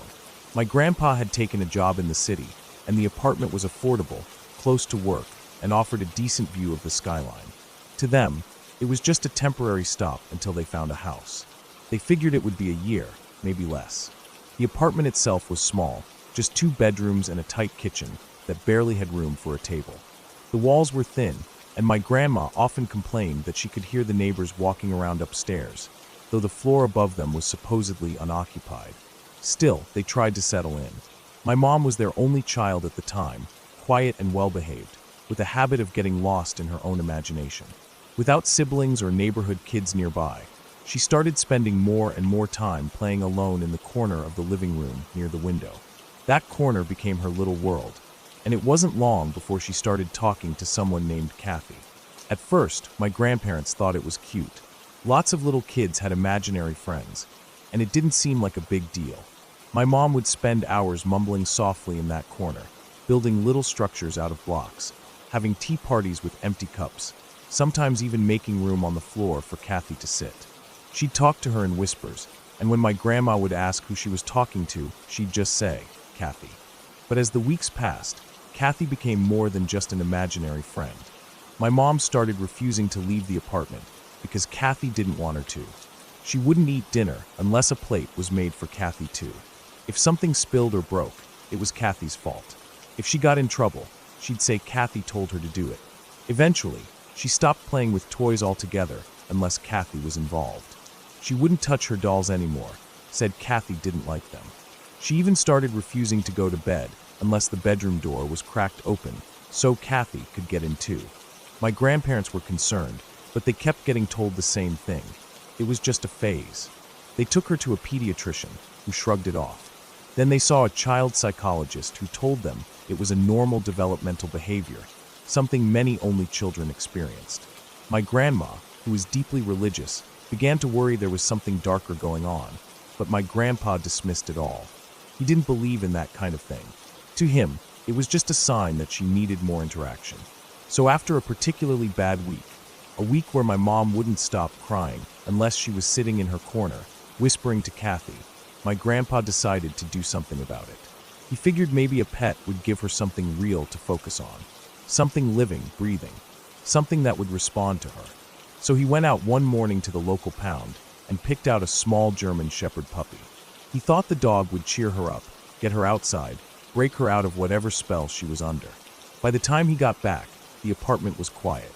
My grandpa had taken a job in the city, and the apartment was affordable, close to work, and offered a decent view of the skyline. To them, it was just a temporary stop until they found a house. They figured it would be a year, maybe less. The apartment itself was small, just 2 bedrooms and a tight kitchen that barely had room for a table. The walls were thin, and my grandma often complained that she could hear the neighbors walking around upstairs, though the floor above them was supposedly unoccupied. Still, they tried to settle in. My mom was their only child at the time, quiet and well-behaved, with a habit of getting lost in her own imagination. Without siblings or neighborhood kids nearby, she started spending more and more time playing alone in the corner of the living room near the window. That corner became her little world, and it wasn't long before she started talking to someone named Kathy. At first, my grandparents thought it was cute. Lots of little kids had imaginary friends, and it didn't seem like a big deal. My mom would spend hours mumbling softly in that corner, building little structures out of blocks, having tea parties with empty cups, sometimes even making room on the floor for Kathy to sit. She'd talk to her in whispers, and when my grandma would ask who she was talking to, she'd just say, Kathy. But as the weeks passed, Kathy became more than just an imaginary friend. My mom started refusing to leave the apartment because Kathy didn't want her to. She wouldn't eat dinner unless a plate was made for Kathy too. If something spilled or broke, it was Kathy's fault. If she got in trouble, she'd say Kathy told her to do it. Eventually, she stopped playing with toys altogether unless Kathy was involved. She wouldn't touch her dolls anymore, said Kathy didn't like them. She even started refusing to go to bed unless the bedroom door was cracked open so Kathy could get in too. My grandparents were concerned, but they kept getting told the same thing. It was just a phase. They took her to a pediatrician, who shrugged it off. Then they saw a child psychologist who told them it was a normal developmental behavior, something many only children experienced. My grandma, who was deeply religious, began to worry there was something darker going on, but my grandpa dismissed it all. He didn't believe in that kind of thing. To him, it was just a sign that she needed more interaction. So after a particularly bad week, a week where my mom wouldn't stop crying unless she was sitting in her corner, whispering to Kathy, my grandpa decided to do something about it. He figured maybe a pet would give her something real to focus on, something living, breathing, something that would respond to her. So he went out one morning to the local pound and picked out a small German Shepherd puppy. He thought the dog would cheer her up, get her outside, break her out of whatever spell she was under. By the time he got back, the apartment was quiet.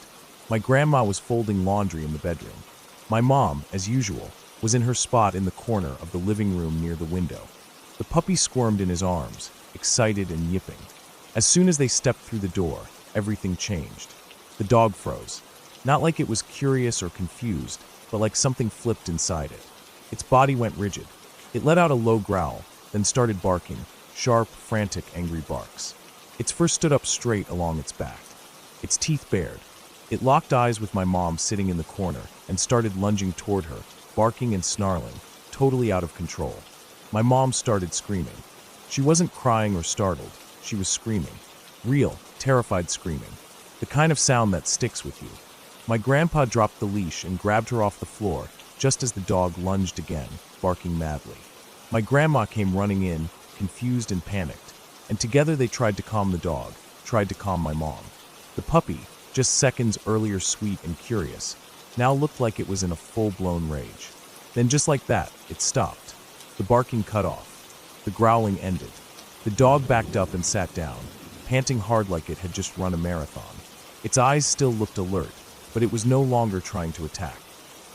My grandma was folding laundry in the bedroom. My mom, as usual, was in her spot in the corner of the living room near the window. The puppy squirmed in his arms, excited and yipping. As soon as they stepped through the door, everything changed. The dog froze. Not like it was curious or confused, but like something flipped inside it. Its body went rigid. It let out a low growl, then started barking, sharp, frantic, angry barks. It first stood up straight along its back, its teeth bared. It locked eyes with my mom sitting in the corner and started lunging toward her, barking and snarling, totally out of control. My mom started screaming. She wasn't crying or startled, she was screaming. Real, terrified screaming. The kind of sound that sticks with you. My grandpa dropped the leash and grabbed her off the floor just as the dog lunged again, barking madly. My grandma came running in, confused and panicked, and together they tried to calm the dog, tried to calm my mom. The puppy, just seconds earlier sweet and curious, now looked like it was in a full-blown rage. Then just like that, it stopped. The barking cut off. The growling ended. The dog backed up and sat down, panting hard like it had just run a marathon. Its eyes still looked alert, but it was no longer trying to attack.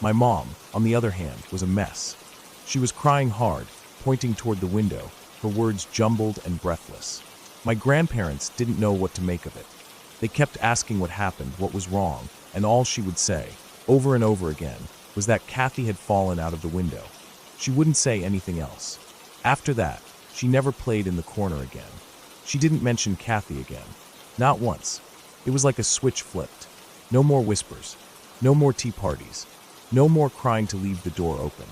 My mom, on the other hand, was a mess. She was crying hard, pointing toward the window, her words jumbled and breathless. My grandparents didn't know what to make of it. They kept asking what happened, what was wrong, and all she would say, over and over again, was that Kathy had fallen out of the window. She wouldn't say anything else. After that, she never played in the corner again. She didn't mention Kathy again. Not once. It was like a switch flipped. No more whispers. No more tea parties. No more crying to leave the door open.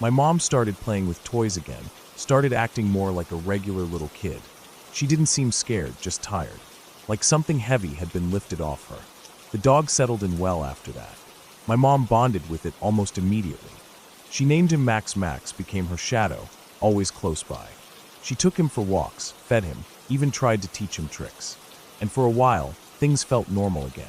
My mom started playing with toys again, started acting more like a regular little kid. She didn't seem scared, just tired. Like something heavy had been lifted off her. The dog settled in well after that. My mom bonded with it almost immediately. She named him Max. Max became her shadow, always close by. She took him for walks, fed him, even tried to teach him tricks. And for a while, things felt normal again.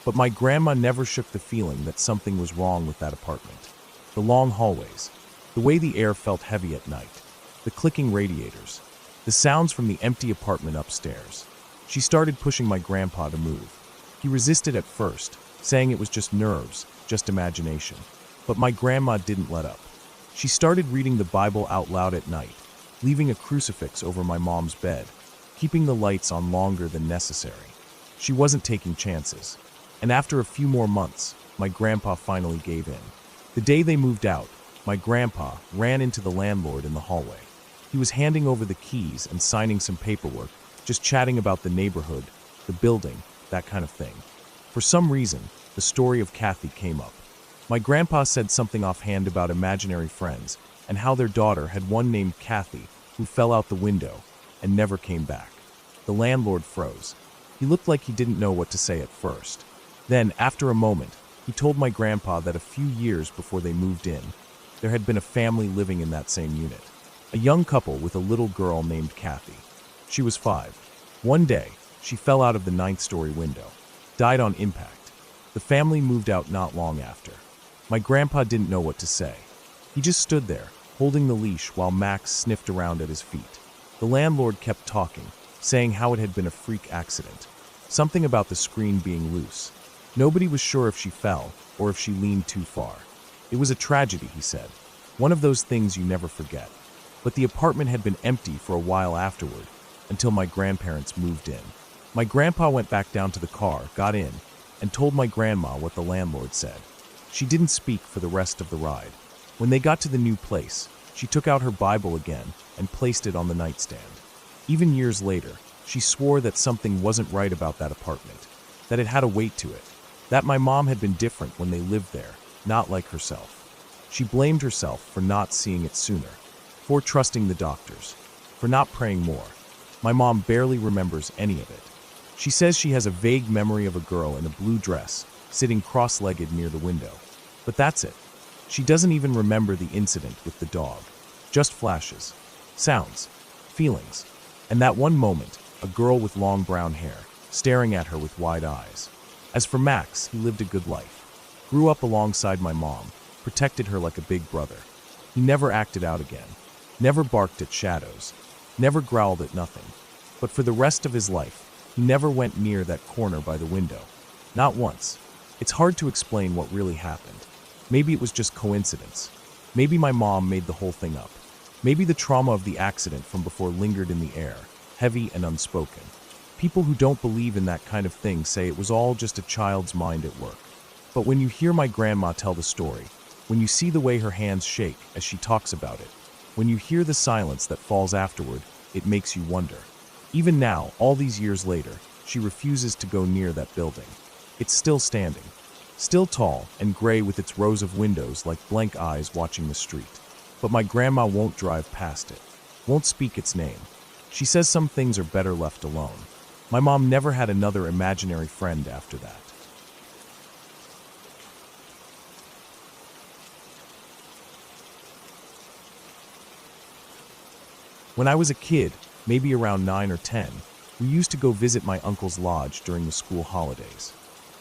But my grandma never shook the feeling that something was wrong with that apartment. The long hallways, the way the air felt heavy at night, the clicking radiators, the sounds from the empty apartment upstairs. She started pushing my grandpa to move. He resisted at first, saying it was just nerves, just imagination. But my grandma didn't let up. She started reading the Bible out loud at night, leaving a crucifix over my mom's bed, keeping the lights on longer than necessary. She wasn't taking chances. And after a few more months, my grandpa finally gave in. The day they moved out, my grandpa ran into the landlord in the hallway. He was handing over the keys and signing some paperwork, just chatting about the neighborhood, the building, that kind of thing. For some reason, the story of Kathy came up. My grandpa said something offhand about imaginary friends and how their daughter had one named Kathy who fell out the window and never came back. The landlord froze. He looked like he didn't know what to say at first. Then, after a moment, he told my grandpa that a few years before they moved in, there had been a family living in that same unit. A young couple with a little girl named Kathy. She was 5. One day, she fell out of the 9th-story window, died on impact. The family moved out not long after. My grandpa didn't know what to say. He just stood there, holding the leash while Max sniffed around at his feet. The landlord kept talking, saying how it had been a freak accident. Something about the screen being loose. Nobody was sure if she fell or if she leaned too far. It was a tragedy, he said. One of those things you never forget. But the apartment had been empty for a while afterward, until my grandparents moved in. My grandpa went back down to the car, got in, and told my grandma what the landlord said. She didn't speak for the rest of the ride. When they got to the new place, she took out her Bible again and placed it on the nightstand. Even years later, she swore that something wasn't right about that apartment, that it had a weight to it, that my mom had been different when they lived there, not like herself. She blamed herself for not seeing it sooner, for trusting the doctors, for not praying more. My mom barely remembers any of it. She says she has a vague memory of a girl in a blue dress, sitting cross-legged near the window. But that's it. She doesn't even remember the incident with the dog. Just flashes, sounds, feelings, and that one moment, a girl with long brown hair, staring at her with wide eyes. As for Max, he lived a good life. Grew up alongside my mom, protected her like a big brother. He never acted out again, never barked at shadows, never growled at nothing. But for the rest of his life, he never went near that corner by the window. Not once. It's hard to explain what really happened. Maybe it was just coincidence. Maybe my mom made the whole thing up. Maybe the trauma of the accident from before lingered in the air, heavy and unspoken. People who don't believe in that kind of thing say it was all just a child's mind at work. But when you hear my grandma tell the story, when you see the way her hands shake as she talks about it, when you hear the silence that falls afterward, it makes you wonder. Even now, all these years later, she refuses to go near that building. It's still standing, still tall and gray with its rows of windows like blank eyes watching the street. But my grandma won't drive past it, won't speak its name. She says some things are better left alone. My mom never had another imaginary friend after that. When I was a kid, maybe around 9 or 10, we used to go visit my uncle's lodge during the school holidays.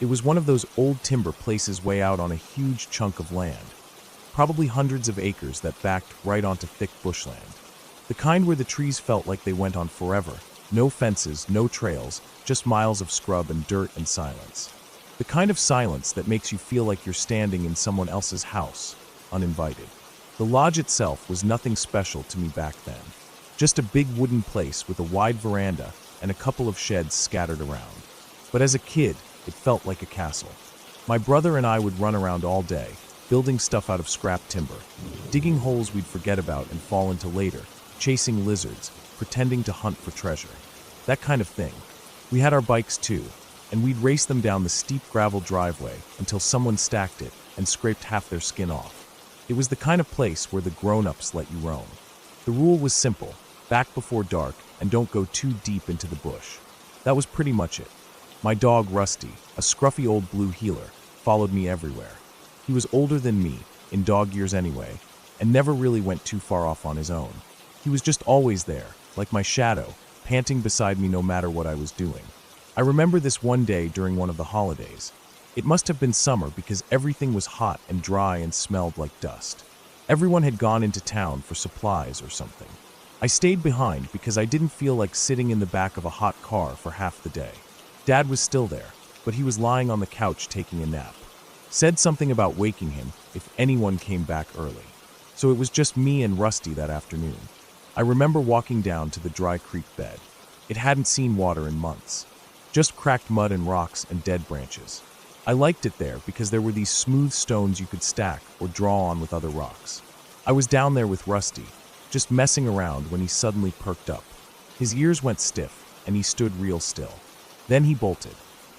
It was one of those old timber places way out on a huge chunk of land, probably hundreds of acres that backed right onto thick bushland. The kind where the trees felt like they went on forever. No fences, no trails, just miles of scrub and dirt and silence. The kind of silence that makes you feel like you're standing in someone else's house, uninvited. The lodge itself was nothing special to me back then. Just a big wooden place with a wide veranda and a couple of sheds scattered around. But as a kid, it felt like a castle. My brother and I would run around all day, building stuff out of scrap timber, digging holes we'd forget about and fall into later, chasing lizards, pretending to hunt for treasure. That kind of thing. We had our bikes too, and we'd race them down the steep gravel driveway until someone stacked it and scraped half their skin off. It was the kind of place where the grown-ups let you roam. The rule was simple: back before dark and don't go too deep into the bush. That was pretty much it. My dog Rusty, a scruffy old blue heeler, followed me everywhere. He was older than me, in dog years anyway, and never really went too far off on his own. He was just always there, like my shadow, panting beside me no matter what I was doing. I remember this one day during one of the holidays. It must have been summer because everything was hot and dry and smelled like dust. Everyone had gone into town for supplies or something. I stayed behind because I didn't feel like sitting in the back of a hot car for half the day. Dad was still there, but he was lying on the couch taking a nap. Said something about waking him if anyone came back early. So it was just me and Rusty that afternoon. I remember walking down to the dry creek bed. It hadn't seen water in months. Just cracked mud and rocks and dead branches. I liked it there because there were these smooth stones you could stack or draw on with other rocks. I was down there with Rusty, just messing around when he suddenly perked up. His ears went stiff and he stood real still. Then he bolted,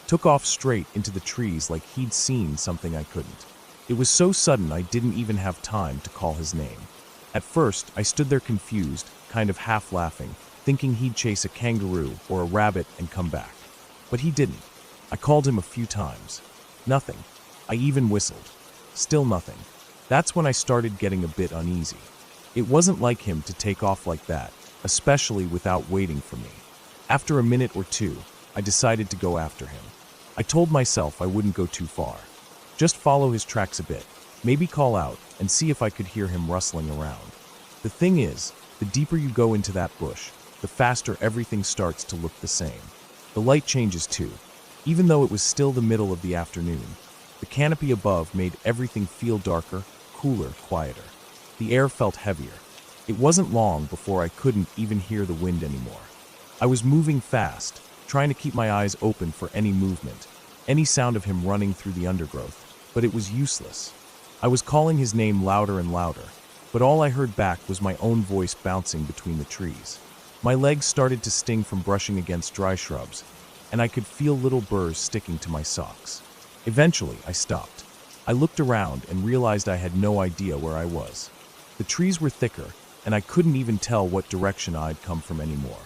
took off straight into the trees like he'd seen something I couldn't. It was so sudden I didn't even have time to call his name. At first, I stood there confused, kind of half laughing, thinking he'd chase a kangaroo or a rabbit and come back. But he didn't. I called him a few times. Nothing. I even whistled. Still nothing. That's when I started getting a bit uneasy. It wasn't like him to take off like that, especially without waiting for me. After a minute or two, I decided to go after him. I told myself I wouldn't go too far. Just follow his tracks a bit, maybe call out and see if I could hear him rustling around. The thing is, the deeper you go into that bush, the faster everything starts to look the same. The light changes too. Even though it was still the middle of the afternoon, the canopy above made everything feel darker, cooler, quieter. The air felt heavier. It wasn't long before I couldn't even hear the wind anymore. I was moving fast, trying to keep my eyes open for any movement, any sound of him running through the undergrowth, but it was useless. I was calling his name louder and louder, but all I heard back was my own voice bouncing between the trees. My legs started to sting from brushing against dry shrubs, and I could feel little burrs sticking to my socks. Eventually, I stopped. I looked around and realized I had no idea where I was. The trees were thicker, and I couldn't even tell what direction I'd come from anymore.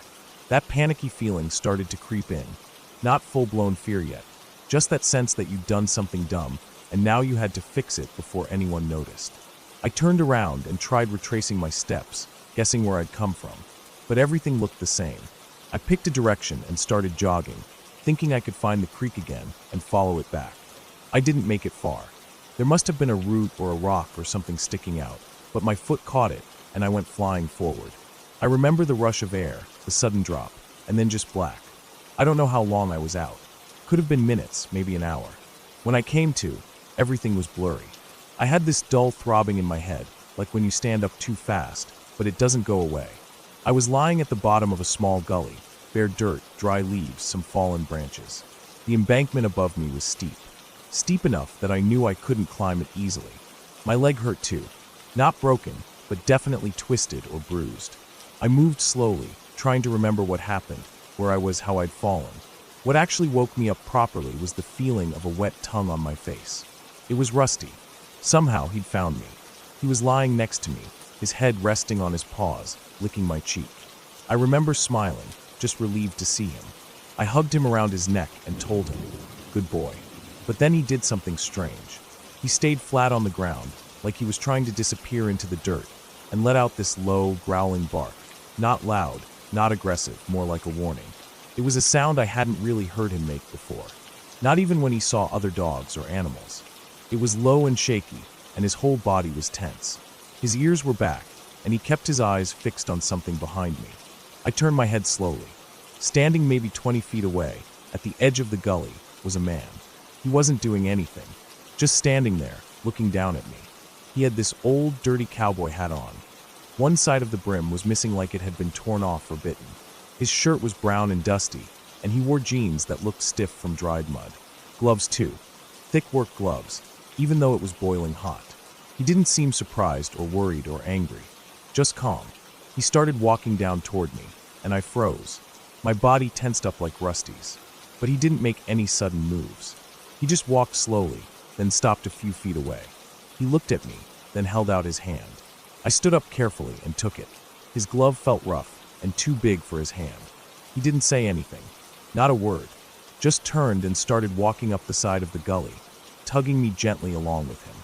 That panicky feeling started to creep in. Not full-blown fear yet, just that sense that you'd done something dumb, and now you had to fix it before anyone noticed. I turned around and tried retracing my steps, guessing where I'd come from, but everything looked the same. I picked a direction and started jogging, thinking I could find the creek again and follow it back. I didn't make it far. There must have been a root or a rock or something sticking out, but my foot caught it, and I went flying forward. I remember the rush of air, the sudden drop, and then just black. I don't know how long I was out. Could have been minutes, maybe an hour. When I came to, everything was blurry. I had this dull throbbing in my head, like when you stand up too fast, but it doesn't go away. I was lying at the bottom of a small gully, bare dirt, dry leaves, some fallen branches. The embankment above me was steep. Steep enough that I knew I couldn't climb it easily. My leg hurt too. Not broken, but definitely twisted or bruised. I moved slowly, trying to remember what happened, where I was, how I'd fallen. What actually woke me up properly was the feeling of a wet tongue on my face. It was Rusty. Somehow he'd found me. He was lying next to me, his head resting on his paws, licking my cheek. I remember smiling, just relieved to see him. I hugged him around his neck and told him, "Good boy." But then he did something strange. He stayed flat on the ground, like he was trying to disappear into the dirt, and let out this low, growling bark. Not loud, not aggressive, more like a warning. It was a sound I hadn't really heard him make before. Not even when he saw other dogs or animals. It was low and shaky, and his whole body was tense. His ears were back, and he kept his eyes fixed on something behind me. I turned my head slowly. Standing maybe 20 feet away, at the edge of the gully, was a man. He wasn't doing anything, just standing there, looking down at me. He had this old, dirty cowboy hat on. One side of the brim was missing like it had been torn off or bitten. His shirt was brown and dusty, and he wore jeans that looked stiff from dried mud. Gloves too. Thick work gloves, even though it was boiling hot. He didn't seem surprised or worried or angry, just calm. He started walking down toward me, and I froze. My body tensed up like Rusty's. But he didn't make any sudden moves. He just walked slowly, then stopped a few feet away. He looked at me, then held out his hand. I stood up carefully and took it. His glove felt rough and too big for his hand. He didn't say anything, not a word, just turned and started walking up the side of the gully, tugging me gently along with him.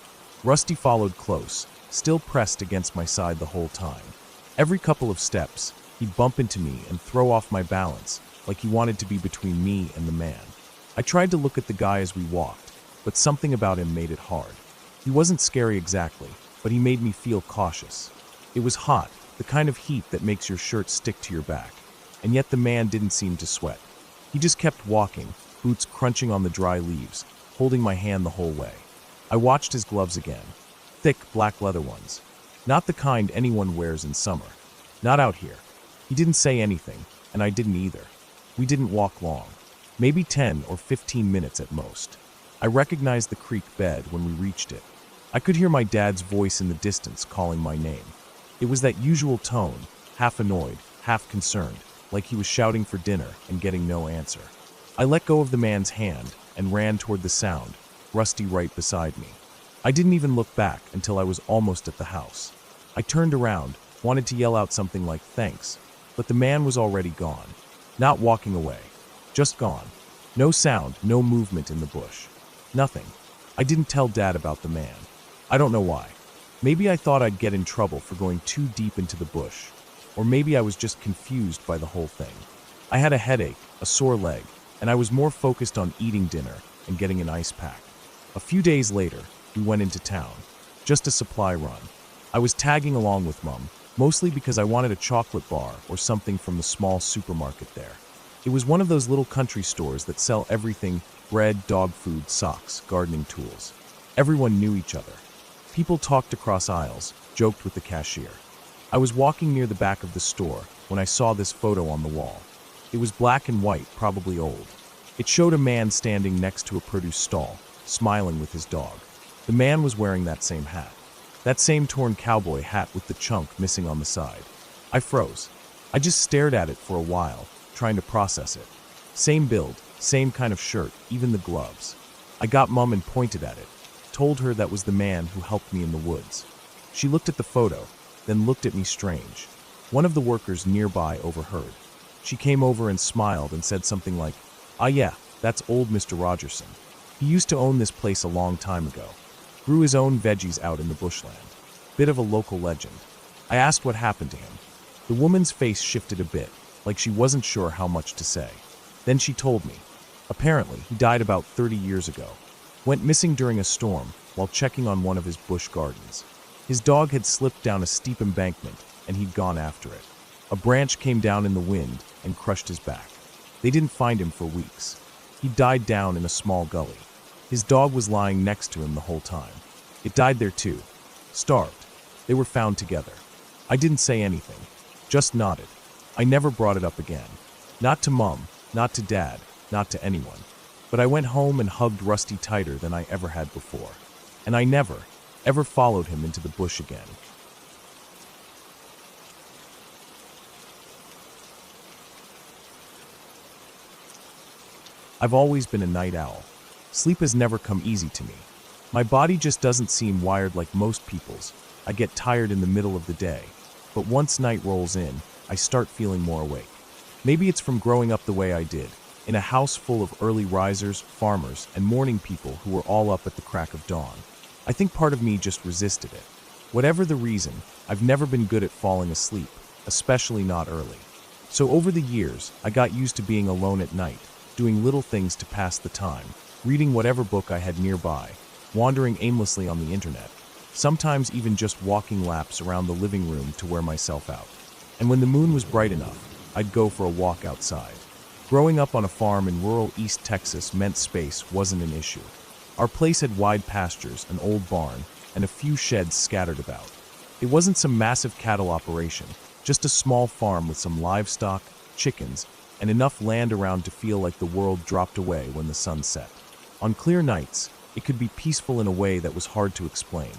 Rusty followed close, still pressed against my side the whole time. Every couple of steps, he'd bump into me and throw off my balance, like he wanted to be between me and the man. I tried to look at the guy as we walked, but something about him made it hard. He wasn't scary exactly, but he made me feel cautious. It was hot, the kind of heat that makes your shirt stick to your back, and yet the man didn't seem to sweat. He just kept walking, boots crunching on the dry leaves, holding my hand the whole way. I watched his gloves again, thick black leather ones, not the kind anyone wears in summer. Not out here. He didn't say anything, and I didn't either. We didn't walk long, maybe 10 or 15 minutes at most. I recognized the creek bed when we reached it. I could hear my dad's voice in the distance calling my name. It was that usual tone, half annoyed, half concerned, like he was shouting for dinner and getting no answer. I let go of the man's hand and ran toward the sound, Rusty right beside me. I didn't even look back until I was almost at the house. I turned around, wanted to yell out something like thanks, but the man was already gone. Not walking away, just gone. No sound, no movement in the bush. Nothing. I didn't tell Dad about the man. I don't know why. Maybe I thought I'd get in trouble for going too deep into the bush, or maybe I was just confused by the whole thing. I had a headache, a sore leg, and I was more focused on eating dinner and getting an ice pack. A few days later, we went into town. Just a supply run. I was tagging along with Mom, mostly because I wanted a chocolate bar or something from the small supermarket there. It was one of those little country stores that sell everything: bread, dog food, socks, gardening tools. Everyone knew each other. People talked across aisles, joked with the cashier. I was walking near the back of the store when I saw this photo on the wall. It was black and white, probably old. It showed a man standing next to a produce stall, smiling with his dog. The man was wearing that same hat. That same torn cowboy hat with the chunk missing on the side. I froze. I just stared at it for a while, trying to process it. Same build, same kind of shirt, even the gloves. I got Mom and pointed at it, told her that was the man who helped me in the woods. She looked at the photo, then looked at me strange. One of the workers nearby overheard. She came over and smiled and said something like, "Ah yeah, that's old Mr. Rogerson. He used to own this place a long time ago. Grew his own veggies out in the bushland. Bit of a local legend." I asked what happened to him. The woman's face shifted a bit, like she wasn't sure how much to say. Then she told me. Apparently, he died about 30 years ago. Went missing during a storm while checking on one of his bush gardens. His dog had slipped down a steep embankment, and he'd gone after it. A branch came down in the wind and crushed his back. They didn't find him for weeks. He died down in a small gully. His dog was lying next to him the whole time. It died there too. Starved. They were found together. I didn't say anything. Just nodded. I never brought it up again. Not to Mom, not to Dad, not to anyone. But I went home and hugged Rusty tighter than I ever had before. And I never, ever followed him into the bush again. I've always been a night owl. Sleep has never come easy to me. My body just doesn't seem wired like most people's. I get tired in the middle of the day, but once night rolls in, I start feeling more awake. Maybe it's from growing up the way I did, in a house full of early risers, farmers, and morning people who were all up at the crack of dawn. I think part of me just resisted it. Whatever the reason, I've never been good at falling asleep, especially not early. So over the years, I got used to being alone at night, doing little things to pass the time, reading whatever book I had nearby, wandering aimlessly on the internet, sometimes even just walking laps around the living room to wear myself out. And when the moon was bright enough, I'd go for a walk outside. Growing up on a farm in rural East Texas meant space wasn't an issue. Our place had wide pastures, an old barn, and a few sheds scattered about. It wasn't some massive cattle operation, just a small farm with some livestock, chickens, and enough land around to feel like the world dropped away when the sun set. On clear nights, it could be peaceful in a way that was hard to explain.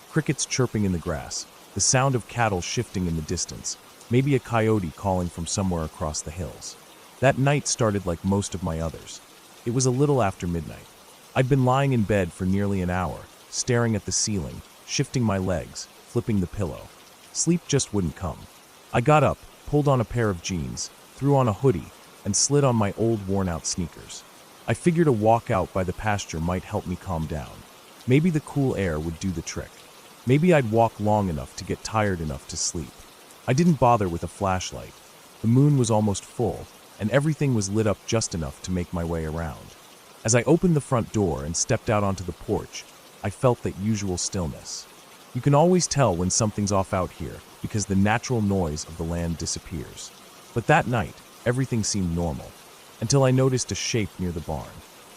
Crickets chirping in the grass, the sound of cattle shifting in the distance, maybe a coyote calling from somewhere across the hills. That night started like most of my others. It was a little after midnight. I'd been lying in bed for nearly an hour, staring at the ceiling, shifting my legs, flipping the pillow. Sleep just wouldn't come. I got up, pulled on a pair of jeans, threw on a hoodie, and slid on my old worn-out sneakers. I figured a walk out by the pasture might help me calm down. Maybe the cool air would do the trick. Maybe I'd walk long enough to get tired enough to sleep. I didn't bother with a flashlight. The moon was almost full, and everything was lit up just enough to make my way around. As I opened the front door and stepped out onto the porch, I felt that usual stillness. You can always tell when something's off out here because the natural noise of the land disappears. But that night, everything seemed normal, until I noticed a shape near the barn.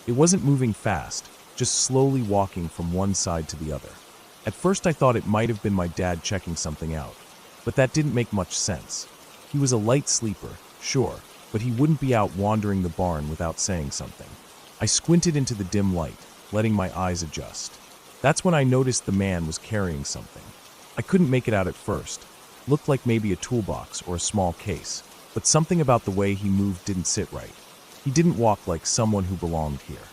It wasn't moving fast, just slowly walking from one side to the other. At first I thought it might have been my dad checking something out, but that didn't make much sense. He was a light sleeper, sure, but he wouldn't be out wandering the barn without saying something. I squinted into the dim light, letting my eyes adjust. That's when I noticed the man was carrying something. I couldn't make it out at first. Looked like maybe a toolbox or a small case, but something about the way he moved didn't sit right. He didn't walk like someone who belonged here.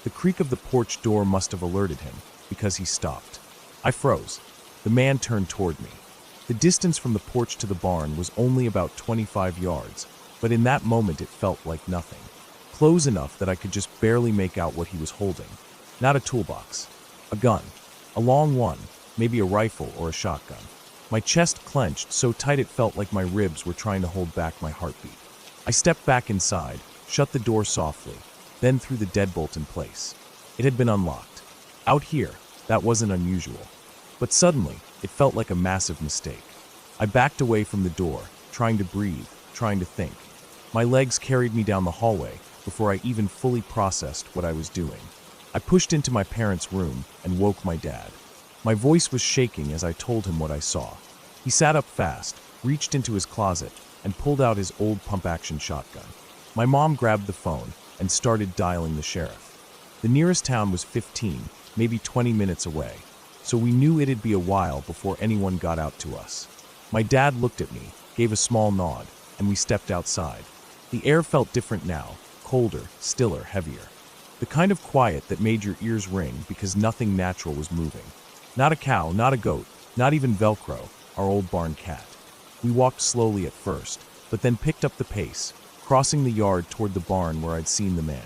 The creak of the porch door must have alerted him, because he stopped. I froze. The man turned toward me. The distance from the porch to the barn was only about 25 yards, but in that moment it felt like nothing. Close enough that I could just barely make out what he was holding. Not a toolbox. A gun. A long one, maybe a rifle or a shotgun. My chest clenched so tight it felt like my ribs were trying to hold back my heartbeat. I stepped back inside, shut the door softly, then threw the deadbolt in place. It had been unlocked. Out here, that wasn't unusual. But suddenly, it felt like a massive mistake. I backed away from the door, trying to breathe, trying to think. My legs carried me down the hallway before I even fully processed what I was doing. I pushed into my parents' room and woke my dad. My voice was shaking as I told him what I saw. He sat up fast, reached into his closet, and pulled out his old pump-action shotgun. My mom grabbed the phone and started dialing the sheriff. The nearest town was 15, maybe 20 minutes away, so we knew it'd be a while before anyone got out to us. My dad looked at me, gave a small nod, and we stepped outside. The air felt different now, colder, stiller, heavier. The kind of quiet that made your ears ring because nothing natural was moving. Not a cow, not a goat, not even Velcro, our old barn cat. We walked slowly at first, but then picked up the pace, crossing the yard toward the barn where I'd seen the man.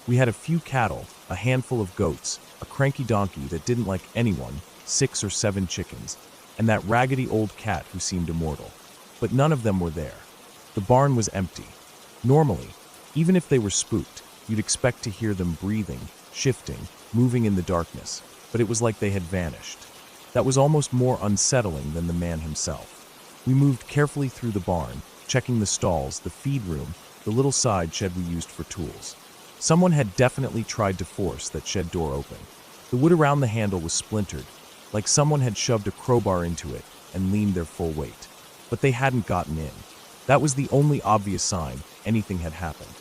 We had a few cattle, a handful of goats, a cranky donkey that didn't like anyone, 6 or 7 chickens, and that raggedy old cat who seemed immortal. But none of them were there. The barn was empty. Normally, even if they were spooked, you'd expect to hear them breathing, shifting, moving in the darkness, but it was like they had vanished. That was almost more unsettling than the man himself. We moved carefully through the barn, checking the stalls, the feed room, the little side shed we used for tools. Someone had definitely tried to force that shed door open. The wood around the handle was splintered, like someone had shoved a crowbar into it and leaned their full weight. But they hadn't gotten in. That was the only obvious sign anything had happened.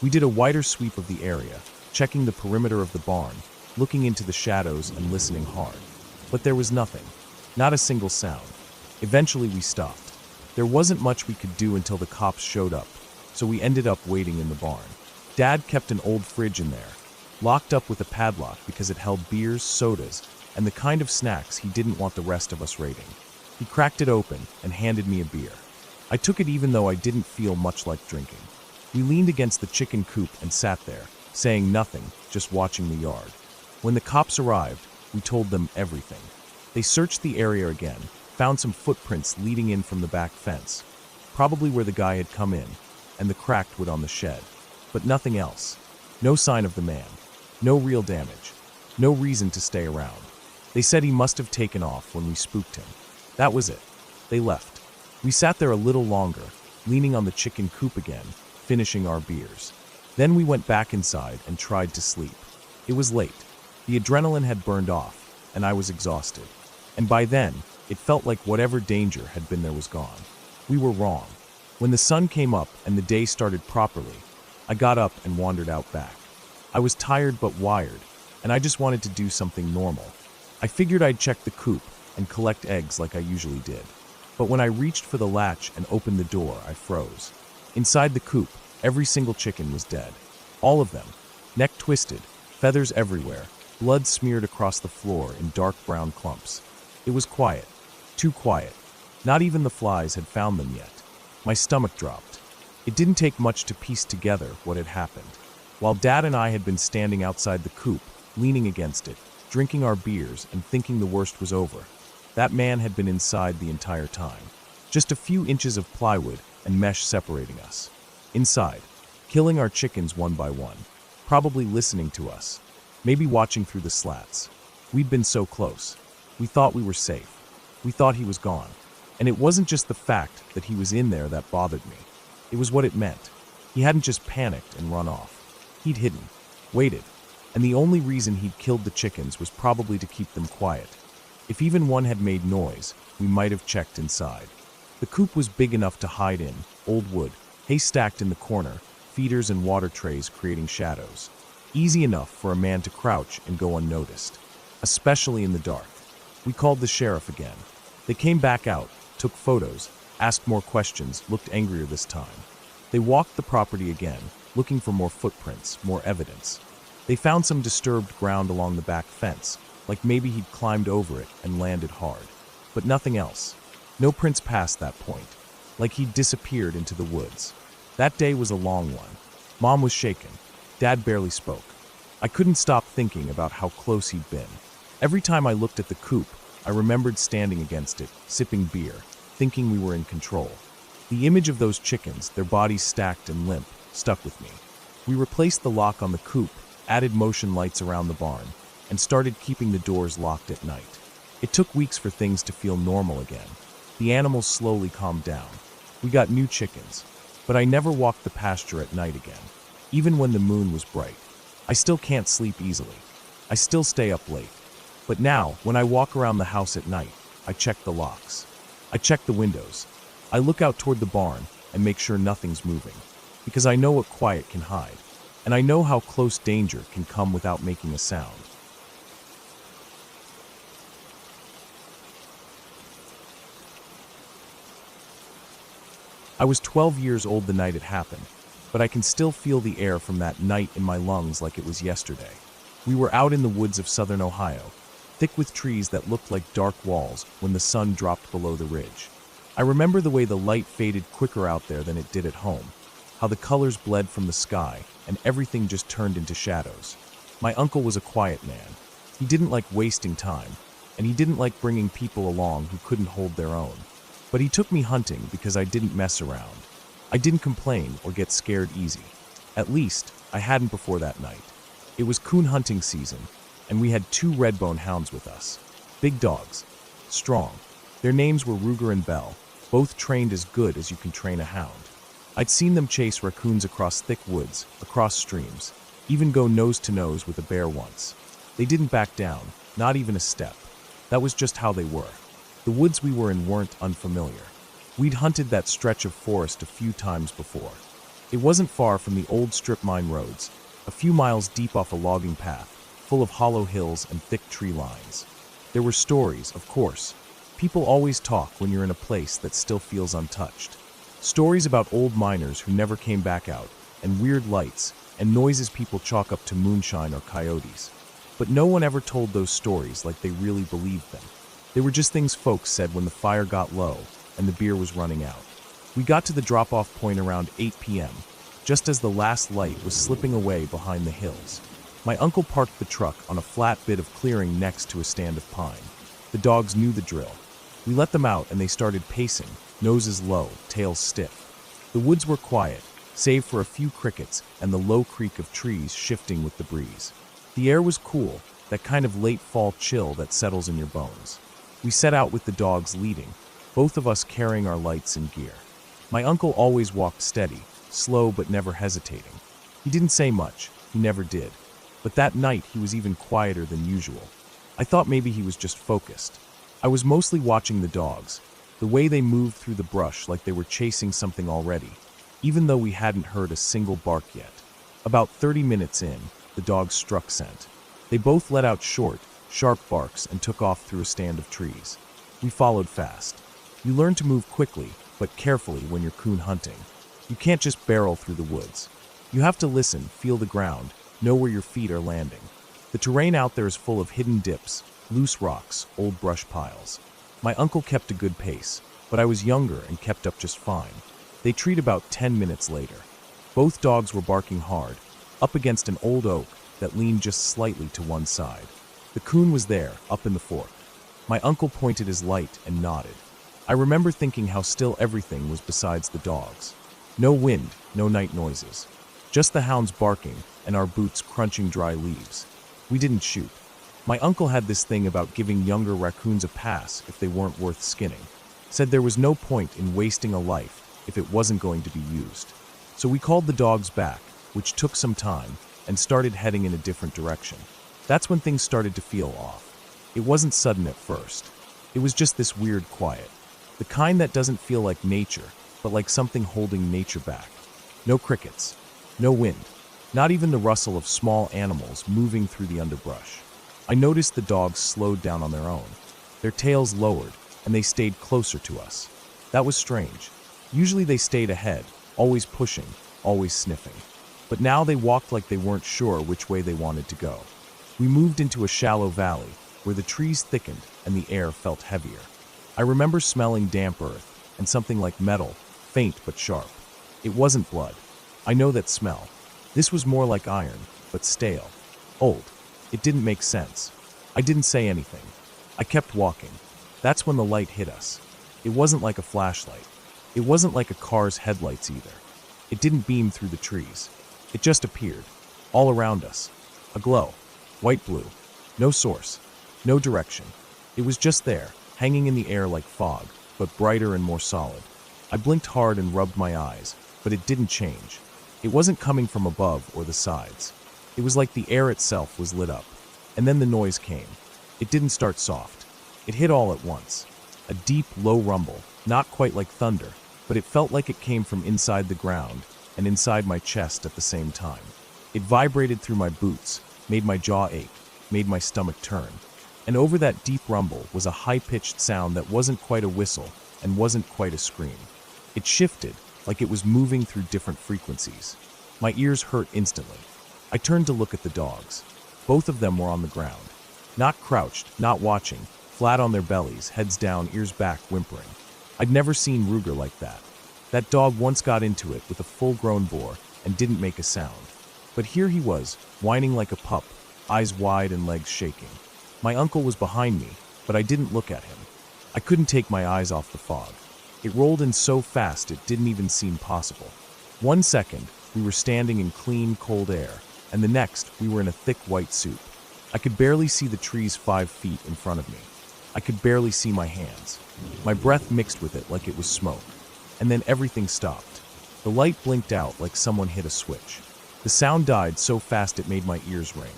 We did a wider sweep of the area, checking the perimeter of the barn, looking into the shadows and listening hard. But there was nothing, not a single sound. Eventually we stopped. There wasn't much we could do until the cops showed up, so we ended up waiting in the barn. Dad kept an old fridge in there, locked up with a padlock because it held beers, sodas, and the kind of snacks he didn't want the rest of us raiding. He cracked it open and handed me a beer. I took it even though I didn't feel much like drinking. We leaned against the chicken coop and sat there, saying nothing, just watching the yard. When the cops arrived, we told them everything. They searched the area again, found some footprints leading in from the back fence, probably where the guy had come in, and the cracked wood on the shed. But nothing else. No sign of the man. No real damage. No reason to stay around. They said he must have taken off when we spooked him. That was it. They left. We sat there a little longer, leaning on the chicken coop again, finishing our beers. Then we went back inside and tried to sleep. It was late. The adrenaline had burned off, and I was exhausted. And by then, it felt like whatever danger had been there was gone. We were wrong. When the sun came up and the day started properly, I got up and wandered out back. I was tired but wired, and I just wanted to do something normal. I figured I'd check the coop and collect eggs like I usually did. But when I reached for the latch and opened the door, I froze. Inside the coop, every single chicken was dead. All of them. Neck twisted, feathers everywhere, blood smeared across the floor in dark brown clumps. It was quiet. Too quiet. Not even the flies had found them yet. My stomach dropped. It didn't take much to piece together what had happened. While Dad and I had been standing outside the coop, leaning against it, drinking our beers and thinking the worst was over, that man had been inside the entire time. Just a few inches of plywood and mesh separating us. Inside, killing our chickens one by one, probably listening to us, maybe watching through the slats. We'd been so close. We thought we were safe. We thought he was gone. And it wasn't just the fact that he was in there that bothered me. It was what it meant. He hadn't just panicked and run off. He'd hidden, waited, and the only reason he'd killed the chickens was probably to keep them quiet. If even one had made noise, we might have checked inside. The coop was big enough to hide in, old wood, hay stacked in the corner, feeders and water trays creating shadows. Easy enough for a man to crouch and go unnoticed, especially in the dark. We called the sheriff again. They came back out, took photos, asked more questions, looked angrier this time. They walked the property again, looking for more footprints, more evidence. They found some disturbed ground along the back fence, like maybe he'd climbed over it and landed hard. But nothing else. No prints past that point, like he'd disappeared into the woods. That day was a long one. Mom was shaken. Dad barely spoke. I couldn't stop thinking about how close he'd been. Every time I looked at the coop, I remembered standing against it, sipping beer, thinking we were in control. The image of those chickens, their bodies stacked and limp, stuck with me. We replaced the lock on the coop, added motion lights around the barn, and started keeping the doors locked at night. It took weeks for things to feel normal again. The animals slowly calmed down. We got new chickens, but I never walked the pasture at night again, even when the moon was bright. I still can't sleep easily. I still stay up late. But now, when I walk around the house at night, I check the locks. I check the windows. I look out toward the barn and make sure nothing's moving, because I know what quiet can hide, and I know how close danger can come without making a sound. I was 12 years old the night it happened, but I can still feel the air from that night in my lungs like it was yesterday. We were out in the woods of southern Ohio, thick with trees that looked like dark walls when the sun dropped below the ridge. I remember the way the light faded quicker out there than it did at home, how the colors bled from the sky and everything just turned into shadows. My uncle was a quiet man. He didn't like wasting time, and he didn't like bringing people along who couldn't hold their own. But he took me hunting because I didn't mess around. I didn't complain or get scared easy. At least, I hadn't before that night. It was coon hunting season, and we had 2 redbone hounds with us. Big dogs. Strong. Their names were Ruger and Bell, both trained as good as you can train a hound. I'd seen them chase raccoons across thick woods, across streams, even go nose to nose with a bear once. They didn't back down, not even a step. That was just how they were. The woods we were in weren't unfamiliar. We'd hunted that stretch of forest a few times before. It wasn't far from the old strip mine roads, a few miles deep off a logging path, full of hollow hills and thick tree lines. There were stories, of course. People always talk when you're in a place that still feels untouched. Stories about old miners who never came back out, and weird lights, and noises people chalk up to moonshine or coyotes. But no one ever told those stories like they really believed them. They were just things folks said when the fire got low and the beer was running out. We got to the drop-off point around 8 p.m., just as the last light was slipping away behind the hills. My uncle parked the truck on a flat bit of clearing next to a stand of pine. The dogs knew the drill. We let them out and they started pacing, noses low, tails stiff. The woods were quiet, save for a few crickets and the low creak of trees shifting with the breeze. The air was cool, that kind of late fall chill that settles in your bones. We set out with the dogs leading, both of us carrying our lights and gear. My uncle always walked steady, slow but never hesitating. He didn't say much, he never did. But that night he was even quieter than usual. I thought maybe he was just focused. I was mostly watching the dogs, the way they moved through the brush like they were chasing something already, even though we hadn't heard a single bark yet. About 30 minutes in, the dogs struck scent. They both let out short, sharp barks and took off through a stand of trees. We followed fast. You learn to move quickly, but carefully when you're coon hunting. You can't just barrel through the woods. You have to listen, feel the ground, know where your feet are landing. The terrain out there is full of hidden dips, loose rocks, old brush piles. My uncle kept a good pace, but I was younger and kept up just fine. They treed about 10 minutes later. Both dogs were barking hard, up against an old oak that leaned just slightly to one side. The coon was there, up in the fork. My uncle pointed his light and nodded. I remember thinking how still everything was besides the dogs. No wind, no night noises. Just the hounds barking and our boots crunching dry leaves. We didn't shoot. My uncle had this thing about giving younger raccoons a pass if they weren't worth skinning. Said there was no point in wasting a life if it wasn't going to be used. So we called the dogs back, which took some time, and started heading in a different direction. That's when things started to feel off. It wasn't sudden at first. It was just this weird quiet. The kind that doesn't feel like nature, but like something holding nature back. No crickets. No wind. Not even the rustle of small animals moving through the underbrush. I noticed the dogs slowed down on their own. Their tails lowered, and they stayed closer to us. That was strange. Usually they stayed ahead, always pushing, always sniffing. But now they walked like they weren't sure which way they wanted to go. We moved into a shallow valley, where the trees thickened and the air felt heavier. I remember smelling damp earth, and something like metal, faint but sharp. It wasn't blood. I know that smell. This was more like iron, but stale. Old. It didn't make sense. I didn't say anything. I kept walking. That's when the light hit us. It wasn't like a flashlight. It wasn't like a car's headlights either. It didn't beam through the trees. It just appeared. All around us. A glow. White-blue. No source. No direction. It was just there, hanging in the air like fog, but brighter and more solid. I blinked hard and rubbed my eyes, but it didn't change. It wasn't coming from above or the sides. It was like the air itself was lit up. And then the noise came. It didn't start soft. It hit all at once. A deep, low rumble, not quite like thunder, but it felt like it came from inside the ground and inside my chest at the same time. It vibrated through my boots, made my jaw ache, made my stomach turn. And over that deep rumble was a high-pitched sound that wasn't quite a whistle and wasn't quite a scream. It shifted, like it was moving through different frequencies. My ears hurt instantly. I turned to look at the dogs. Both of them were on the ground. Not crouched, not watching, flat on their bellies, heads down, ears back, whimpering. I'd never seen Ruger like that. That dog once got into it with a full-grown boar and didn't make a sound. But here he was, whining like a pup, eyes wide and legs shaking. My uncle was behind me, but I didn't look at him. I couldn't take my eyes off the fog. It rolled in so fast it didn't even seem possible. 1 second, we were standing in clean, cold air, and the next, we were in a thick white soup. I could barely see the trees 5 feet in front of me. I could barely see my hands. My breath mixed with it like it was smoke. And then everything stopped. The light blinked out like someone hit a switch. The sound died so fast it made my ears ring.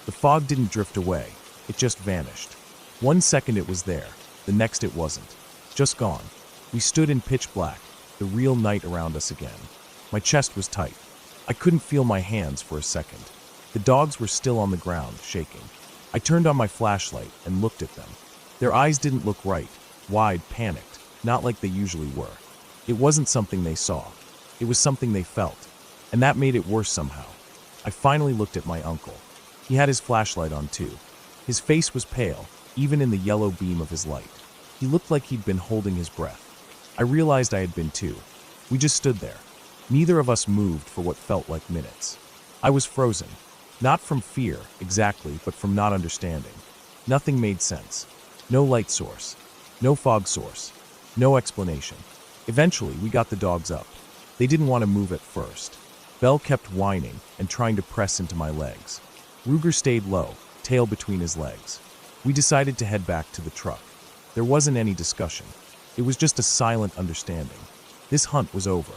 The fog didn't drift away. It just vanished. 1 second it was there, the next it wasn't. Just gone. We stood in pitch black, the real night around us again. My chest was tight. I couldn't feel my hands for a second. The dogs were still on the ground, shaking. I turned on my flashlight and looked at them. Their eyes didn't look right, wide, panicked, not like they usually were. It wasn't something they saw. It was something they felt. And that made it worse somehow. I finally looked at my uncle. He had his flashlight on too. His face was pale, even in the yellow beam of his light. He looked like he'd been holding his breath. I realized I had been too. We just stood there. Neither of us moved for what felt like minutes. I was frozen. Not from fear, exactly, but from not understanding. Nothing made sense. No light source. No fog source. No explanation. Eventually, we got the dogs up. They didn't want to move at first. Belle kept whining and trying to press into my legs. Ruger stayed low, tail between his legs. We decided to head back to the truck. There wasn't any discussion. It was just a silent understanding. This hunt was over.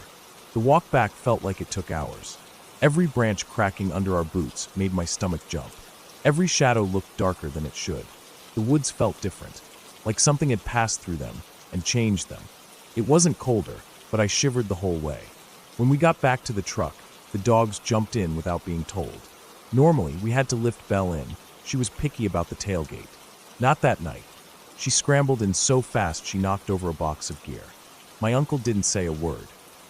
The walk back felt like it took hours. Every branch cracking under our boots made my stomach jump. Every shadow looked darker than it should. The woods felt different, like something had passed through them and changed them. It wasn't colder, but I shivered the whole way. When we got back to the truck, the dogs jumped in without being told. Normally, we had to lift Belle in. She was picky about the tailgate. Not that night. She scrambled in so fast she knocked over a box of gear. My uncle didn't say a word.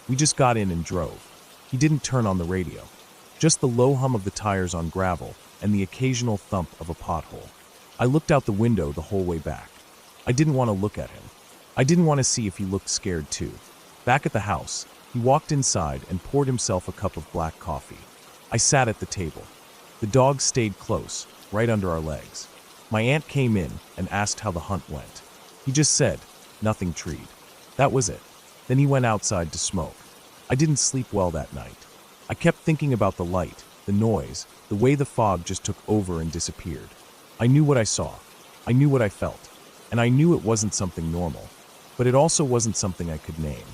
We just got in and drove. He didn't turn on the radio. Just the low hum of the tires on gravel and the occasional thump of a pothole. I looked out the window the whole way back. I didn't want to look at him. I didn't want to see if he looked scared too. Back at the house, he walked inside and poured himself a cup of black coffee. I sat at the table. The dogs stayed close, right under our legs. My aunt came in and asked how the hunt went. He just said, "Nothing treed." That was it. Then he went outside to smoke. I didn't sleep well that night. I kept thinking about the light, the noise, the way the fog just took over and disappeared. I knew what I saw. I knew what I felt. And I knew it wasn't something normal. But it also wasn't something I could name.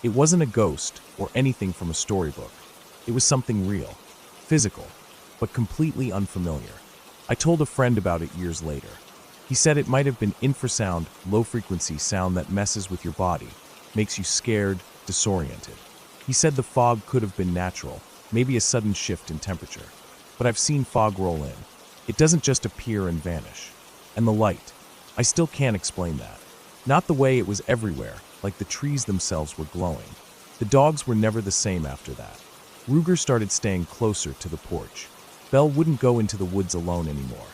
It wasn't a ghost or anything from a storybook. It was something real, physical, but completely unfamiliar. I told a friend about it years later. He said it might have been infrasound, low-frequency sound that messes with your body, makes you scared, disoriented. He said the fog could have been natural, maybe a sudden shift in temperature. But I've seen fog roll in. It doesn't just appear and vanish. And the light. I still can't explain that. Not the way it was everywhere, like the trees themselves were glowing. The dogs were never the same after that. Ruger started staying closer to the porch. Belle wouldn't go into the woods alone anymore.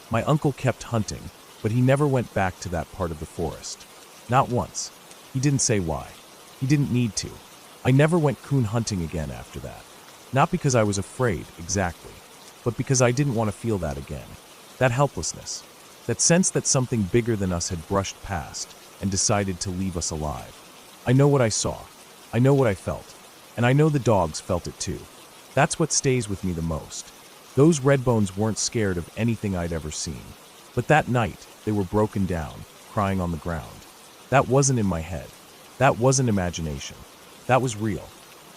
My uncle kept hunting, but he never went back to that part of the forest. Not once. He didn't say why. He didn't need to. I never went coon hunting again after that. Not because I was afraid, exactly, but because I didn't want to feel that again. That helplessness. That sense that something bigger than us had brushed past and decided to leave us alive. I know what I saw. I know what I felt. And I know the dogs felt it too. That's what stays with me the most. Those Redbones weren't scared of anything I'd ever seen. But that night, they were broken down, crying on the ground. That wasn't in my head. That wasn't imagination. That was real.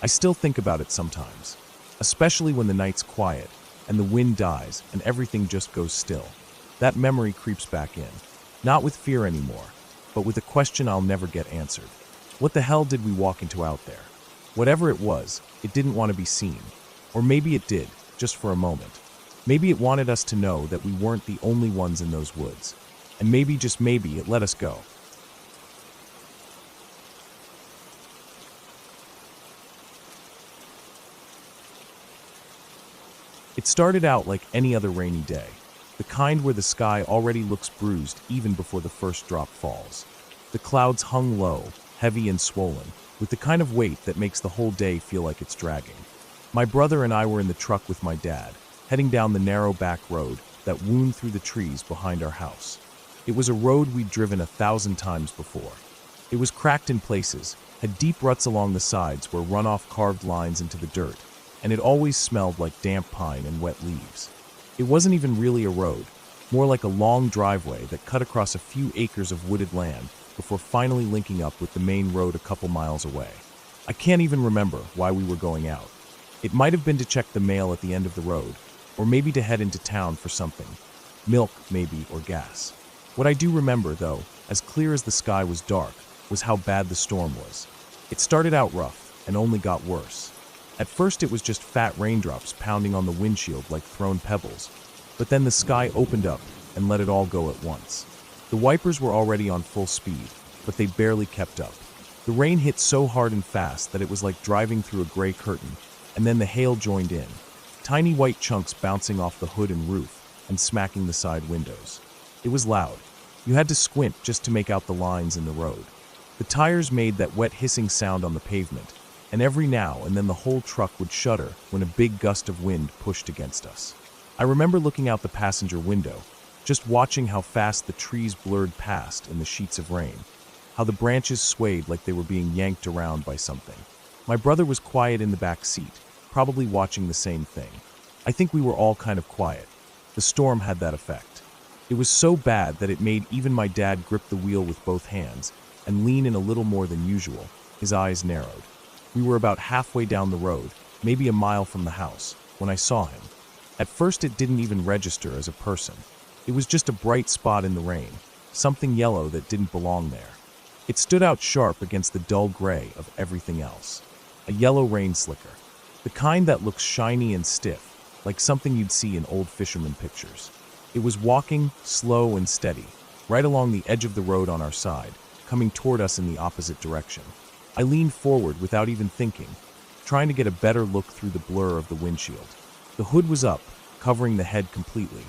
I still think about it sometimes. Especially when the night's quiet, and the wind dies, and everything just goes still. That memory creeps back in. Not with fear anymore, but with a question I'll never get answered. What the hell did we walk into out there? Whatever it was, it didn't want to be seen. Or maybe it did, just for a moment. Maybe it wanted us to know that we weren't the only ones in those woods. And maybe, just maybe, it let us go. It started out like any other rainy day. The kind where the sky already looks bruised even before the first drop falls. The clouds hung low, heavy and swollen, with the kind of weight that makes the whole day feel like it's dragging. My brother and I were in the truck with my dad, heading down the narrow back road that wound through the trees behind our house. It was a road we'd driven 1,000 times before. It was cracked in places, had deep ruts along the sides where runoff carved lines into the dirt, and it always smelled like damp pine and wet leaves. It wasn't even really a road, more like a long driveway that cut across a few acres of wooded land before finally linking up with the main road a couple miles away. I can't even remember why we were going out. It might have been to check the mail at the end of the road, or maybe to head into town for something. Milk, maybe, or gas. What I do remember, though, as clear as the sky was dark, was how bad the storm was. It started out rough and only got worse. At first it was just fat raindrops pounding on the windshield like thrown pebbles, but then the sky opened up and let it all go at once. The wipers were already on full speed, but they barely kept up. The rain hit so hard and fast that it was like driving through a gray curtain, and then the hail joined in. tiny white chunks bouncing off the hood and roof and smacking the side windows. It was loud. You had to squint just to make out the lines in the road. The tires made that wet hissing sound on the pavement, and every now and then the whole truck would shudder when a big gust of wind pushed against us. I remember looking out the passenger window, just watching how fast the trees blurred past in the sheets of rain, how the branches swayed like they were being yanked around by something. My brother was quiet in the back seat, probably watching the same thing. I think we were all kind of quiet. The storm had that effect. It was so bad that it made even my dad grip the wheel with both hands and lean in a little more than usual. His eyes narrowed. We were about halfway down the road, maybe a mile from the house, when I saw him. At first it didn't even register as a person. It was just a bright spot in the rain, something yellow that didn't belong there. It stood out sharp against the dull gray of everything else. A yellow rain slicker. The kind that looks shiny and stiff, like something you'd see in old fisherman pictures. It was walking, slow and steady, right along the edge of the road on our side, coming toward us in the opposite direction. I leaned forward without even thinking, trying to get a better look through the blur of the windshield. The hood was up, covering the head completely,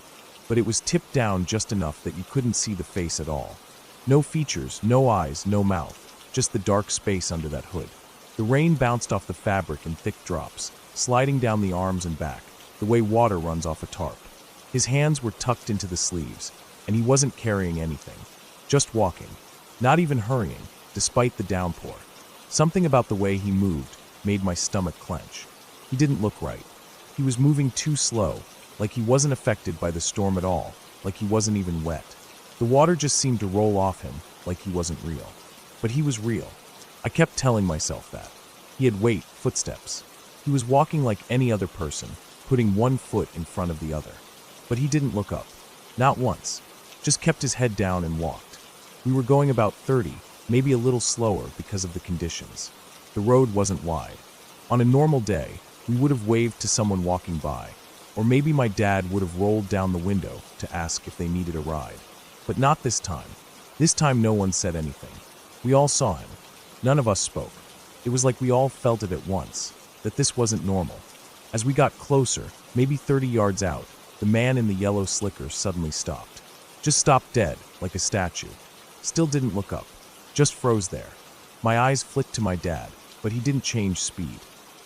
but it was tipped down just enough that you couldn't see the face at all. No features, no eyes, no mouth, just the dark space under that hood. The rain bounced off the fabric in thick drops, sliding down the arms and back, the way water runs off a tarp. His hands were tucked into the sleeves, and he wasn't carrying anything, just walking, not even hurrying, despite the downpour. Something about the way he moved made my stomach clench. He didn't look right. He was moving too slow, like he wasn't affected by the storm at all, like he wasn't even wet. The water just seemed to roll off him, like he wasn't real. But he was real. I kept telling myself that. He had weight, footsteps. He was walking like any other person, putting one foot in front of the other. But he didn't look up. Not once. Just kept his head down and walked. We were going about 30, maybe a little slower because of the conditions. The road wasn't wide. On a normal day, we would have waved to someone walking by, or maybe my dad would have rolled down the window to ask if they needed a ride. But not this time. This time no one said anything. We all saw him. None of us spoke. It was like we all felt it at once, that this wasn't normal. As we got closer, maybe 30 yards out, the man in the yellow slicker suddenly stopped. Just stopped dead, like a statue. Still didn't look up. Just froze there. My eyes flicked to my dad, but he didn't change speed.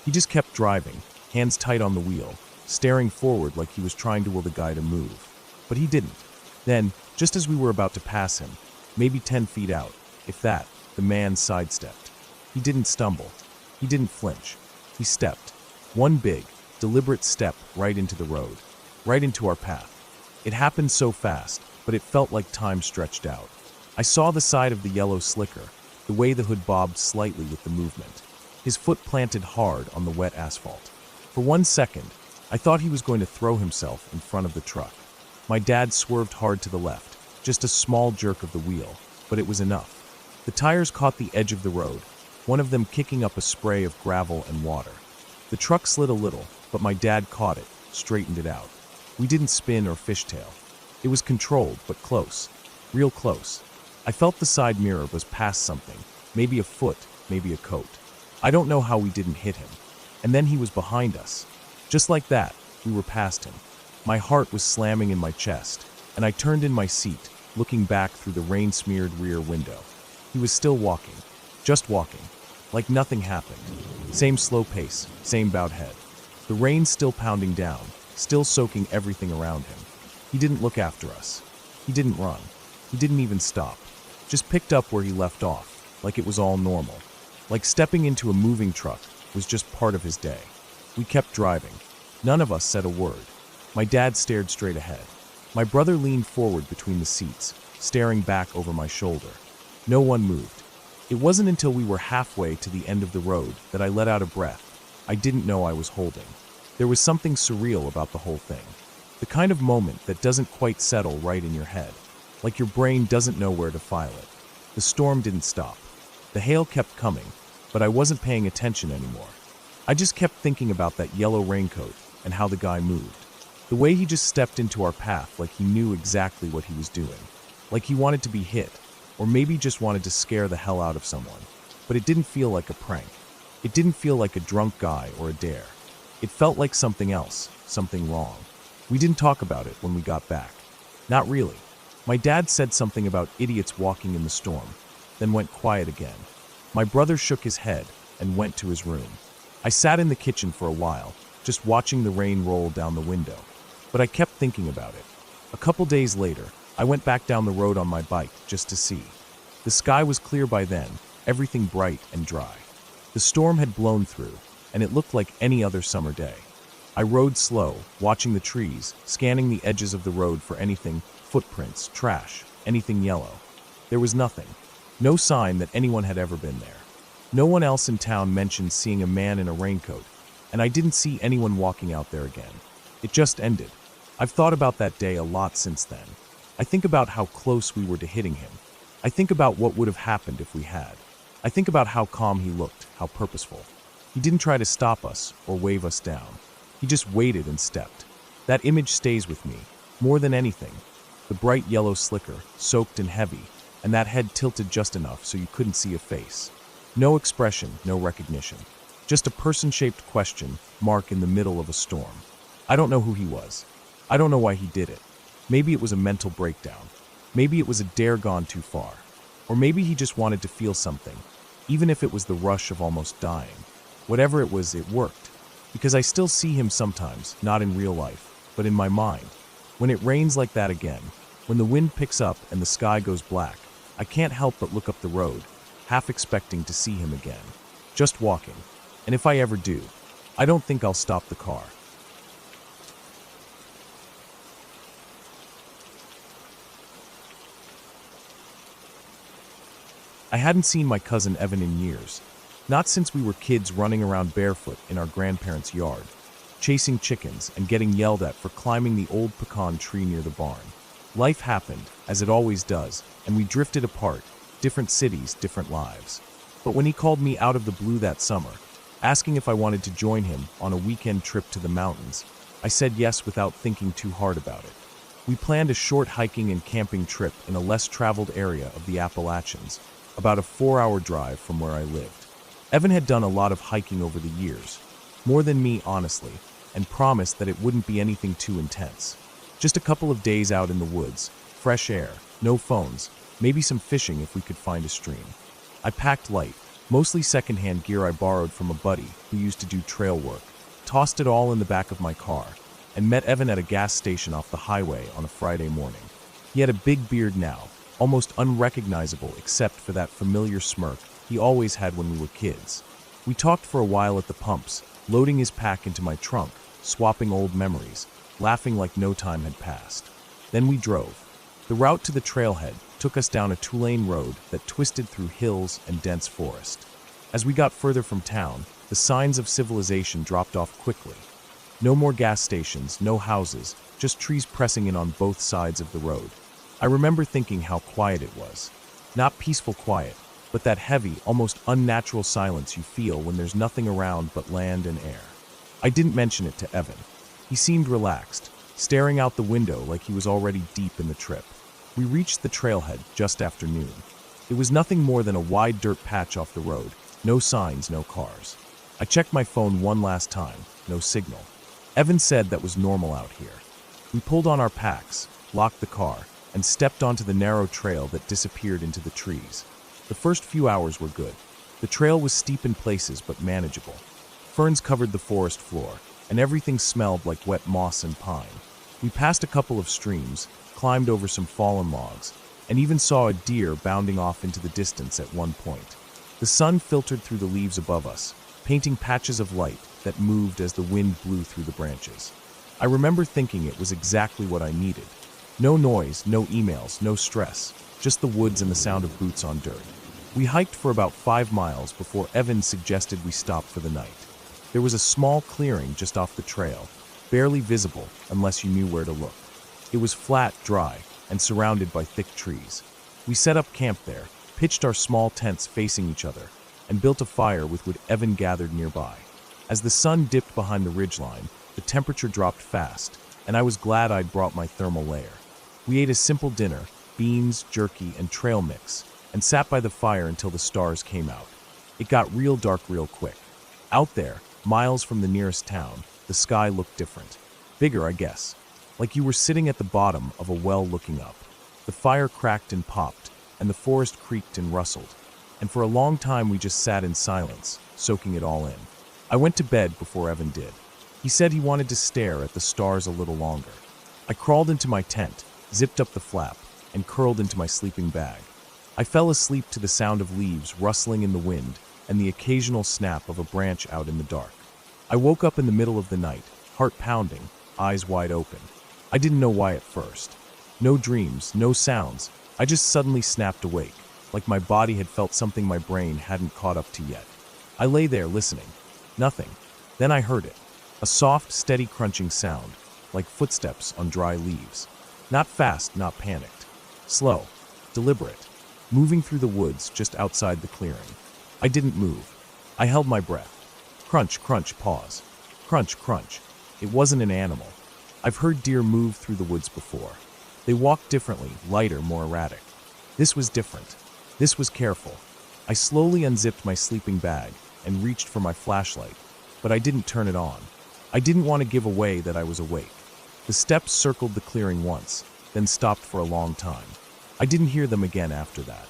He just kept driving, hands tight on the wheel, staring forward like he was trying to will the guy to move. But he didn't. Then, just as we were about to pass him, maybe 10 feet out, if that, the man sidestepped. He didn't stumble. He didn't flinch. He stepped. One big, deliberate step right into the road, right into our path. It happened so fast, but it felt like time stretched out. I saw the side of the yellow slicker, the way the hood bobbed slightly with the movement. His foot planted hard on the wet asphalt. For 1 second, I thought he was going to throw himself in front of the truck. My dad swerved hard to the left, just a small jerk of the wheel, but it was enough. The tires caught the edge of the road, one of them kicking up a spray of gravel and water. The truck slid a little, but my dad caught it, straightened it out. We didn't spin or fishtail. It was controlled, but close. Real close. I felt the side mirror was past something, maybe a foot, maybe a coat. I don't know how we didn't hit him. And then he was behind us. Just like that, we were past him. My heart was slamming in my chest, and I turned in my seat, looking back through the rain-smeared rear window. He was still walking, just walking, like nothing happened. Same slow pace, same bowed head. The rain still pounding down, still soaking everything around him. He didn't look after us. He didn't run. He didn't even stop. Just picked up where he left off, like it was all normal. Like stepping into a moving truck was just part of his day. We kept driving. None of us said a word. My dad stared straight ahead. My brother leaned forward between the seats, staring back over my shoulder. No one moved. It wasn't until we were halfway to the end of the road that I let out a breath I didn't know I was holding. There was something surreal about the whole thing. The kind of moment that doesn't quite settle right in your head. Like your brain doesn't know where to file it. The storm didn't stop. The hail kept coming, but I wasn't paying attention anymore. I just kept thinking about that yellow raincoat and how the guy moved. The way he just stepped into our path like he knew exactly what he was doing. Like he wanted to be hit, or maybe just wanted to scare the hell out of someone. But it didn't feel like a prank. It didn't feel like a drunk guy or a dare. It felt like something else, something wrong. We didn't talk about it when we got back. Not really. My dad said something about idiots walking in the storm, then went quiet again. My brother shook his head and went to his room. I sat in the kitchen for a while, just watching the rain roll down the window. But I kept thinking about it. A couple days later, I went back down the road on my bike just to see. The sky was clear by then, everything bright and dry. The storm had blown through, and it looked like any other summer day. I rode slow, watching the trees, scanning the edges of the road for anything, footprints, trash, anything yellow. There was nothing. No sign that anyone had ever been there. No one else in town mentioned seeing a man in a raincoat, and I didn't see anyone walking out there again. It just ended. I've thought about that day a lot since then. I think about how close we were to hitting him. I think about what would have happened if we had. I think about how calm he looked, how purposeful. He didn't try to stop us or wave us down. He just waited and stepped. That image stays with me, more than anything. The bright yellow slicker, soaked and heavy, and that head tilted just enough so you couldn't see a face. No expression, no recognition. Just a person-shaped question mark in the middle of a storm. I don't know who he was. I don't know why he did it. Maybe it was a mental breakdown. Maybe it was a dare gone too far. Or maybe he just wanted to feel something, even if it was the rush of almost dying. Whatever it was, it worked. Because I still see him sometimes, not in real life, but in my mind. When it rains like that again, when the wind picks up and the sky goes black, I can't help but look up the road, half expecting to see him again. Just walking. And if I ever do, I don't think I'll stop the car. I hadn't seen my cousin Evan in years. Not since we were kids running around barefoot in our grandparents' yard, chasing chickens and getting yelled at for climbing the old pecan tree near the barn. Life happened, as it always does, and we drifted apart, different cities, different lives. But when he called me out of the blue that summer, asking if I wanted to join him on a weekend trip to the mountains, I said yes without thinking too hard about it. We planned a short hiking and camping trip in a less traveled area of the Appalachians, about a 4-hour drive from where I lived. Evan had done a lot of hiking over the years, more than me honestly, and promised that it wouldn't be anything too intense. Just a couple of days out in the woods, fresh air, no phones, maybe some fishing if we could find a stream. I packed light, mostly secondhand gear I borrowed from a buddy who used to do trail work, tossed it all in the back of my car, and met Evan at a gas station off the highway on a Friday morning. He had a big beard now, almost unrecognizable except for that familiar smirk he always had when we were kids. We talked for a while at the pumps, loading his pack into my trunk, swapping old memories, laughing like no time had passed. Then we drove. The route to the trailhead took us down a two-lane road that twisted through hills and dense forest. As we got further from town, the signs of civilization dropped off quickly. No more gas stations, no houses, just trees pressing in on both sides of the road. I remember thinking how quiet it was. Not peaceful quiet, but that heavy, almost unnatural silence you feel when there's nothing around but land and air. I didn't mention it to Evan. He seemed relaxed, staring out the window like he was already deep in the trip. We reached the trailhead just after noon. It was nothing more than a wide dirt patch off the road, no signs, no cars. I checked my phone one last time, no signal. Evan said that was normal out here. We pulled on our packs, locked the car, and stepped onto the narrow trail that disappeared into the trees. The first few hours were good. The trail was steep in places but manageable. Ferns covered the forest floor, and everything smelled like wet moss and pine. We passed a couple of streams, climbed over some fallen logs, and even saw a deer bounding off into the distance at one point. The sun filtered through the leaves above us, painting patches of light that moved as the wind blew through the branches. I remember thinking it was exactly what I needed. No noise, no emails, no stress, just the woods and the sound of boots on dirt. We hiked for about 5 miles before Evan suggested we stop for the night. There was a small clearing just off the trail, barely visible unless you knew where to look. It was flat, dry, and surrounded by thick trees. We set up camp there, pitched our small tents facing each other, and built a fire with wood Evan gathered nearby. As the sun dipped behind the ridgeline, the temperature dropped fast, and I was glad I'd brought my thermal layer. We ate a simple dinner, beans, jerky, and trail mix, and sat by the fire until the stars came out. It got real dark real quick. Out there, miles from the nearest town, the sky looked different. Bigger, I guess. Like you were sitting at the bottom of a well looking up. The fire cracked and popped, and the forest creaked and rustled. And for a long time we just sat in silence, soaking it all in. I went to bed before Evan did. He said he wanted to stare at the stars a little longer. I crawled into my tent, zipped up the flap, and curled into my sleeping bag. I fell asleep to the sound of leaves rustling in the wind and the occasional snap of a branch out in the dark. I woke up in the middle of the night, heart pounding, eyes wide open. I didn't know why at first. No dreams, no sounds. I just suddenly snapped awake, like my body had felt something my brain hadn't caught up to yet. I lay there listening. Nothing. Then I heard it. A soft, steady crunching sound, like footsteps on dry leaves. Not fast, not panicked. Slow, deliberate, moving through the woods just outside the clearing. I didn't move. I held my breath. Crunch, crunch, pause. Crunch, crunch. It wasn't an animal. I've heard deer move through the woods before. They walked differently, lighter, more erratic. This was different. This was careful. I slowly unzipped my sleeping bag and reached for my flashlight, but I didn't turn it on. I didn't want to give away that I was awake. The steps circled the clearing once, then stopped for a long time. I didn't hear them again after that.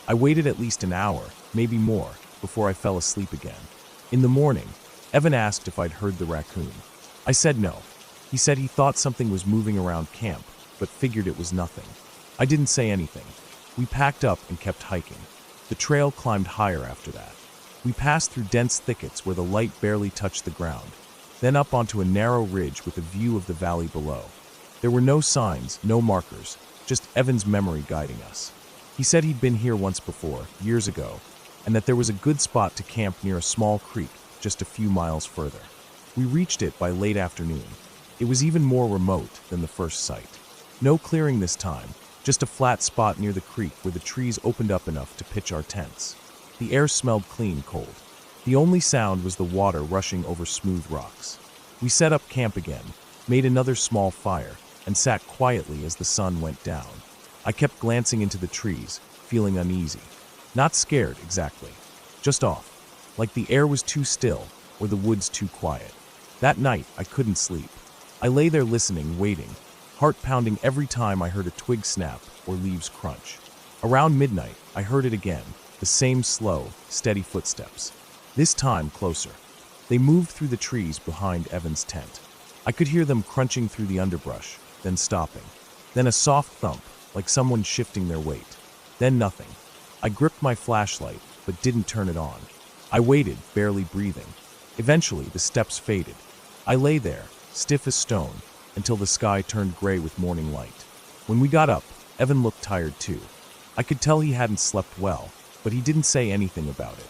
I waited at least an hour, maybe more, before I fell asleep again. In the morning, Evan asked if I'd heard the raccoon. I said no. He said he thought something was moving around camp, but figured it was nothing. I didn't say anything. We packed up and kept hiking. The trail climbed higher after that. We passed through dense thickets where the light barely touched the ground, then up onto a narrow ridge with a view of the valley below. There were no signs, no markers, just Evan's memory guiding us. He said he'd been here once before, years ago, and that there was a good spot to camp near a small creek just a few miles further. We reached it by late afternoon. It was even more remote than the first site. No clearing this time, just a flat spot near the creek where the trees opened up enough to pitch our tents. The air smelled clean, cold. The only sound was the water rushing over smooth rocks. We set up camp again, made another small fire, and sat quietly as the sun went down. I kept glancing into the trees, feeling uneasy. Not scared, exactly. Just off. Like the air was too still, or the woods too quiet. That night, I couldn't sleep. I lay there listening, waiting, heart pounding every time I heard a twig snap or leaves crunch. Around midnight, I heard it again, the same slow, steady footsteps. This time closer. They moved through the trees behind Evan's tent. I could hear them crunching through the underbrush, then stopping. Then a soft thump, like someone shifting their weight. Then nothing. I gripped my flashlight, but didn't turn it on. I waited, barely breathing. Eventually, the steps faded. I lay there, stiff as stone, until the sky turned gray with morning light. When we got up, Evan looked tired too. I could tell he hadn't slept well, but he didn't say anything about it.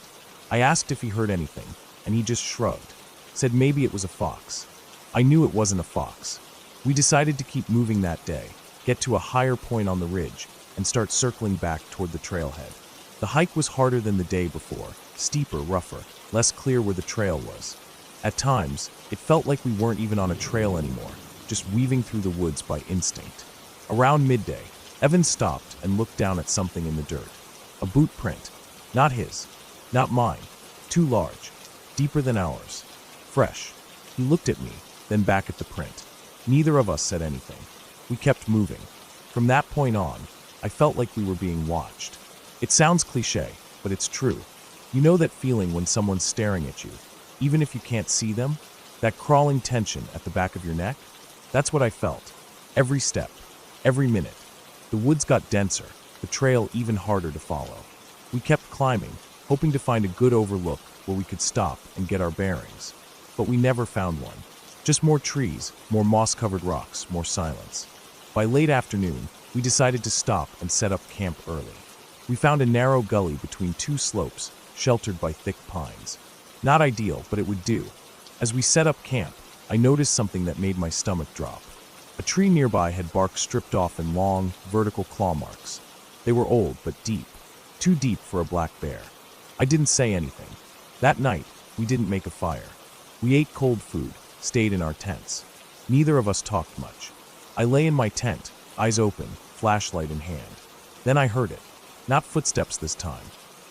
I asked if he heard anything, and he just shrugged, said maybe it was a fox. I knew it wasn't a fox. We decided to keep moving that day, get to a higher point on the ridge, and start circling back toward the trailhead. The hike was harder than the day before, steeper, rougher, less clear where the trail was. At times, it felt like we weren't even on a trail anymore, just weaving through the woods by instinct. Around midday, Evan stopped and looked down at something in the dirt. A boot print. Not his. Not mine. Too large. Deeper than ours. Fresh. He looked at me, then back at the print. Neither of us said anything. We kept moving. From that point on, I felt like we were being watched. It sounds cliché, but it's true. You know that feeling when someone's staring at you, even if you can't see them? That crawling tension at the back of your neck? That's what I felt. Every step. Every minute. The woods got denser, the trail even harder to follow. We kept climbing, hoping to find a good overlook where we could stop and get our bearings. But we never found one. Just more trees, more moss-covered rocks, more silence. By late afternoon, we decided to stop and set up camp early. We found a narrow gully between two slopes, sheltered by thick pines. Not ideal, but it would do. As we set up camp, I noticed something that made my stomach drop. A tree nearby had bark stripped off in long, vertical claw marks. They were old, but deep. Too deep for a black bear. I didn't say anything. That night, we didn't make a fire. We ate cold food, stayed in our tents. Neither of us talked much. I lay in my tent, eyes open, flashlight in hand. Then I heard it. Not footsteps this time.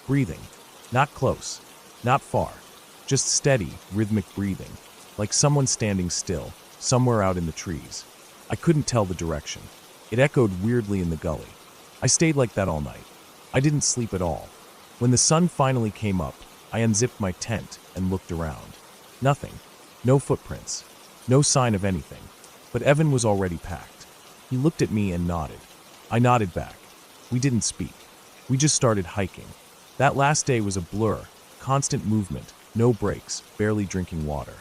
Breathing. Not close. Not far. Just steady, rhythmic breathing. like someone standing still, somewhere out in the trees. I couldn't tell the direction. It echoed weirdly in the gully. I stayed like that all night. I didn't sleep at all. When the sun finally came up, I unzipped my tent and looked around. Nothing. No footprints. No sign of anything. But Evan was already packed. He looked at me and nodded. I nodded back. We didn't speak. We just started hiking. That last day was a blur, constant movement, no breaks, barely drinking water.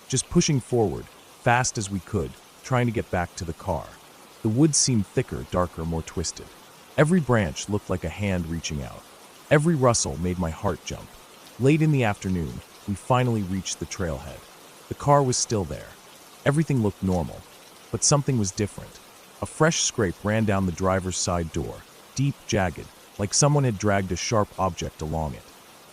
Just pushing forward, fast as we could, trying to get back to the car. The woods seemed thicker, darker, more twisted. Every branch looked like a hand reaching out. Every rustle made my heart jump. Late in the afternoon, we finally reached the trailhead. The car was still there. Everything looked normal, but something was different. A fresh scrape ran down the driver's side door, deep, jagged, like someone had dragged a sharp object along it.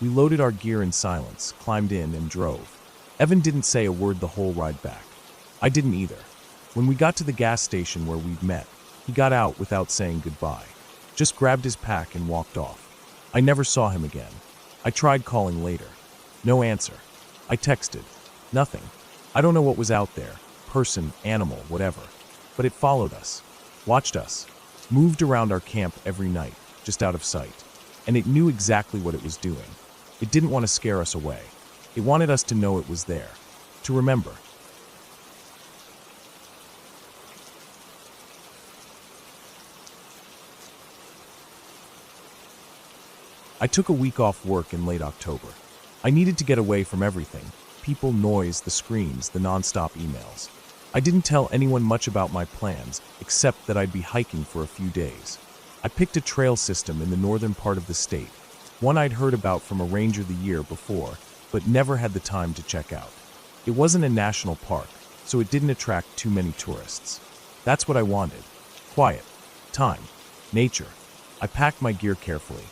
We loaded our gear in silence, climbed in, and drove. Evan didn't say a word the whole ride back. I didn't either. When we got to the gas station where we'd met, he got out without saying goodbye. Just grabbed his pack and walked off. I never saw him again. I tried calling later. No answer. I texted. Nothing. I don't know what was out there. Person, animal, whatever. But it followed us. Watched us. Moved around our camp every night, just out of sight. And it knew exactly what it was doing. It didn't want to scare us away. It wanted us to know it was there. To remember. I took a week off work in late October. I needed to get away from everything. People, noise, the screens, the non-stop emails. I didn't tell anyone much about my plans, except that I'd be hiking for a few days. I picked a trail system in the northern part of the state, one I'd heard about from a ranger the year before, but never had the time to check out. It wasn't a national park, so it didn't attract too many tourists. That's what I wanted. Quiet. Time. Nature. I packed my gear carefully.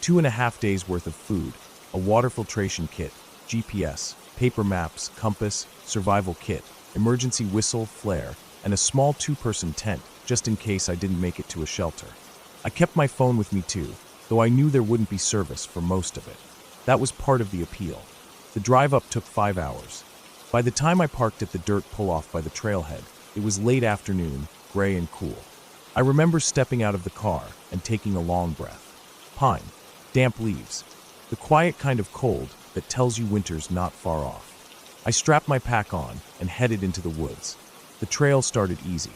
2.5 days worth of food, a water filtration kit, GPS, paper maps, compass, survival kit, emergency whistle, flare, and a small 2-person tent just in case I didn't make it to a shelter. I kept my phone with me too, though I knew there wouldn't be service for most of it. That was part of the appeal. The drive up took 5 hours. By the time I parked at the dirt pull-off by the trailhead, it was late afternoon, gray and cool. I remember stepping out of the car and taking a long breath. Pine. Damp leaves. The quiet kind of cold that tells you winter's not far off. I strapped my pack on and headed into the woods. The trail started easy.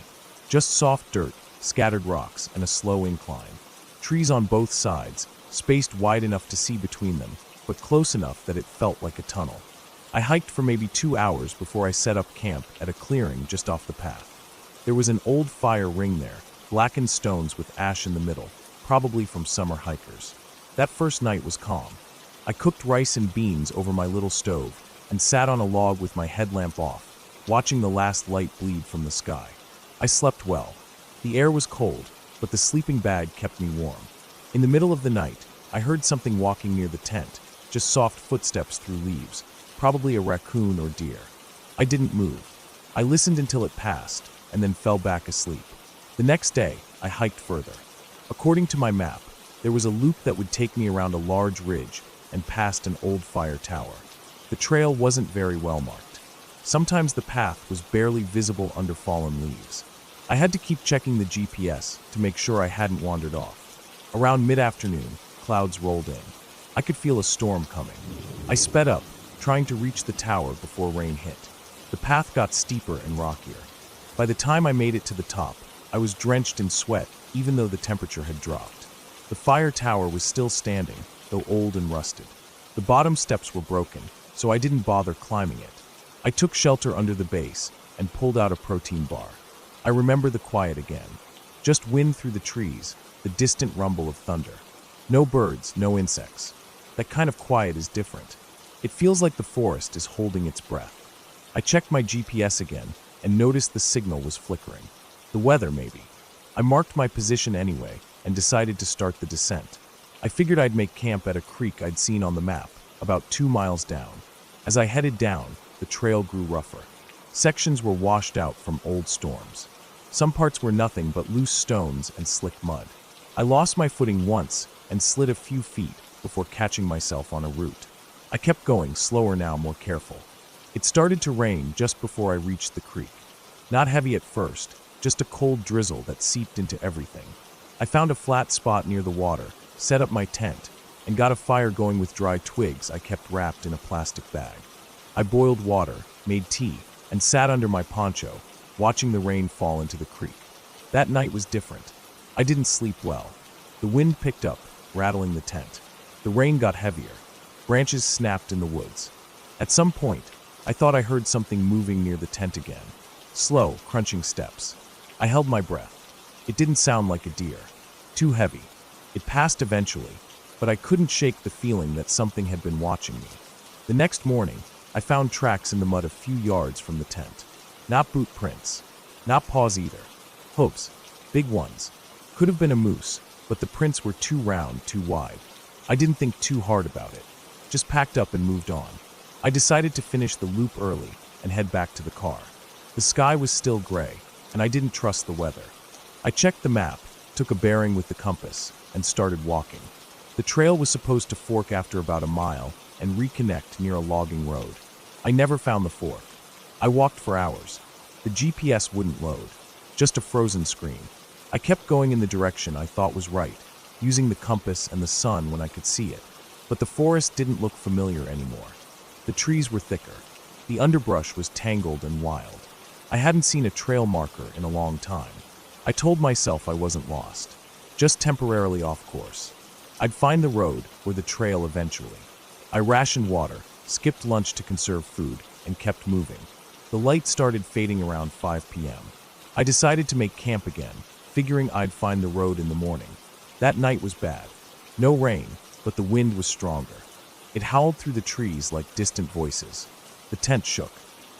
Just soft dirt, scattered rocks, and a slow incline. Trees on both sides, spaced wide enough to see between them, but close enough that it felt like a tunnel. I hiked for maybe 2 hours before I set up camp at a clearing just off the path. There was an old fire ring there, blackened stones with ash in the middle, probably from summer hikers. That first night was calm. I cooked rice and beans over my little stove and sat on a log with my headlamp off, watching the last light bleed from the sky. I slept well. The air was cold, but the sleeping bag kept me warm. In the middle of the night, I heard something walking near the tent, just soft footsteps through leaves, probably a raccoon or deer. I didn't move. I listened until it passed, and then fell back asleep. The next day, I hiked further. According to my map, there was a loop that would take me around a large ridge and past an old fire tower. The trail wasn't very well marked. Sometimes the path was barely visible under fallen leaves. I had to keep checking the GPS to make sure I hadn't wandered off. Around mid-afternoon, clouds rolled in. I could feel a storm coming. I sped up, trying to reach the tower before rain hit. The path got steeper and rockier. By the time I made it to the top, I was drenched in sweat, even though the temperature had dropped. The fire tower was still standing, though old and rusted. The bottom steps were broken, so I didn't bother climbing it. I took shelter under the base and pulled out a protein bar. I remember the quiet again. Just wind through the trees, the distant rumble of thunder. No birds, no insects. That kind of quiet is different. It feels like the forest is holding its breath. I checked my GPS again and noticed the signal was flickering. The weather, maybe. I marked my position anyway and decided to start the descent. I figured I'd make camp at a creek I'd seen on the map, about 2 miles down. As I headed down, the trail grew rougher. Sections were washed out from old storms. Some parts were nothing but loose stones and slick mud. I lost my footing once and slid a few feet before catching myself on a root. I kept going, slower now, more careful. It started to rain just before I reached the creek. Not heavy at first, just a cold drizzle that seeped into everything. I found a flat spot near the water, set up my tent, and got a fire going with dry twigs I kept wrapped in a plastic bag. I boiled water, made tea, and sat under my poncho, watching the rain fall into the creek. That night was different. I didn't sleep well. The wind picked up, rattling the tent. The rain got heavier. Branches snapped in the woods. At some point, I thought I heard something moving near the tent again. Slow, crunching steps. I held my breath. It didn't sound like a deer. Too heavy. It passed eventually, but I couldn't shake the feeling that something had been watching me. The next morning, I found tracks in the mud a few yards from the tent. Not boot prints. Not paws either. Hooves. Big ones. Could have been a moose, but the prints were too round, too wide. I didn't think too hard about it. Just packed up and moved on. I decided to finish the loop early and head back to the car. The sky was still gray, and I didn't trust the weather. I checked the map, took a bearing with the compass, and started walking. The trail was supposed to fork after about a mile and reconnect near a logging road. I never found the fork. I walked for hours. The GPS wouldn't load, just a frozen screen. I kept going in the direction I thought was right, using the compass and the sun when I could see it. But the forest didn't look familiar anymore. The trees were thicker. The underbrush was tangled and wild. I hadn't seen a trail marker in a long time. I told myself I wasn't lost, just temporarily off course. I'd find the road or the trail eventually. I rationed water, skipped lunch to conserve food, and kept moving. The light started fading around 5 p.m. I decided to make camp again, figuring I'd find the road in the morning. That night was bad. No rain, but the wind was stronger. It howled through the trees like distant voices. The tent shook.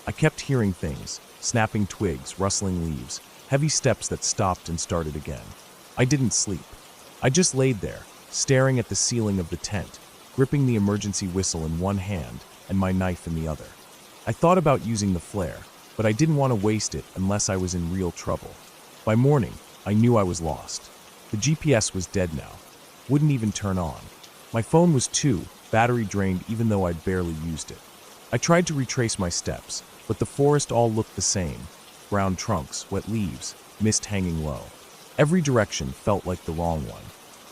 I kept hearing things, snapping twigs, rustling leaves, heavy steps that stopped and started again. I didn't sleep. I just laid there, staring at the ceiling of the tent, gripping the emergency whistle in one hand and my knife in the other. I thought about using the flare, but I didn't want to waste it unless I was in real trouble. By morning, I knew I was lost. The GPS was dead now. Wouldn't even turn on. My phone was too, battery drained even though I'd barely used it. I tried to retrace my steps, but the forest all looked the same. Brown trunks, wet leaves, mist hanging low. Every direction felt like the wrong one.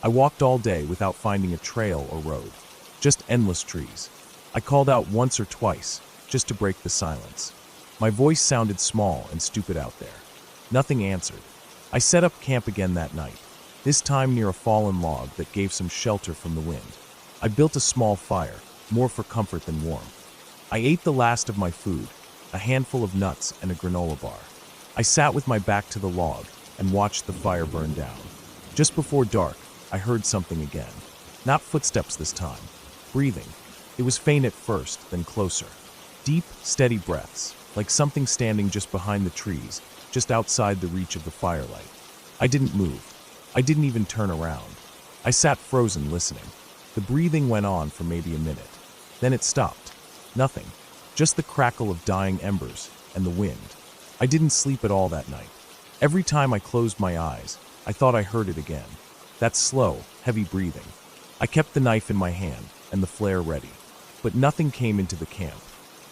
I walked all day without finding a trail or road. Just endless trees. I called out once or twice, just to break the silence. My voice sounded small and stupid out there. Nothing answered. I set up camp again that night, this time near a fallen log that gave some shelter from the wind. I built a small fire, more for comfort than warmth. I ate the last of my food, a handful of nuts and a granola bar. I sat with my back to the log and watched the fire burn down. Just before dark, I heard something again. Not footsteps this time. Breathing. It was faint at first, then closer. Deep, steady breaths, like something standing just behind the trees, just outside the reach of the firelight. I didn't move. I didn't even turn around. I sat frozen, listening. The breathing went on for maybe a minute. Then it stopped. Nothing. Just the crackle of dying embers and the wind. I didn't sleep at all that night. Every time I closed my eyes, I thought I heard it again. That slow, heavy breathing. I kept the knife in my hand and the flare ready. But nothing came into the camp.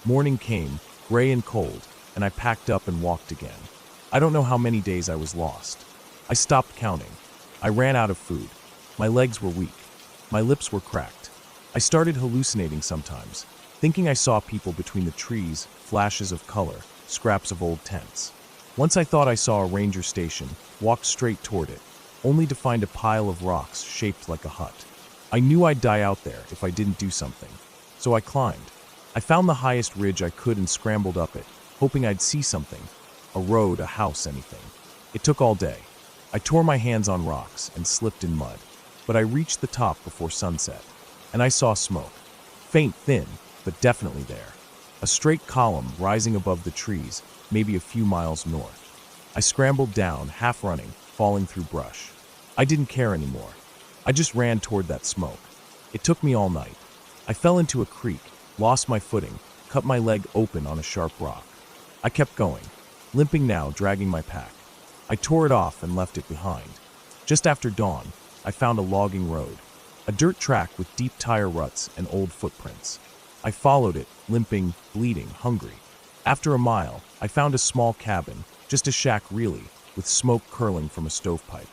Morning came, gray and cold, and I packed up and walked again. I don't know how many days I was lost. I stopped counting. I ran out of food. My legs were weak. My lips were cracked. I started hallucinating sometimes, thinking I saw people between the trees, flashes of color, scraps of old tents. Once I thought I saw a ranger station, walked straight toward it, only to find a pile of rocks shaped like a hut. I knew I'd die out there if I didn't do something. So I climbed. I found the highest ridge I could and scrambled up it, hoping I'd see something. A road, a house, anything. It took all day. I tore my hands on rocks and slipped in mud, but I reached the top before sunset, and I saw smoke. Faint, thin, but definitely there. A straight column rising above the trees, maybe a few miles north. I scrambled down, half running, falling through brush. I didn't care anymore. I just ran toward that smoke. It took me all night. I fell into a creek, lost my footing, cut my leg open on a sharp rock. I kept going, limping now, dragging my pack. I tore it off and left it behind. Just after dawn, I found a logging road, a dirt track with deep tire ruts and old footprints. I followed it, limping, bleeding, hungry. After a mile, I found a small cabin, just a shack really, with smoke curling from a stovepipe.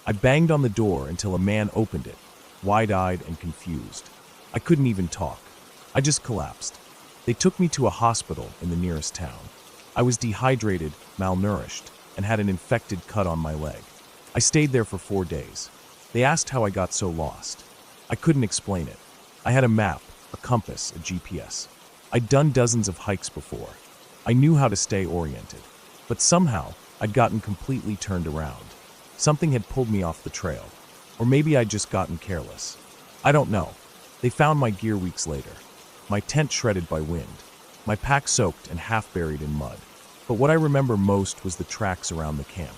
I banged on the door until a man opened it, wide-eyed and confused. I couldn't even talk. I just collapsed. They took me to a hospital in the nearest town. I was dehydrated, malnourished, and had an infected cut on my leg. I stayed there for 4 days. They asked how I got so lost. I couldn't explain it. I had a map, a compass, a GPS. I'd done dozens of hikes before. I knew how to stay oriented. But somehow, I'd gotten completely turned around. Something had pulled me off the trail. Or maybe I'd just gotten careless. I don't know. They found my gear weeks later. My tent shredded by wind. My pack soaked and half buried in mud. But what I remember most was the tracks around the camp.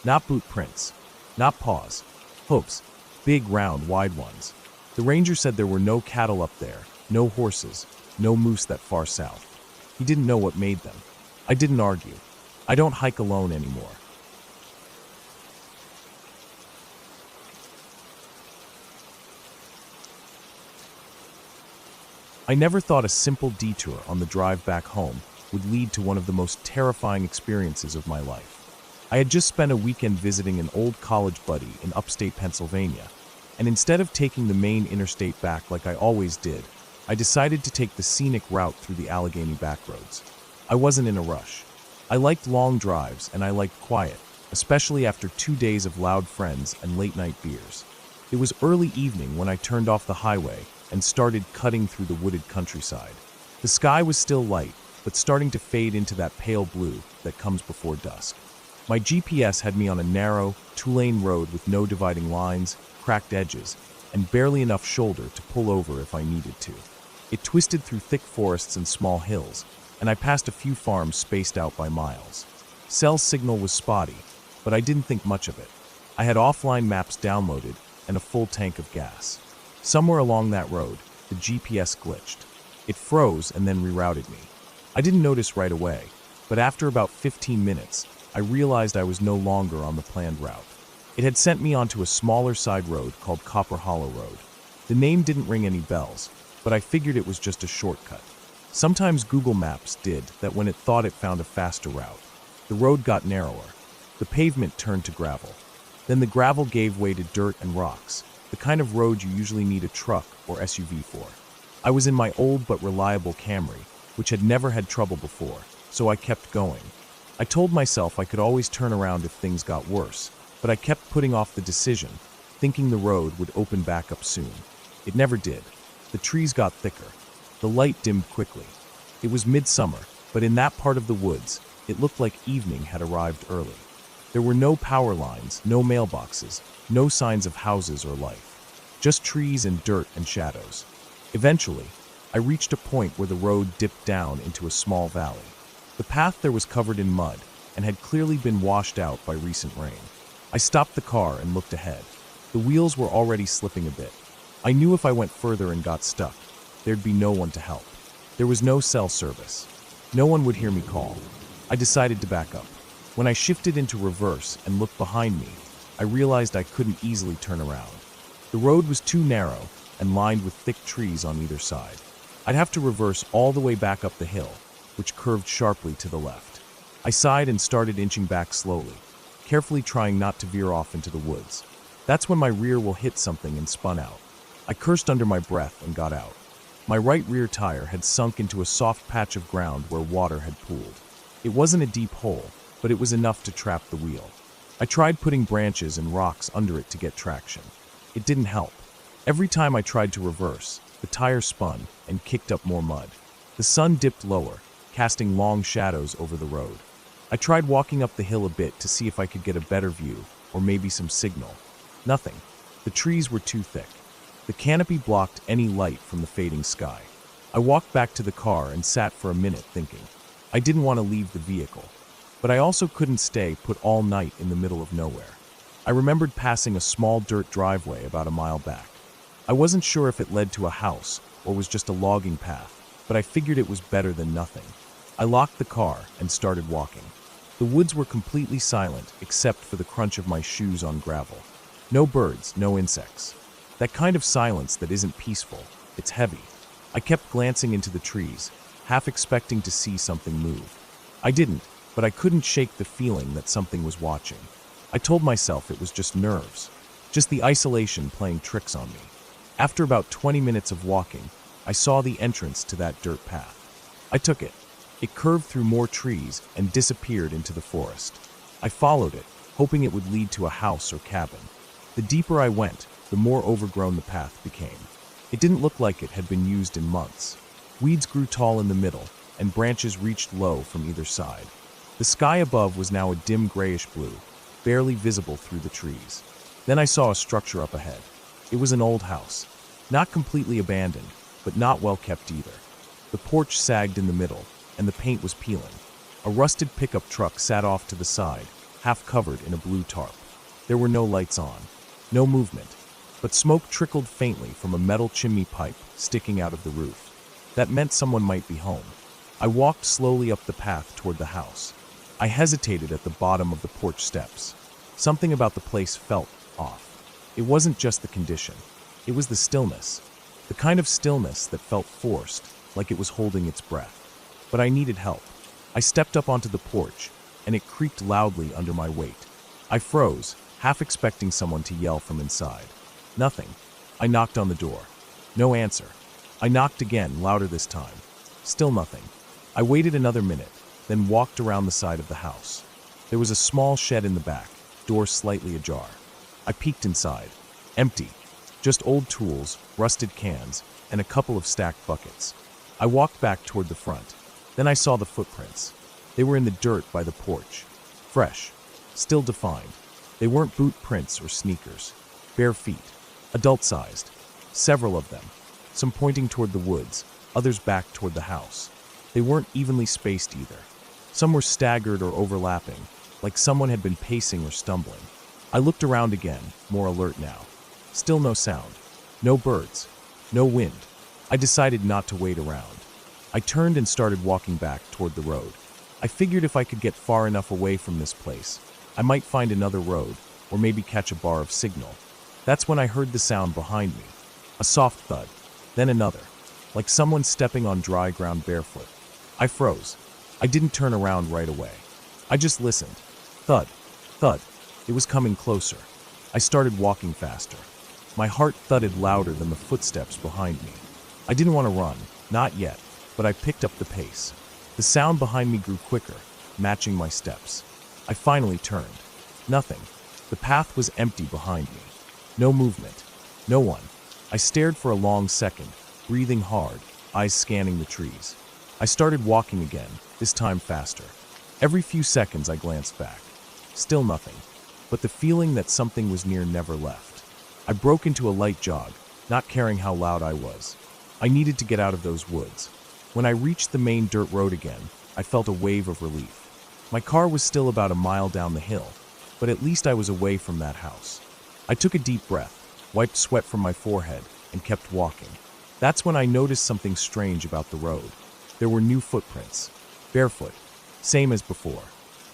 Not boot prints. Not paws. Hoofs. Big, round, wide ones. The ranger said there were no cattle up there, no horses, no moose that far south. He didn't know what made them. I didn't argue. I don't hike alone anymore. I never thought a simple detour on the drive back home would lead to one of the most terrifying experiences of my life. I had just spent a weekend visiting an old college buddy in upstate Pennsylvania, and instead of taking the main interstate back like I always did, I decided to take the scenic route through the Allegheny backroads. I wasn't in a rush. I liked long drives and I liked quiet, especially after 2 days of loud friends and late-night beers. It was early evening when I turned off the highway and started cutting through the wooded countryside. The sky was still light, but starting to fade into that pale blue that comes before dusk. My GPS had me on a narrow, two-lane road with no dividing lines, cracked edges, and barely enough shoulder to pull over if I needed to. It twisted through thick forests and small hills, and I passed a few farms spaced out by miles. Cell signal was spotty, but I didn't think much of it. I had offline maps downloaded and a full tank of gas. Somewhere along that road, the GPS glitched. It froze and then rerouted me. I didn't notice right away, but after about 15 minutes, I realized I was no longer on the planned route. It had sent me onto a smaller side road called Copper Hollow Road. The name didn't ring any bells, but I figured it was just a shortcut. Sometimes Google Maps did that when it thought it found a faster route. The road got narrower. The pavement turned to gravel. Then the gravel gave way to dirt and rocks, the kind of road you usually need a truck or SUV for. I was in my old but reliable Camry, which had never had trouble before, so I kept going. I told myself I could always turn around if things got worse, but I kept putting off the decision, thinking the road would open back up soon. It never did. The trees got thicker. The light dimmed quickly. It was midsummer, but in that part of the woods, it looked like evening had arrived early. There were no power lines, no mailboxes, no signs of houses or life. Just trees and dirt and shadows. Eventually, I reached a point where the road dipped down into a small valley. The path there was covered in mud and had clearly been washed out by recent rain. I stopped the car and looked ahead. The wheels were already slipping a bit. I knew if I went further and got stuck, there'd be no one to help. There was no cell service. No one would hear me call. I decided to back up. When I shifted into reverse and looked behind me, I realized I couldn't easily turn around. The road was too narrow and lined with thick trees on either side. I'd have to reverse all the way back up the hill, which curved sharply to the left. I sighed and started inching back slowly, carefully trying not to veer off into the woods. That's when my rear wheel hit something and spun out. I cursed under my breath and got out. My right rear tire had sunk into a soft patch of ground where water had pooled. It wasn't a deep hole, but it was enough to trap the wheel. I tried putting branches and rocks under it to get traction. It didn't help. Every time I tried to reverse, the tire spun and kicked up more mud. The sun dipped lower, casting long shadows over the road. I tried walking up the hill a bit to see if I could get a better view, or maybe some signal. Nothing. The trees were too thick. The canopy blocked any light from the fading sky. I walked back to the car and sat for a minute thinking. I didn't want to leave the vehicle, but I also couldn't stay put all night in the middle of nowhere. I remembered passing a small dirt driveway about a mile back. I wasn't sure if it led to a house or was just a logging path, but I figured it was better than nothing. I locked the car and started walking. The woods were completely silent except for the crunch of my shoes on gravel. No birds, no insects. That kind of silence that isn't peaceful, it's heavy. I kept glancing into the trees, half expecting to see something move. I didn't, but I couldn't shake the feeling that something was watching. I told myself it was just nerves, just the isolation playing tricks on me. After about 20 minutes of walking, I saw the entrance to that dirt path. I took it. It curved through more trees and disappeared into the forest. I followed it, hoping it would lead to a house or cabin. The deeper I went, the more overgrown the path became. It didn't look like it had been used in months. Weeds grew tall in the middle, and branches reached low from either side. The sky above was now a dim grayish blue, barely visible through the trees. Then I saw a structure up ahead. It was an old house. Not completely abandoned, but not well kept either. The porch sagged in the middle, and the paint was peeling. A rusted pickup truck sat off to the side, half covered in a blue tarp. There were no lights on, no movement, but smoke trickled faintly from a metal chimney pipe sticking out of the roof. That meant someone might be home. I walked slowly up the path toward the house. I hesitated at the bottom of the porch steps. Something about the place felt off. It wasn't just the condition. It was the stillness. The kind of stillness that felt forced, like it was holding its breath. But I needed help. I stepped up onto the porch, and it creaked loudly under my weight. I froze, half expecting someone to yell from inside. Nothing. I knocked on the door. No answer. I knocked again, louder this time. Still nothing. I waited another minute, then walked around the side of the house. There was a small shed in the back, door slightly ajar. I peeked inside. Empty. Just old tools, rusted cans, and a couple of stacked buckets. I walked back toward the front. Then I saw the footprints. They were in the dirt by the porch. Fresh. Still defined. They weren't boot prints or sneakers. Bare feet. Adult-sized. Several of them. Some pointing toward the woods, others back toward the house. They weren't evenly spaced either. Some were staggered or overlapping, like someone had been pacing or stumbling. I looked around again, more alert now. Still no sound. No birds. No wind. I decided not to wait around. I turned and started walking back toward the road. I figured if I could get far enough away from this place, I might find another road, or maybe catch a bar of signal. That's when I heard the sound behind me. A soft thud, then another, like someone stepping on dry ground barefoot. I froze. I didn't turn around right away. I just listened. Thud, thud. It was coming closer. I started walking faster. My heart thudded louder than the footsteps behind me. I didn't want to run, not yet, but I picked up the pace. The sound behind me grew quicker, matching my steps. I finally turned. Nothing. The path was empty behind me. No movement. No one. I stared for a long second, breathing hard, eyes scanning the trees. I started walking again, this time faster. Every few seconds I glanced back. Still nothing. But the feeling that something was near never left. I broke into a light jog, not caring how loud I was. I needed to get out of those woods. When I reached the main dirt road again, I felt a wave of relief. My car was still about a mile down the hill, but at least I was away from that house. I took a deep breath, wiped sweat from my forehead, and kept walking. That's when I noticed something strange about the road. There were new footprints. Barefoot. Same as before.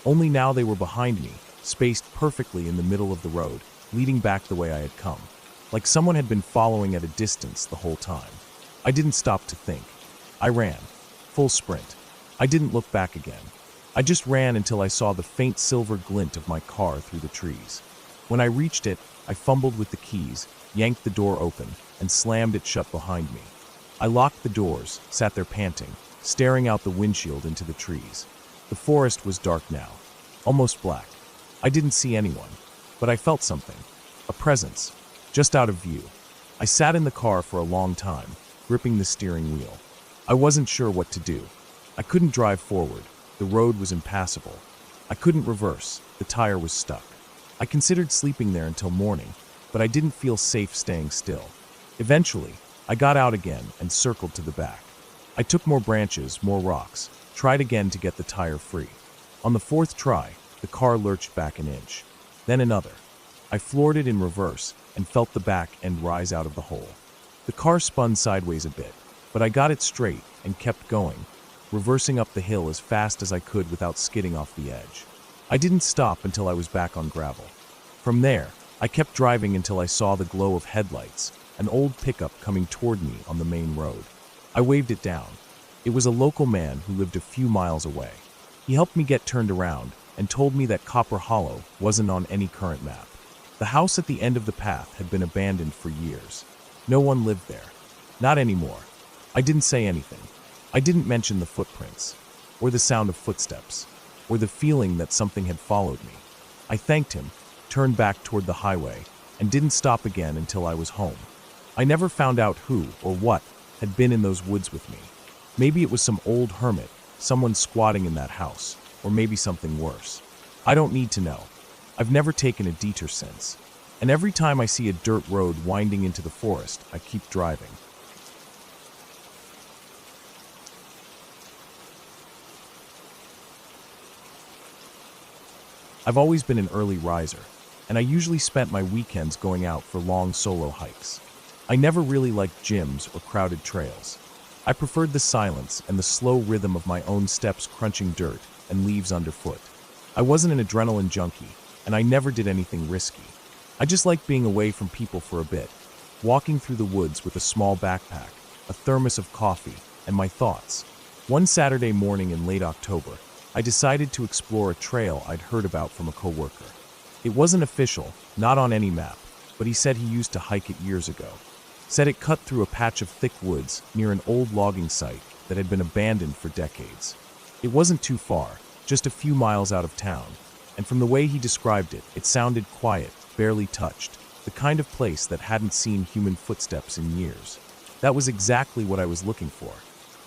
Only now they were behind me, spaced perfectly in the middle of the road, leading back the way I had come. Like someone had been following at a distance the whole time. I didn't stop to think. I ran. Full sprint. I didn't look back again. I just ran until I saw the faint silver glint of my car through the trees. When I reached it, I fumbled with the keys, yanked the door open, and slammed it shut behind me. I locked the doors, sat there panting, staring out the windshield into the trees. The forest was dark now, almost black. I didn't see anyone, but I felt something, a presence, just out of view. I sat in the car for a long time, gripping the steering wheel. I wasn't sure what to do. I couldn't drive forward. The road was impassable. I couldn't reverse. The tire was stuck. I considered sleeping there until morning, but I didn't feel safe staying still. Eventually, I got out again and circled to the back. I took more branches, more rocks, tried again to get the tire free. On the fourth try, the car lurched back an inch. Then another. I floored it in reverse and felt the back end rise out of the hole. The car spun sideways a bit, but I got it straight and kept going, reversing up the hill as fast as I could without skidding off the edge. I didn't stop until I was back on gravel. From there, I kept driving until I saw the glow of headlights, an old pickup coming toward me on the main road. I waved it down. It was a local man who lived a few miles away. He helped me get turned around and told me that Copper Hollow wasn't on any current map. The house at the end of the path had been abandoned for years. No one lived there. Not anymore. I didn't say anything. I didn't mention the footprints, or the sound of footsteps, or the feeling that something had followed me. I thanked him, turned back toward the highway, and didn't stop again until I was home. I never found out who or what had been in those woods with me. Maybe it was some old hermit, someone squatting in that house, or maybe something worse. I don't need to know. I've never taken a detour since. And every time I see a dirt road winding into the forest, I keep driving. I've always been an early riser, and I usually spent my weekends going out for long solo hikes. I never really liked gyms or crowded trails. I preferred the silence and the slow rhythm of my own steps crunching dirt and leaves underfoot. I wasn't an adrenaline junkie, and I never did anything risky. I just liked being away from people for a bit, walking through the woods with a small backpack, a thermos of coffee, and my thoughts. One Saturday morning in late October, I decided to explore a trail I'd heard about from a coworker. It wasn't official, not on any map, but he said he used to hike it years ago. Said it cut through a patch of thick woods near an old logging site that had been abandoned for decades. It wasn't too far, just a few miles out of town, and from the way he described it, it sounded quiet, barely touched, the kind of place that hadn't seen human footsteps in years. That was exactly what I was looking for.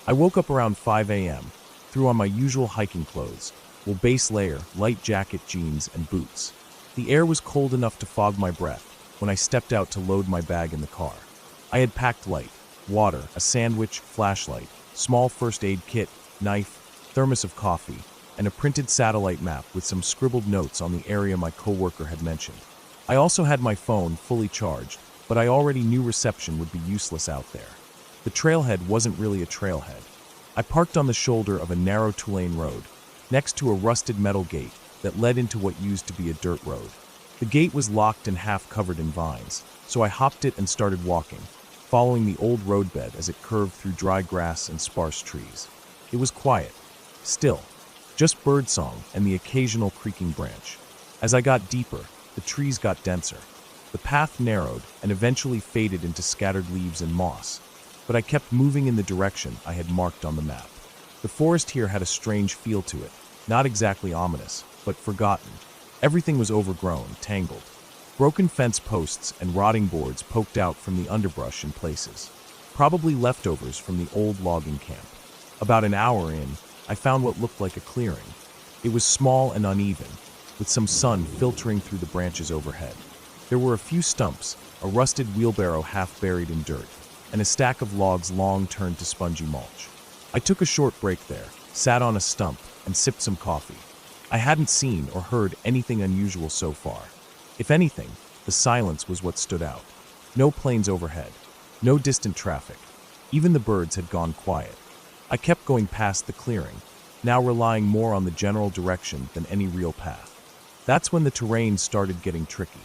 I woke up around 5 a.m., threw on my usual hiking clothes, base layer, light jacket, jeans, and boots. The air was cold enough to fog my breath when I stepped out to load my bag in the car. I had packed light: water, a sandwich, flashlight, small first aid kit, knife, thermos of coffee, and a printed satellite map with some scribbled notes on the area my coworker had mentioned. I also had my phone fully charged, but I already knew reception would be useless out there. The trailhead wasn't really a trailhead. I parked on the shoulder of a narrow two-lane road, next to a rusted metal gate that led into what used to be a dirt road. The gate was locked and half covered in vines, so I hopped it and started walking, following the old roadbed as it curved through dry grass and sparse trees. It was quiet, still, just birdsong and the occasional creaking branch. As I got deeper, the trees got denser. The path narrowed and eventually faded into scattered leaves and moss, but I kept moving in the direction I had marked on the map. The forest here had a strange feel to it, not exactly ominous, but forgotten. Everything was overgrown, tangled. Broken fence posts and rotting boards poked out from the underbrush in places, probably leftovers from the old logging camp. About an hour in, I found what looked like a clearing. It was small and uneven, with some sun filtering through the branches overhead. There were a few stumps, a rusted wheelbarrow half buried in dirt, and a stack of logs long turned to spongy mulch. I took a short break there, sat on a stump, and sipped some coffee. I hadn't seen or heard anything unusual so far. If anything, the silence was what stood out. No planes overhead, no distant traffic. Even the birds had gone quiet. I kept going past the clearing, now relying more on the general direction than any real path. That's when the terrain started getting tricky.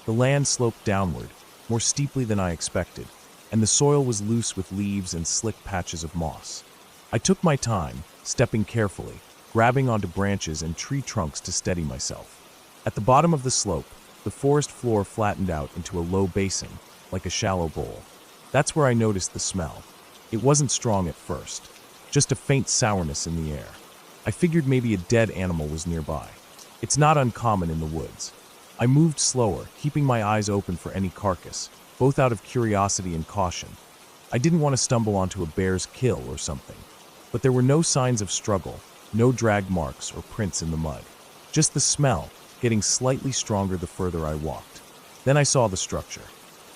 The land sloped downward, more steeply than I expected, and the soil was loose with leaves and slick patches of moss. I took my time, stepping carefully, grabbing onto branches and tree trunks to steady myself. At the bottom of the slope, the forest floor flattened out into a low basin, like a shallow bowl. That's where I noticed the smell. It wasn't strong at first, just a faint sourness in the air. I figured maybe a dead animal was nearby. It's not uncommon in the woods. I moved slower, keeping my eyes open for any carcass, both out of curiosity and caution. I didn't want to stumble onto a bear's kill or something. But there were no signs of struggle, no drag marks or prints in the mud. Just the smell, getting slightly stronger the further I walked. Then I saw the structure.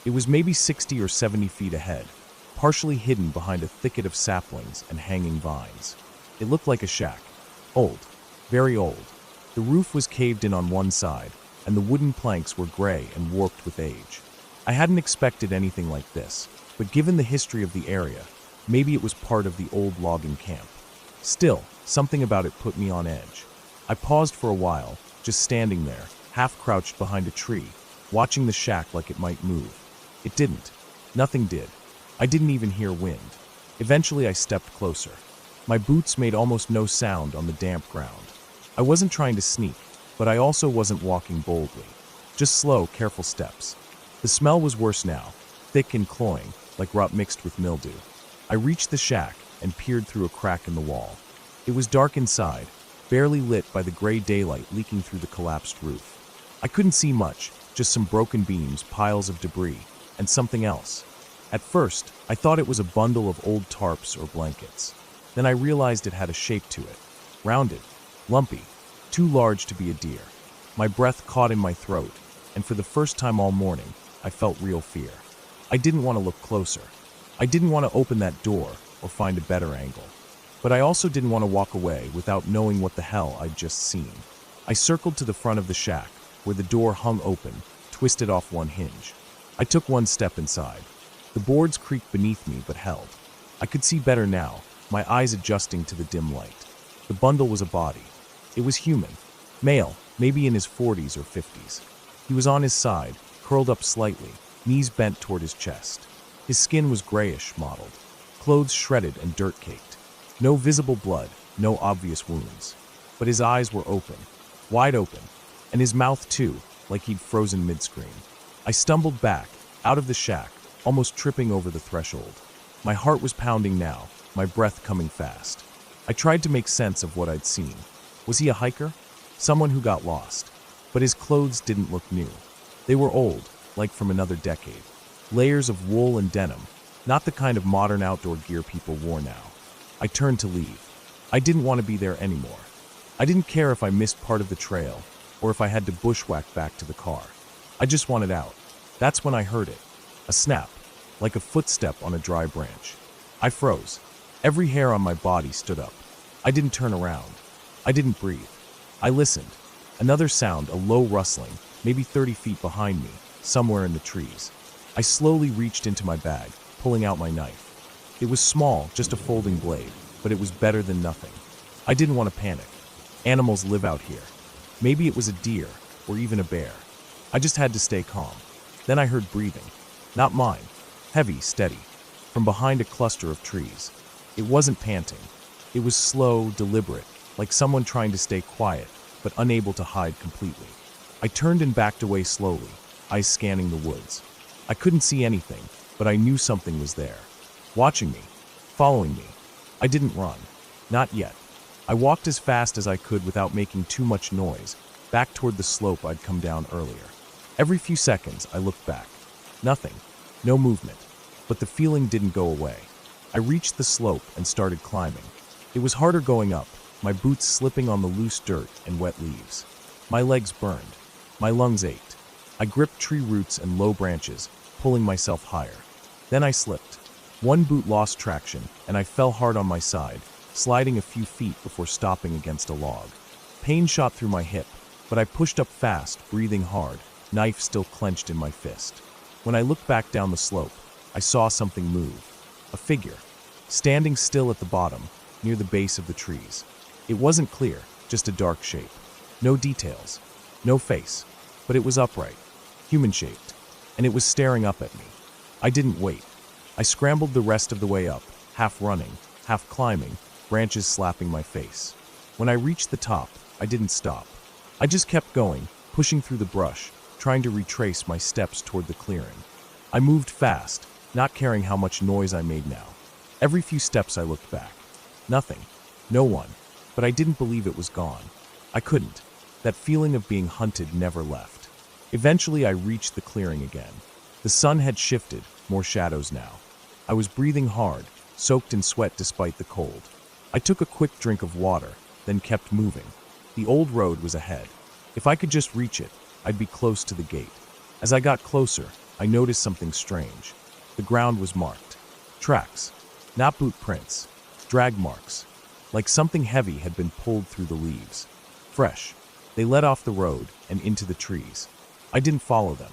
It was maybe 60 or 70 feet ahead, partially hidden behind a thicket of saplings and hanging vines. It looked like a shack. Old. Very old. The roof was caved in on one side, and the wooden planks were gray and warped with age. I hadn't expected anything like this, but given the history of the area, maybe it was part of the old logging camp. Still, something about it put me on edge. I paused for a while, just standing there, half crouched behind a tree, watching the shack like it might move. It didn't. Nothing did. I didn't even hear wind. Eventually, I stepped closer. My boots made almost no sound on the damp ground. I wasn't trying to sneak, but I also wasn't walking boldly. Just slow, careful steps. The smell was worse now, thick and cloying, like rot mixed with mildew. I reached the shack and peered through a crack in the wall. It was dark inside, barely lit by the gray daylight leaking through the collapsed roof. I couldn't see much, just some broken beams, piles of debris, and something else. At first, I thought it was a bundle of old tarps or blankets. Then I realized it had a shape to it. Rounded, lumpy, too large to be a deer. My breath caught in my throat, and for the first time all morning, I felt real fear. I didn't want to look closer. I didn't want to open that door or find a better angle. But I also didn't want to walk away without knowing what the hell I'd just seen. I circled to the front of the shack, where the door hung open, twisted off one hinge. I took one step inside. The boards creaked beneath me but held. I could see better now, my eyes adjusting to the dim light. The bundle was a body. It was human. Male, maybe in his 40s or 50s. He was on his side, curled up slightly, knees bent toward his chest. His skin was grayish, mottled. Clothes shredded and dirt-caked. No visible blood, no obvious wounds. But his eyes were open, wide open, and his mouth too, like he'd frozen mid-scream. I stumbled back, out of the shack, almost tripping over the threshold. My heart was pounding now, my breath coming fast. I tried to make sense of what I'd seen. Was he a hiker? Someone who got lost. But his clothes didn't look new. They were old, like from another decade. Layers of wool and denim, not the kind of modern outdoor gear people wore now. I turned to leave. I didn't want to be there anymore. I didn't care if I missed part of the trail, or if I had to bushwhack back to the car. I just wanted out. That's when I heard it. A snap, like a footstep on a dry branch. I froze. Every hair on my body stood up. I didn't turn around. I didn't breathe. I listened. Another sound, a low rustling, maybe 30 feet behind me, somewhere in the trees. I slowly reached into my bag, pulling out my knife. It was small, just a folding blade, but it was better than nothing. I didn't want to panic. Animals live out here. Maybe it was a deer, or even a bear. I just had to stay calm. Then I heard breathing. Not mine. Heavy, steady. From behind a cluster of trees. It wasn't panting. It was slow, deliberate, like someone trying to stay quiet, but unable to hide completely. I turned and backed away slowly, eyes scanning the woods. I couldn't see anything, but I knew something was there. Watching me. Following me. I didn't run. Not yet. I walked as fast as I could without making too much noise, back toward the slope I'd come down earlier. Every few seconds, I looked back. Nothing. No movement. But the feeling didn't go away. I reached the slope and started climbing. It was harder going up, my boots slipping on the loose dirt and wet leaves. My legs burned. My lungs ached. I gripped tree roots and low branches, pulling myself higher. Then I slipped. One boot lost traction, and I fell hard on my side, sliding a few feet before stopping against a log. Pain shot through my hip, but I pushed up fast, breathing hard, knife still clenched in my fist. When I looked back down the slope, I saw something move. A figure, standing still at the bottom, near the base of the trees. It wasn't clear, just a dark shape. No details, no face, but it was upright, human-shaped, and it was staring up at me. I didn't wait. I scrambled the rest of the way up, half running, half climbing, branches slapping my face. When I reached the top, I didn't stop. I just kept going, pushing through the brush, trying to retrace my steps toward the clearing. I moved fast, not caring how much noise I made now. Every few steps I looked back. Nothing. No one. But I didn't believe it was gone. I couldn't. That feeling of being hunted never left. Eventually I reached the clearing again. The sun had shifted, more shadows now. I was breathing hard, soaked in sweat despite the cold. I took a quick drink of water, then kept moving. The old road was ahead. If I could just reach it, I'd be close to the gate. As I got closer, I noticed something strange. The ground was marked. Tracks. Not boot prints. Drag marks. Like something heavy had been pulled through the leaves. Fresh. They led off the road and into the trees. I didn't follow them.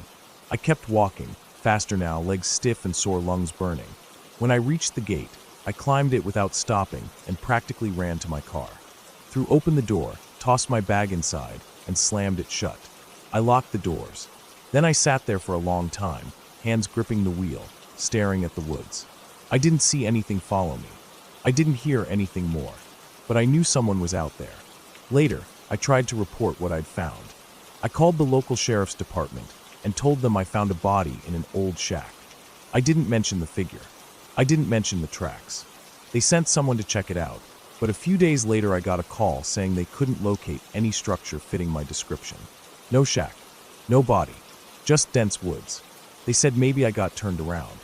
I kept walking, faster now, legs stiff and sore lungs burning. When I reached the gate, I climbed it without stopping and practically ran to my car. Threw open the door, tossed my bag inside, and slammed it shut. I locked the doors. Then I sat there for a long time, hands gripping the wheel, staring at the woods. I didn't see anything follow me. I didn't hear anything more. But I knew someone was out there. Later, I tried to report what I'd found. I called the local sheriff's department and told them I found a body in an old shack. I didn't mention the figure. I didn't mention the tracks. They sent someone to check it out, but a few days later I got a call saying they couldn't locate any structure fitting my description. No shack, no body, just dense woods. They said maybe I got turned around.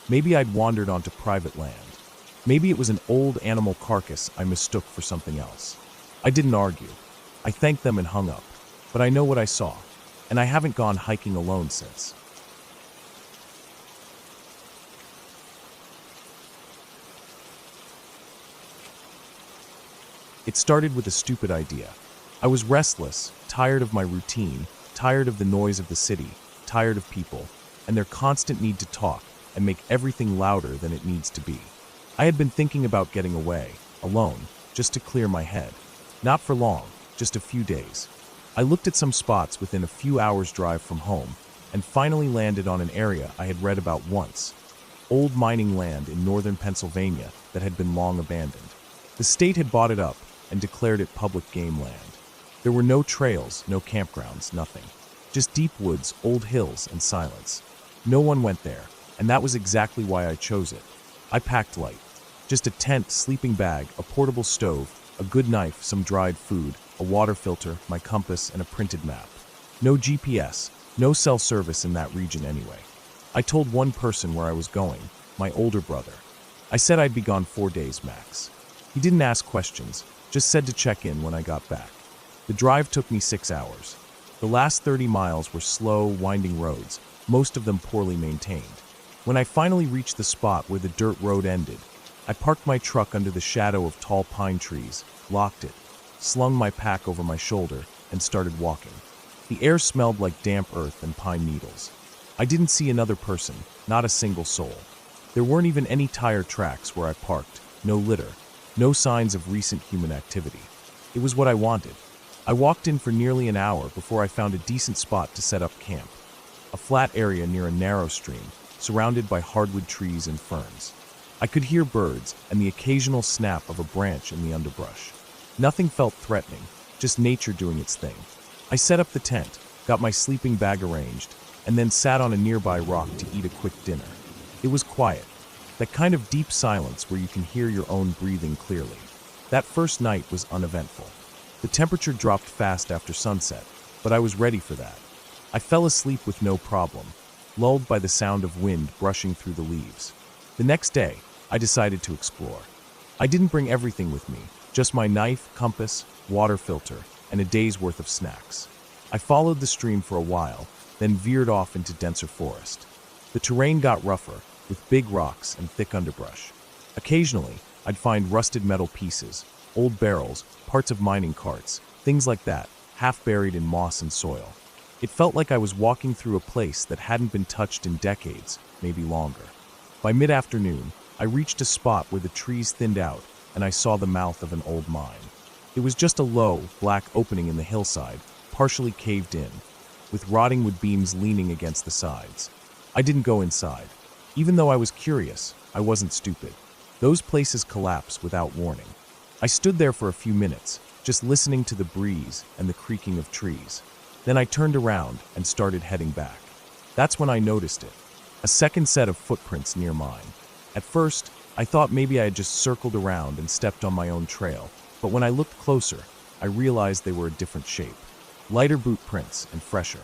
Maybe I'd wandered onto private land. Maybe it was an old animal carcass I mistook for something else. I didn't argue. I thanked them and hung up. But I know what I saw, and I haven't gone hiking alone since. It started with a stupid idea. I was restless, tired of my routine, tired of the noise of the city, tired of people, and their constant need to talk and make everything louder than it needs to be. I had been thinking about getting away, alone, just to clear my head. Not for long, just a few days. I looked at some spots within a few hours' drive from home, and finally landed on an area I had read about once. Old mining land in northern Pennsylvania that had been long abandoned. The state had bought it up and declared it public game land. There were no trails, no campgrounds, nothing. Just deep woods, old hills, and silence. No one went there, and that was exactly why I chose it. I packed light. Just a tent, sleeping bag, a portable stove, a good knife, some dried food, a water filter, my compass, and a printed map. No GPS, no cell service in that region anyway. I told one person where I was going, my older brother. I said I'd be gone 4 days max. He didn't ask questions, just said to check in when I got back. The drive took me 6 hours. The last 30 miles were slow, winding roads, most of them poorly maintained. When I finally reached the spot where the dirt road ended, I parked my truck under the shadow of tall pine trees, locked it, slung my pack over my shoulder, and started walking. The air smelled like damp earth and pine needles. I didn't see another person, not a single soul. There weren't even any tire tracks where I parked, no litter, no signs of recent human activity. It was what I wanted. I walked in for nearly an hour before I found a decent spot to set up camp. A flat area near a narrow stream, surrounded by hardwood trees and ferns. I could hear birds and the occasional snap of a branch in the underbrush. Nothing felt threatening, just nature doing its thing. I set up the tent, got my sleeping bag arranged, and then sat on a nearby rock to eat a quick dinner. It was quiet, that kind of deep silence where you can hear your own breathing clearly. That first night was uneventful. The temperature dropped fast after sunset, but I was ready for that. I fell asleep with no problem, lulled by the sound of wind brushing through the leaves. The next day, I decided to explore. I didn't bring everything with me, just my knife, compass, water filter, and a day's worth of snacks. I followed the stream for a while, then veered off into denser forest. The terrain got rougher, with big rocks and thick underbrush. Occasionally, I'd find rusted metal pieces, old barrels, parts of mining carts, things like that, half buried in moss and soil. It felt like I was walking through a place that hadn't been touched in decades, maybe longer. By mid-afternoon, I reached a spot where the trees thinned out, and I saw the mouth of an old mine. It was just a low, black opening in the hillside, partially caved in, with rotting wood beams leaning against the sides. I didn't go inside. Even though I was curious, I wasn't stupid. Those places collapse without warning. I stood there for a few minutes, just listening to the breeze and the creaking of trees. Then I turned around and started heading back. That's when I noticed it. A second set of footprints near mine. At first, I thought maybe I had just circled around and stepped on my own trail, but when I looked closer, I realized they were a different shape. Lighter boot prints and fresher.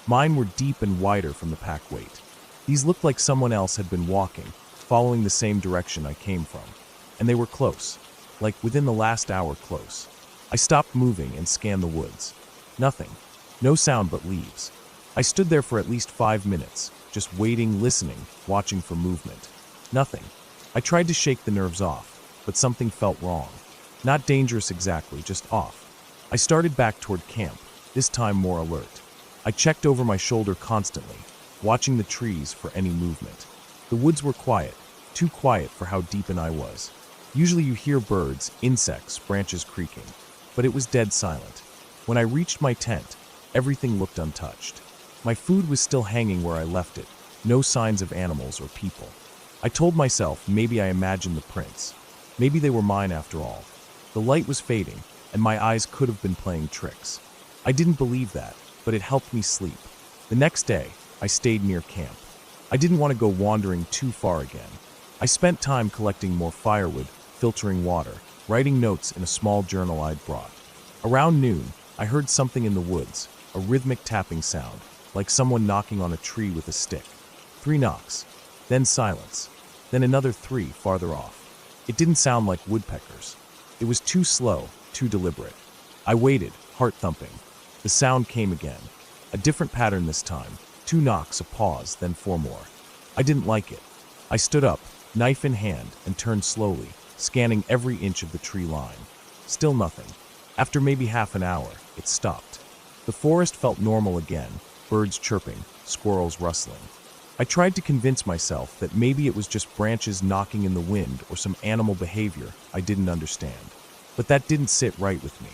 Mine were deep and wider from the pack weight. These looked like someone else had been walking, following the same direction I came from. And they were close, like within the last hour close. I stopped moving and scanned the woods. Nothing. No sound but leaves. I stood there for at least 5 minutes, just waiting, listening, watching for movement. Nothing. I tried to shake the nerves off, but something felt wrong. Not dangerous exactly, just off. I started back toward camp, this time more alert. I checked over my shoulder constantly, watching the trees for any movement. The woods were quiet, too quiet for how deep in I was. Usually you hear birds, insects, branches creaking, but it was dead silent. When I reached my tent, everything looked untouched. My food was still hanging where I left it, no signs of animals or people. I told myself maybe I imagined the prints. Maybe they were mine after all. The light was fading, and my eyes could have been playing tricks. I didn't believe that, but it helped me sleep. The next day, I stayed near camp. I didn't want to go wandering too far again. I spent time collecting more firewood, filtering water, writing notes in a small journal I'd brought. Around noon, I heard something in the woods, a rhythmic tapping sound, like someone knocking on a tree with a stick. 3 knocks, then silence, then another 3 farther off. It didn't sound like woodpeckers. It was too slow, too deliberate. I waited, heart thumping. The sound came again. A different pattern this time. 2 knocks, a pause, then 4 more. I didn't like it. I stood up, knife in hand, and turned slowly, scanning every inch of the tree line. Still nothing. After maybe half an hour, it stopped. The forest felt normal again, birds chirping, squirrels rustling. I tried to convince myself that maybe it was just branches knocking in the wind or some animal behavior I didn't understand. But that didn't sit right with me.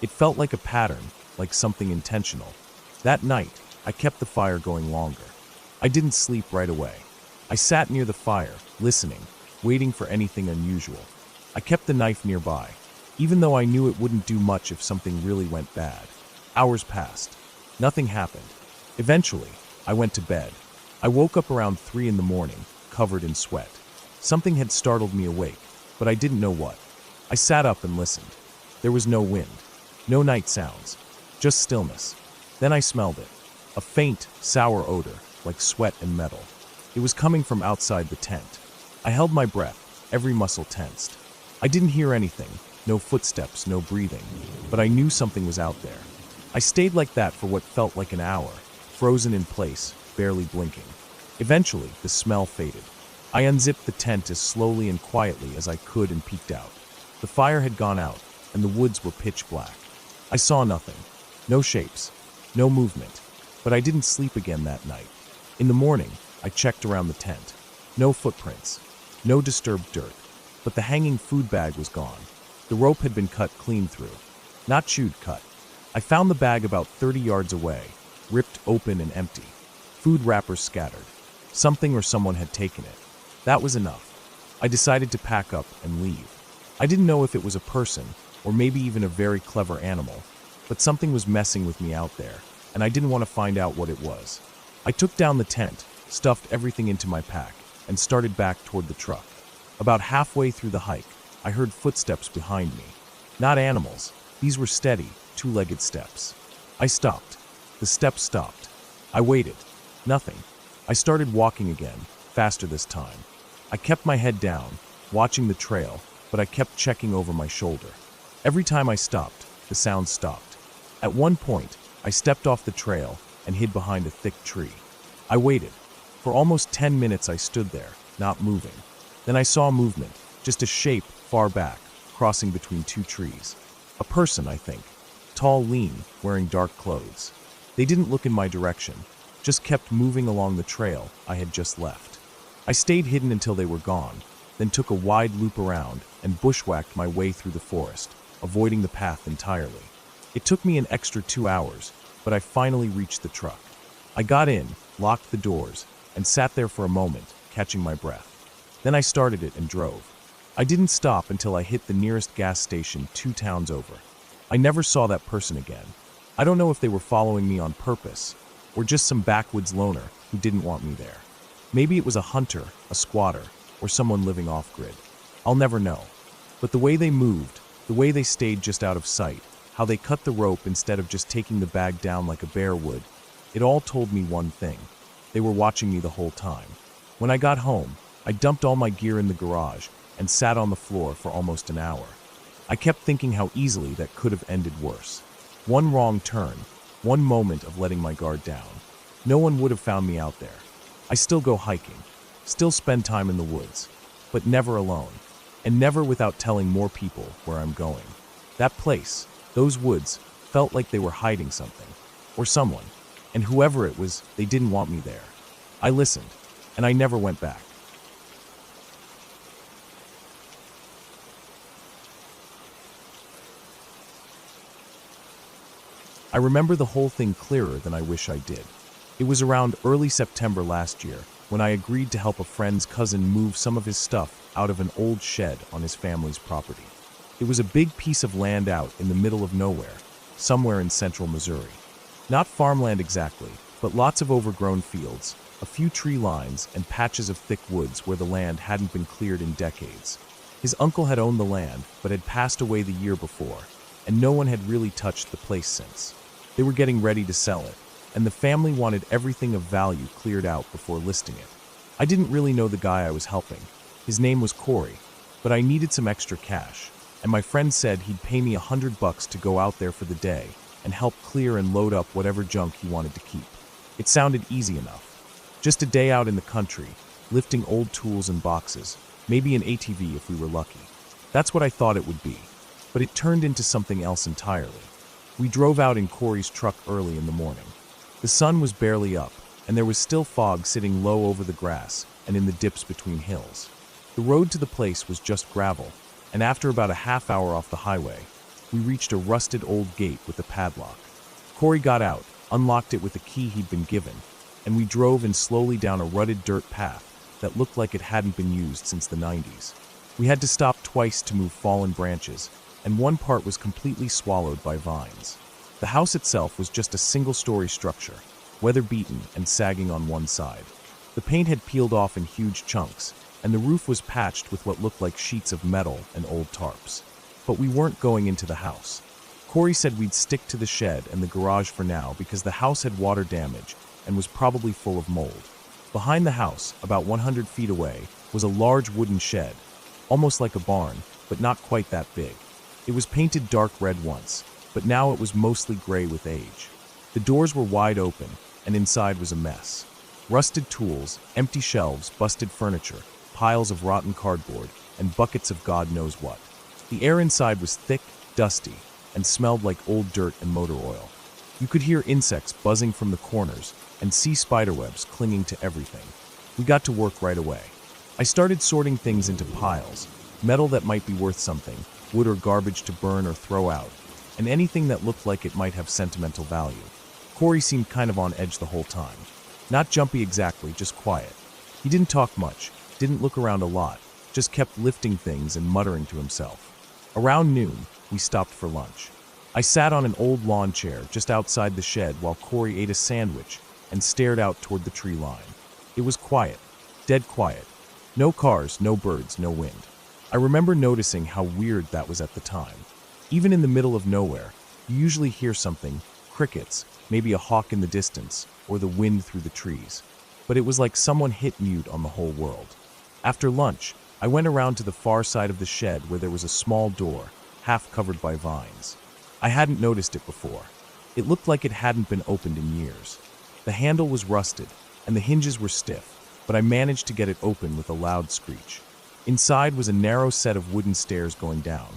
It felt like a pattern, like something intentional. That night, I kept the fire going longer. I didn't sleep right away. I sat near the fire, listening, waiting for anything unusual. I kept the knife nearby, even though I knew it wouldn't do much if something really went bad. Hours passed. Nothing happened. Eventually, I went to bed. I woke up around 3 in the morning, covered in sweat. Something had startled me awake, but I didn't know what. I sat up and listened. There was no wind, no night sounds, just stillness. Then I smelled it, a faint, sour odor, like sweat and metal. It was coming from outside the tent. I held my breath, every muscle tensed. I didn't hear anything, no footsteps, no breathing, but I knew something was out there. I stayed like that for what felt like an hour, frozen in place, barely blinking. Eventually, the smell faded. I unzipped the tent as slowly and quietly as I could and peeked out. The fire had gone out, and the woods were pitch black. I saw nothing, no shapes, no movement, but I didn't sleep again that night. In the morning, I checked around the tent. No footprints, no disturbed dirt, but the hanging food bag was gone. The rope had been cut clean through, not chewed cut. I found the bag about 30 yards away, ripped open and empty. Food wrappers scattered. Something or someone had taken it. That was enough. I decided to pack up and leave. I didn't know if it was a person, or maybe even a very clever animal, but something was messing with me out there, and I didn't want to find out what it was. I took down the tent, stuffed everything into my pack, and started back toward the truck. About halfway through the hike, I heard footsteps behind me. Not animals. These were steady, 2-legged steps. I stopped. The steps stopped. I waited. Nothing. I started walking again, faster this time. I kept my head down, watching the trail, but I kept checking over my shoulder. Every time I stopped, the sound stopped. At one point, I stepped off the trail and hid behind a thick tree. I waited. For almost 10 minutes I stood there, not moving. Then I saw movement, just a shape far back, crossing between 2 trees. A person, I think. Tall, lean, wearing dark clothes. They didn't look in my direction, just kept moving along the trail I had just left. I stayed hidden until they were gone, then took a wide loop around and bushwhacked my way through the forest, avoiding the path entirely. It took me an extra 2 hours, but I finally reached the truck. I got in, locked the doors, and sat there for a moment, catching my breath. Then I started it and drove. I didn't stop until I hit the nearest gas station 2 towns over. I never saw that person again. I don't know if they were following me on purpose, or just some backwoods loner who didn't want me there. Maybe it was a hunter, a squatter, or someone living off-grid. I'll never know. But the way they moved, the way they stayed just out of sight, how they cut the rope instead of just taking the bag down like a bear would, it all told me one thing. They were watching me the whole time. When I got home, I dumped all my gear in the garage and sat on the floor for almost an hour. I kept thinking how easily that could have ended worse. One wrong turn, one moment of letting my guard down. No one would have found me out there. I still go hiking, still spend time in the woods, but never alone, and never without telling more people where I'm going. That place, those woods, felt like they were hiding something, or someone, and whoever it was, they didn't want me there. I listened, and I never went back. I remember the whole thing clearer than I wish I did. It was around early September last year, when when I agreed to help a friend's cousin move some of his stuff out of an old shed on his family's property. It was a big piece of land out in the middle of nowhere, somewhere in central Missouri. Not farmland exactly, but lots of overgrown fields, a few tree lines, and patches of thick woods where the land hadn't been cleared in decades. His uncle had owned the land, but had passed away the year before, and no one had really touched the place since. They were getting ready to sell it, and the family wanted everything of value cleared out before listing it. I didn't really know the guy I was helping. His name was Corey, but I needed some extra cash, and my friend said he'd pay me $100 to go out there for the day and help clear and load up whatever junk he wanted to keep. It sounded easy enough. Just a day out in the country, lifting old tools and boxes, maybe an ATV if we were lucky. That's what I thought it would be, but it turned into something else entirely. We drove out in Corey's truck early in the morning. The sun was barely up, and there was still fog sitting low over the grass and in the dips between hills. The road to the place was just gravel, and after about a half hour off the highway, we reached a rusted old gate with a padlock. Corey got out, unlocked it with a key he'd been given, and we drove in slowly down a rutted dirt path that looked like it hadn't been used since the 90s. We had to stop twice to move fallen branches, and one part was completely swallowed by vines. The house itself was just a single-story structure, weather-beaten and sagging on one side. The paint had peeled off in huge chunks, and the roof was patched with what looked like sheets of metal and old tarps. But we weren't going into the house. Corey said we'd stick to the shed and the garage for now because the house had water damage and was probably full of mold. Behind the house, about 100 feet away, was a large wooden shed, almost like a barn, but not quite that big. It was painted dark red once, but now it was mostly gray with age. The doors were wide open, and inside was a mess. Rusted tools, empty shelves, busted furniture, piles of rotten cardboard, and buckets of God knows what. The air inside was thick, dusty, and smelled like old dirt and motor oil. You could hear insects buzzing from the corners and see spiderwebs clinging to everything. We got to work right away. I started sorting things into piles, metal that might be worth something, wood or garbage to burn or throw out, and anything that looked like it might have sentimental value. Corey seemed kind of on edge the whole time. Not jumpy exactly, just quiet. He didn't talk much, didn't look around a lot, just kept lifting things and muttering to himself. Around noon, we stopped for lunch. I sat on an old lawn chair just outside the shed while Corey ate a sandwich and stared out toward the tree line. It was quiet, dead quiet. No cars, no birds, no wind. I remember noticing how weird that was at the time. Even in the middle of nowhere, you usually hear something, crickets, maybe a hawk in the distance, or the wind through the trees. But it was like someone hit mute on the whole world. After lunch, I went around to the far side of the shed where there was a small door, half covered by vines. I hadn't noticed it before. It looked like it hadn't been opened in years. The handle was rusted, and the hinges were stiff, but I managed to get it open with a loud screech. Inside was a narrow set of wooden stairs going down,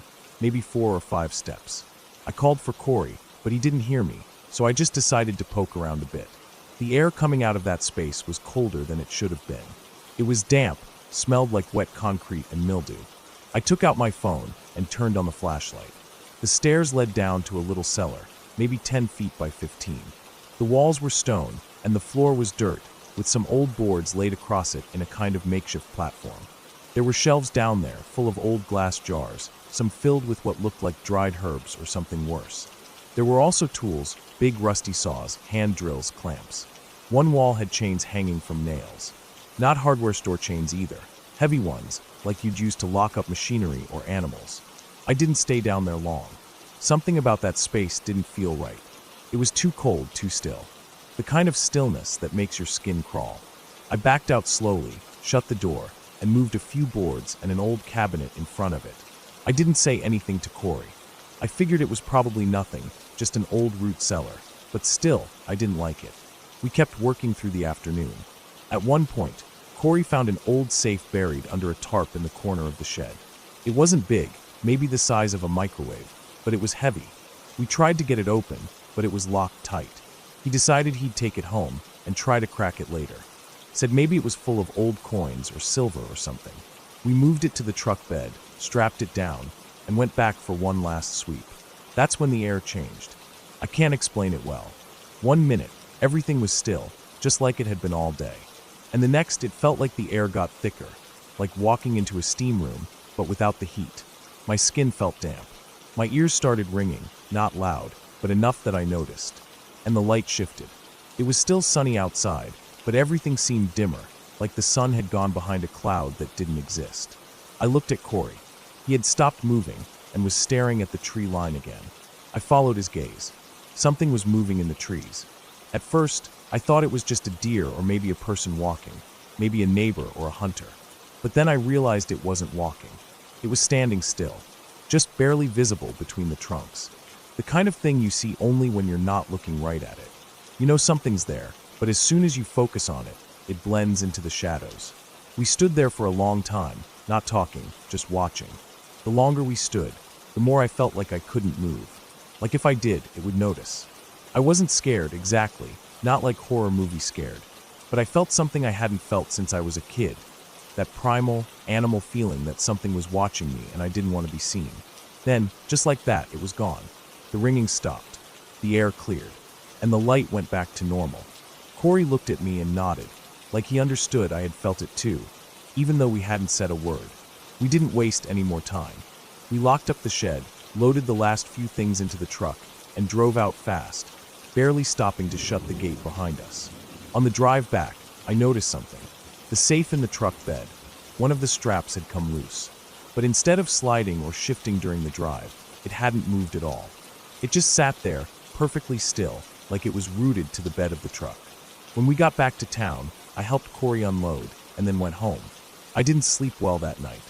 maybe 4 or 5 steps. I called for Corey, but he didn't hear me, so I just decided to poke around a bit. The air coming out of that space was colder than it should have been. It was damp, smelled like wet concrete and mildew. I took out my phone and turned on the flashlight. The stairs led down to a little cellar, maybe 10 feet by 15. The walls were stone, and the floor was dirt, with some old boards laid across it in a kind of makeshift platform. There were shelves down there, full of old glass jars, some filled with what looked like dried herbs or something worse. There were also tools, big rusty saws, hand drills, clamps. One wall had chains hanging from nails. Not hardware store chains either, heavy ones, like you'd use to lock up machinery or animals. I didn't stay down there long. Something about that space didn't feel right. It was too cold, too still. The kind of stillness that makes your skin crawl. I backed out slowly, shut the door, and moved a few boards and an old cabinet in front of it. I didn't say anything to Corey. I figured it was probably nothing, just an old root cellar, but still, I didn't like it. We kept working through the afternoon. At one point, Corey found an old safe buried under a tarp in the corner of the shed. It wasn't big, maybe the size of a microwave, but it was heavy. We tried to get it open, but it was locked tight. He decided he'd take it home and try to crack it later. Said maybe it was full of old coins or silver or something. We moved it to the truck bed, strapped it down, and went back for one last sweep. That's when the air changed. I can't explain it well. 1 minute, everything was still, just like it had been all day. And the next, it felt like the air got thicker, like walking into a steam room, but without the heat. My skin felt damp. My ears started ringing, not loud, but enough that I noticed. And the light shifted. It was still sunny outside, but everything seemed dimmer, like the sun had gone behind a cloud that didn't exist. I looked at Corey. He had stopped moving and was staring at the tree line again. I followed his gaze. Something was moving in the trees. At first, I thought it was just a deer or maybe a person walking, maybe a neighbor or a hunter. But then I realized it wasn't walking. It was standing still, just barely visible between the trunks. The kind of thing you see only when you're not looking right at it. You know something's there, but as soon as you focus on it, it blends into the shadows. We stood there for a long time, not talking, just watching. The longer we stood, the more I felt like I couldn't move. Like if I did, it would notice. I wasn't scared, exactly, not like horror movie scared, but I felt something I hadn't felt since I was a kid. That primal, animal feeling that something was watching me and I didn't want to be seen. Then, just like that, it was gone. The ringing stopped, the air cleared, and the light went back to normal. Corey looked at me and nodded, like he understood I had felt it too, even though we hadn't said a word. We didn't waste any more time. We locked up the shed, loaded the last few things into the truck, and drove out fast, barely stopping to shut the gate behind us. On the drive back, I noticed something. The safe in the truck bed. One of the straps had come loose. But instead of sliding or shifting during the drive, it hadn't moved at all. It just sat there, perfectly still, like it was rooted to the bed of the truck. When we got back to town, I helped Corey unload, and then went home. I didn't sleep well that night.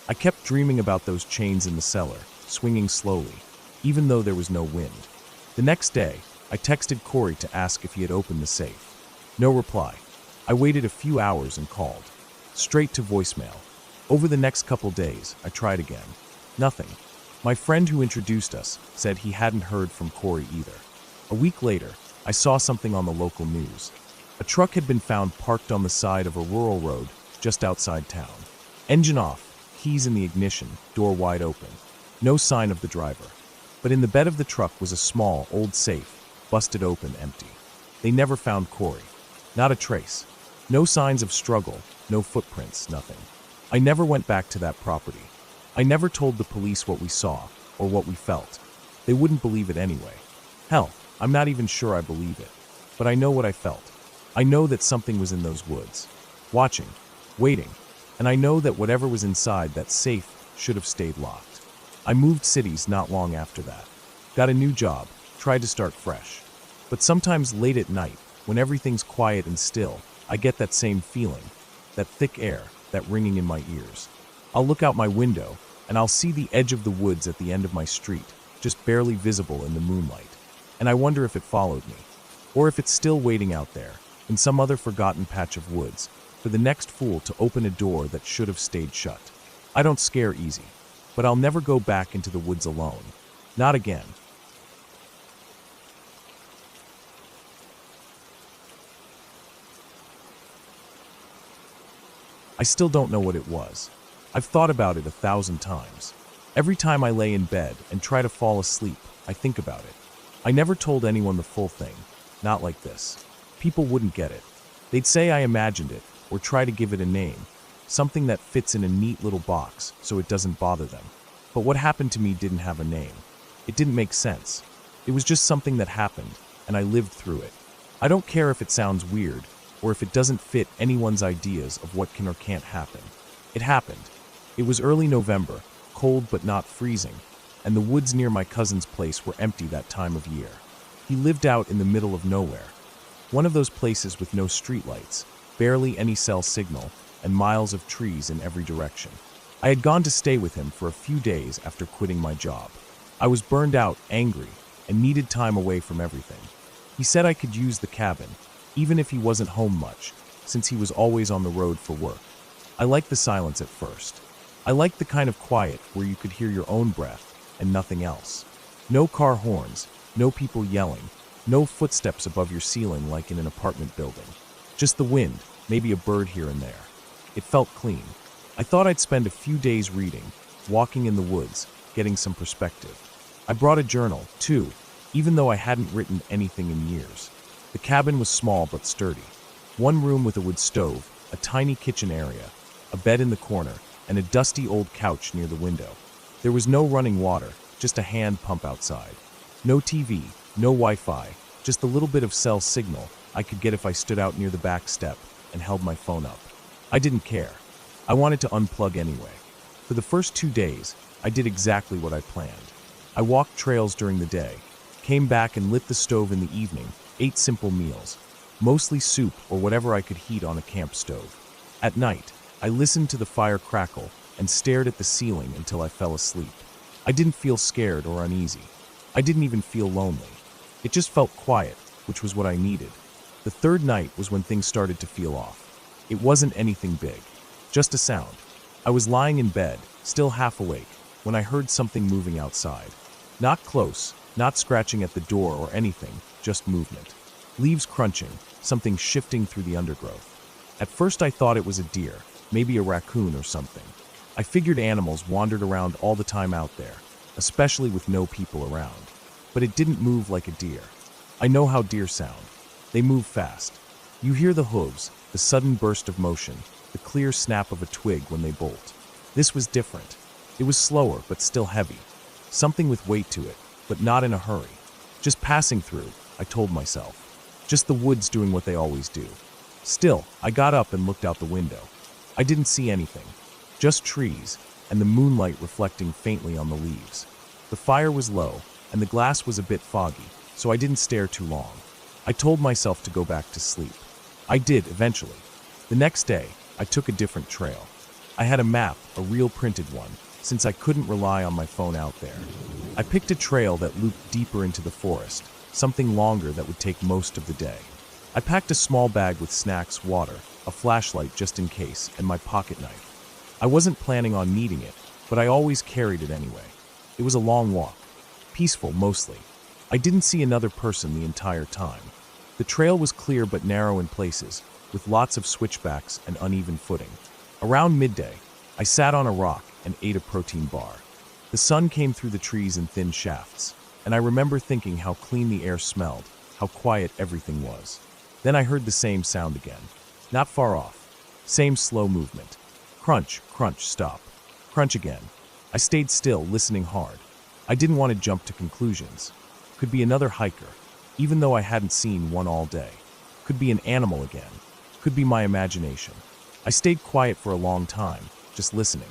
I kept dreaming about those chains in the cellar, swinging slowly, even though there was no wind. The next day, I texted Corey to ask if he had opened the safe. No reply. I waited a few hours and called. Straight to voicemail. Over the next couple days, I tried again. Nothing. My friend who introduced us said he hadn't heard from Corey either. A week later, I saw something on the local news. A truck had been found parked on the side of a rural road just outside town. Engine off, keys in the ignition, door wide open. No sign of the driver. But in the bed of the truck was a small, old safe, busted open, empty. They never found Corey. Not a trace. No signs of struggle, no footprints, nothing. I never went back to that property. I never told the police what we saw, or what we felt. They wouldn't believe it anyway. Hell, I'm not even sure I believe it. But I know what I felt. I know that something was in those woods. Watching. Waiting. And I know that whatever was inside that safe should have stayed locked. I moved cities not long after that. Got a new job, tried to start fresh. But sometimes late at night, when everything's quiet and still, I get that same feeling. That thick air, that ringing in my ears. I'll look out my window, and I'll see the edge of the woods at the end of my street, just barely visible in the moonlight. And I wonder if it followed me. Or if it's still waiting out there, in some other forgotten patch of woods, for the next fool to open a door that should have stayed shut. I don't scare easy, but I'll never go back into the woods alone. Not again. I still don't know what it was. I've thought about it 1,000 times. Every time I lay in bed and try to fall asleep, I think about it. I never told anyone the full thing, not like this. People wouldn't get it. They'd say I imagined it, or try to give it a name, something that fits in a neat little box so it doesn't bother them. But what happened to me didn't have a name. It didn't make sense. It was just something that happened, and I lived through it. I don't care if it sounds weird, or if it doesn't fit anyone's ideas of what can or can't happen. It happened. It was early November, cold but not freezing, and the woods near my cousin's place were empty that time of year. He lived out in the middle of nowhere. One of those places with no streetlights, barely any cell signal, and miles of trees in every direction. I had gone to stay with him for a few days after quitting my job. I was burned out, angry, and needed time away from everything. He said I could use the cabin, even if he wasn't home much, since he was always on the road for work. I liked the silence at first. I liked the kind of quiet where you could hear your own breath and nothing else. No car horns, no people yelling, no footsteps above your ceiling like in an apartment building. Just the wind, maybe a bird here and there. It felt clean. I thought I'd spend a few days reading, walking in the woods, getting some perspective. I brought a journal, too, even though I hadn't written anything in years. The cabin was small but sturdy. One room with a wood stove, a tiny kitchen area, a bed in the corner, and a dusty old couch near the window. There was no running water, just a hand pump outside. No TV, no Wi-Fi, just the little bit of cell signal I could get if I stood out near the back step and held my phone up. I didn't care. I wanted to unplug anyway. For the first 2 days, I did exactly what I planned. I walked trails during the day, came back and lit the stove in the evening, ate simple meals, mostly soup or whatever I could heat on a camp stove. At night, I listened to the fire crackle and stared at the ceiling until I fell asleep. I didn't feel scared or uneasy. I didn't even feel lonely. It just felt quiet, which was what I needed. The third night was when things started to feel off. It wasn't anything big, just a sound. I was lying in bed, still half awake, when I heard something moving outside. Not close, not scratching at the door or anything, just movement. Leaves crunching, something shifting through the undergrowth. At first I thought it was a deer, maybe a raccoon or something. I figured animals wandered around all the time out there, especially with no people around. But it didn't move like a deer. I know how deer sound. They move fast. You hear the hooves, the sudden burst of motion, the clear snap of a twig when they bolt. This was different. It was slower, but still heavy. Something with weight to it, but not in a hurry. Just passing through, I told myself. Just the woods doing what they always do. Still, I got up and looked out the window. I didn't see anything. Just trees, and the moonlight reflecting faintly on the leaves. The fire was low, and the glass was a bit foggy, so I didn't stare too long. I told myself to go back to sleep. I did, eventually. The next day, I took a different trail. I had a map, a real printed one, since I couldn't rely on my phone out there. I picked a trail that looped deeper into the forest, something longer that would take most of the day. I packed a small bag with snacks, water, a flashlight just in case, and my pocket knife. I wasn't planning on needing it, but I always carried it anyway. It was a long walk. Peaceful, mostly. I didn't see another person the entire time. The trail was clear but narrow in places, with lots of switchbacks and uneven footing. Around midday, I sat on a rock and ate a protein bar. The sun came through the trees in thin shafts, and I remember thinking how clean the air smelled, how quiet everything was. Then I heard the same sound again. Not far off. Same slow movement. Crunch, crunch, stop. Crunch again. I stayed still, listening hard. I didn't want to jump to conclusions. Could be another hiker, even though I hadn't seen one all day. Could be an animal again. Could be my imagination. I stayed quiet for a long time, just listening.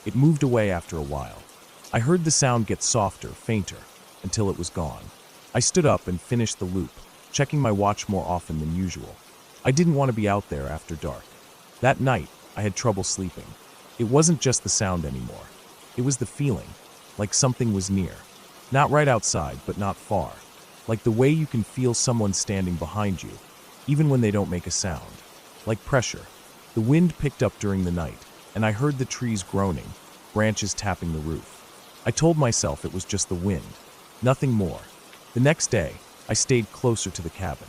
It moved away after a while. I heard the sound get softer, fainter, until it was gone. I stood up and finished the loop, checking my watch more often than usual. I didn't want to be out there after dark. That night, I had trouble sleeping. It wasn't just the sound anymore. It was the feeling, like something was near. Not right outside, but not far. Like the way you can feel someone standing behind you, even when they don't make a sound. Like pressure. The wind picked up during the night, and I heard the trees groaning, branches tapping the roof. I told myself it was just the wind, nothing more. The next day, I stayed closer to the cabin.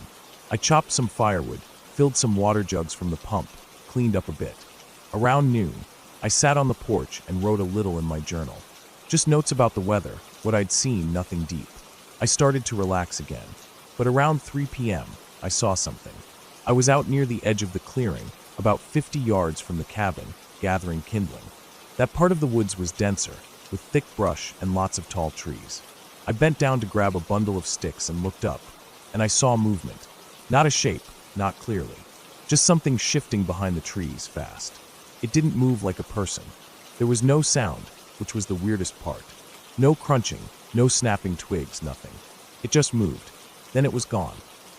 I chopped some firewood, filled some water jugs from the pump, cleaned up a bit. Around noon, I sat on the porch and wrote a little in my journal. Just notes about the weather, what I'd seen, nothing deep. I started to relax again. But around 3 p.m., I saw something. I was out near the edge of the clearing, about 50 yards from the cabin, gathering kindling. That part of the woods was denser, with thick brush and lots of tall trees. I bent down to grab a bundle of sticks and looked up, and I saw movement. Not a shape, not clearly. Just something shifting behind the trees, fast. It didn't move like a person. There was no sound, which was the weirdest part. No crunching, no snapping twigs, nothing. It just moved. Then it was gone.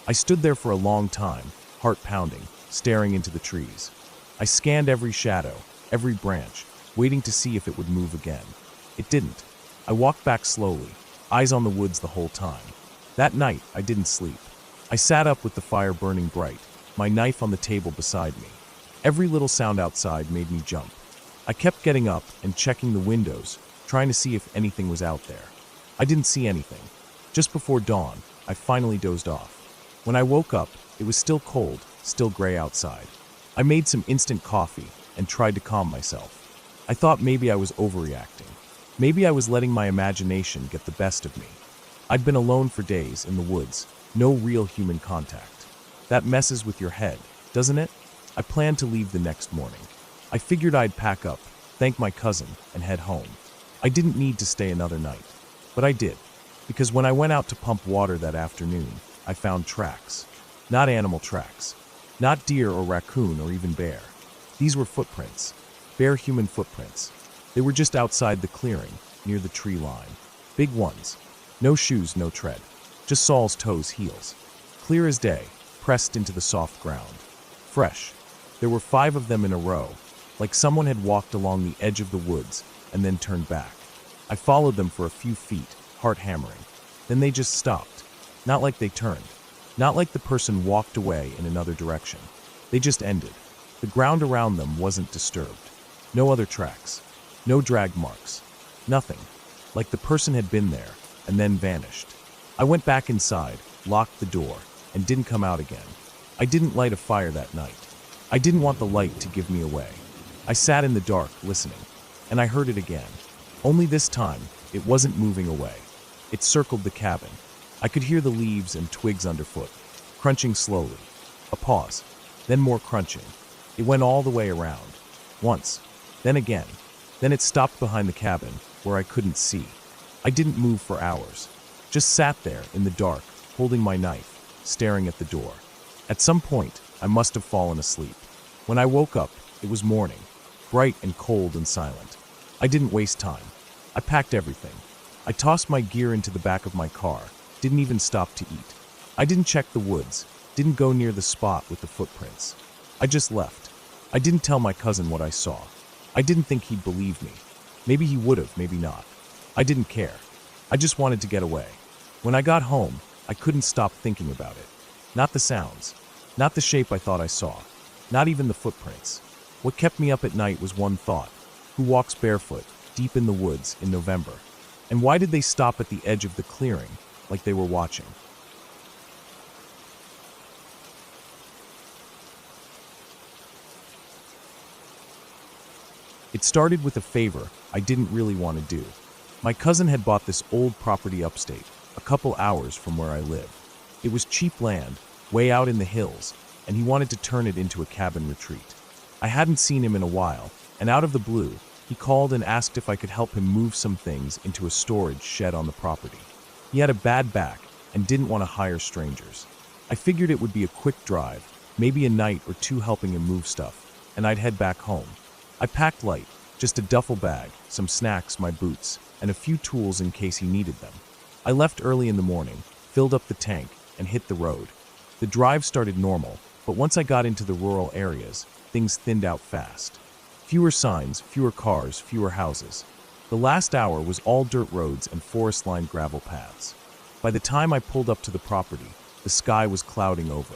I stood there for a long time, heart pounding, staring into the trees. I scanned every shadow, every branch, waiting to see if it would move again. It didn't. I walked back slowly, eyes on the woods the whole time. That night, I didn't sleep. I sat up with the fire burning bright, my knife on the table beside me. Every little sound outside made me jump. I kept getting up and checking the windows, trying to see if anything was out there. I didn't see anything. Just before dawn, I finally dozed off. When I woke up, it was still cold, still gray outside. I made some instant coffee and tried to calm myself. I thought maybe I was overreacting. Maybe I was letting my imagination get the best of me. I'd been alone for days in the woods, no real human contact. That messes with your head, doesn't it? I planned to leave the next morning. I figured I'd pack up, thank my cousin, and head home. I didn't need to stay another night. But I did, because when I went out to pump water that afternoon, I found tracks. Not animal tracks. Not deer or raccoon or even bear. These were footprints. Bare human footprints. They were just outside the clearing, near the tree line. Big ones. No shoes, no tread. Just Saul's toes, heels. Clear as day, pressed into the soft ground. Fresh. There were 5 of them in a row, like someone had walked along the edge of the woods and then turned back. I followed them for a few feet, heart hammering. Then they just stopped. Not like they turned. Not like the person walked away in another direction. They just ended. The ground around them wasn't disturbed. No other tracks. No drag marks. Nothing. Like the person had been there and then vanished. I went back inside, locked the door, and didn't come out again. I didn't light a fire that night. I didn't want the light to give me away. I sat in the dark, listening, and I heard it again. Only this time, it wasn't moving away. It circled the cabin. I could hear the leaves and twigs underfoot, crunching slowly. A pause, then more crunching. It went all the way around. Once, then again. Then it stopped behind the cabin, where I couldn't see. I didn't move for hours. Just sat there in the dark, holding my knife, staring at the door. At some point, I must have fallen asleep. When I woke up, it was morning, bright and cold and silent. I didn't waste time. I packed everything. I tossed my gear into the back of my car, didn't even stop to eat. I didn't check the woods, didn't go near the spot with the footprints. I just left. I didn't tell my cousin what I saw. I didn't think he'd believe me. Maybe he would have, maybe not. I didn't care. I just wanted to get away. When I got home, I couldn't stop thinking about it. Not the sounds. Not the shape I thought I saw. Not even the footprints. What kept me up at night was one thought. Who walks barefoot, deep in the woods, in November? And why did they stop at the edge of the clearing, like they were watching? It started with a favor I didn't really want to do. My cousin had bought this old property upstate, a couple hours from where I live. It was cheap land, way out in the hills, and he wanted to turn it into a cabin retreat. I hadn't seen him in a while, and out of the blue, he called and asked if I could help him move some things into a storage shed on the property. He had a bad back and didn't want to hire strangers. I figured it would be a quick drive, maybe a night or two helping him move stuff, and I'd head back home. I packed light, just a duffel bag, some snacks, my boots, and a few tools in case he needed them. I left early in the morning, filled up the tank, and hit the road. The drive started normal, but once I got into the rural areas, things thinned out fast. Fewer signs, fewer cars, fewer houses. The last hour was all dirt roads and forest-lined gravel paths. By the time I pulled up to the property, the sky was clouding over.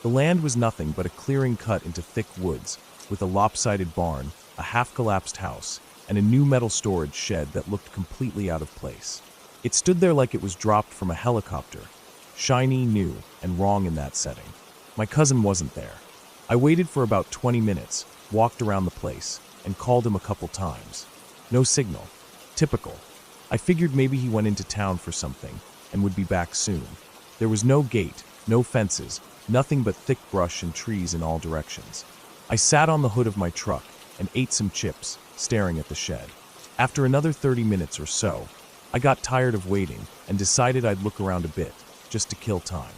The land was nothing but a clearing cut into thick woods, with a lopsided barn, a half-collapsed house, and a new metal storage shed that looked completely out of place. It stood there like it was dropped from a helicopter, shiny, new, and wrong in that setting. My cousin wasn't there. I waited for about 20 minutes, walked around the place, and called him a couple times. No signal. Typical. I figured maybe he went into town for something, and would be back soon. There was no gate, no fences, nothing but thick brush and trees in all directions. I sat on the hood of my truck and ate some chips, staring at the shed. After another 30 minutes or so, I got tired of waiting and decided I'd look around a bit, just to kill time.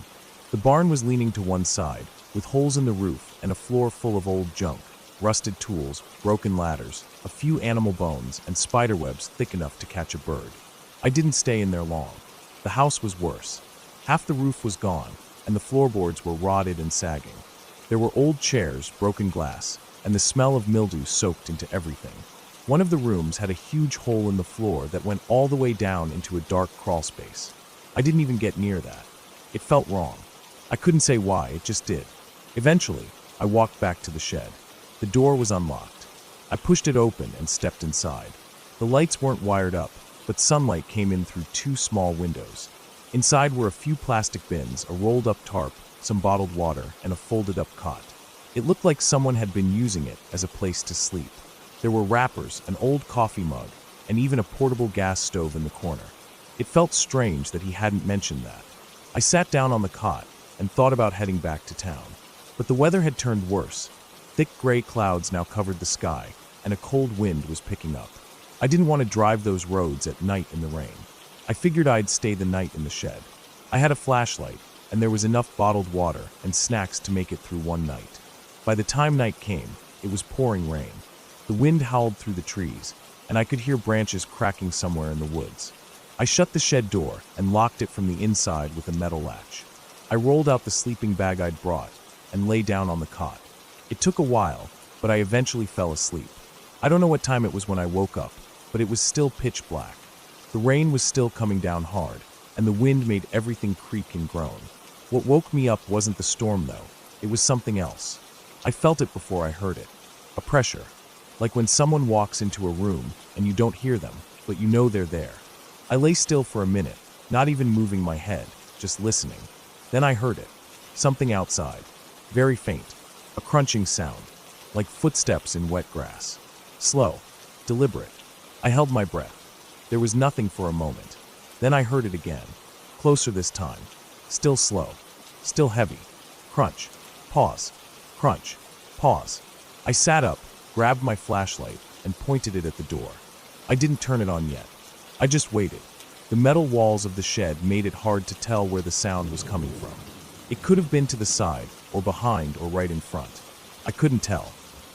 The barn was leaning to one side, with holes in the roof and a floor full of old junk, rusted tools, broken ladders, a few animal bones, and spiderwebs thick enough to catch a bird. I didn't stay in there long. The house was worse. Half the roof was gone, and the floorboards were rotted and sagging. There were old chairs, broken glass, and the smell of mildew soaked into everything. One of the rooms had a huge hole in the floor that went all the way down into a dark crawl space. I didn't even get near that. It felt wrong. I couldn't say why, it just did. Eventually, I walked back to the shed. The door was unlocked. I pushed it open and stepped inside. The lights weren't wired up, but sunlight came in through 2 small windows. Inside were a few plastic bins, a rolled-up tarp, some bottled water, and a folded-up cot. It looked like someone had been using it as a place to sleep. There were wrappers, an old coffee mug, and even a portable gas stove in the corner. It felt strange that he hadn't mentioned that. I sat down on the cot and thought about heading back to town. But the weather had turned worse. Thick gray clouds now covered the sky, and a cold wind was picking up. I didn't want to drive those roads at night in the rain. I figured I'd stay the night in the shed. I had a flashlight, and there was enough bottled water and snacks to make it through one night. By the time night came, it was pouring rain. The wind howled through the trees, and I could hear branches cracking somewhere in the woods. I shut the shed door and locked it from the inside with a metal latch. I rolled out the sleeping bag I'd brought and lay down on the cot. It took a while, but I eventually fell asleep. I don't know what time it was when I woke up, but it was still pitch black. The rain was still coming down hard, and the wind made everything creak and groan. What woke me up wasn't the storm, though. It was something else. I felt it before I heard it. A pressure. Like when someone walks into a room and you don't hear them, but you know they're there. I lay still for a minute, not even moving my head, just listening. Then I heard it. Something outside. Very faint. A crunching sound. Like footsteps in wet grass. Slow. Deliberate. I held my breath. There was nothing for a moment. Then I heard it again. Closer this time. Still slow. Still heavy. Crunch. Pause. Crunch. Pause. I sat up, grabbed my flashlight, and pointed it at the door. I didn't turn it on yet. I just waited. The metal walls of the shed made it hard to tell where the sound was coming from. It could have been to the side, or behind, or right in front. I couldn't tell.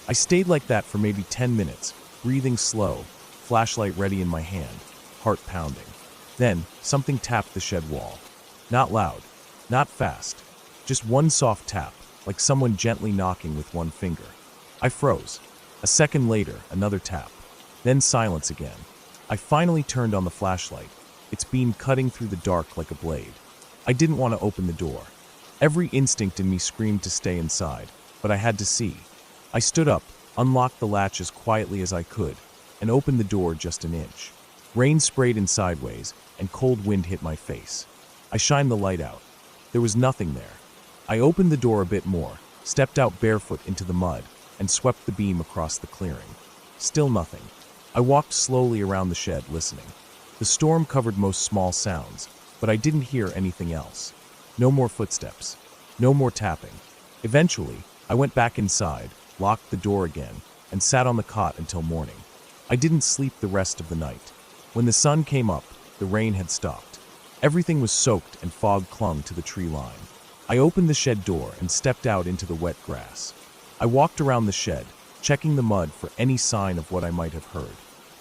I stayed like that for maybe 10 minutes, breathing slow, flashlight ready in my hand, heart pounding. Then, something tapped the shed wall. Not loud, not fast, just one soft tap, like someone gently knocking with one finger. I froze. A second later, another tap. Then silence again. I finally turned on the flashlight, its beam cutting through the dark like a blade. I didn't want to open the door. Every instinct in me screamed to stay inside, but I had to see. I stood up, unlocked the latch as quietly as I could, and opened the door just an inch. Rain sprayed in sideways, and cold wind hit my face. I shined the light out. There was nothing there. I opened the door a bit more, stepped out barefoot into the mud, and swept the beam across the clearing. Still nothing. I walked slowly around the shed, listening. The storm covered most small sounds, but I didn't hear anything else. No more footsteps. No more tapping. Eventually, I went back inside, locked the door again, and sat on the cot until morning. I didn't sleep the rest of the night. When the sun came up, the rain had stopped. Everything was soaked and fog clung to the tree line. I opened the shed door and stepped out into the wet grass. I walked around the shed, checking the mud for any sign of what I might have heard.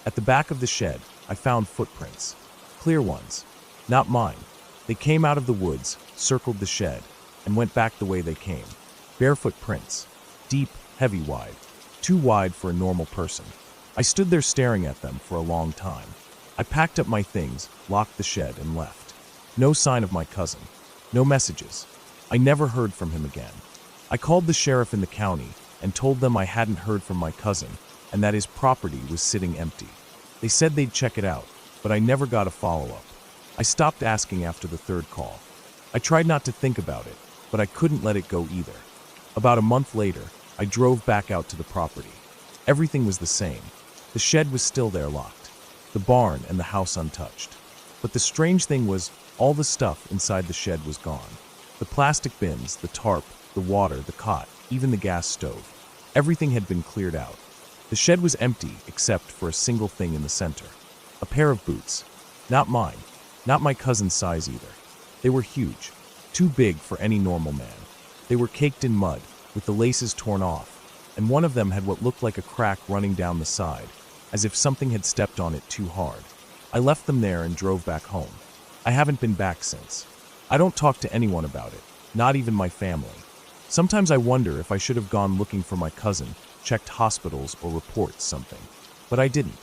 At the back of the shed, I found footprints. Clear ones. Not mine. They came out of the woods, circled the shed, and went back the way they came. Barefoot prints. Deep, heavy wide. Too wide for a normal person. I stood there staring at them for a long time. I packed up my things, locked the shed, and left. No sign of my cousin. No messages. I never heard from him again. I called the sheriff in the county and told them I hadn't heard from my cousin and that his property was sitting empty. They said they'd check it out, but I never got a follow-up. I stopped asking after the third call. I tried not to think about it, but I couldn't let it go either. About a month later, I drove back out to the property. Everything was the same. The shed was still there locked. The barn and the house untouched. But the strange thing was, all the stuff inside the shed was gone. The plastic bins, the tarp, the water, the cot, even the gas stove. Everything had been cleared out. The shed was empty except for a single thing in the center. A pair of boots. Not mine. Not my cousin's size either. They were huge. Too big for any normal man. They were caked in mud, with the laces torn off, and one of them had what looked like a crack running down the side, as if something had stepped on it too hard. I left them there and drove back home. I haven't been back since. I don't talk to anyone about it, not even my family. Sometimes I wonder if I should have gone looking for my cousin, checked hospitals or reports something. But I didn't.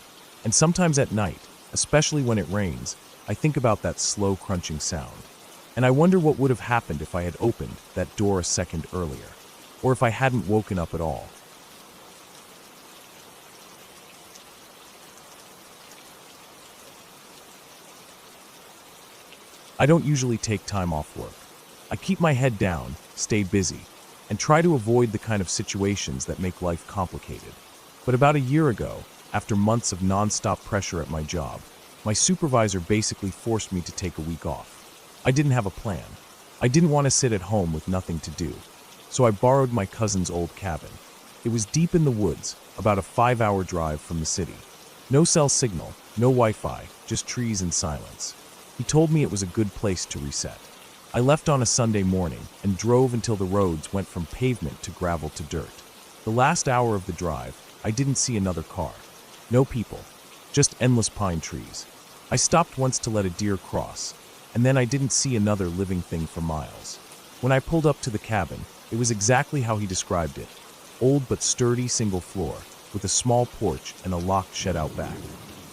And sometimes at night, especially when it rains, I think about that slow crunching sound. And I wonder what would have happened if I had opened that door a second earlier, or if I hadn't woken up at all. I don't usually take time off work. I keep my head down, stay busy, and try to avoid the kind of situations that make life complicated. But about a year ago, after months of non-stop pressure at my job, my supervisor basically forced me to take a week off. I didn't have a plan. I didn't want to sit at home with nothing to do. so I borrowed my cousin's old cabin. It was deep in the woods, about a 5-hour drive from the city. No cell signal, no Wi-Fi, just trees and silence. He told me it was a good place to reset. I left on a Sunday morning and drove until the roads went from pavement to gravel to dirt. The last hour of the drive, I didn't see another car. No people, just endless pine trees. I stopped once to let a deer cross, and then I didn't see another living thing for miles. When I pulled up to the cabin, it was exactly how he described it. Old but sturdy single floor, with a small porch and a locked shed out back.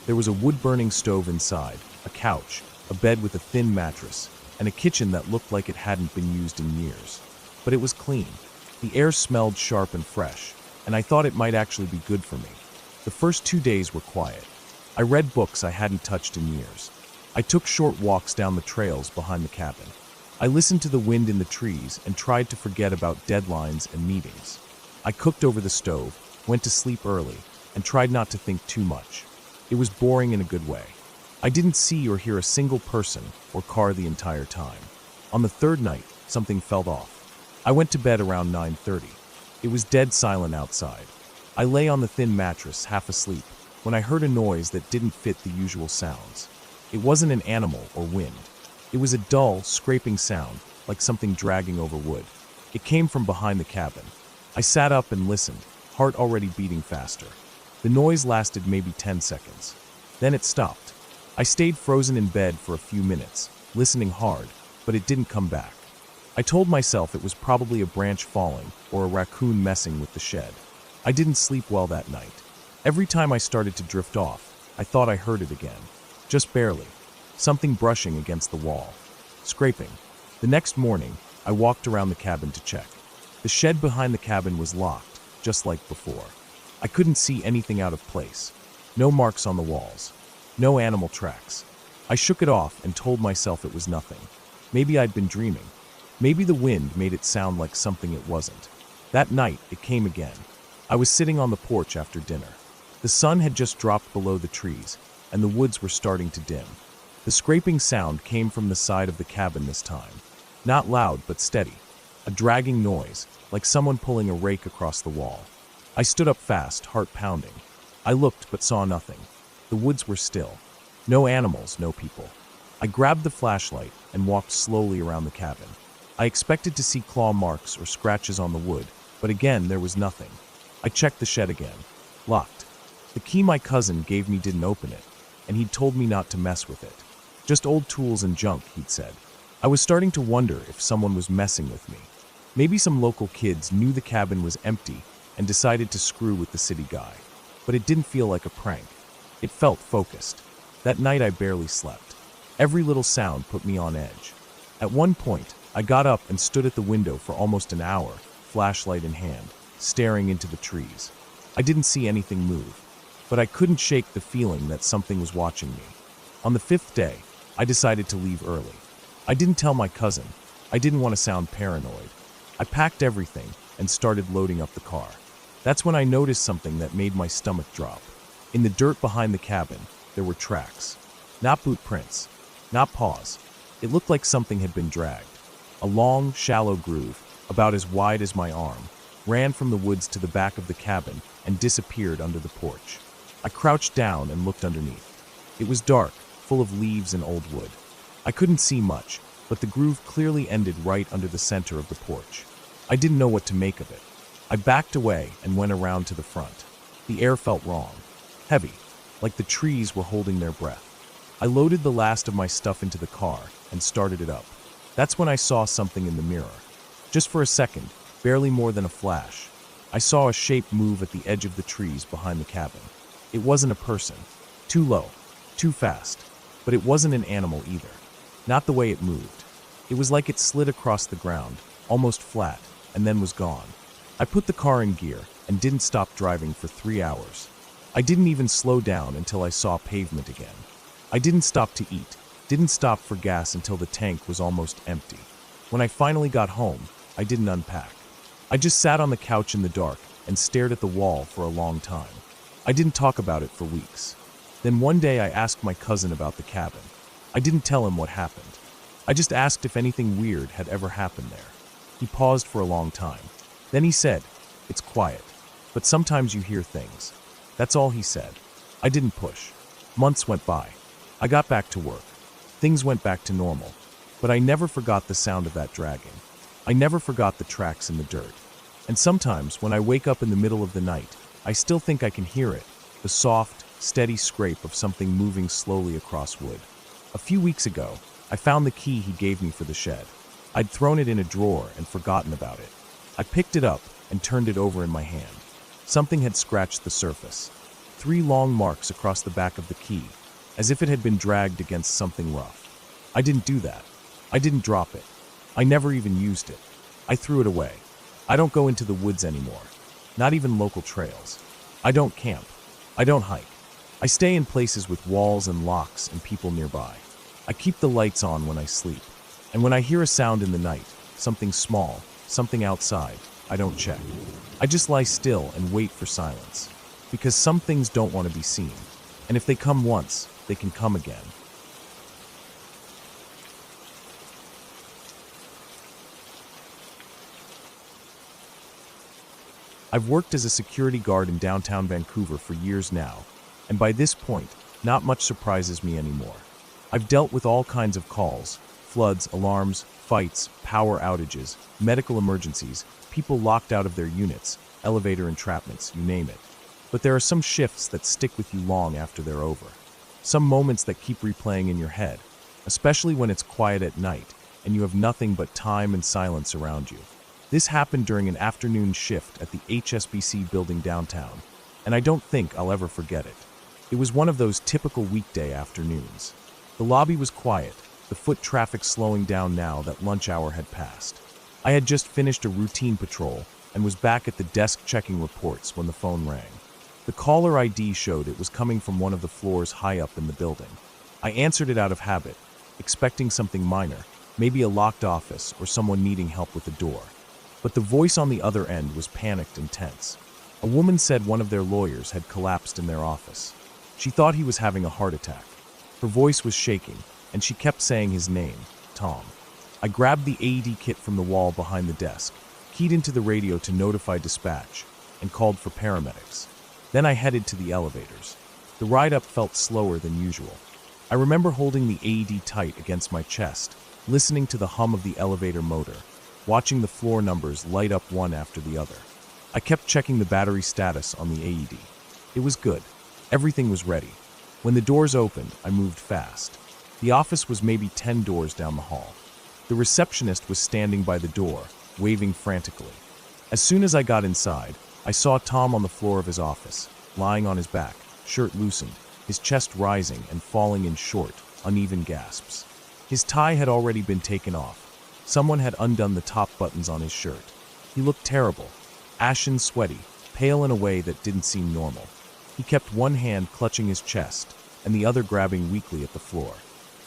There was a wood-burning stove inside, a couch, a bed with a thin mattress, and a kitchen that looked like it hadn't been used in years. But it was clean. The air smelled sharp and fresh, and I thought it might actually be good for me. The first 2 days were quiet. I read books I hadn't touched in years. I took short walks down the trails behind the cabin. I listened to the wind in the trees and tried to forget about deadlines and meetings. I cooked over the stove, went to sleep early, and tried not to think too much. It was boring in a good way. I didn't see or hear a single person or car the entire time. On the third night, something felt off. I went to bed around 9:30. It was dead silent outside. I lay on the thin mattress, half asleep, when I heard a noise that didn't fit the usual sounds. It wasn't an animal or wind. It was a dull, scraping sound, like something dragging over wood. It came from behind the cabin. I sat up and listened, heart already beating faster. The noise lasted maybe 10 seconds. Then it stopped. I stayed frozen in bed for a few minutes, listening hard, but it didn't come back. I told myself it was probably a branch falling or a raccoon messing with the shed. I didn't sleep well that night. Every time I started to drift off, I thought I heard it again. Just barely. Something brushing against the wall. Scraping. The next morning, I walked around the cabin to check. The shed behind the cabin was locked, just like before. I couldn't see anything out of place. No marks on the walls. No animal tracks. I shook it off and told myself it was nothing. Maybe I'd been dreaming. Maybe the wind made it sound like something it wasn't. That night, it came again. I was sitting on the porch after dinner. The sun had just dropped below the trees, and the woods were starting to dim. The scraping sound came from the side of the cabin this time. Not loud, but steady. A dragging noise, like someone pulling a rake across the wall. I stood up fast, heart pounding. I looked, but saw nothing. The woods were still. No animals, no people. I grabbed the flashlight and walked slowly around the cabin. I expected to see claw marks or scratches on the wood, but again, there was nothing. I checked the shed again. Locked. The key my cousin gave me didn't open it, and he'd told me not to mess with it. Just old tools and junk, he'd said. I was starting to wonder if someone was messing with me. Maybe some local kids knew the cabin was empty and decided to screw with the city guy. But it didn't feel like a prank. It felt focused. That night I barely slept. Every little sound put me on edge. At one point, I got up and stood at the window for almost an hour, flashlight in hand, staring into the trees. I didn't see anything move, but I couldn't shake the feeling that something was watching me. On the 5th day, I decided to leave early. I didn't tell my cousin. I didn't want to sound paranoid. I packed everything and started loading up the car. That's when I noticed something that made my stomach drop. In the dirt behind the cabin, there were tracks. Not boot prints, not paws. It looked like something had been dragged. A long, shallow groove, about as wide as my arm, ran from the woods to the back of the cabin and disappeared under the porch. I crouched down and looked underneath. It was dark, full of leaves and old wood. I couldn't see much, but the groove clearly ended right under the center of the porch. I didn't know what to make of it. I backed away and went around to the front. The air felt wrong. Heavy, like the trees were holding their breath. I loaded the last of my stuff into the car and started it up. That's when I saw something in the mirror. Just for a second, barely more than a flash, I saw a shape move at the edge of the trees behind the cabin. It wasn't a person. Too low, too fast. But it wasn't an animal either. Not the way it moved. It was like it slid across the ground, almost flat, and then was gone. I put the car in gear and didn't stop driving for 3 hours. I didn't even slow down until I saw pavement again. I didn't stop to eat, didn't stop for gas until the tank was almost empty. When I finally got home, I didn't unpack. I just sat on the couch in the dark and stared at the wall for a long time. I didn't talk about it for weeks. Then one day I asked my cousin about the cabin. I didn't tell him what happened. I just asked if anything weird had ever happened there. He paused for a long time. Then he said, "It's quiet, but sometimes you hear things." That's all he said. I didn't push. Months went by. I got back to work. Things went back to normal. But I never forgot the sound of that dragging. I never forgot the tracks in the dirt. And sometimes, when I wake up in the middle of the night, I still think I can hear it, the soft, steady scrape of something moving slowly across wood. A few weeks ago, I found the key he gave me for the shed. I'd thrown it in a drawer and forgotten about it. I picked it up and turned it over in my hand. Something had scratched the surface. 3 long marks across the back of the key, as if it had been dragged against something rough. I didn't do that. I didn't drop it. I never even used it. I threw it away. I don't go into the woods anymore. Not even local trails. I don't camp. I don't hike. I stay in places with walls and locks and people nearby. I keep the lights on when I sleep. And when I hear a sound in the night, something small, something outside, I don't check. I just lie still and wait for silence. Because some things don't want to be seen. And if they come once, they can come again. I've worked as a security guard in downtown Vancouver for years now, and by this point, not much surprises me anymore. I've dealt with all kinds of calls: floods, alarms, fights, power outages, medical emergencies, people locked out of their units, elevator entrapments, you name it. But there are some shifts that stick with you long after they're over. Some moments that keep replaying in your head, especially when it's quiet at night and you have nothing but time and silence around you. This happened during an afternoon shift at the HSBC building downtown, and I don't think I'll ever forget it. It was one of those typical weekday afternoons. The lobby was quiet, the foot traffic slowing down now that lunch hour had passed. I had just finished a routine patrol and was back at the desk checking reports when the phone rang. The caller ID showed it was coming from one of the floors high up in the building. I answered it out of habit, expecting something minor, maybe a locked office or someone needing help with the door. But the voice on the other end was panicked and tense. A woman said one of their lawyers had collapsed in their office. She thought he was having a heart attack. Her voice was shaking, and she kept saying his name, Tom. I grabbed the AED kit from the wall behind the desk, keyed into the radio to notify dispatch, and called for paramedics. Then I headed to the elevators. The ride up felt slower than usual. I remember holding the AED tight against my chest, listening to the hum of the elevator motor, watching the floor numbers light up one after the other. I kept checking the battery status on the AED. It was good. Everything was ready. When the doors opened, I moved fast. The office was maybe 10 doors down the hall. The receptionist was standing by the door, waving frantically. As soon as I got inside, I saw Tom on the floor of his office, lying on his back, shirt loosened, his chest rising and falling in short, uneven gasps. His tie had already been taken off. Someone had undone the top buttons on his shirt. He looked terrible, ashen, sweaty, pale in a way that didn't seem normal. He kept one hand clutching his chest and the other grabbing weakly at the floor.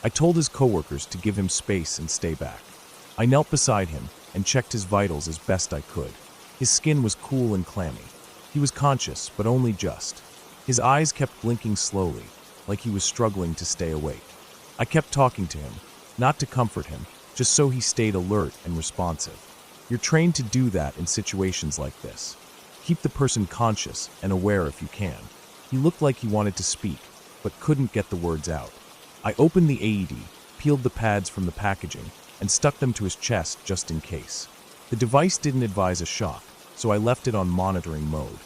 I told his coworkers to give him space and stay back. I knelt beside him and checked his vitals as best I could. His skin was cool and clammy. He was conscious, but only just. His eyes kept blinking slowly, like he was struggling to stay awake. I kept talking to him, not to comfort him, just so he stayed alert and responsive. You're trained to do that in situations like this. Keep the person conscious and aware if you can. He looked like he wanted to speak, but couldn't get the words out. I opened the AED, peeled the pads from the packaging, and stuck them to his chest just in case. The device didn't advise a shock, so I left it on monitoring mode.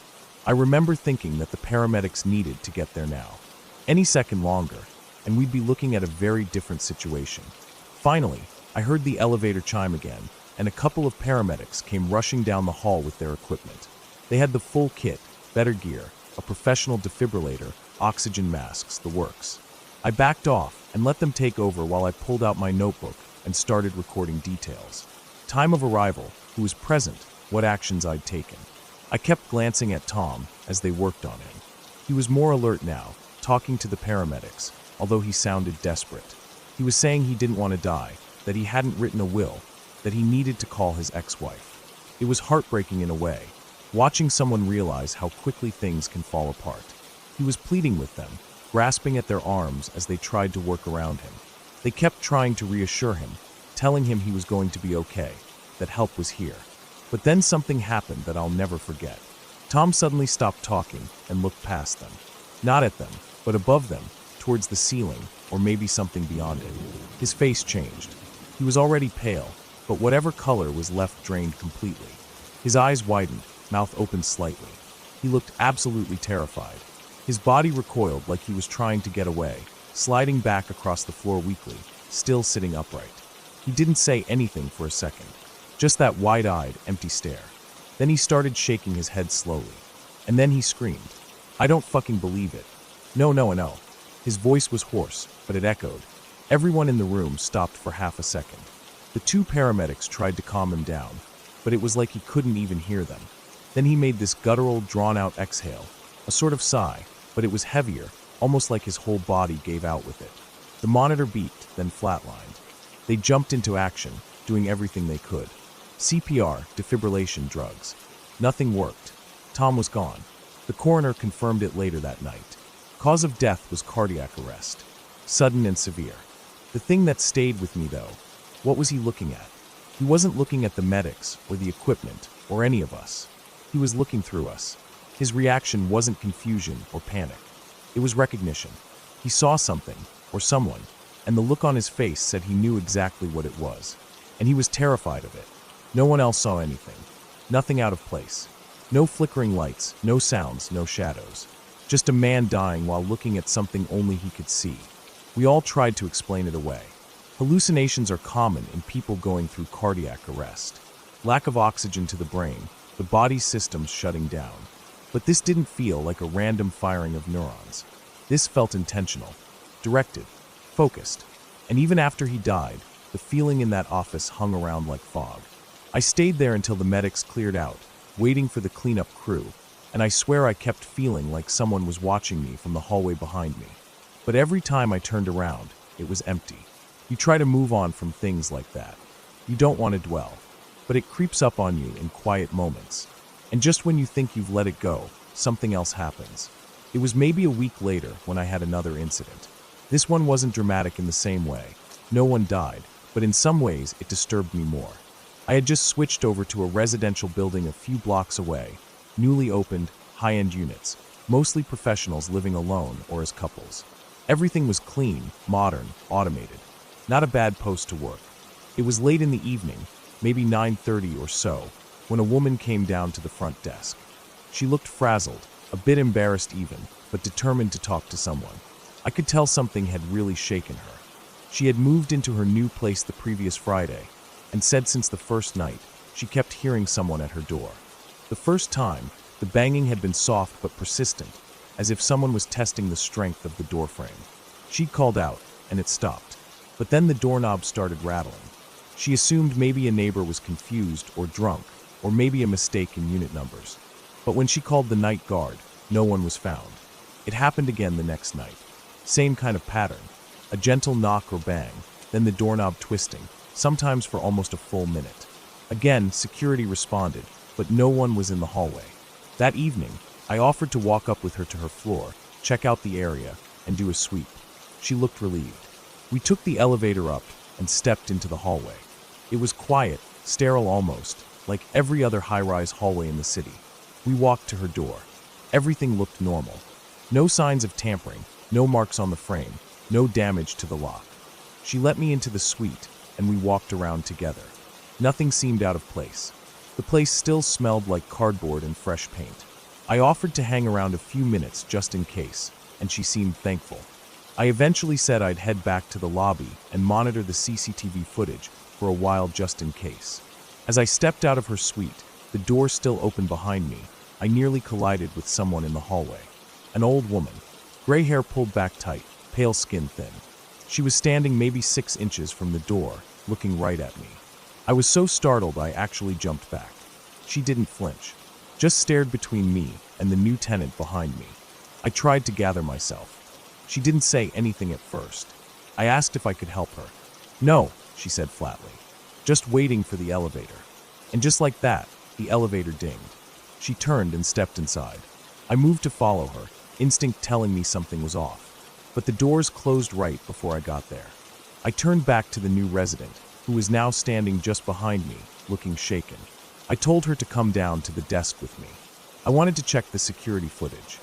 I remember thinking that the paramedics needed to get there now. Any second longer, and we'd be looking at a very different situation. Finally, I heard the elevator chime again, and a couple of paramedics came rushing down the hall with their equipment. They had the full kit, better gear, a professional defibrillator, oxygen masks, the works. I backed off and let them take over while I pulled out my notebook and started recording details. Time of arrival, who was present, what actions I'd taken. I kept glancing at Tom as they worked on him. He was more alert now, talking to the paramedics, although he sounded desperate. He was saying he didn't want to die, that he hadn't written a will, that he needed to call his ex-wife. It was heartbreaking in a way, watching someone realize how quickly things can fall apart. He was pleading with them, grasping at their arms as they tried to work around him. They kept trying to reassure him, telling him he was going to be okay, that help was here. But then something happened that I'll never forget. Tom suddenly stopped talking and looked past them. Not at them, but above them, towards the ceiling, or maybe something beyond it. His face changed. He was already pale, but whatever color was left drained completely. His eyes widened, mouth opened slightly. He looked absolutely terrified. His body recoiled like he was trying to get away, sliding back across the floor weakly, still sitting upright. He didn't say anything for a second, just that wide-eyed, empty stare. Then he started shaking his head slowly. And then he screamed. I don't fucking believe it. No, no, no. His voice was hoarse, but it echoed. Everyone in the room stopped for half a second. The two paramedics tried to calm him down, but it was like he couldn't even hear them. Then he made this guttural, drawn-out exhale, a sort of sigh, but it was heavier, almost like his whole body gave out with it. The monitor beeped, then flatlined. They jumped into action, doing everything they could. CPR, defibrillation, drugs. Nothing worked. Tom was gone. The coroner confirmed it later that night. Cause of death was cardiac arrest. Sudden and severe. The thing that stayed with me, though, what was he looking at? He wasn't looking at the medics, or the equipment, or any of us. He was looking through us. His reaction wasn't confusion or panic. It was recognition. He saw something, or someone, and the look on his face said he knew exactly what it was. And he was terrified of it. No one else saw anything. Nothing out of place. No flickering lights, no sounds, no shadows. Just a man dying while looking at something only he could see. We all tried to explain it away. Hallucinations are common in people going through cardiac arrest. Lack of oxygen to the brain, the body's systems shutting down. But this didn't feel like a random firing of neurons. This felt intentional, directed, focused. And even after he died, the feeling in that office hung around like fog. I stayed there until the medics cleared out, waiting for the cleanup crew, and I swear I kept feeling like someone was watching me from the hallway behind me. But every time I turned around, it was empty. You try to move on from things like that. You don't want to dwell, but it creeps up on you in quiet moments. And just when you think you've let it go, something else happens. It was maybe a week later when I had another incident. This one wasn't dramatic in the same way. No one died, but in some ways it disturbed me more. I had just switched over to a residential building a few blocks away, newly opened, high-end units, mostly professionals living alone or as couples. Everything was clean, modern, automated. Not a bad post to work. It was late in the evening, maybe 9:30 or so, when a woman came down to the front desk. She looked frazzled, a bit embarrassed even, but determined to talk to someone. I could tell something had really shaken her. She had moved into her new place the previous Friday, and said since the first night, she kept hearing someone at her door. The first time, the banging had been soft but persistent, as if someone was testing the strength of the doorframe. She called out, and it stopped. But then the doorknob started rattling. She assumed maybe a neighbor was confused or drunk, or maybe a mistake in unit numbers. But when she called the night guard, no one was found. It happened again the next night. Same kind of pattern. A gentle knock or bang, then the doorknob twisting, sometimes for almost a full minute. Again, security responded, but no one was in the hallway. That evening, I offered to walk up with her to her floor, check out the area, and do a sweep. She looked relieved. We took the elevator up and stepped into the hallway. It was quiet, sterile almost, like every other high-rise hallway in the city. We walked to her door. Everything looked normal. No signs of tampering, no marks on the frame, no damage to the lock. She let me into the suite, and we walked around together. Nothing seemed out of place. The place still smelled like cardboard and fresh paint. I offered to hang around a few minutes just in case, and she seemed thankful. I eventually said I'd head back to the lobby and monitor the CCTV footage for a while just in case. As I stepped out of her suite, the door still open behind me, I nearly collided with someone in the hallway. An old woman, gray hair pulled back tight, pale skin thin. She was standing maybe 6 inches from the door, looking right at me. I was so startled I actually jumped back. She didn't flinch, just stared between me and the new tenant behind me. I tried to gather myself. She didn't say anything at first. I asked if I could help her. No, she said flatly. Just waiting for the elevator. And just like that, the elevator dinged. She turned and stepped inside. I moved to follow her, instinct telling me something was off. But the doors closed right before I got there. I turned back to the new resident, who was now standing just behind me, looking shaken. I told her to come down to the desk with me. I wanted to check the security footage.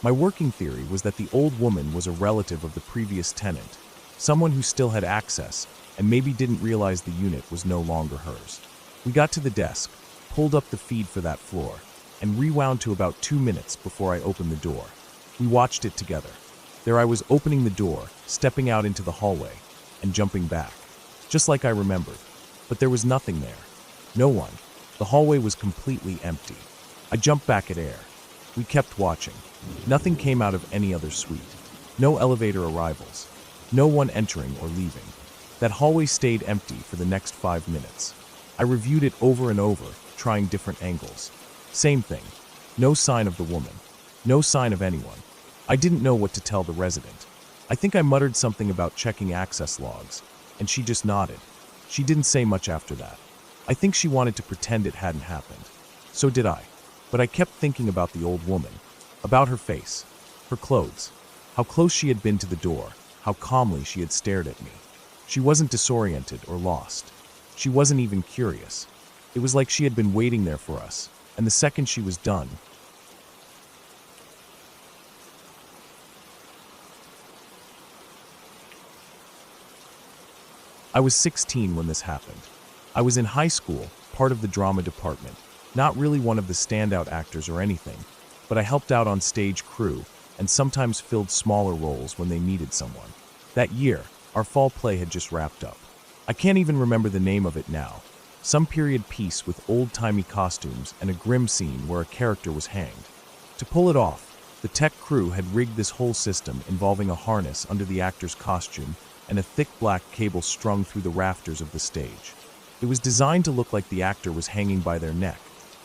My working theory was that the old woman was a relative of the previous tenant, someone who still had access and maybe didn't realize the unit was no longer hers. We got to the desk, pulled up the feed for that floor, and rewound to about 2 minutes before I opened the door. We watched it together. There I was opening the door, stepping out into the hallway, and jumping back, just like I remembered. But there was nothing there. No one. The hallway was completely empty. I jumped back at air. We kept watching. Nothing came out of any other suite. No elevator arrivals. No one entering or leaving. That hallway stayed empty for the next 5 minutes. I reviewed it over and over, trying different angles. Same thing. No sign of the woman. No sign of anyone. I didn't know what to tell the resident. I think I muttered something about checking access logs, and she just nodded. She didn't say much after that. I think she wanted to pretend it hadn't happened. So did I. But I kept thinking about the old woman, about her face, her clothes, how close she had been to the door, how calmly she had stared at me. She wasn't disoriented or lost. She wasn't even curious. It was like she had been waiting there for us, and the second she was done, I was 16 when this happened. I was in high school, part of the drama department, not really one of the standout actors or anything, but I helped out on stage crew and sometimes filled smaller roles when they needed someone. That year, our fall play had just wrapped up. I can't even remember the name of it now. Some period piece with old-timey costumes and a grim scene where a character was hanged. To pull it off, the tech crew had rigged this whole system involving a harness under the actor's costume and a thick black cable strung through the rafters of the stage. It was designed to look like the actor was hanging by their neck,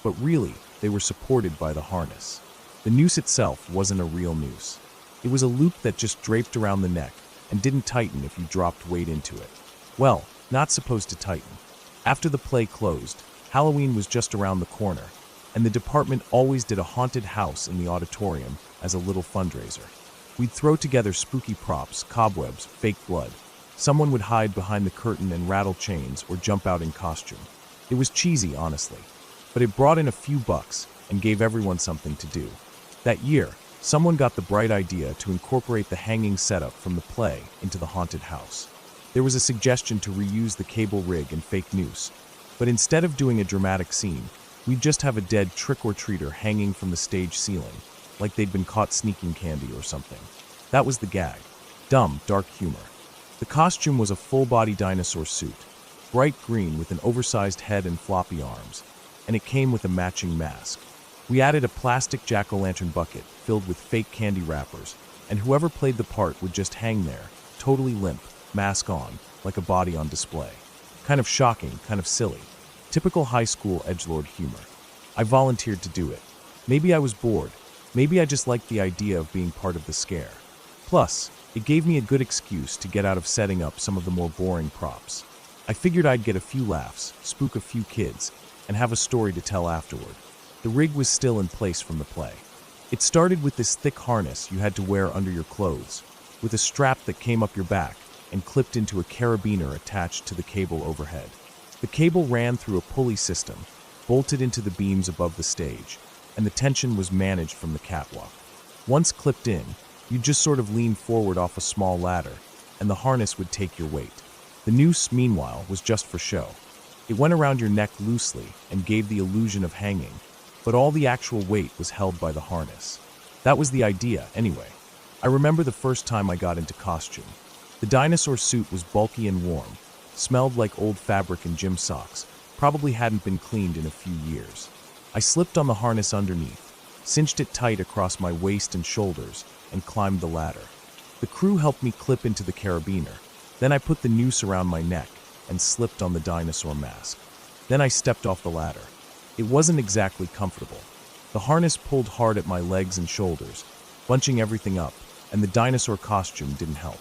but really, they were supported by the harness. The noose itself wasn't a real noose. It was a loop that just draped around the neck and didn't tighten if you dropped weight into it. Well, not supposed to tighten. After the play closed, Halloween was just around the corner, and the department always did a haunted house in the auditorium as a little fundraiser. We'd throw together spooky props, cobwebs, fake blood. Someone would hide behind the curtain and rattle chains or jump out in costume. It was cheesy, honestly, but it brought in a few bucks and gave everyone something to do. That year, someone got the bright idea to incorporate the hanging setup from the play into the haunted house. There was a suggestion to reuse the cable rig and fake noose, but instead of doing a dramatic scene, we'd just have a dead trick-or-treater hanging from the stage ceiling, like they'd been caught sneaking candy or something. That was the gag. Dumb, dark humor. The costume was a full-body dinosaur suit, bright green with an oversized head and floppy arms, and it came with a matching mask. We added a plastic jack-o'-lantern bucket filled with fake candy wrappers, and whoever played the part would just hang there, totally limp, mask on, like a body on display. Kind of shocking, kind of silly. Typical high school edgelord humor. I volunteered to do it. Maybe I was bored. Maybe I just liked the idea of being part of the scare. Plus, it gave me a good excuse to get out of setting up some of the more boring props. I figured I'd get a few laughs, spook a few kids, and have a story to tell afterward. The rig was still in place from the play. It started with this thick harness you had to wear under your clothes, with a strap that came up your back and clipped into a carabiner attached to the cable overhead. The cable ran through a pulley system, bolted into the beams above the stage, and the tension was managed from the catwalk. Once clipped in, you'd just sort of lean forward off a small ladder, and the harness would take your weight. The noose, meanwhile, was just for show. It went around your neck loosely and gave the illusion of hanging, but all the actual weight was held by the harness. That was the idea, anyway. I remember the first time I got into costume. The dinosaur suit was bulky and warm, smelled like old fabric and gym socks, probably hadn't been cleaned in a few years. I slipped on the harness underneath, cinched it tight across my waist and shoulders, and climbed the ladder. The crew helped me clip into the carabiner. Then I put the noose around my neck and slipped on the dinosaur mask. Then I stepped off the ladder. It wasn't exactly comfortable. The harness pulled hard at my legs and shoulders, bunching everything up, and the dinosaur costume didn't help.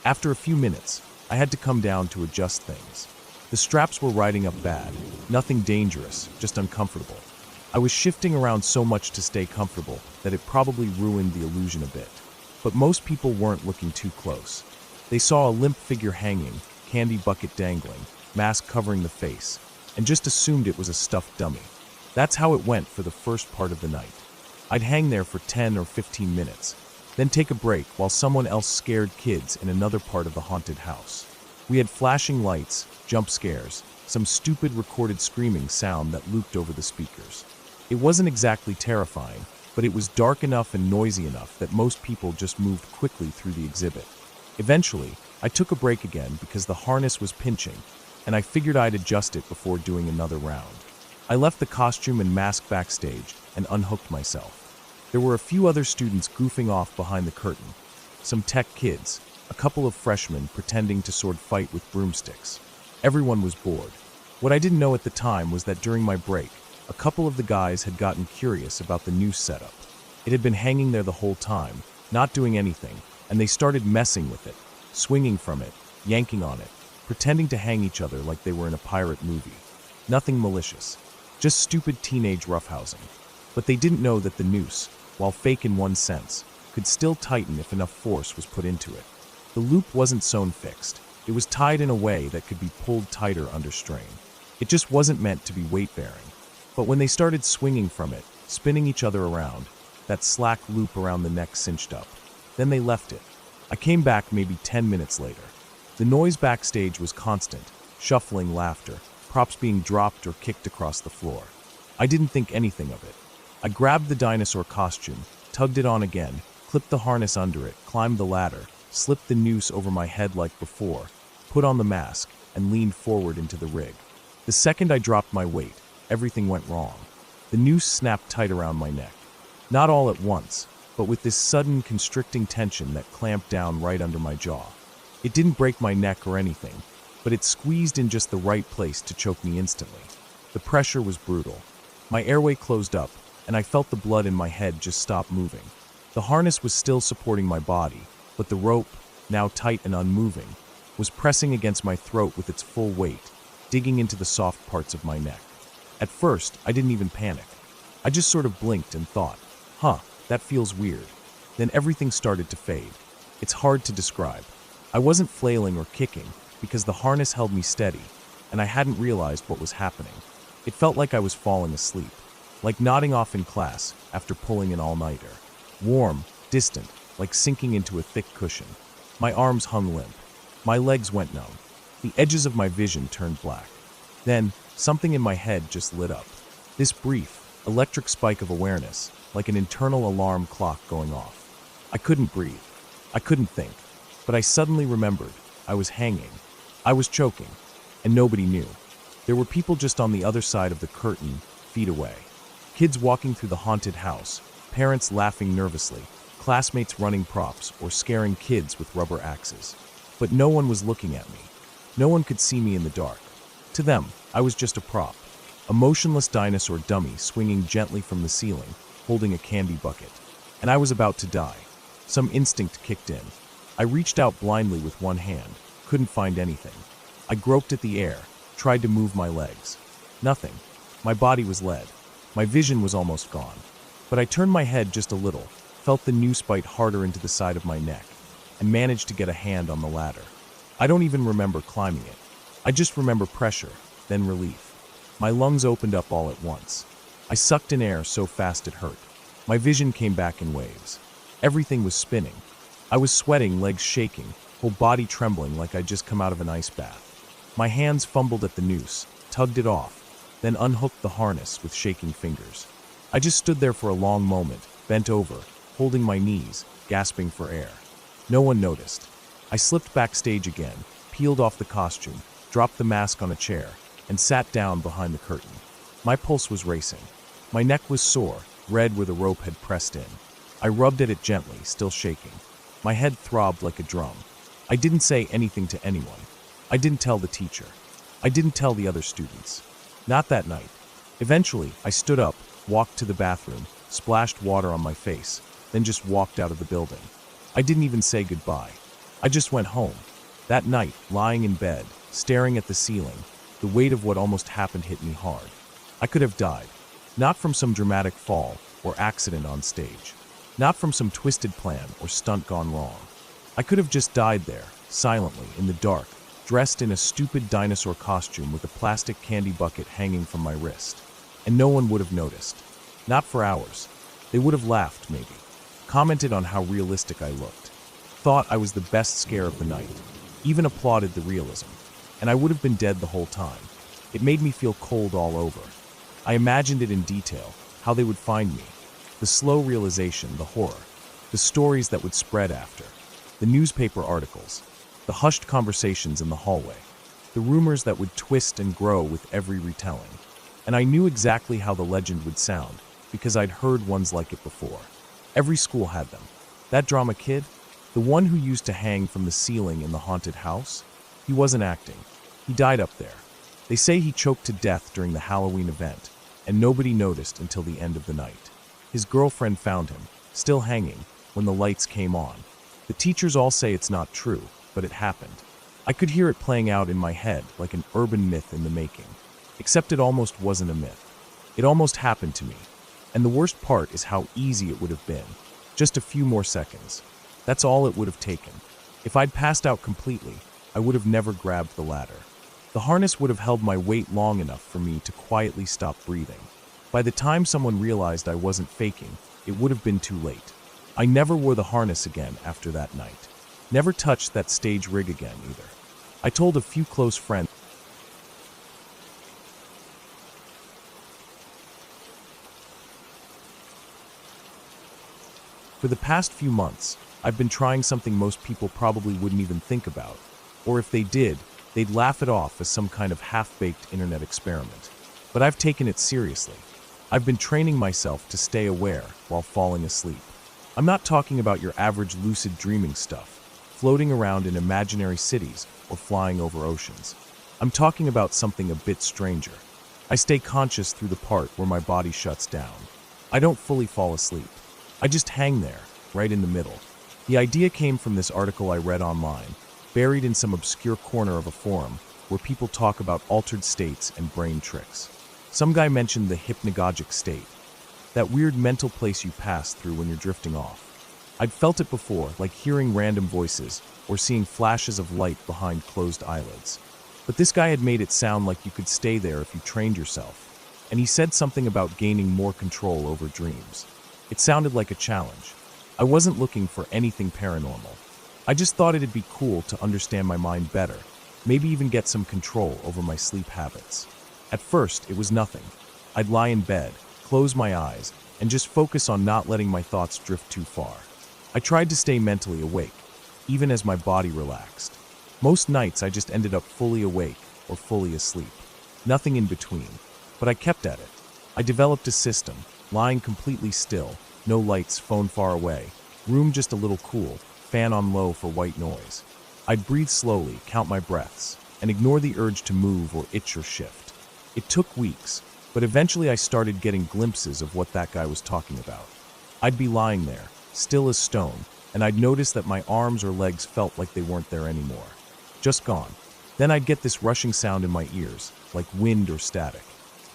After a few minutes, I had to come down to adjust things. The straps were riding up bad, nothing dangerous, just uncomfortable. I was shifting around so much to stay comfortable that it probably ruined the illusion a bit. But most people weren't looking too close. They saw a limp figure hanging, candy bucket dangling, mask covering the face, and just assumed it was a stuffed dummy. That's how it went for the first part of the night. I'd hang there for 10 or 15 minutes, then take a break while someone else scared kids in another part of the haunted house. We had flashing lights, jump scares, some stupid recorded screaming sound that looped over the speakers. It wasn't exactly terrifying, but it was dark enough and noisy enough that most people just moved quickly through the exhibit. Eventually, I took a break again because the harness was pinching, and I figured I'd adjust it before doing another round. I left the costume and mask backstage and unhooked myself. There were a few other students goofing off behind the curtain, some tech kids, a couple of freshmen pretending to sword fight with broomsticks. Everyone was bored. What I didn't know at the time was that during my break, a couple of the guys had gotten curious about the noose setup. It had been hanging there the whole time, not doing anything, and they started messing with it, swinging from it, yanking on it, pretending to hang each other like they were in a pirate movie. Nothing malicious, just stupid teenage roughhousing. But they didn't know that the noose, while fake in one sense, could still tighten if enough force was put into it. The loop wasn't sewn fixed. It was tied in a way that could be pulled tighter under strain. It just wasn't meant to be weight-bearing. But when they started swinging from it, spinning each other around, that slack loop around the neck cinched up. Then they left it. I came back maybe 10 minutes later. The noise backstage was constant, shuffling laughter, props being dropped or kicked across the floor. I didn't think anything of it. I grabbed the dinosaur costume, tugged it on again, clipped the harness under it, climbed the ladder, slipped the noose over my head like before, put on the mask, and leaned forward into the rig. The second I dropped my weight, everything went wrong. The noose snapped tight around my neck. Not all at once, but with this sudden constricting tension that clamped down right under my jaw. It didn't break my neck or anything, but it squeezed in just the right place to choke me instantly. The pressure was brutal. My airway closed up, and I felt the blood in my head just stop moving. The harness was still supporting my body, but the rope, now tight and unmoving, was pressing against my throat with its full weight, digging into the soft parts of my neck. At first, I didn't even panic. I just sort of blinked and thought, that feels weird. Then everything started to fade. It's hard to describe. I wasn't flailing or kicking because the harness held me steady, and I hadn't realized what was happening. It felt like I was falling asleep, like nodding off in class after pulling an all-nighter. Warm, distant, like sinking into a thick cushion. My arms hung limp. My legs went numb. The edges of my vision turned black. Then, something in my head just lit up. This brief, electric spike of awareness, like an internal alarm clock going off. I couldn't breathe. I couldn't think. But I suddenly remembered. I was hanging. I was choking. And nobody knew. There were people just on the other side of the curtain, feet away. Kids walking through the haunted house, parents laughing nervously, classmates running props or scaring kids with rubber axes. But no one was looking at me. No one could see me in the dark. To them, I was just a prop. A motionless dinosaur dummy swinging gently from the ceiling, holding a candy bucket. And I was about to die. Some instinct kicked in. I reached out blindly with one hand, couldn't find anything. I groped at the air, tried to move my legs. Nothing. My body was lead. My vision was almost gone. But I turned my head just a little, felt the noose bite harder into the side of my neck, and managed to get a hand on the ladder. I don't even remember climbing it. I just remember pressure, then relief. My lungs opened up all at once. I sucked in air so fast it hurt. My vision came back in waves. Everything was spinning. I was sweating, legs shaking, whole body trembling like I'd just come out of an ice bath. My hands fumbled at the noose, tugged it off, then unhooked the harness with shaking fingers. I just stood there for a long moment, bent over, holding my knees, gasping for air. No one noticed. I slipped backstage again, peeled off the costume, dropped the mask on a chair, and sat down behind the curtain. My pulse was racing. My neck was sore, red where the rope had pressed in. I rubbed at it gently, still shaking. My head throbbed like a drum. I didn't say anything to anyone. I didn't tell the teacher. I didn't tell the other students. Not that night. Eventually, I stood up, walked to the bathroom, splashed water on my face, then just walked out of the building. I didn't even say goodbye. I just went home. That night, lying in bed, staring at the ceiling, the weight of what almost happened hit me hard. I could have died. Not from some dramatic fall or accident on stage. Not from some twisted plan or stunt gone wrong. I could have just died there, silently, in the dark, dressed in a stupid dinosaur costume with a plastic candy bucket hanging from my wrist. And no one would have noticed. Not for hours. They would have laughed, maybe. Commented on how realistic I looked. Thought I was the best scare of the night. Even applauded the realism. And I would have been dead the whole time. It made me feel cold all over. I imagined it in detail, how they would find me. The slow realization, the horror. The stories that would spread after. The newspaper articles. The hushed conversations in the hallway. The rumors that would twist and grow with every retelling. And I knew exactly how the legend would sound, because I'd heard ones like it before. Every school had them. That drama kid, the one who used to hang from the ceiling in the haunted house, he wasn't acting. He died up there. They say he choked to death during the Halloween event, and nobody noticed until the end of the night. His girlfriend found him, still hanging, when the lights came on. The teachers all say it's not true, but it happened. I could hear it playing out in my head like an urban myth in the making. Except it almost wasn't a myth. It almost happened to me. And the worst part is how easy it would have been. Just a few more seconds. That's all it would have taken. If I'd passed out completely, I would have never grabbed the ladder. The harness would have held my weight long enough for me to quietly stop breathing. By the time someone realized I wasn't faking, it would have been too late. I never wore the harness again after that night. Never touched that stage rig again either. I told a few close friends. For the past few months, I've been trying something most people probably wouldn't even think about, or if they did, they'd laugh it off as some kind of half-baked internet experiment. But I've taken it seriously. I've been training myself to stay aware while falling asleep. I'm not talking about your average lucid dreaming stuff, floating around in imaginary cities or flying over oceans. I'm talking about something a bit stranger. I stay conscious through the part where my body shuts down. I don't fully fall asleep. I just hang there, right in the middle. The idea came from this article I read online, buried in some obscure corner of a forum where people talk about altered states and brain tricks. Some guy mentioned the hypnagogic state, that weird mental place you pass through when you're drifting off. I'd felt it before, like hearing random voices or seeing flashes of light behind closed eyelids. But this guy had made it sound like you could stay there if you trained yourself, and he said something about gaining more control over dreams. It sounded like a challenge. I wasn't looking for anything paranormal. I just thought it'd be cool to understand my mind better, maybe even get some control over my sleep habits. At first, it was nothing. I'd lie in bed, close my eyes, and just focus on not letting my thoughts drift too far. I tried to stay mentally awake, even as my body relaxed. Most nights I just ended up fully awake or fully asleep. Nothing in between. But I kept at it. I developed a system, lying completely still, no lights, phone far away, room just a little cool, fan on low for white noise. I'd breathe slowly, count my breaths, and ignore the urge to move or itch or shift. It took weeks, but eventually I started getting glimpses of what that guy was talking about. I'd be lying there, still as stone, and I'd notice that my arms or legs felt like they weren't there anymore. Just gone. Then I'd get this rushing sound in my ears, like wind or static.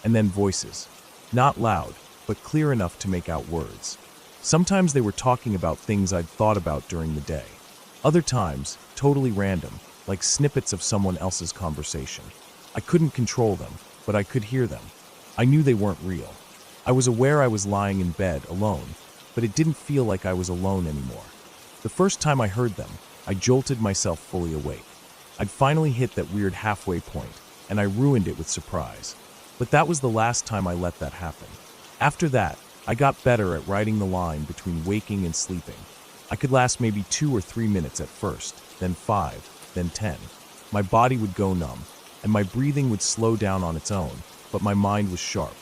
And then voices. Not loud, but clear enough to make out words. Sometimes they were talking about things I'd thought about during the day. Other times, totally random, like snippets of someone else's conversation. I couldn't control them, but I could hear them. I knew they weren't real. I was aware I was lying in bed, alone, but it didn't feel like I was alone anymore. The first time I heard them, I jolted myself fully awake. I'd finally hit that weird halfway point, and I ruined it with surprise. But that was the last time I let that happen. After that, I got better at riding the line between waking and sleeping. I could last maybe 2 or 3 minutes at first, then 5, then 10. My body would go numb, and my breathing would slow down on its own, but my mind was sharp.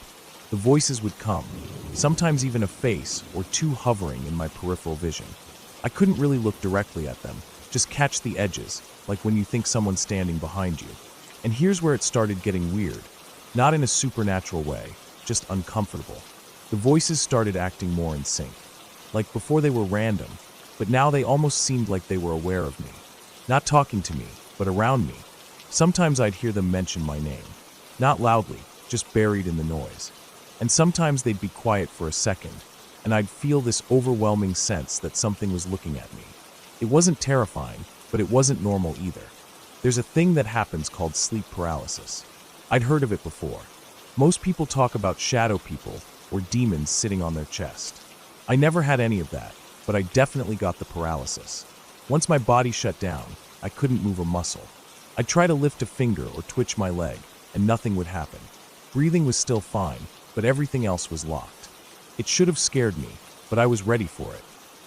The voices would come, sometimes even a face or two hovering in my peripheral vision. I couldn't really look directly at them, just catch the edges, like when you think someone's standing behind you. And here's where it started getting weird. Not in a supernatural way, just uncomfortable. The voices started acting more in sync. Like before they were random, but now they almost seemed like they were aware of me. Not talking to me, but around me. Sometimes I'd hear them mention my name. Not loudly, just buried in the noise. And sometimes they'd be quiet for a second, and I'd feel this overwhelming sense that something was looking at me. It wasn't terrifying, but it wasn't normal either. There's a thing that happens called sleep paralysis. I'd heard of it before. Most people talk about shadow people or demons sitting on their chest. I never had any of that, but I definitely got the paralysis. Once my body shut down, I couldn't move a muscle. I'd try to lift a finger or twitch my leg, and nothing would happen. Breathing was still fine, but everything else was locked. It should have scared me, but I was ready for it.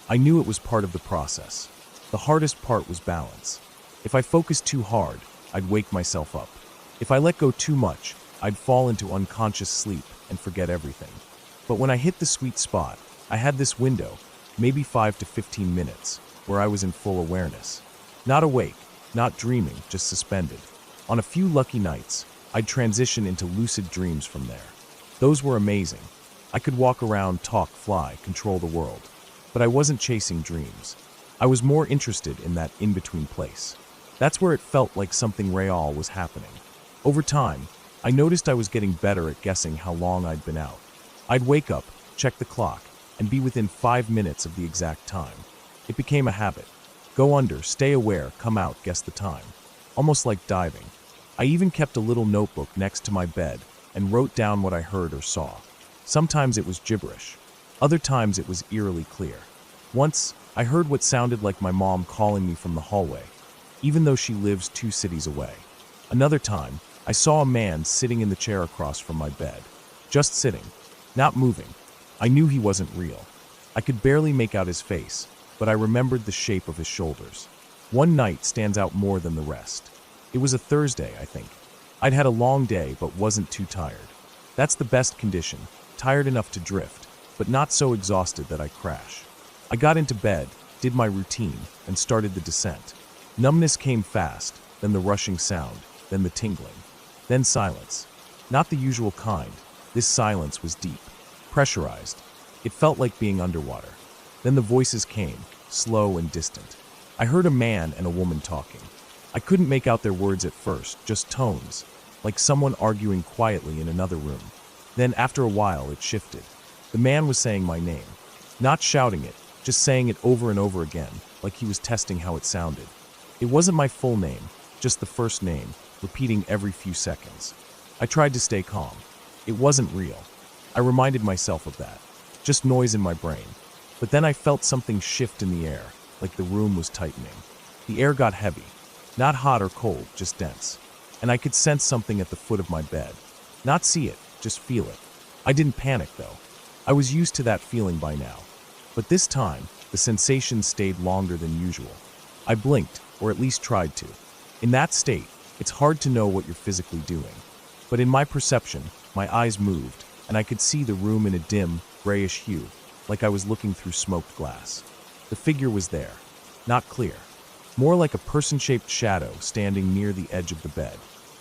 I knew it was part of the process. The hardest part was balance. If I focused too hard, I'd wake myself up. If I let go too much, I'd fall into unconscious sleep and forget everything. But when I hit the sweet spot, I had this window, maybe 5 to 15 minutes, where I was in full awareness. Not awake, not dreaming, just suspended. On a few lucky nights, I'd transition into lucid dreams from there. Those were amazing. I could walk around, talk, fly, control the world. But I wasn't chasing dreams. I was more interested in that in-between place. That's where it felt like something real was happening. Over time, I noticed I was getting better at guessing how long I'd been out. I'd wake up, check the clock, and be within 5 minutes of the exact time. It became a habit. Go under, stay aware, come out, guess the time. Almost like diving. I even kept a little notebook next to my bed and wrote down what I heard or saw. Sometimes it was gibberish. Other times it was eerily clear. Once, I heard what sounded like my mom calling me from the hallway, even though she lives 2 cities away. Another time, I saw a man sitting in the chair across from my bed. Just sitting, not moving. I knew he wasn't real. I could barely make out his face, but I remembered the shape of his shoulders. One night stands out more than the rest. It was a Thursday, I think. I'd had a long day but wasn't too tired. That's the best condition, tired enough to drift, but not so exhausted that I crash. I got into bed, did my routine, and started the descent. Numbness came fast, then the rushing sound, then the tingling, then silence. Not the usual kind. This silence was deep, pressurized. It felt like being underwater. Then the voices came, slow and distant. I heard a man and a woman talking. I couldn't make out their words at first, just tones, like someone arguing quietly in another room. Then, after a while, it shifted. The man was saying my name. Not shouting it, just saying it over and over again, like he was testing how it sounded. It wasn't my full name, just the first name, repeating every few seconds. I tried to stay calm. It wasn't real. I reminded myself of that. Just noise in my brain. But then I felt something shift in the air, like the room was tightening. The air got heavy. Not hot or cold, just dense. And I could sense something at the foot of my bed. Not see it, just feel it. I didn't panic, though. I was used to that feeling by now. But this time, the sensation stayed longer than usual. I blinked, or at least tried to. In that state, it's hard to know what you're physically doing. But in my perception, my eyes moved, and I could see the room in a dim, grayish hue, like I was looking through smoked glass. The figure was there. Not clear. More like a person-shaped shadow standing near the edge of the bed.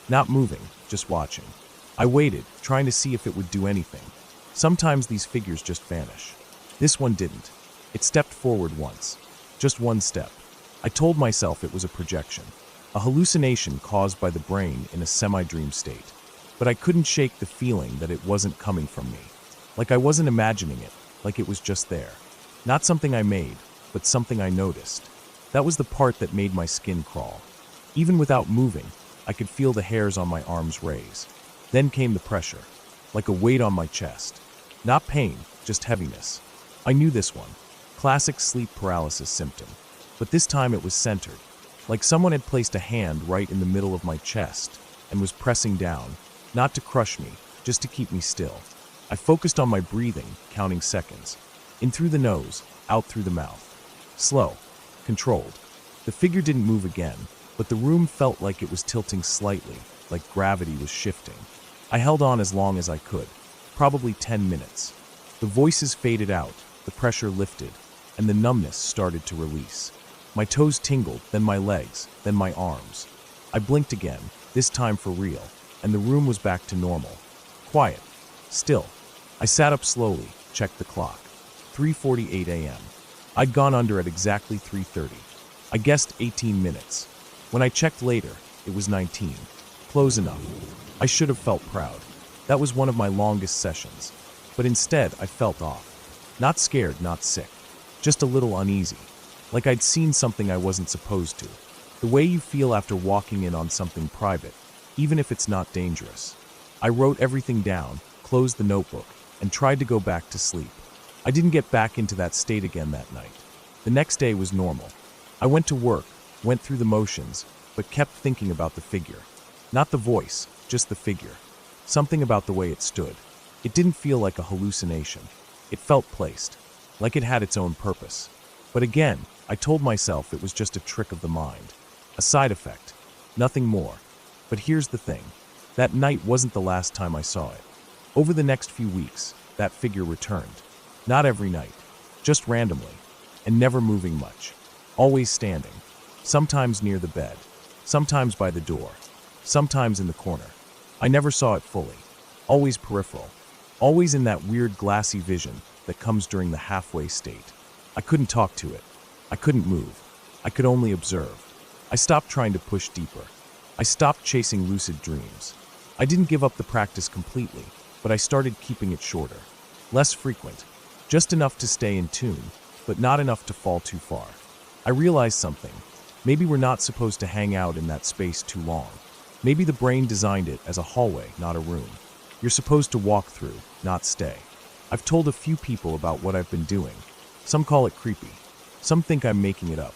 Not moving, just watching. I waited, trying to see if it would do anything. Sometimes these figures just vanish. This one didn't. It stepped forward once. Just one step. I told myself it was a projection. A hallucination caused by the brain in a semi-dream state. But I couldn't shake the feeling that it wasn't coming from me. Like I wasn't imagining it, like it was just there. Not something I made, but something I noticed. That was the part that made my skin crawl. Even without moving, I could feel the hairs on my arms raise. Then came the pressure, like a weight on my chest. Not pain, just heaviness. I knew this one. Classic sleep paralysis symptom. But this time it was centered, like someone had placed a hand right in the middle of my chest and was pressing down, not to crush me, just to keep me still. I focused on my breathing, counting seconds. In through the nose, out through the mouth. Slow, controlled. The figure didn't move again, but the room felt like it was tilting slightly, like gravity was shifting. I held on as long as I could, probably 10 minutes. The voices faded out, the pressure lifted, and the numbness started to release. My toes tingled, then my legs, then my arms. I blinked again, this time for real, and the room was back to normal. Quiet. Still. I sat up slowly, checked the clock. 3:48 a.m. I'd gone under at exactly 3:30. I guessed 18 minutes. When I checked later, it was 19. Close enough. I should have felt proud. That was one of my longest sessions. But instead, I felt off. Not scared, not sick. Just a little uneasy. Like I'd seen something I wasn't supposed to. The way you feel after walking in on something private, even if it's not dangerous. I wrote everything down, closed the notebook, and tried to go back to sleep. I didn't get back into that state again that night. The next day was normal. I went to work, went through the motions, but kept thinking about the figure. Not the voice, just the figure. Something about the way it stood. It didn't feel like a hallucination. It felt placed, like it had its own purpose. But again, I told myself it was just a trick of the mind. A side effect. Nothing more. But here's the thing. That night wasn't the last time I saw it. Over the next few weeks, that figure returned. Not every night, just randomly, and never moving much. Always standing. Sometimes near the bed, sometimes by the door, sometimes in the corner. I never saw it fully. Always peripheral. Always in that weird glassy vision that comes during the halfway state. I couldn't talk to it. I couldn't move. I could only observe. I stopped trying to push deeper. I stopped chasing lucid dreams. I didn't give up the practice completely, but I started keeping it shorter. Less frequent. Just enough to stay in tune, but not enough to fall too far. I realized something. Maybe we're not supposed to hang out in that space too long. Maybe the brain designed it as a hallway, not a room. You're supposed to walk through, not stay. I've told a few people about what I've been doing. Some call it creepy. Some think I'm making it up.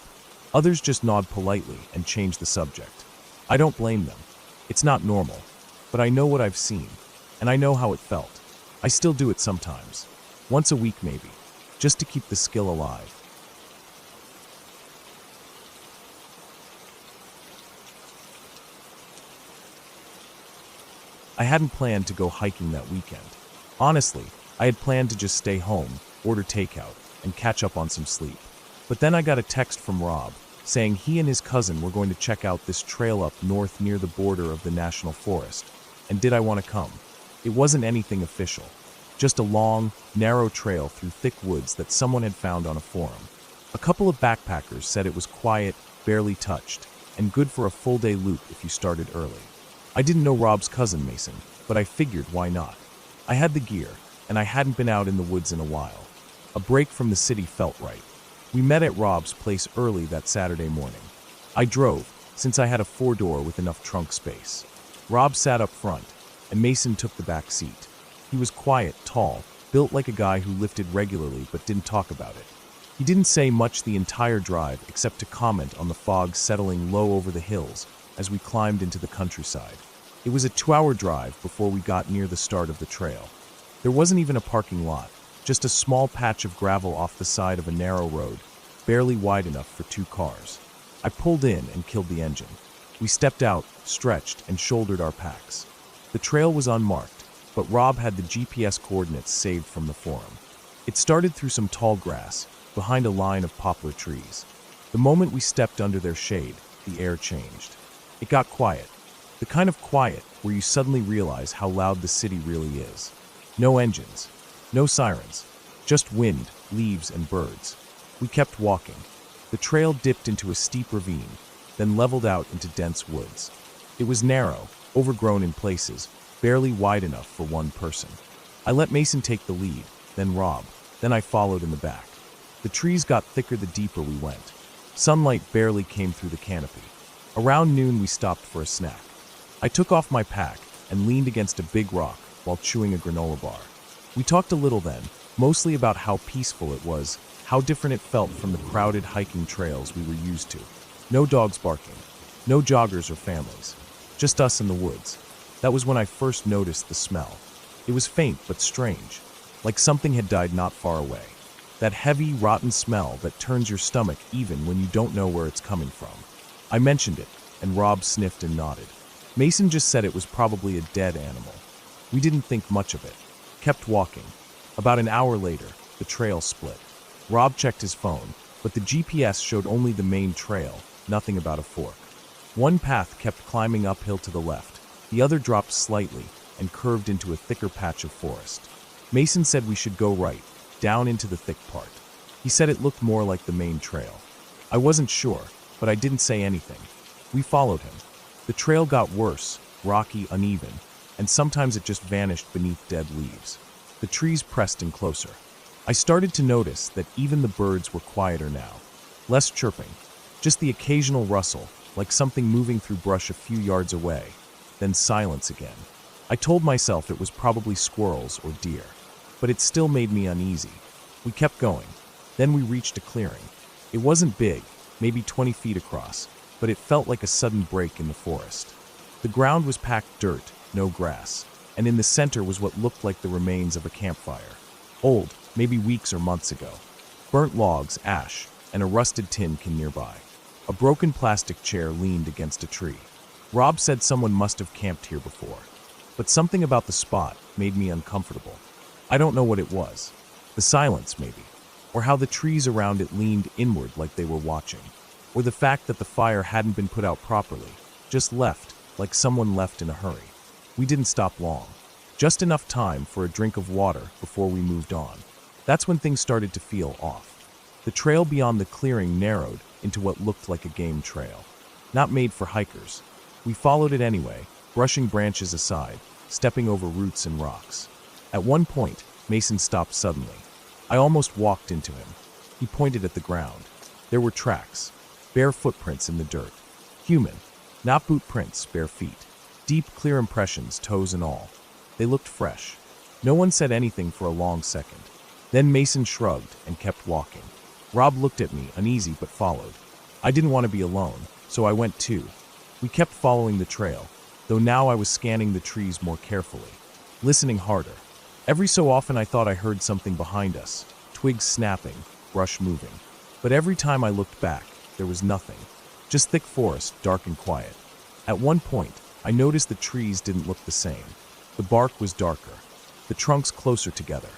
Others just nod politely and change the subject. I don't blame them. It's not normal. But I know what I've seen, and I know how it felt. I still do it sometimes. Once a week maybe, just to keep the skill alive. I hadn't planned to go hiking that weekend. Honestly, I had planned to just stay home, order takeout, and catch up on some sleep. But then I got a text from Rob, saying he and his cousin were going to check out this trail up north near the border of the national forest. And did I want to come? It wasn't anything official. Just a long, narrow trail through thick woods that someone had found on a forum. A couple of backpackers said it was quiet, barely touched, and good for a full-day loop if you started early. I didn't know Rob's cousin, Mason, but I figured why not. I had the gear, and I hadn't been out in the woods in a while. A break from the city felt right. We met at Rob's place early that Saturday morning. I drove, since I had a 4-door with enough trunk space. Rob sat up front, and Mason took the back seat. He was quiet, tall, built like a guy who lifted regularly but didn't talk about it. He didn't say much the entire drive except to comment on the fog settling low over the hills as we climbed into the countryside. It was a 2-hour drive before we got near the start of the trail. There wasn't even a parking lot, just a small patch of gravel off the side of a narrow road, barely wide enough for 2 cars. I pulled in and killed the engine. We stepped out, stretched, and shouldered our packs. The trail was unmarked, but Rob had the GPS coordinates saved from the forum. It started through some tall grass, behind a line of poplar trees. The moment we stepped under their shade, the air changed. It got quiet. The kind of quiet where you suddenly realize how loud the city really is. No engines, no sirens, just wind, leaves, and birds. We kept walking. The trail dipped into a steep ravine, then leveled out into dense woods. It was narrow, overgrown in places, barely wide enough for one person. I let Mason take the lead, then Rob, then I followed in the back. The trees got thicker the deeper we went. Sunlight barely came through the canopy. Around noon we stopped for a snack. I took off my pack and leaned against a big rock while chewing a granola bar. We talked a little then, mostly about how peaceful it was, how different it felt from the crowded hiking trails we were used to. No dogs barking, no joggers or families, just us in the woods. That was when I first noticed the smell. It was faint but strange, like something had died not far away. That heavy, rotten smell that turns your stomach even when you don't know where it's coming from. I mentioned it, and Rob sniffed and nodded. Mason just said it was probably a dead animal. We didn't think much of it. Kept walking. About an hour later, the trail split. Rob checked his phone, but the GPS showed only the main trail, nothing about a fork. One path kept climbing uphill to the left, the other dropped slightly and curved into a thicker patch of forest. Mason said we should go right, down into the thick part. He said it looked more like the main trail. I wasn't sure, but I didn't say anything. We followed him. The trail got worse, rocky, uneven, and sometimes it just vanished beneath dead leaves. The trees pressed in closer. I started to notice that even the birds were quieter now. Less chirping, just the occasional rustle, like something moving through brush a few yards away. Then silence again. I told myself it was probably squirrels or deer, but it still made me uneasy. We kept going. Then we reached a clearing. It wasn't big, maybe 20 feet across, but it felt like a sudden break in the forest. The ground was packed dirt, no grass, and in the center was what looked like the remains of a campfire. Old, maybe weeks or months ago. Burnt logs, ash, and a rusted tin can nearby. A broken plastic chair leaned against a tree. Rob said someone must have camped here before, but something about the spot made me uncomfortable. I don't know what it was. The silence, maybe, or how the trees around it leaned inward like they were watching, or the fact that the fire hadn't been put out properly, just left, like someone left in a hurry. We didn't stop long, just enough time for a drink of water before we moved on. That's when things started to feel off. The trail beyond the clearing narrowed into what looked like a game trail, not made for hikers. We followed it anyway, brushing branches aside, stepping over roots and rocks. At one point, Mason stopped suddenly. I almost walked into him. He pointed at the ground. There were tracks, bare footprints in the dirt. Human, not boot prints, bare feet. Deep, clear impressions, toes and all. They looked fresh. No one said anything for a long second. Then Mason shrugged and kept walking. Rob looked at me, uneasy but followed. I didn't want to be alone, so I went too. We kept following the trail, though now I was scanning the trees more carefully, listening harder. Every so often I thought I heard something behind us, twigs snapping, brush moving. But every time I looked back, there was nothing. Just thick forest, dark and quiet. At one point, I noticed the trees didn't look the same. The bark was darker, the trunks closer together,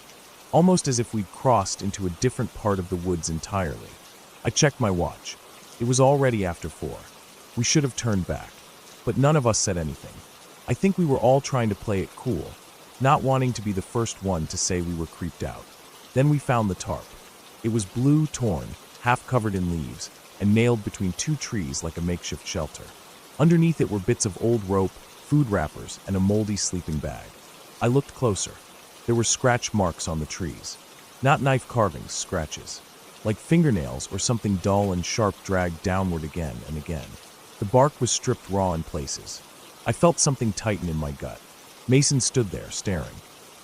almost as if we'd crossed into a different part of the woods entirely. I checked my watch. It was already after 4. We should have turned back, but none of us said anything. I think we were all trying to play it cool, not wanting to be the first one to say we were creeped out. Then we found the tarp. It was blue, torn, half covered in leaves, and nailed between 2 trees like a makeshift shelter. Underneath it were bits of old rope, food wrappers, and a moldy sleeping bag. I looked closer. There were scratch marks on the trees. Not knife carvings, scratches. Like fingernails or something dull and sharp dragged downward again and again. The bark was stripped raw in places. I felt something tighten in my gut. Mason stood there, staring.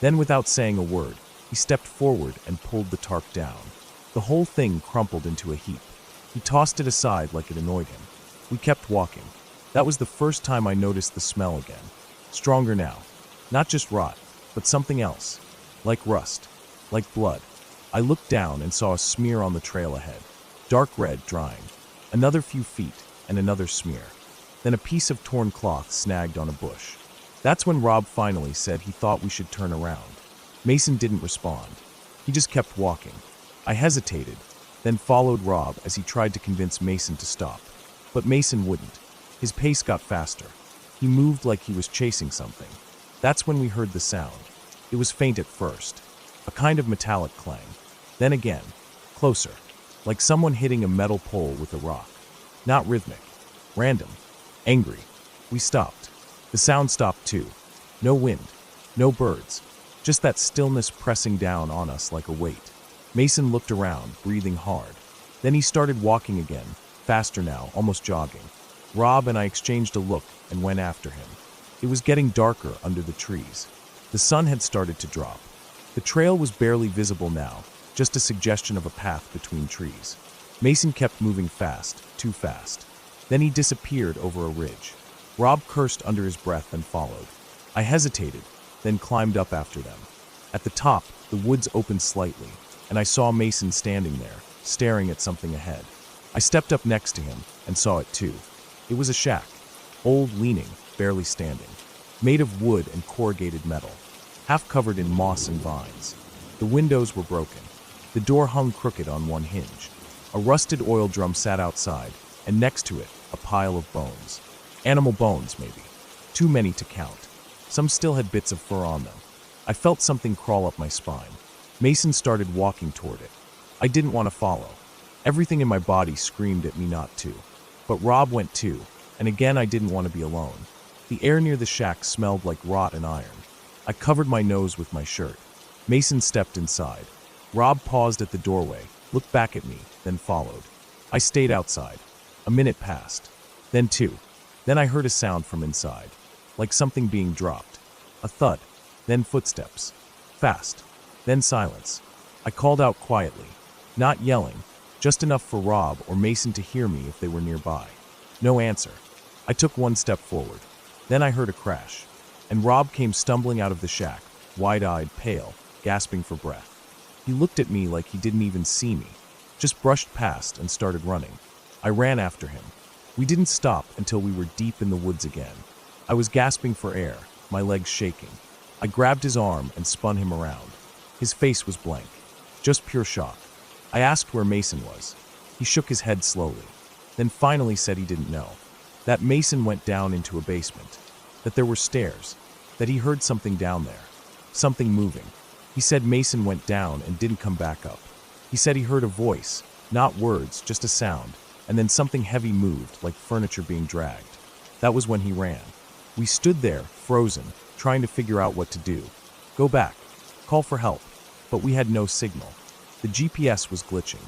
Then, without saying a word, he stepped forward and pulled the tarp down. The whole thing crumpled into a heap. He tossed it aside like it annoyed him. We kept walking. That was the first time I noticed the smell again. Stronger now. Not just rot, but something else. Like rust. Like blood. I looked down and saw a smear on the trail ahead. Dark red, drying. Another few feet, and another smear. Then a piece of torn cloth snagged on a bush. That's when Rob finally said he thought we should turn around. Mason didn't respond. He just kept walking. I hesitated, then followed Rob as he tried to convince Mason to stop. But Mason wouldn't. His pace got faster. He moved like he was chasing something. That's when we heard the sound. It was faint at first, a kind of metallic clang. Then again, closer, like someone hitting a metal pole with a rock. Not rhythmic, random, angry. We stopped. The sound stopped too. No wind, no birds, just that stillness pressing down on us like a weight. Mason looked around, breathing hard. Then he started walking again, faster now, almost jogging. Rob and I exchanged a look and went after him. It was getting darker under the trees. The sun had started to drop. The trail was barely visible now, just a suggestion of a path between trees. Mason kept moving fast, too fast. Then he disappeared over a ridge. Rob cursed under his breath and followed. I hesitated, then climbed up after them. At the top, the woods opened slightly, and I saw Mason standing there, staring at something ahead. I stepped up next to him and saw it too. It was a shack, old, leaning, barely standing, made of wood and corrugated metal, half covered in moss and vines. The windows were broken. The door hung crooked on one hinge. A rusted oil drum sat outside, and next to it, a pile of bones. Animal bones, maybe. Too many to count. Some still had bits of fur on them. I felt something crawl up my spine. Mason started walking toward it. I didn't want to follow. Everything in my body screamed at me not to. But Rob went too, and again I didn't want to be alone. The air near the shack smelled like rot and iron. I covered my nose with my shirt. Mason stepped inside. Rob paused at the doorway, looked back at me, then followed. I stayed outside. A minute passed. Then two. Then I heard a sound from inside, like something being dropped. A thud, then footsteps. Fast, then silence. I called out quietly, not yelling, just enough for Rob or Mason to hear me if they were nearby. No answer. I took one step forward. Then I heard a crash, and Rob came stumbling out of the shack, wide-eyed, pale, gasping for breath. He looked at me like he didn't even see me, just brushed past and started running. I ran after him. We didn't stop until we were deep in the woods again. I was gasping for air, my legs shaking. I grabbed his arm and spun him around. His face was blank, just pure shock. I asked where Mason was. He shook his head slowly, then finally said he didn't know. That Mason went down into a basement, that there were stairs, that he heard something down there, something moving. He said Mason went down and didn't come back up. He said he heard a voice, not words, just a sound, and then something heavy moved, like furniture being dragged. That was when he ran. We stood there, frozen, trying to figure out what to do. Go back, call for help, but we had no signal. The GPS was glitching.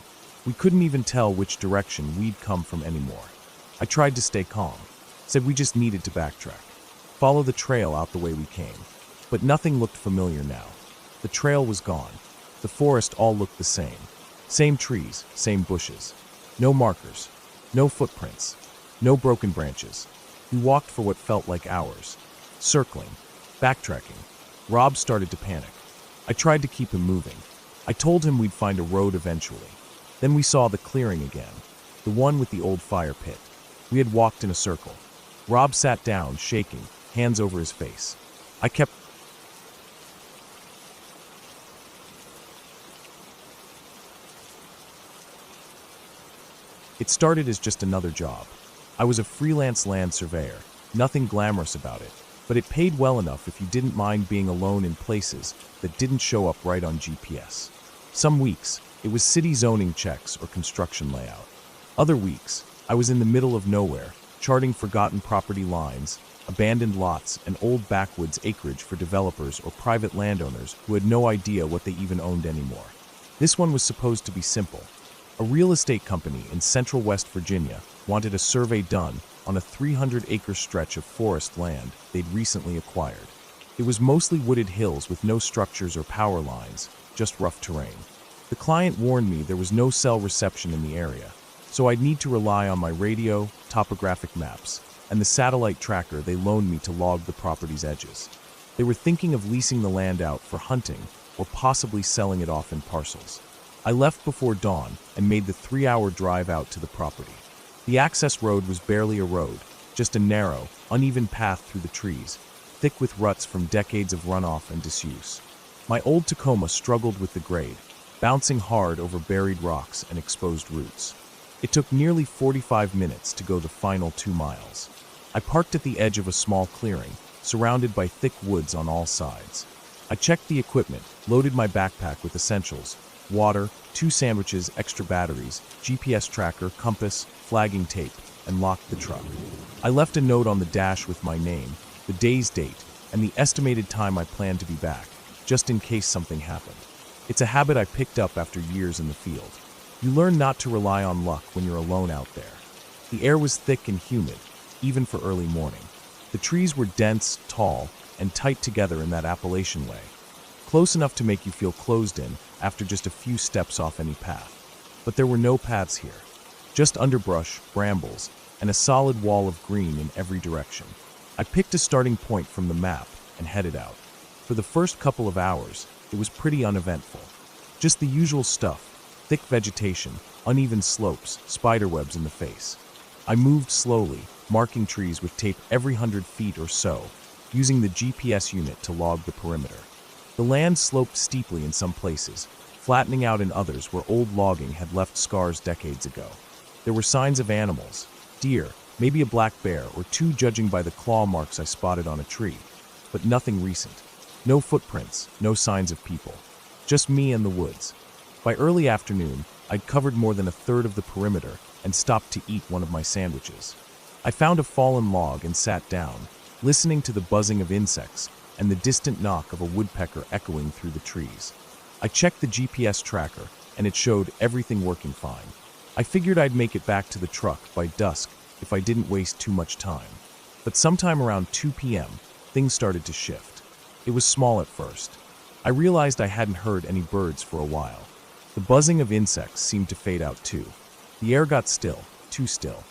We couldn't even tell which direction we'd come from anymore. I tried to stay calm, said we just needed to backtrack, follow the trail out the way we came. But nothing looked familiar now. The trail was gone. The forest all looked the same. Same trees, same bushes. No markers, no footprints, no broken branches. We walked for what felt like hours, circling, backtracking. Rob started to panic. I tried to keep him moving. I told him we'd find a road eventually. Then we saw the clearing again, the one with the old fire pit. We had walked in a circle. Rob sat down, shaking, hands over his face. I kept It started as just another job. I was a freelance land surveyor, nothing glamorous about it, but it paid well enough if you didn't mind being alone in places that didn't show up right on GPS. Some weeks, it was city zoning checks or construction layout. Other weeks, I was in the middle of nowhere, charting forgotten property lines, abandoned lots, and old backwoods acreage for developers or private landowners who had no idea what they even owned anymore. This one was supposed to be simple. A real estate company in central West Virginia wanted a survey done on a 300-acre stretch of forest land they'd recently acquired. It was mostly wooded hills with no structures or power lines, just rough terrain. The client warned me there was no cell reception in the area, so I'd need to rely on my radio, topographic maps, and the satellite tracker they loaned me to log the property's edges. They were thinking of leasing the land out for hunting or possibly selling it off in parcels. I left before dawn and made the 3-hour drive out to the property. The access road was barely a road, just a narrow, uneven path through the trees, thick with ruts from decades of runoff and disuse. My old Tacoma struggled with the grade, bouncing hard over buried rocks and exposed roots. It took nearly 45 minutes to go the final 2 miles. I parked at the edge of a small clearing, surrounded by thick woods on all sides. I checked the equipment, loaded my backpack with essentials, water, 2 sandwiches, extra batteries, GPS tracker, compass, flagging tape, and locked the truck. I left a note on the dash with my name, the day's date, and the estimated time I planned to be back, just in case something happened. It's a habit I picked up after years in the field. You learn not to rely on luck when you're alone out there. The air was thick and humid, even for early morning. The trees were dense, tall, and tight together in that Appalachian way, close enough to make you feel closed in after just a few steps off any path. But there were no paths here, just underbrush, brambles, and a solid wall of green in every direction. I picked a starting point from the map and headed out. For the first couple of hours, it was pretty uneventful. Just the usual stuff, thick vegetation, uneven slopes, spiderwebs in the face. I moved slowly, marking trees with tape every 100 feet or so, using the GPS unit to log the perimeter. The land sloped steeply in some places, flattening out in others where old logging had left scars decades ago. There were signs of animals, deer, maybe a black bear or 2 judging by the claw marks I spotted on a tree, but nothing recent. No footprints, no signs of people. Just me and the woods. By early afternoon, I'd covered more than a third of the perimeter and stopped to eat one of my sandwiches. I found a fallen log and sat down, listening to the buzzing of insects and the distant knock of a woodpecker echoing through the trees. I checked the GPS tracker, and it showed everything working fine. I figured I'd make it back to the truck by dusk if I didn't waste too much time. But sometime around 2 p.m., things started to shift. It was small at first. I realized I hadn't heard any birds for a while. The buzzing of insects seemed to fade out too. The air got still, too still.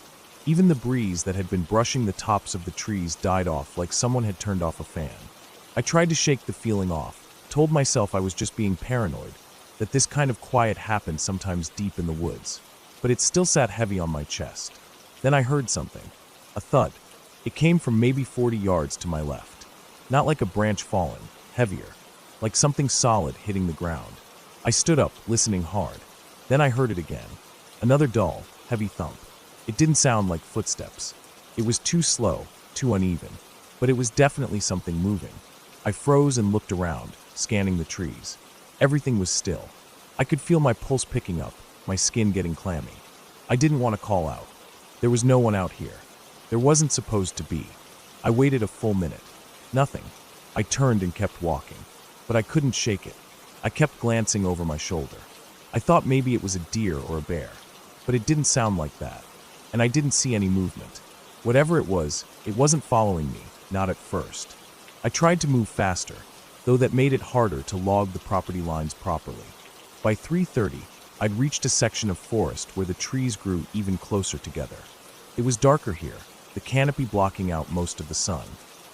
Even the breeze that had been brushing the tops of the trees died off like someone had turned off a fan. I tried to shake the feeling off, told myself I was just being paranoid, that this kind of quiet happened sometimes deep in the woods. But it still sat heavy on my chest. Then I heard something. A thud. It came from maybe 40 yards to my left. Not like a branch falling, heavier. Like something solid hitting the ground. I stood up, listening hard. Then I heard it again. Another dull, heavy thump. It didn't sound like footsteps. It was too slow, too uneven. But it was definitely something moving. I froze and looked around, scanning the trees. Everything was still. I could feel my pulse picking up, my skin getting clammy. I didn't want to call out. There was no one out here. There wasn't supposed to be. I waited a full minute. Nothing. I turned and kept walking. But I couldn't shake it. I kept glancing over my shoulder. I thought maybe it was a deer or a bear. But it didn't sound like that. And I didn't see any movement. Whatever it wasn't following me, not at first. I tried to move faster, though that made it harder to log the property lines properly. By 3:30, I'd reached a section of forest where the trees grew even closer together. It was darker here, the canopy blocking out most of the sun.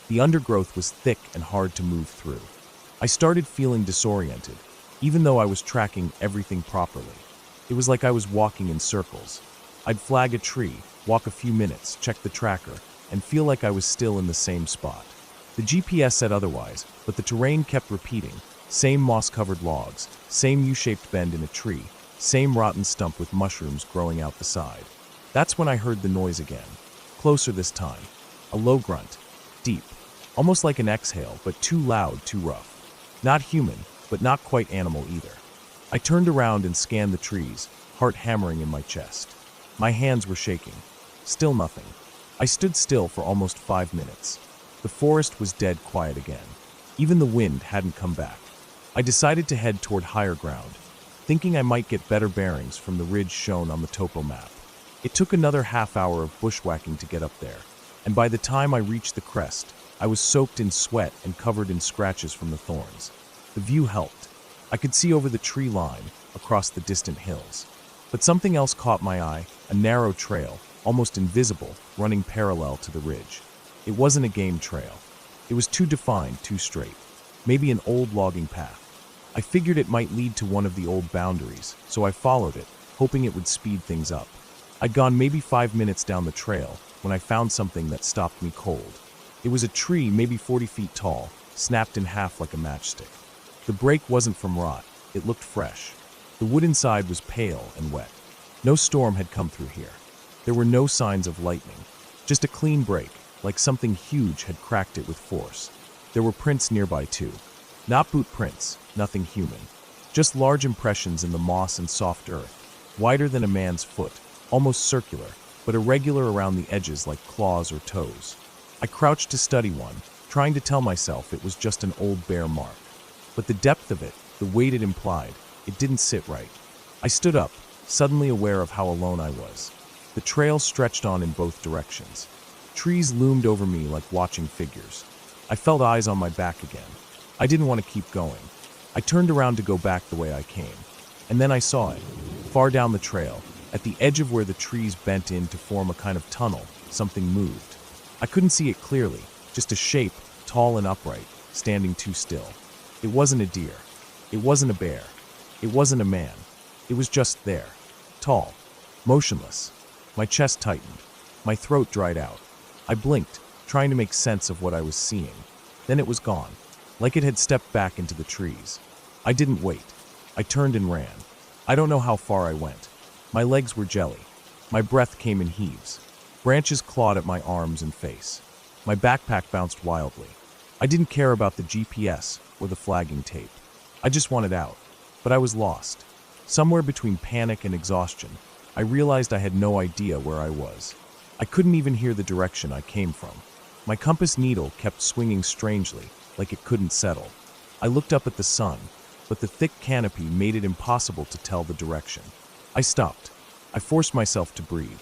The undergrowth was thick and hard to move through. I started feeling disoriented, even though I was tracking everything properly. It was like I was walking in circles. I'd flag a tree, walk a few minutes, check the tracker, and feel like I was still in the same spot. The GPS said otherwise, but the terrain kept repeating. Same moss-covered logs, same U-shaped bend in a tree, same rotten stump with mushrooms growing out the side. That's when I heard the noise again. Closer this time. A low grunt. Deep. Almost like an exhale, but too loud, too rough. Not human, but not quite animal either. I turned around and scanned the trees, heart hammering in my chest. My hands were shaking. Still nothing. I stood still for almost 5 minutes. The forest was dead quiet again. Even the wind hadn't come back. I decided to head toward higher ground, thinking I might get better bearings from the ridge shown on the topo map. It took another half hour of bushwhacking to get up there, and by the time I reached the crest, I was soaked in sweat and covered in scratches from the thorns. The view helped. I could see over the tree line, across the distant hills. But something else caught my eye, a narrow trail, almost invisible, running parallel to the ridge. It wasn't a game trail. It was too defined, too straight. Maybe an old logging path. I figured it might lead to one of the old boundaries, so I followed it, hoping it would speed things up. I'd gone maybe 5 minutes down the trail when I found something that stopped me cold. It was a tree maybe 40 feet tall, snapped in half like a matchstick. The break wasn't from rot. It looked fresh. The wood inside was pale and wet. No storm had come through here. There were no signs of lightning. Just a clean break, like something huge had cracked it with force. There were prints nearby too. Not boot prints, nothing human. Just large impressions in the moss and soft earth, wider than a man's foot, almost circular, but irregular around the edges like claws or toes. I crouched to study one, trying to tell myself it was just an old bare mark. But the depth of it, the weight it implied, it didn't sit right. I stood up, suddenly aware of how alone I was. The trail stretched on in both directions. Trees loomed over me like watching figures. I felt eyes on my back again. I didn't want to keep going. I turned around to go back the way I came. And then I saw it. Far down the trail, at the edge of where the trees bent in to form a kind of tunnel, something moved. I couldn't see it clearly, just a shape, tall and upright, standing too still. It wasn't a deer. It wasn't a bear. It wasn't a man. It was just there. Tall. Motionless. My chest tightened. My throat dried out. I blinked, trying to make sense of what I was seeing. Then it was gone, like it had stepped back into the trees. I didn't wait. I turned and ran. I don't know how far I went. My legs were jelly. My breath came in heaves. Branches clawed at my arms and face. My backpack bounced wildly. I didn't care about the GPS or the flagging tape. I just wanted out. But I was lost. Somewhere between panic and exhaustion, I realized I had no idea where I was. I couldn't even hear the direction I came from. My compass needle kept swinging strangely, like it couldn't settle. I looked up at the sun, but the thick canopy made it impossible to tell the direction. I stopped. I forced myself to breathe.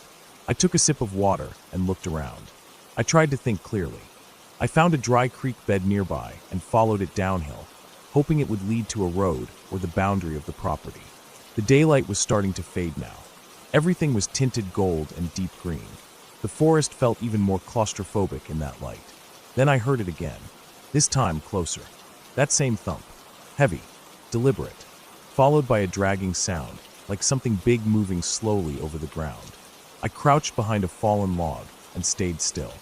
I took a sip of water and looked around. I tried to think clearly. I found a dry creek bed nearby and followed it downhill, hoping it would lead to a road or the boundary of the property. The daylight was starting to fade now. Everything was tinted gold and deep green. The forest felt even more claustrophobic in that light. Then I heard it again, this time closer. That same thump, heavy, deliberate, followed by a dragging sound, like something big moving slowly over the ground. I crouched behind a fallen log and stayed still.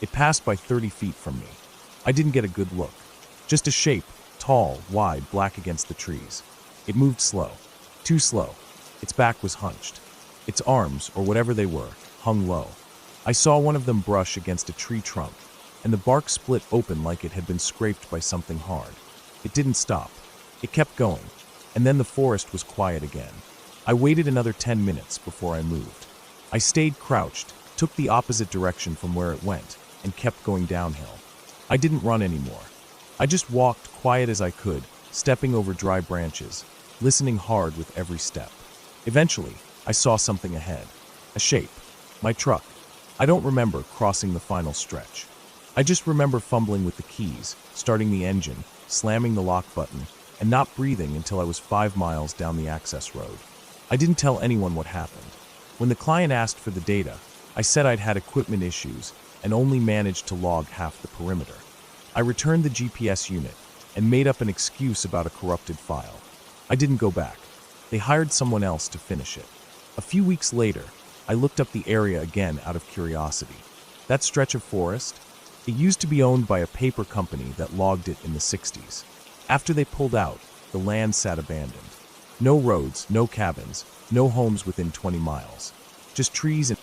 It passed by 30 feet from me. I didn't get a good look. Just a shape, tall, wide, black against the trees. It moved slow, too slow. Its back was hunched. Its arms, or whatever they were, hung low. I saw one of them brush against a tree trunk, and the bark split open like it had been scraped by something hard. It didn't stop. It kept going, and then the forest was quiet again. I waited another 10 minutes before I moved. I stayed crouched, took the opposite direction from where it went, and kept going downhill. I didn't run anymore. I just walked quiet as I could, stepping over dry branches, listening hard with every step. Eventually, I saw something ahead. A shape. My truck. I don't remember crossing the final stretch. I just remember fumbling with the keys, starting the engine, slamming the lock button, and not breathing until I was 5 miles down the access road. I didn't tell anyone what happened. When the client asked for the data, I said I'd had equipment issues and only managed to log half the perimeter. I returned the GPS unit and made up an excuse about a corrupted file. I didn't go back. They hired someone else to finish it. A few weeks later, I looked up the area again out of curiosity. That stretch of forest? It used to be owned by a paper company that logged it in the 60s. After they pulled out, the land sat abandoned. No roads, no cabins, no homes within 20 miles. Just trees and